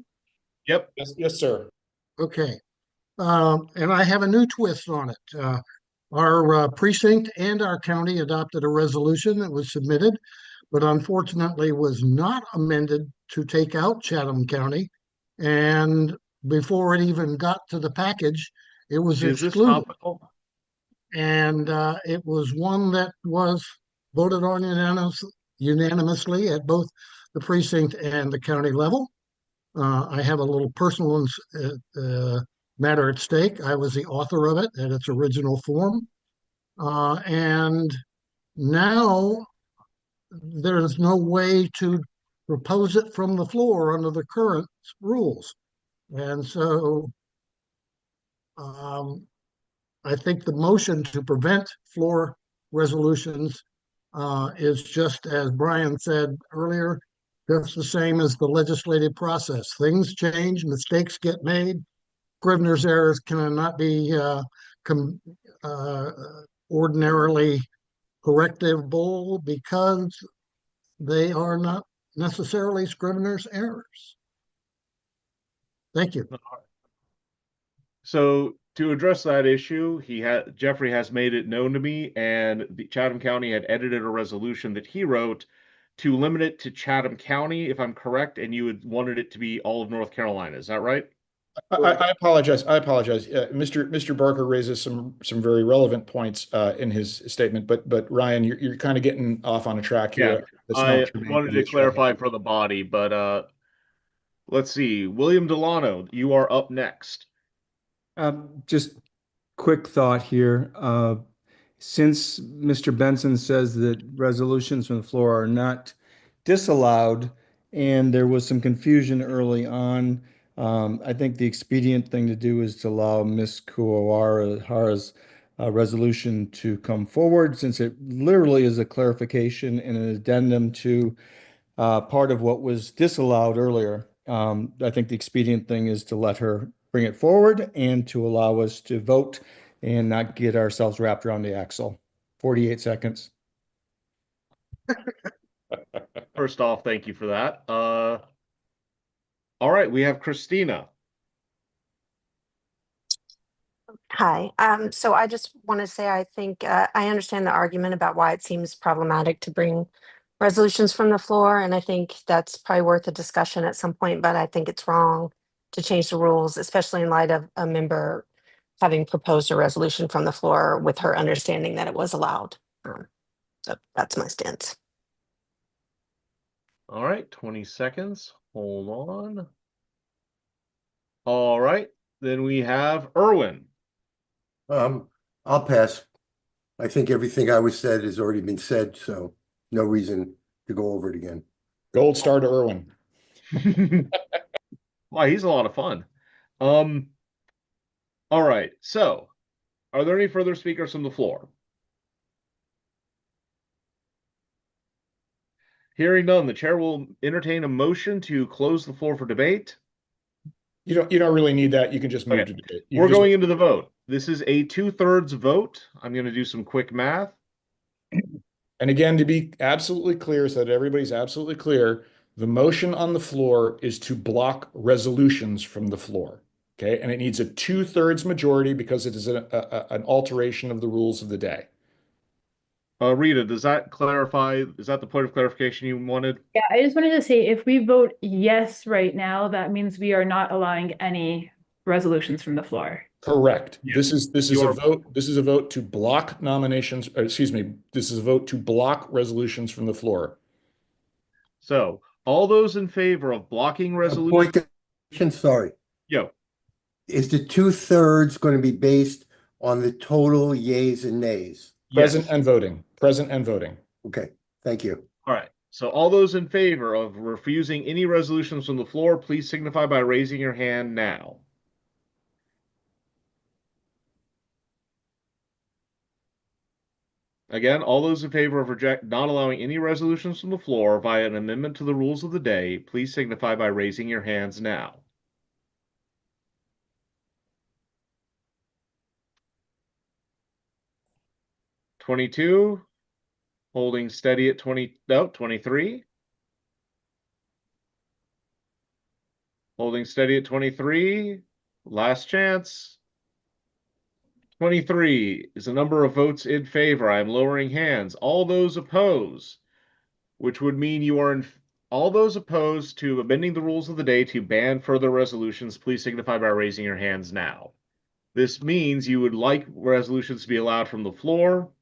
Yep. Yes, sir. Okay. And I have a new twist on it. Our precinct and our county adopted a resolution that was submitted, but unfortunately was not amended to take out Chatham County. And before it even got to the package, it was excluded. And it was one that was voted on unanimously at both the precinct and the county level. I have a little personal matter at stake. I was the author of it at its original form. And now there's no way to propose it from the floor under the current rules. And so I think the motion to prevent floor resolutions is just as Brian said earlier, just the same as the legislative process. Things change, mistakes get made. Scrivener's errors cannot be ordinarily correctable because they are not necessarily Scrivener's errors. Thank you. So to address that issue, Jeffrey has made it known to me, and the Chatham County had edited a resolution that he wrote to limit it to Chatham County, if I'm correct, and you had wanted it to be all of North Carolina. Is that right? I apologize. Mr. Barker raises some very relevant points in his statement, but Ryan, you're kind of getting off on a track here. Yeah, I wanted to clarify for the body, but let's see. William Delano, you are up next. Just quick thought here. Since Mr. Benson says that resolutions from the floor are not disallowed, and there was some confusion early on, I think the expedient thing to do is to allow Ms. Kuwahara's resolution to come forward, since it literally is a clarification and an addendum to part of what was disallowed earlier. I think the expedient thing is to let her bring it forward and to allow us to vote and not get ourselves wrapped around the axle. 48 seconds. First off, thank you for that. All right, we have Christina. Hi. So I just want to say I think I understand the argument about why it seems problematic to bring resolutions from the floor, and I think that's probably worth a discussion at some point, but I think it's wrong to change the rules, especially in light of a member having proposed a resolution from the floor with her understanding that it was allowed. So that's my stance. All right, 20 seconds. Hold on. All right, then we have Erwin. I'll pass. I think everything I was said has already been said, so no reason to go over it again. Gold star to Erwin. Wow, he's a lot of fun. All right, so are there any further speakers from the floor? Hearing none, the chair will entertain a motion to close the floor for debate. You don't really need that. You can just move to debate. We're going into the vote. This is a 2/3 vote. I'm going to do some quick math. And again, to be absolutely clear, so that everybody's absolutely clear, The motion on the floor is to block resolutions from the floor. Okay, and it needs a 2/3 majority because it is an alteration of the rules of the day. Rita, does that clarify? Is that the point of clarification you wanted? Yeah, I just wanted to say if we vote yes right now, that means we are not allowing any resolutions from the floor. Correct. Yes. This is a vote. This is a vote to block nominations. Excuse me. This is a vote to block resolutions from the floor. So, all those in favor of blocking resolutions? Point of question, sorry. Yo. Is the 2/3 going to be based on the total yays and nays? Present and voting. Present and voting. Okay, thank you. All right. So all those in favor of refusing any resolutions from the floor, please signify by raising your hand now. Again, all those in favor of not allowing any resolutions from the floor via an amendment to the rules of the day, please signify by raising your hands now. $22, holding steady at 23. Holding steady at 23. Last chance. 23 is the number of votes in favor. I am lowering hands. All those oppose, which would mean you are all those opposed to amending the rules of the day to ban further resolutions, please signify by raising your hands now. This means you would like resolutions to be allowed from the floor.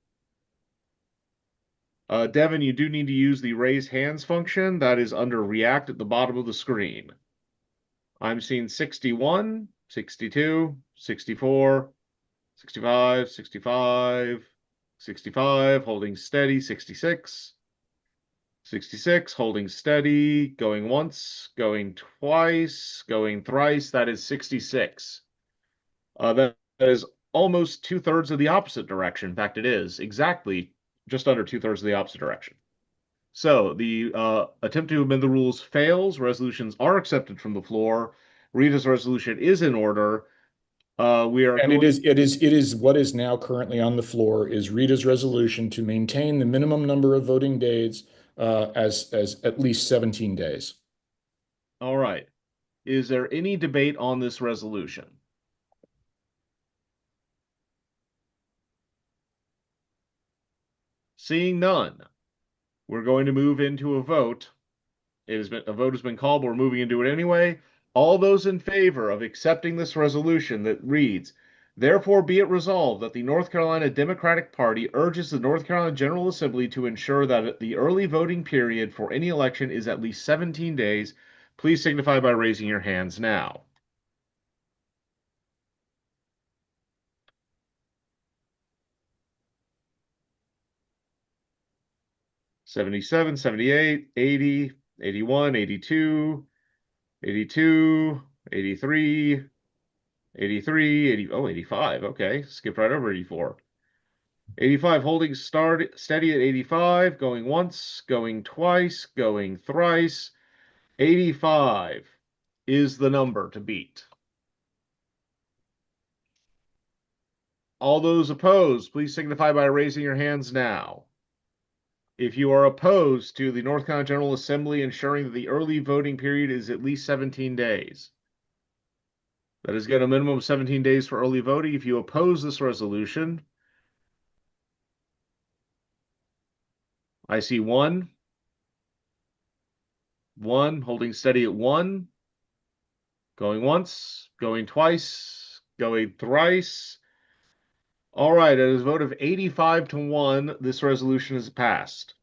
Devin, you do need to use the raise hands function. That is under React at the bottom of the screen. I'm seeing 61, 62, 64, 65, 65, 65, holding steady, 66, 66, holding steady, going once, going twice, going thrice, that is 66. That is almost 2/3 of the opposite direction. In fact, it is exactly just under 2/3 of the opposite direction. So the attempt to amend the rules fails. Resolutions are accepted from the floor. Rita's resolution is in order. We are And it is what is now currently on the floor is Rita's resolution to maintain the minimum number of voting days as at least 17 days. All right. Is there any debate on this resolution? Seeing none, we're going to move into a vote. A vote has been called, but we're moving into it anyway. All those in favor of accepting this resolution that reads, therefore be it resolved that the North Carolina Democratic Party urges the North Carolina General Assembly to ensure that the early voting period for any election is at least 17 days, please signify by raising your hands now. $77, $78, $80, $81, $82, $82, $83, $83, oh, $85. Okay, skip right over $84. $85 holding steady at $85, going once, going twice, going thrice. $85 is the number to beat. All those opposed, please signify by raising your hands now. If you are opposed to the North Carolina General Assembly ensuring that the early voting period is at least 17 days, that is, get a minimum of 17 days for early voting. If you oppose this resolution, I see one holding steady at 1, going once, going twice, going thrice. All right, it is a vote of 85 to 1. This resolution is passed.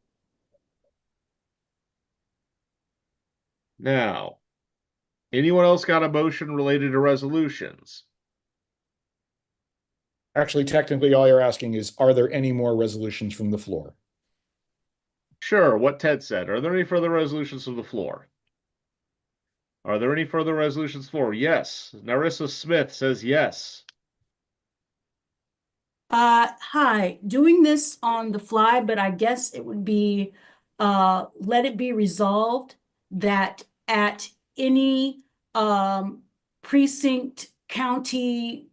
Now, anyone else got a motion related to resolutions? Actually, technically, all you're asking is, are there any more resolutions from the floor? Sure, what Ted said. Are there any further resolutions from the floor? Are there any further resolutions for? Yes. Narissa Smith says yes. Hi, doing this on the fly, but I guess it would be, let it be resolved that at any, precinct, county,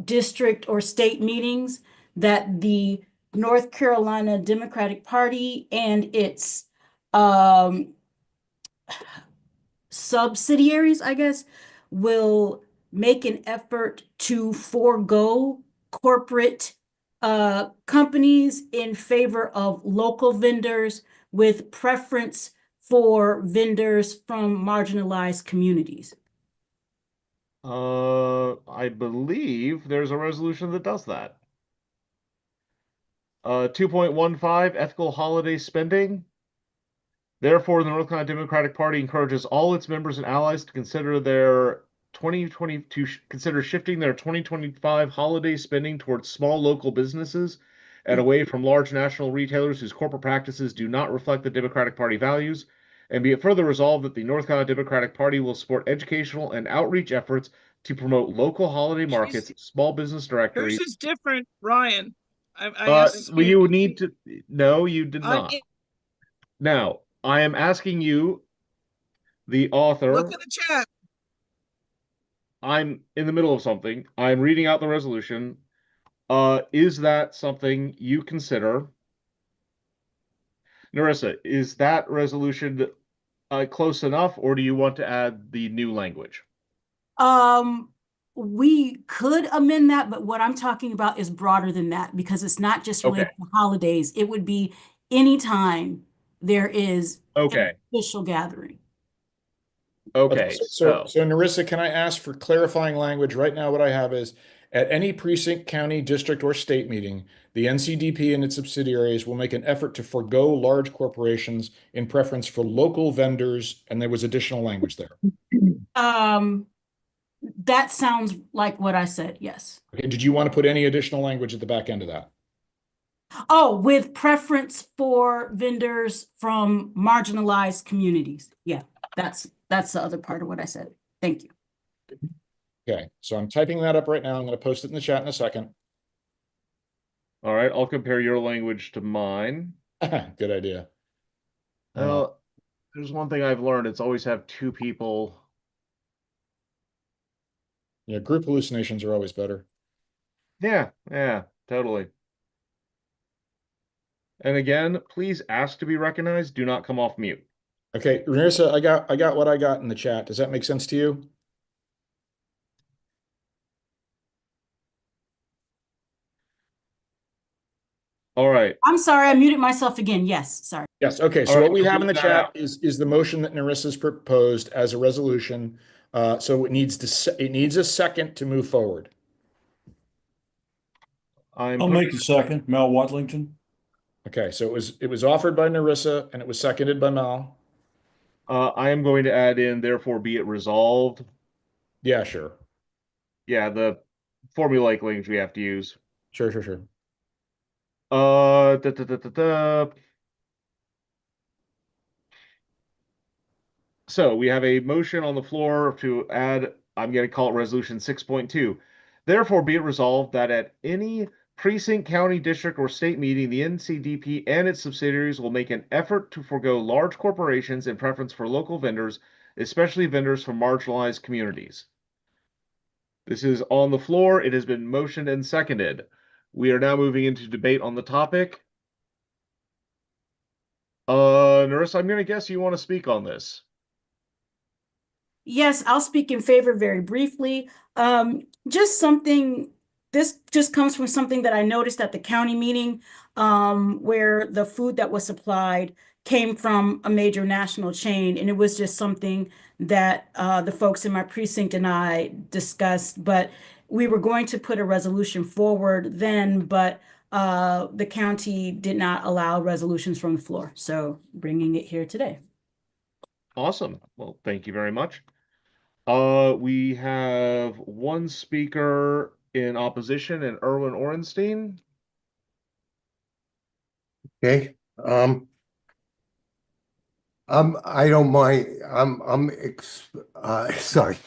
district or state meetings, that the North Carolina Democratic Party and its, subsidiaries, I guess, will make an effort to forego corporate companies in favor of local vendors with preference for vendors from marginalized communities. I believe there's a resolution that does that. 2.15, ethical holiday spending. Therefore, the North Carolina Democratic Party encourages all its members and allies to consider consider shifting their 2025 holiday spending towards small local businesses and away from large national retailers whose corporate practices do not reflect the Democratic Party values. And be it further resolved that the North Carolina Democratic Party will support educational and outreach efforts to promote local holiday markets, small business directories. Hers is different, Ryan. I asked Well, you need to. No, you did not. it- Now, I am asking you, the author. Look at the chat. I'm in the middle of something. I'm reading out the resolution. Is that something you consider? Narissa, is that resolution close enough, or do you want to add the new language? We could amend that, but what I'm talking about is broader than that because it's not just related to holidays. It would be anytime there is an official gathering. Okay, so Narissa, can I ask for clarifying language? Right now, what I have is at any precinct, county, district, or state meeting, the NCDP and its subsidiaries will make an effort to forego large corporations in preference for local vendors, and there was additional language there. That sounds like what I said, yes. Okay, did you want to put any additional language at the back end of that? Oh, with preference for vendors from marginalized communities. Yeah, that's the other part of what I said. Thank you. Okay, so I'm typing that up right now. I'm going to post it in the chat in a second. All right, I'll compare your language to mine. Good idea. Well, there's one thing I've learned. It's always have two people. Yeah, group hallucinations are always better. Yeah, totally. And again, please ask to be recognized. Do not come off mute. Okay, Ranissa, I got what I got in the chat. Does that make sense to you? All right. I'm sorry, I muted myself again. Yes, sorry. Yes. Okay. So what we have in the chat is the motion that Narissa's proposed as a resolution. So it needs a second to move forward. I'll make the second, Mel Wadlington. Okay. So it was offered by Narissa and it was seconded by Mel. I am going to add in, therefore be it resolved. Yeah, sure. Yeah, the formulaic language we have to use. Sure. So we have a motion on the floor to add, I'm going to call it resolution 6.2. Therefore be it resolved that at any precinct, county, district, or state meeting, the NCDP and its subsidiaries will make an effort to forego large corporations in preference for local vendors, especially vendors from marginalized communities. This is on the floor. It has been motioned and seconded. We are now moving into debate on the topic. Narissa, I'm going to guess you want to speak on this. Yes, I'll speak in favor very briefly. This just comes from something that I noticed at the county meeting, where the food that was supplied came from a major national chain. And it was just something that the folks in my precinct and I discussed, but we were going to put a resolution forward then, but the county did not allow resolutions from the floor. So bringing it here today. Awesome. Well, thank you very much. We have one speaker in opposition, and Erwin Orenstein. Okay. I don't mind. Sorry.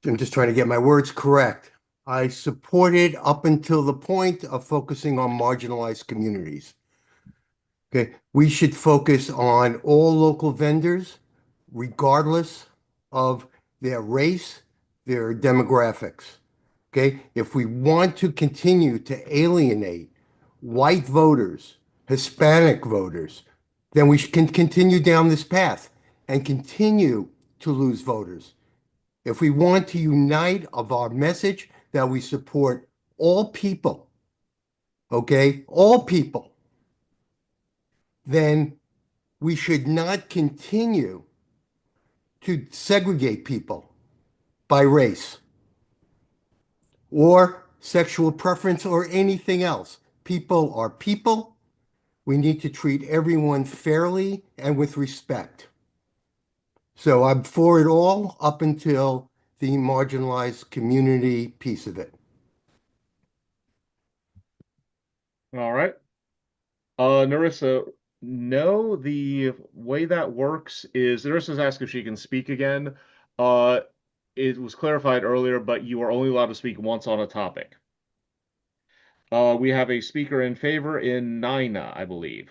I'm just trying to get my words correct. I supported up until the point of focusing on marginalized communities. Okay. We should focus on all local vendors, regardless of their race, their demographics. Okay. If we want to continue to alienate white voters, Hispanic voters, then we can continue down this path. and continue to lose voters, if we want to unite of our message that we support all people, okay, all people, then we should not continue to segregate people by race or sexual preference or anything else. People are people. We need to treat everyone fairly and with respect. So I'm for it all up until the marginalized community piece of it. All right. Narissa, no, the way that works is Narissa's asked if she can speak again. Uh, it was clarified earlier, but you are only allowed to speak once on a topic. We have a speaker in favor in Nina, I believe.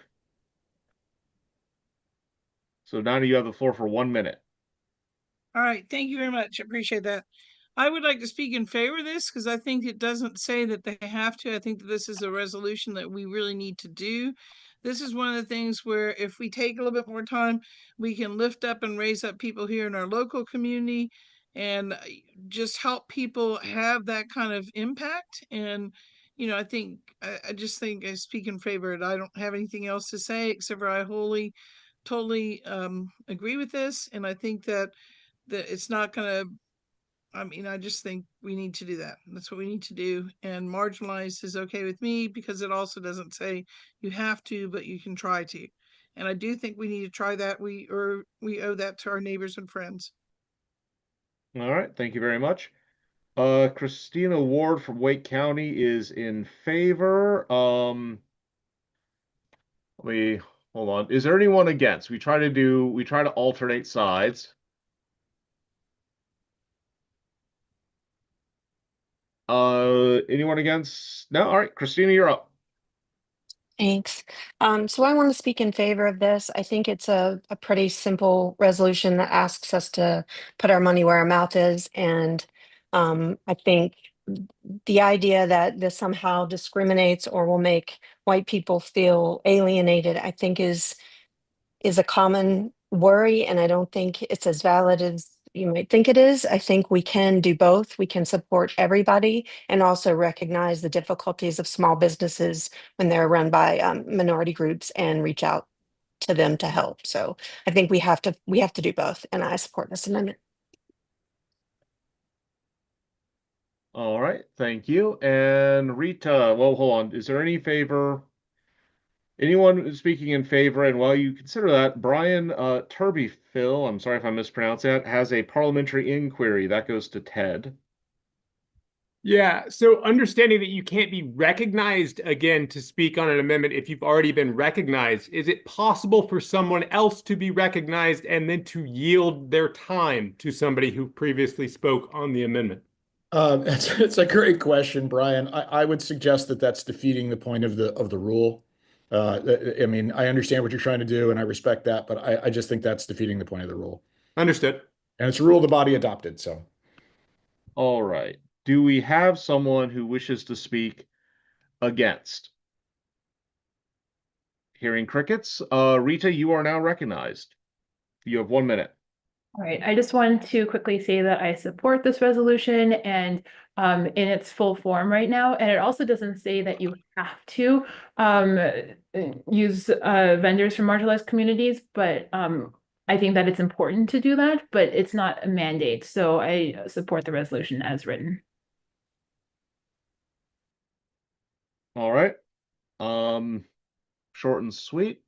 So Nina, you have the floor for 1 minute. All right, thank you very much. I appreciate that. I would like to speak in favor of this because I think it doesn't say that they have to. I think that this is a resolution that we really need to do. This is one of the things where if we take a little bit more time, we can lift up and raise up people here in our local community and just help people have that kind of impact. And, you know, I just think I speak in favor of it. I don't have anything else to say except for I totally agree with this. And I think that it's not gonna, I just think we need to do that. That's what we need to do. And marginalized is okay with me because it also doesn't say you have to, but you can try to. And I do think we need to try that. We owe that to our neighbors and friends. All right, thank you very much. Christina Ward from Wake County is in favor. Let me hold on. Is there anyone against? We try to alternate sides. Anyone against? No? All right, Christina, you're up. Thanks. So I want to speak in favor of this. I think it's a pretty simple resolution that asks us to put our money where our mouth is. And I think the idea that this somehow discriminates or will make white people feel alienated, I think is a common worry. And I don't think it's as valid as you might think it is. I think we can do both. We can support everybody and also recognize the difficulties of small businesses when they're run by minority groups and reach out to them to help. So I think we have to do both, and I support this amendment. All right, thank you. And Rita, well, hold on. Is there anyone speaking in favor? And while you consider that, Brian Turbyfill, I'm sorry if I mispronounced that, has a parliamentary inquiry. That goes to Ted. Yeah, so understanding that you can't be recognized again to speak on an amendment if you've already been recognized, is it possible for someone else to be recognized and then to yield their time to somebody who previously spoke on the amendment? It's a great question, Brian. I would suggest that that's defeating the point of the rule. I mean, I understand what you're trying to do, and I respect that, but I just think that's defeating the point of the rule. Understood. And it's a rule the body adopted, so. All right. Do we have someone who wishes to speak against? Hearing crickets. Rita, you are now recognized. You have 1 minute. All right, I just wanted to quickly say that I support this resolution and in its full form right now. And it also doesn't say that you have to use vendors from marginalized communities, but I think that it's important to do that, but it's not a mandate. So I support the resolution as written. All right. Short and sweet.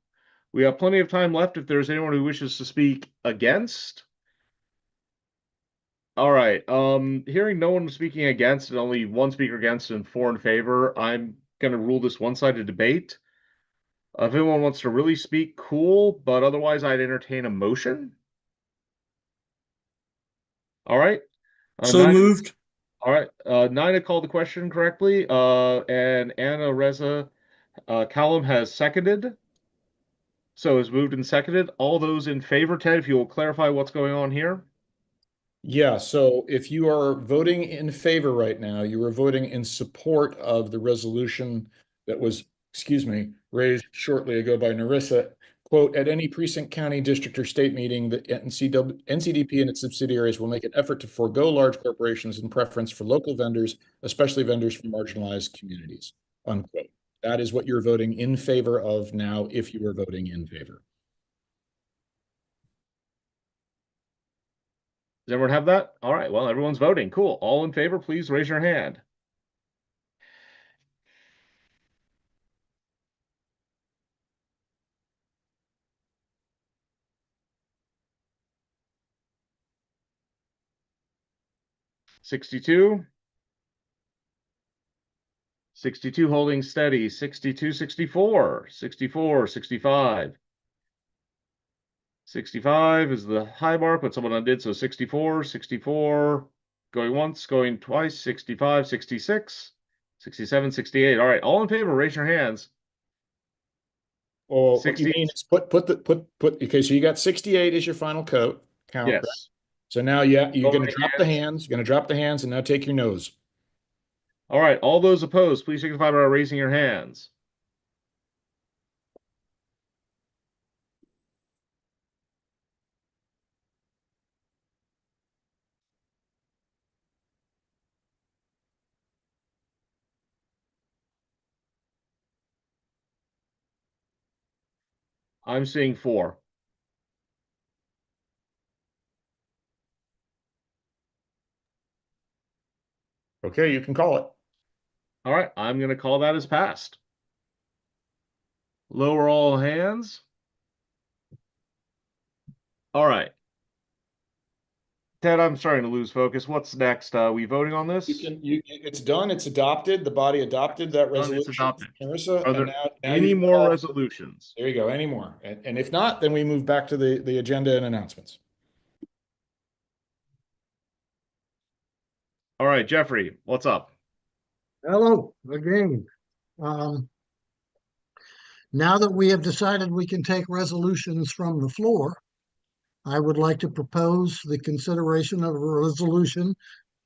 We have plenty of time left if there's anyone who wishes to speak against. All right. Hearing no one speaking against and only one speaker against and 4 in favor, I'm going to rule this one-sided debate. If anyone wants to really speak, cool, but otherwise I'd entertain a motion. All right. So moved. All right. Nina called the question correctly, and Anna Reza Callum has seconded. So is moved and seconded. All those in favor, Ted, if you will clarify what's going on here. Yeah, so if you are voting in favor right now, you are voting in support of the resolution that was, raised shortly ago by Narissa. quote, at any precinct, county, district, or state meeting, the NCDP and its subsidiaries will make an effort to forego large corporations in preference for local vendors, especially vendors from marginalized communities, unquote. That is what you're voting in favor of now, if you are voting in favor. Does everyone have that? All right, well, everyone's voting. Cool. All in favor, please raise your hand. $62. 62 holding steady. 62, 64, 64, 65. 65 is the high mark, but someone undid, so 64, 64, going once, going twice, 65, 66, 67, 68. All right, all in favor, raise your hands. Well, what you mean is put okay, so you got 68 as your final count. Yes. Right? So now, yeah, you're going to Lowering drop the hands. You're going to drop the hands, and now take your nose. All right, all those opposed, please signify by raising your hands. I'm seeing 4. Okay, you can call it. All right, I'm going to call that as passed. Lower all hands. All right. Ted, I'm starting to lose focus. What's next? We voting on this? It's done. It's adopted. The body adopted that resolution. It's adopted. Marissa, Are there and now any you can more call. resolutions? There you go. Any more? And if not, then we move back to the agenda and announcements. All right, Jeffrey, what's up? Hello again. Now that we have decided we can take resolutions from the floor, I would like to propose the consideration of a resolution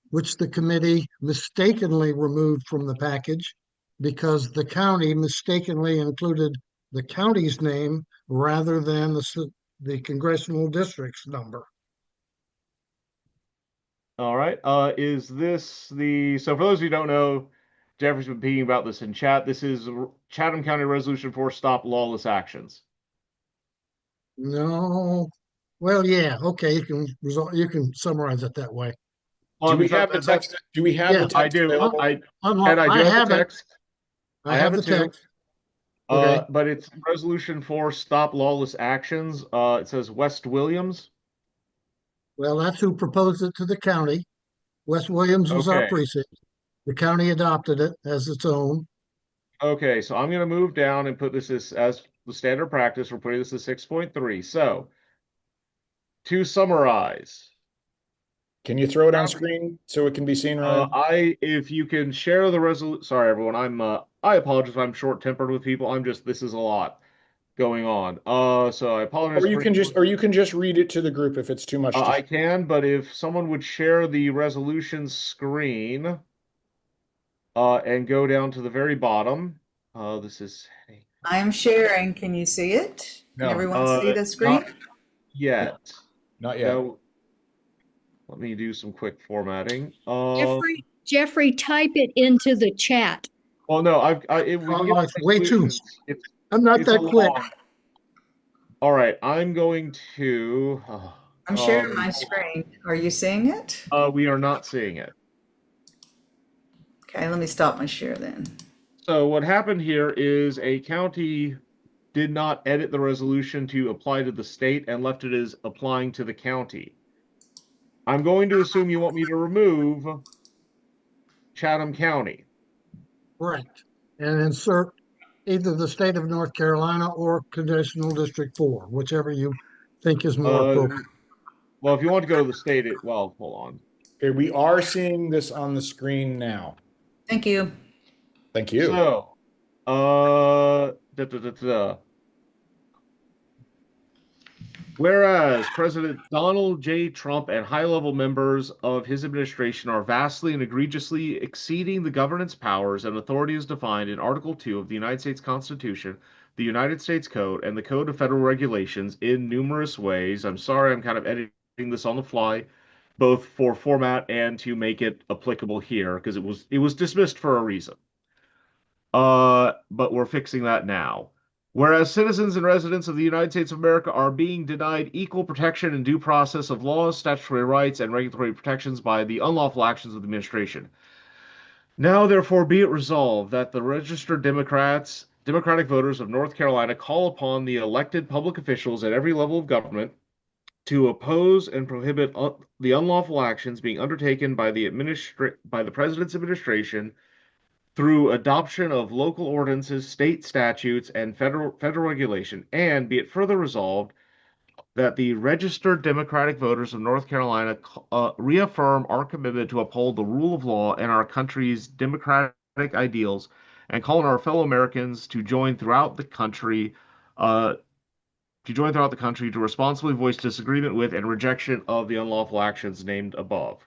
which the committee mistakenly removed from the package because the county mistakenly included the county's name rather than the congressional district's number. All right. Is this so for those who don't know, Jeffrey's been speaking about this in chat. This is Chatham County Resolution for Stop Lawless Actions. No. Well, yeah, okay, you can summarize it that way. Do we have the text? Do we have the text? I do. Available? I do have the text. I have the text. Okay. But it's Resolution for Stop Lawless Actions. It says West Williams. Well, that's who proposed it to the county. West Williams was our precinct. The county adopted it as its own. Okay, so I'm going to move down and put this as the standard practice. We're putting this as 6.3. So, to summarize. Can you throw it on screen so it can be seen, Ryan? If you can share the resolution. Sorry, everyone. I apologize if I'm short-tempered with people. This is a lot going on. So I apologize. Or you can just read it to the group if it's too much. I can, but if someone would share the resolution screen, and go down to the very bottom. This is. I'm sharing. Can you see it? Can everyone see the screen? Not yet. Not yet. No. Let me do some quick formatting. Jeffrey, type it into the chat. Well, no, it's way too. I'm not that quick. All right, I'm going to. I'm sharing my screen. Are you seeing it? We are not seeing it. Okay, let me stop my share then. So what happened here is a county did not edit the resolution to apply to the state and left it as applying to the county. I'm going to assume you want me to remove Chatham County. Correct. And insert either the state of North Carolina or Congressional District 4, whichever you think is more appropriate. Well, if you want to go to the state, hold on. Okay, we are seeing this on the screen now. Thank you. Thank you. So, whereas President Donald J. Trump and high-level members of his administration are vastly and egregiously exceeding the governance powers and authority as defined in Article 2 of the United States Constitution the United States Code and the Code of Federal Regulations in numerous ways. I'm sorry, I'm kind of editing this on the fly, both for format and to make it applicable here, because it was dismissed for a reason. But we're fixing that now. Whereas citizens and residents of the United States of America are being denied equal protection and due process of laws, statutory rights, and regulatory protections by the unlawful actions of the administration. Now, therefore, be it resolved that the registered Democratic voters of North Carolina call upon the elected public officials at every level of government to oppose and prohibit the unlawful actions being undertaken by the President's administration through adoption of local ordinances, state statutes, and federal regulation, and be it further resolved that the registered Democratic voters of North Carolina reaffirm our commitment to uphold the rule of law and our country's democratic ideals, and call on our fellow Americans to join throughout the country to responsibly voice disagreement with and rejection of the unlawful actions named above.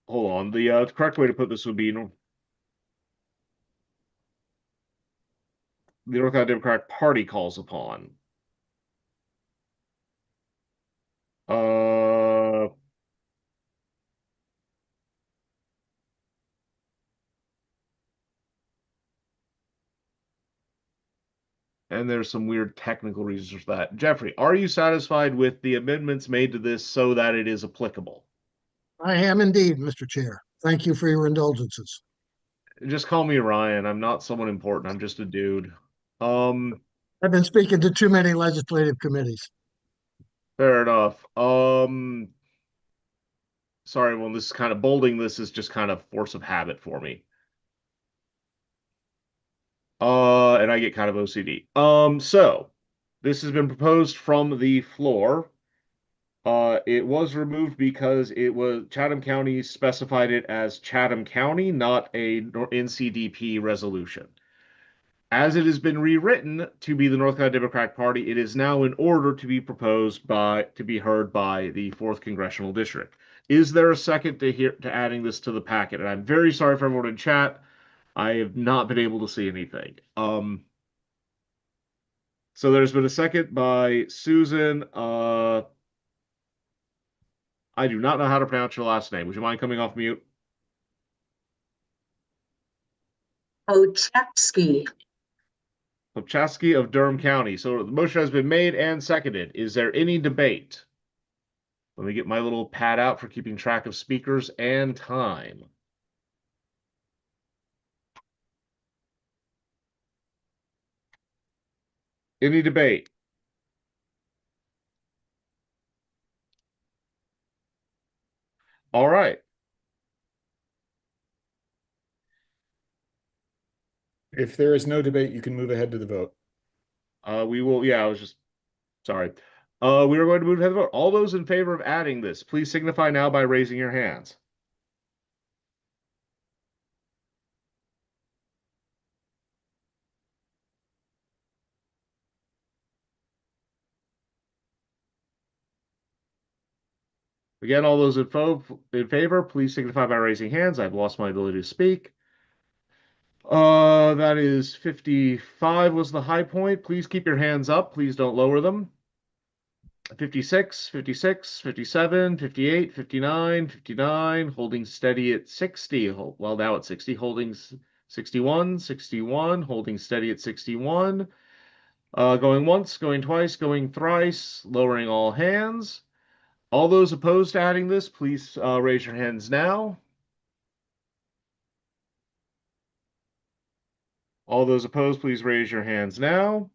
Hold on. The correct way to put this would be the North Carolina Democratic Party calls upon. And there's some weird technical reasons for that. Jeffrey, are you satisfied with the amendments made to this so that it is applicable? I am indeed, Mr. Chair. Thank you for your indulgences. Just call me Ryan. I'm not someone important. I'm just a dude. I've been speaking to too many legislative committees. Fair enough. Sorry, well, this is kind of bolding. This is just kind of force of habit for me. And I get kind of OCD. So this has been proposed from the floor. It was removed because Chatham County specified it as Chatham County, not a NCDP resolution. As it has been rewritten to be the North Carolina Democratic Party, it is now in order to be to be heard by the 4th Congressional District. Is there a second to adding this to the packet? And I'm very sorry for everyone in chat. I have not been able to see anything. So there's been a second by Susan. I do not know how to pronounce your last name. Would you mind coming off mute? Ochepsky. Ochepsky of Durham County. So the motion has been made and seconded. Is there any debate? Let me get my little pad out for keeping track of speakers and time. Any debate? All right. If there is no debate, you can move ahead to the vote. We will. Yeah, I was just sorry. We are going to move ahead to the vote. All those in favor of adding this, please signify now by raising your hands. Again, all those in favor, please signify by raising hands. I've lost my ability to speak. That is 55 was the high point. Please keep your hands up. Please don't lower them. 56, 56, 57, 58, 59, 59, holding steady at 60. Well, now at 60, holding 61, 61, holding steady at 61. Going once, going twice, going thrice, lowering all hands. All those opposed to adding this, please raise your hands now. All those opposed, please raise your hands now.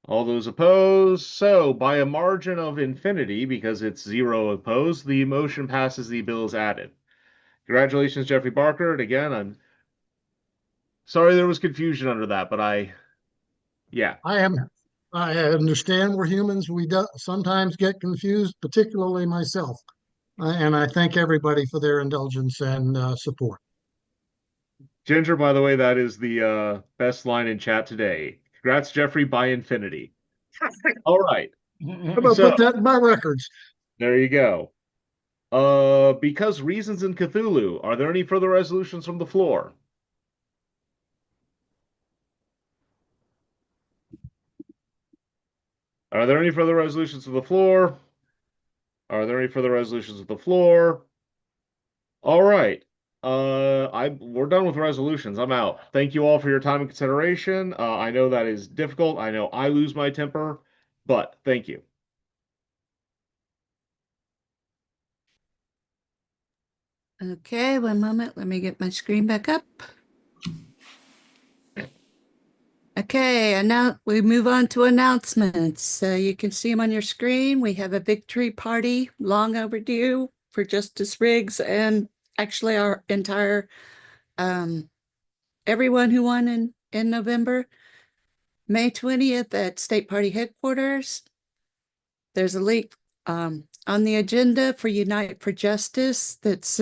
All those opposed. So, by a margin of infinity, because it's 0 opposed, the motion passes. The bill is added. Congratulations, Jeffrey Barker. And again, I'm sorry there was confusion under that, but yeah. I understand we're humans. We sometimes get confused, particularly myself. And I thank everybody for their indulgence and support. Ginger, by the way, that is the best line in chat today. Congrats, Jeffrey, by infinity. All right. I'm going to put that in my records. There you go. Because reasons in Cthulhu. Are there any further resolutions from the floor? Are there any further resolutions to the floor? Are there any further resolutions to the floor? All right. We're done with resolutions. I'm out. Thank you all for your time and consideration. I know that is difficult. I know I lose my temper, but thank you. Okay, one moment. Let me get my screen back up. Okay, and now we move on to announcements. You can see them on your screen. We have a victory party, long overdue, for Justice Riggs and actually our entire everyone who won in November. May 20th at State Party headquarters. There's a link on the agenda for Unite for Justice that's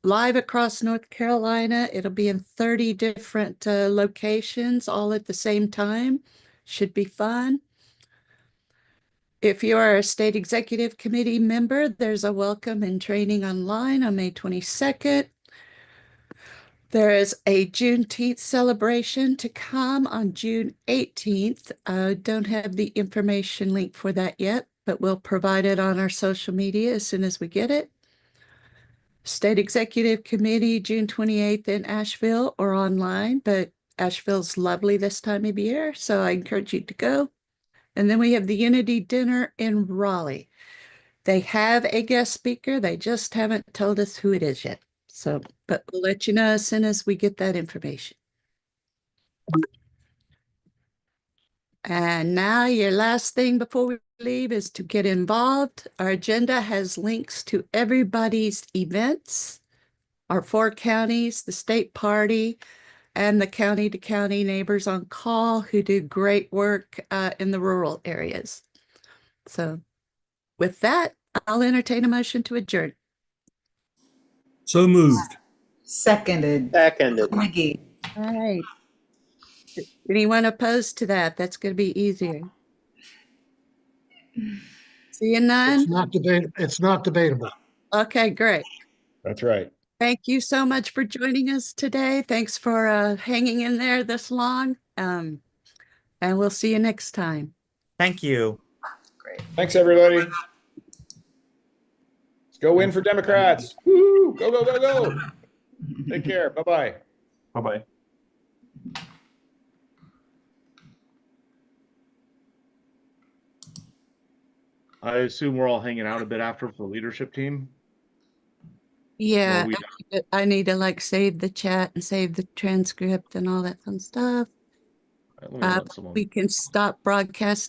live across North Carolina. It'll be in 30 different locations all at the same time. Should be fun. If you are a state executive committee member, there's a welcome and training online on May 22nd. There is a Juneteenth celebration to come on June 18th. I don't have the information link for that yet, but we'll provide it on our social media as soon as we get it. State Executive Committee, June 28th in Asheville or online, but Asheville's lovely this time of year, so I encourage you to go. And then we have the Unity Dinner in Raleigh. They have a guest speaker. They just haven't told us who it is yet. So, but we'll let you know as soon as we get that information. And now your last thing before we leave is to get involved. Our agenda has links to everybody's events, our 4 counties, the state party, and the county-to-county neighbors on call who do great work in the rural areas. So with that, I'll entertain a motion to adjourn. So moved. Seconded. Seconded. McGee. All right. Anyone opposed to that? That's going to be easier. Seeing none? It's not debatable. Okay, great. That's right. Thank you so much for joining us today. Thanks for hanging in there this long. And we'll see you next time. Thank you. Great. Thanks, everybody. Let's go win for Democrats. Woo! Go, go, go, go. Take care. Bye-bye. Bye-bye. I assume we're all hanging out a bit after for the leadership team. Yeah, Well, I need to like save the chat and save the transcript and all that fun stuff. let me let someone. We can stop broadcasting.